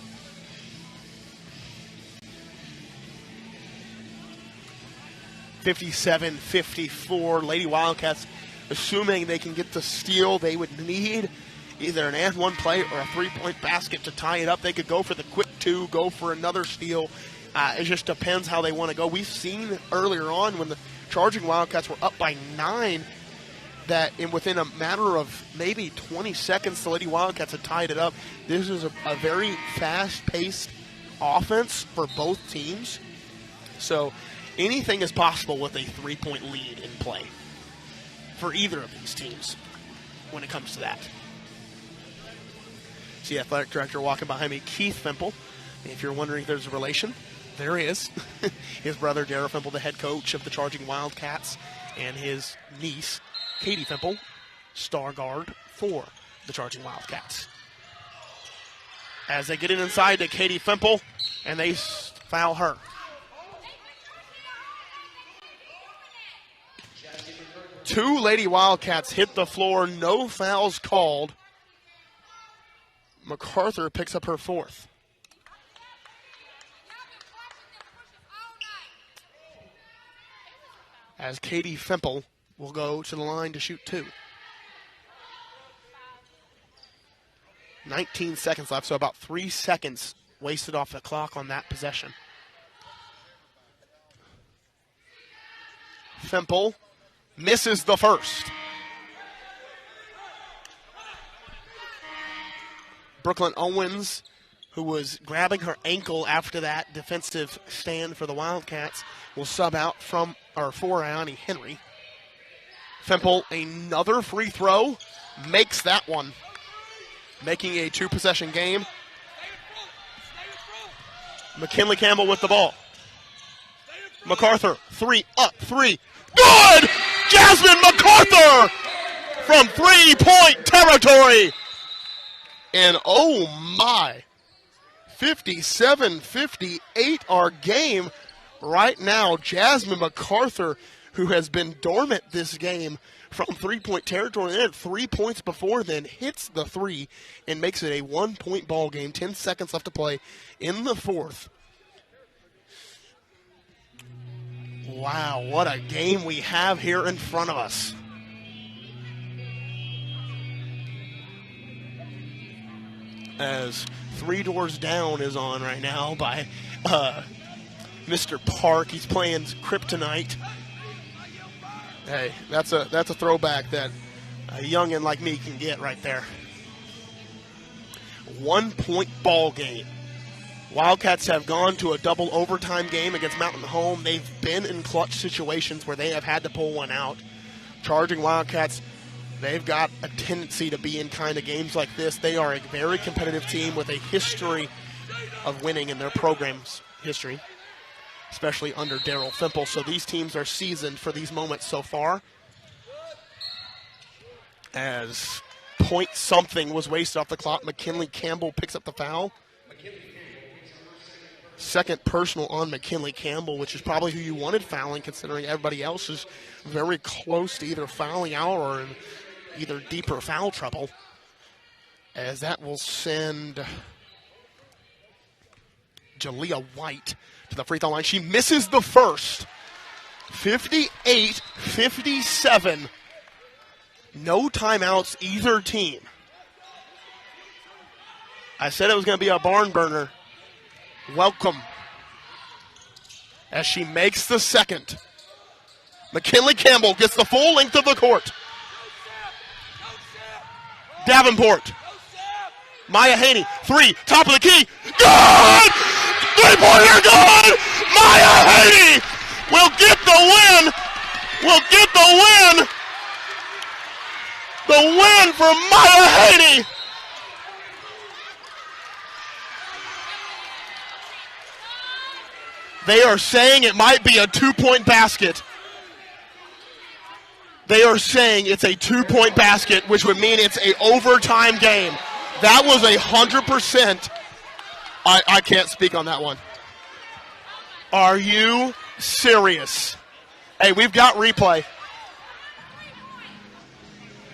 (57-54). Lady Wildcats, assuming they can get the steal, they would need either an and 1 play or a 3-point basket to tie it up. They could go for the quick 2, go for another steal. It just depends how they want to go. We've seen earlier on when the Charging Wildcats were up by 9, that within a matter of maybe 20 seconds, the Lady Wildcats had tied it up. This is a very fast-paced offense for both teams. So anything is possible with a 3-point lead in play for either of these teams when it comes to that. See, athletic director walking behind me, Keith Fimple. If you're wondering if there's a relation, there is. His brother, Darrell Fimple, the head coach of the Charging Wildcats, and his niece, Katie Fimple, star guard for the Charging Wildcats. As they get it inside to Katie Fimple, and they foul her. Two Lady Wildcats hit the floor, no fouls called. MacArthur picks up her fourth. As Katie Fimple will go to the line to shoot two. 19 seconds left, so about 3 seconds wasted off the clock on that possession. Fimple misses the first. Brooklyn Owens, who was grabbing her ankle after that defensive stand for the Wildcats, will sub out for Ayani Henry. Fimple, another free throw, makes that one, making a two-possession game. McKinley Campbell with the ball. MacArthur, three, up, three. Good! Jasmine MacArthur from three-point territory. And oh my, 57-58 our game right now. Jasmine MacArthur, who has been dormant this game from three-point territory, and had 3 points before then, hits the three and makes it a 1-point ball game. 10 seconds left to play in the fourth. Wow, what a game we have here in front of us. As Three Doors Down is on right now by Mr. Park. He's playing Kryptonite. Hey, that's a throwback that a youngin' like me can get right there. 1-point ball game. Wildcats have gone to a double overtime game against Mountain Home. They've been in clutch situations where they have had to pull one out. Charging Wildcats, they've got a tendency to be in kind of games like this. They are a very competitive team with a history of winning in their program's history, especially under Darrell Fimple. So these teams are seasoned for these moments so far. As point something was wasted off the clock, McKinley Campbell picks up the foul. Second personal on McKinley Campbell, which is probably who you wanted fouling, considering everybody else is very close to either fouling out or in either deeper foul trouble. As that will send Jalea White to the free throw line. She misses the first. 58-57. No timeouts either team. I said it was going to be a barn burner. Welcome. As she makes the second. McKinley Campbell gets the full length of the court. Davenport. Maya Haney, three, top of the key. Good! Three-pointer good! Maya Haney will get the win. Will get the win. The win for Maya Haney. They are saying it might be a 2-point basket. They are saying it's a 2-point basket, which would mean it's an overtime game. That was 100%. I can't speak on that one. Are you serious? Hey, we've got replay.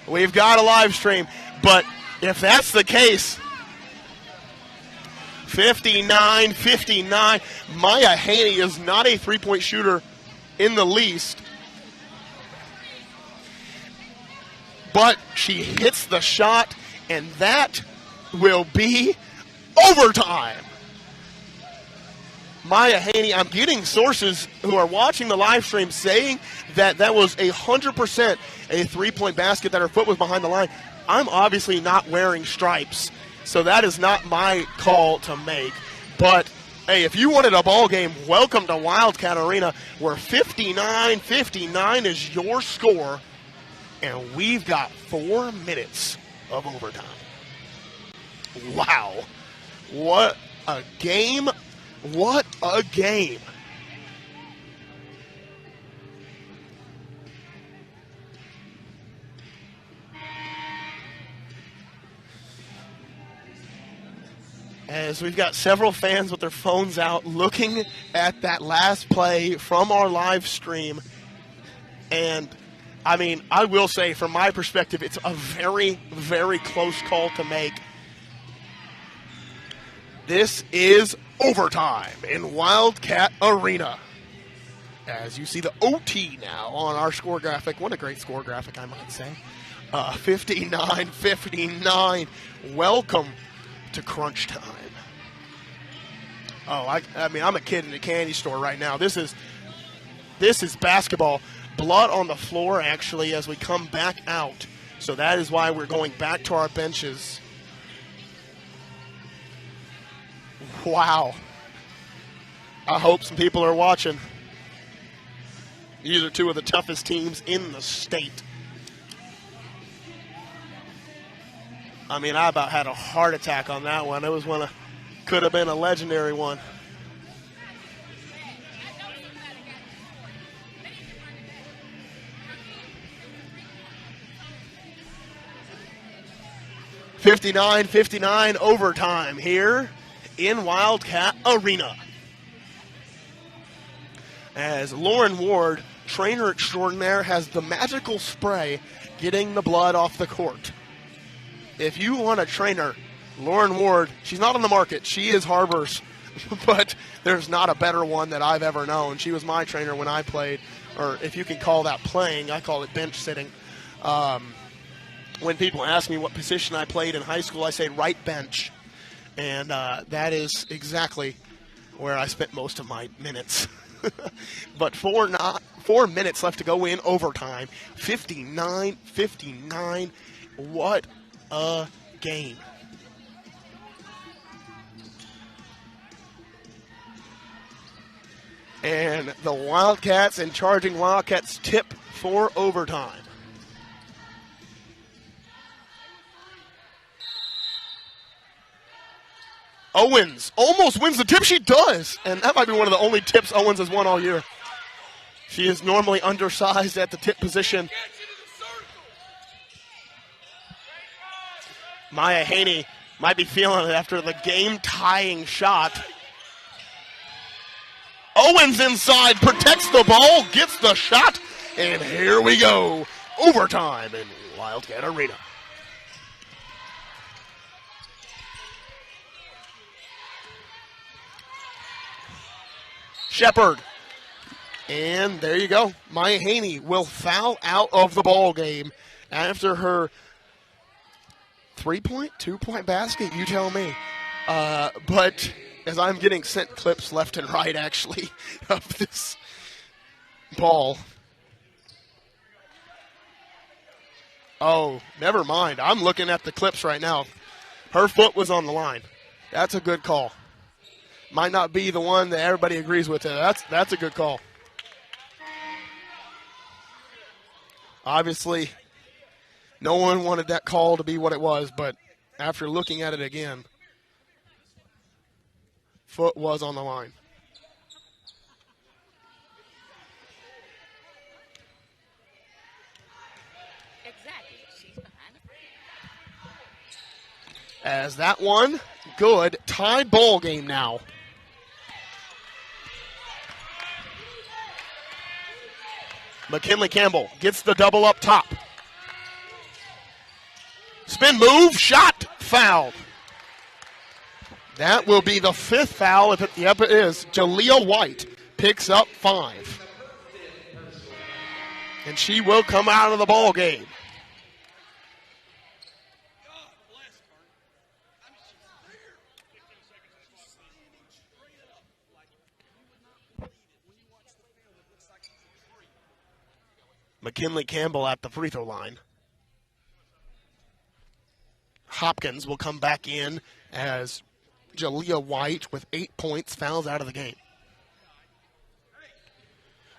We've got a live stream. But if that's the case, 59-59. Maya Haney is not a three-point shooter in the least. But she hits the shot, and that will be overtime. Maya Haney, I'm getting sources who are watching the live stream saying that that was 100% a three-point basket, that her foot was behind the line. I'm obviously not wearing stripes, so that is not my call to make. But, hey, if you wanted a ball game, welcome to Wildcat Arena, where 59-59 is your score, and we've got 4 minutes of overtime. Wow. What a game. What a game. As we've got several fans with their phones out looking at that last play from our live stream. And, I mean, I will say from my perspective, it's a very, very close call to make. This is overtime in Wildcat Arena. As you see the OT now on our score graphic. What a great score graphic, I might say. 59-59. Welcome to crunch time. Oh, I mean, I'm a kid in a candy store right now. This is basketball. Blood on the floor, actually, as we come back out. So that is why we're going back to our benches. Wow. I hope some people are watching. These are two of the toughest teams in the state. I mean, I about had a heart attack on that one. It was could have been a legendary one. (59-59) overtime here in Wildcat Arena. As Lauren Ward, trainer extraordinaire, has the magical spray getting the blood off the court. If you want a trainer, Lauren Ward, she's not on the market. She is Harbor's, but there's not a better one that I've ever known. She was my trainer when I played, or if you can call that playing, I call it bench sitting. When people ask me what position I played in high school, I say right bench. And that is exactly where I spent most of my minutes. But 4 minutes left to go in overtime. 59-59. What a game. And the Wildcats and Charging Wildcats tip for overtime. Owens almost wins the tip. She does. And that might be one of the only tips Owens has won all year. She is normally undersized at the tip position. Maya Haney might be feeling it after the game-tying shot. Owens inside, protects the ball, gets the shot, and here we go. Overtime in Wildcat Arena. Shepard. And there you go. Maya Haney will foul out of the ball game after her 3-point, 2-point basket, you tell me. But as I'm getting sent clips left and right, actually, of this ball. Oh, never mind. I'm looking at the clips right now. Her foot was on the line. That's a good call. Might not be the one that everybody agrees with. That's a good call. Obviously, no one wanted that call to be what it was, but after looking at it again, foot was on the line. As that one, good. Tied ball game now. McKinley Campbell gets the double up top. Spin move, shot, foul. That will be the 5th foul. Yep, it is. Jalea White picks up 5. And she will come out of the ball game. McKinley Campbell at the free throw line. Hopkins will come back in as Jalea White with 8 points fouls out of the game.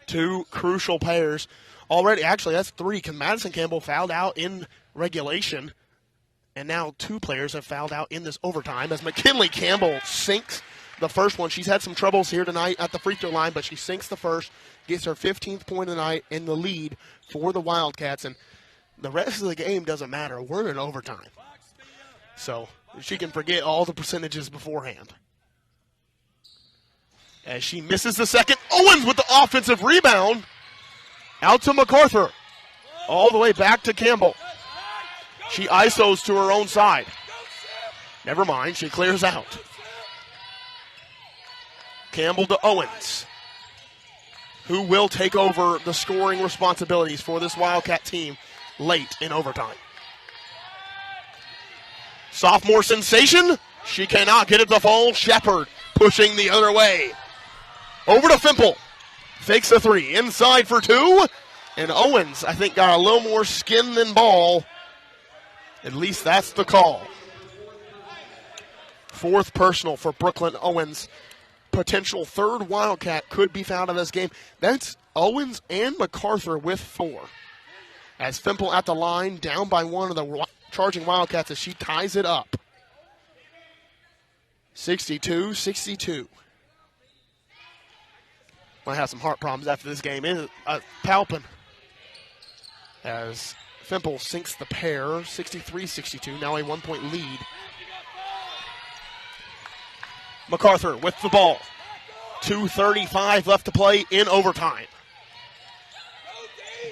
Two crucial players already. Actually, that's three, because Madison Campbell fouled out in regulation, and now two players have fouled out in this overtime as McKinley Campbell sinks the first one. She's had some troubles here tonight at the free throw line, but she sinks the first, gets her 15th point of the night in the lead for the Wildcats, and the rest of the game doesn't matter. We're in overtime. So she can forget all the percentages beforehand. As she misses the second, Owens with the offensive rebound. Out to MacArthur. All the way back to Campbell. She ISOs to her own side. Never mind, she clears out. Campbell to Owens, who will take over the scoring responsibilities for this Wildcat team late in overtime. Sophomore sensation. She cannot get it to fall. Shepard pushing the other way. Over to Fimple. Fakes the three. Inside for two. And Owens, I think, got a little more skin than ball. At least that's the call. Fourth personal for Brooklyn Owens. Potential third Wildcat could be found in this game. That's Owens and MacArthur with 4. As Fimple at the line, down by one of the charging Wildcats as she ties it up. 62-62. Might have some heart problems after this game. Palpin. As Fimple sinks the pair, 63-62. Now a 1 point lead. MacArthur with the ball. 2:35 left to play in overtime.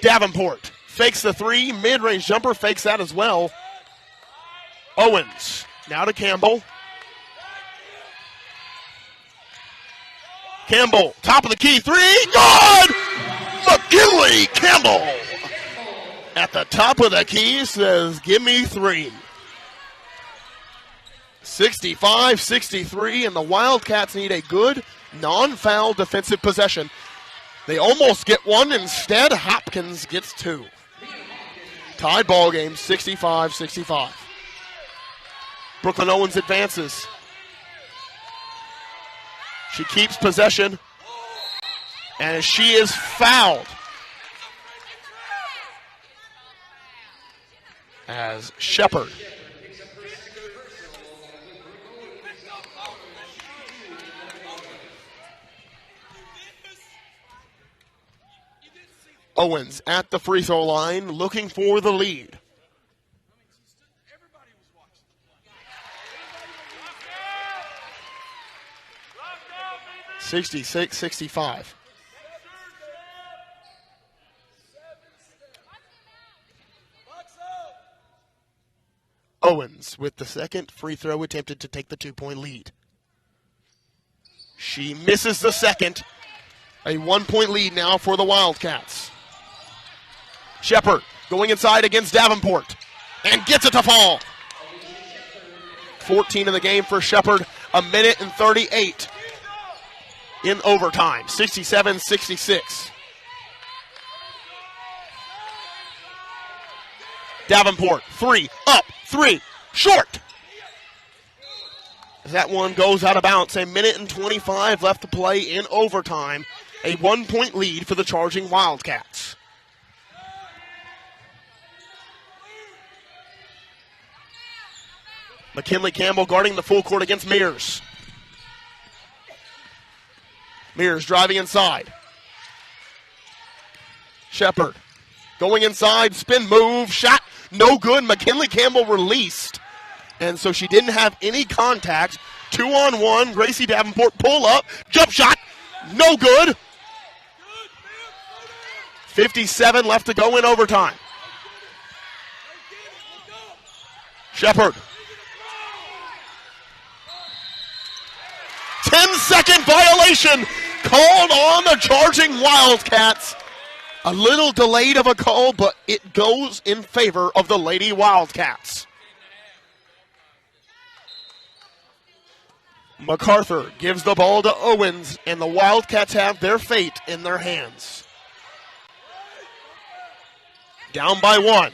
Davenport fakes the three. Mid-range jumper, fakes that as well. Owens now to Campbell. Campbell, top of the key, three, good! McKinley Campbell at the top of the key says, give me 3. 65-63, and the Wildcats need a good non-foul defensive possession. They almost get one. Instead, Hopkins gets 2. Tied ball game, 65-65. Brooklyn Owens advances. She keeps possession, and she is fouled as Shepard Owens at the free throw line looking for the lead. (66-65). Owens with the second free throw attempted to take the 2-point lead. She misses the second. A 1-point lead now for the Wildcats. Shepard going inside against Davenport and gets it to fall. 14 in the game for Shepard, 1:38 in overtime, 67-66. Davenport, 3, up, 3, short. As that one goes out of bounds, 1:25 left to play in overtime. A 1-point lead for the charging Wildcats. McKinley Campbell guarding the full court against Mears. Mears driving inside. Shepard going inside, spin move, shot, no good. McKinley Campbell released, and so she didn't have any contact. 2-on-1, Gracie Davenport pull up, jump shot, no good. 57 left to go in overtime. Shepard. 10-second violation called on the charging Wildcats. A little delayed of a call, but it goes in favor of the Lady Wildcats. MacArthur gives the ball to Owens, and the Wildcats have their fate in their hands. Down by 1.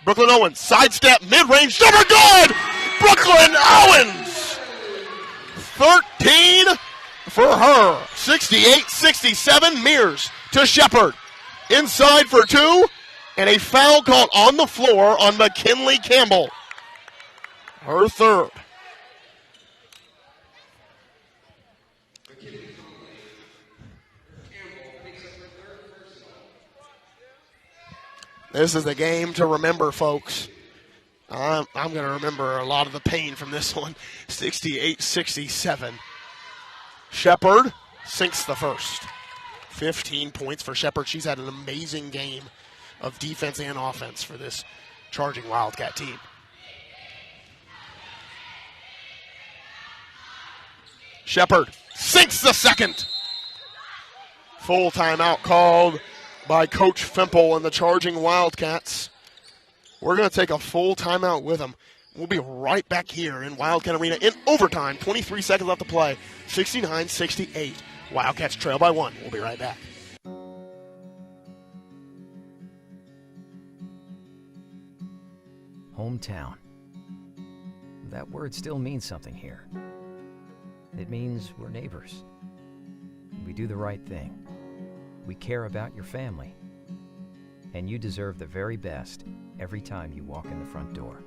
Brooklyn Owens, sidestep, mid-range, jumper, good! Brooklyn Owens! 13 for her. 68-67, Mears to Shepard. Inside for 2, and a foul called on the floor on McKinley Campbell. Her third. This is a game to remember, folks. I'm going to remember a lot of the pain from this one. 68-67. Shepard sinks the first. 15 points for Shepard. She's had an amazing game of defense and offense for this charging Wildcat team. Shepard sinks the second. Full timeout called by Coach Fempel and the charging Wildcats. We're going to take a full timeout with them. We'll be right back here in Wildcat Arena in overtime. 23 seconds left to play. 69-68. Wildcats trail by 1. We'll be right back. Hometown. That word still means something here. It means we're neighbors. We do the right thing. We care about your family. And you deserve the very best every time you walk in the front door.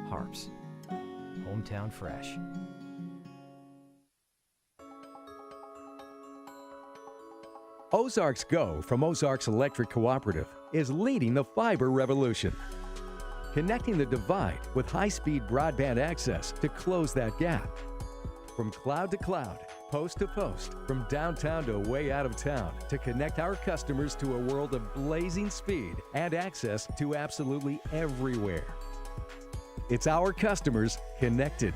Harps. Hometown fresh. Ozarks Go from Ozarks Electric Cooperative is leading the fiber revolution, connecting the divide with high-speed broadband access to close that gap. From cloud to cloud, post to post, from downtown to way out of town, to connect our customers to a world of blazing speed and access to absolutely everywhere. It's our customers connected.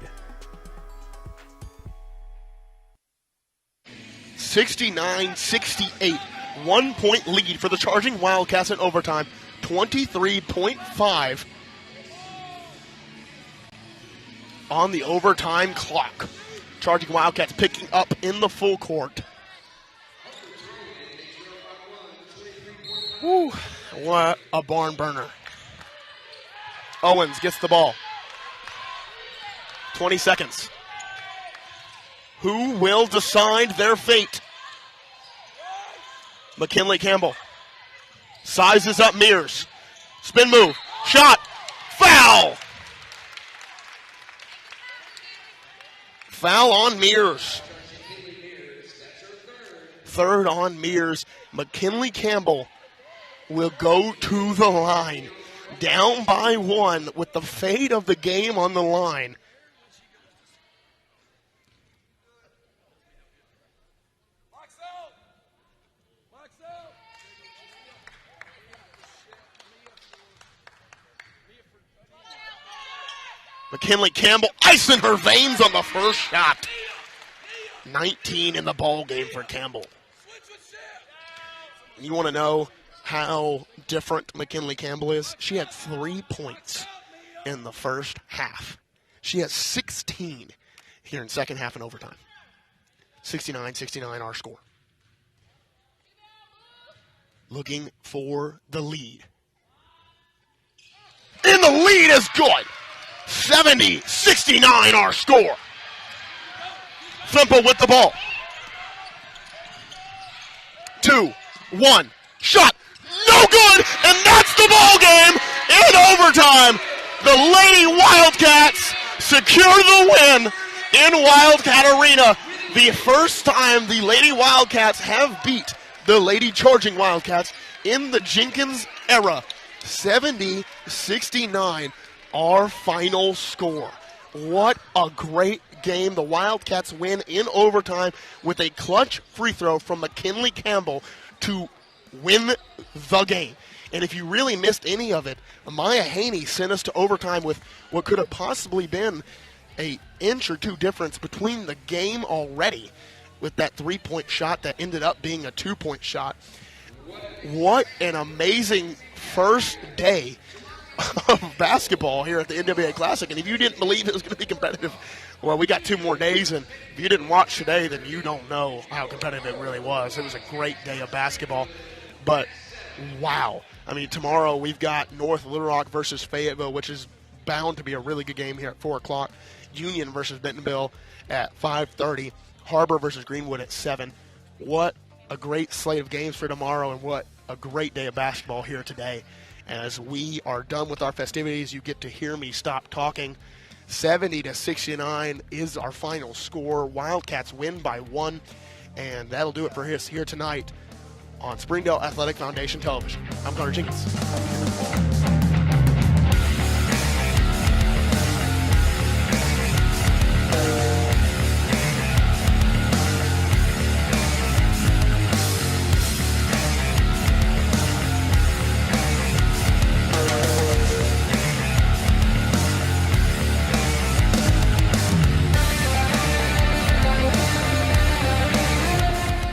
69-68. 1 point lead for the charging Wildcats in overtime. 23.5 on the overtime clock. Charging Wildcats picking up in the full court. Woo, what a barn burner. Owens gets the ball. 20 seconds. Who will decide their fate? McKinley Campbell sizes up Mears. Spin move. Shot. Foul. Foul on Mears. Third on Mears. McKinley Campbell will go to the line. Down by 1 with the fate of the game on the line. McKinley Campbell icing her veins on the first shot. 19 in the ball game for Campbell. You want to know how different McKinley Campbell is? She had 3 points in the first half. She has 16 here in second half and overtime. 69-69 our score. Looking for the lead. And the lead is good. 70-69 our score. Fempel with the ball. 2-1. Shot. No good. And that's the ball game in overtime. The Lady Wildcats secure the win in Wildcat Arena. The first time the Lady Wildcats have beat the Lady Charging Wildcats in the Jenkins era. 70-69. Our final score. What a great game. The Wildcats win in overtime with a clutch free throw from McKinley Campbell to win the game. And if you really missed any of it, Maya Haney sent us to overtime with what could have possibly been an inch or two difference between the game already with that 3-point shot that ended up being a 2-point shot. What an amazing first day of basketball here at the NWA Classic. And if you didn't believe it was going to be competitive, well, we got 2 more days. And if you didn't watch today, then you don't know how competitive it really was. It was a great day of basketball. But, wow. I mean, tomorrow we've got North Little Rock versus Fayetteville, which is bound to be a really good game here at 4 o'clock. Union versus Bentonville at 5:30. Harbor versus Greenwood at 7. What a great slate of games for tomorrow, and what a great day of basketball here today. As we are done with our festivities, you get to hear me stop talking. 70-69 is our final score. Wildcats win by 1, and that'll do it for us here tonight on Springdale Athletic Foundation Television. I'm Connor Jenkins. Have a good night.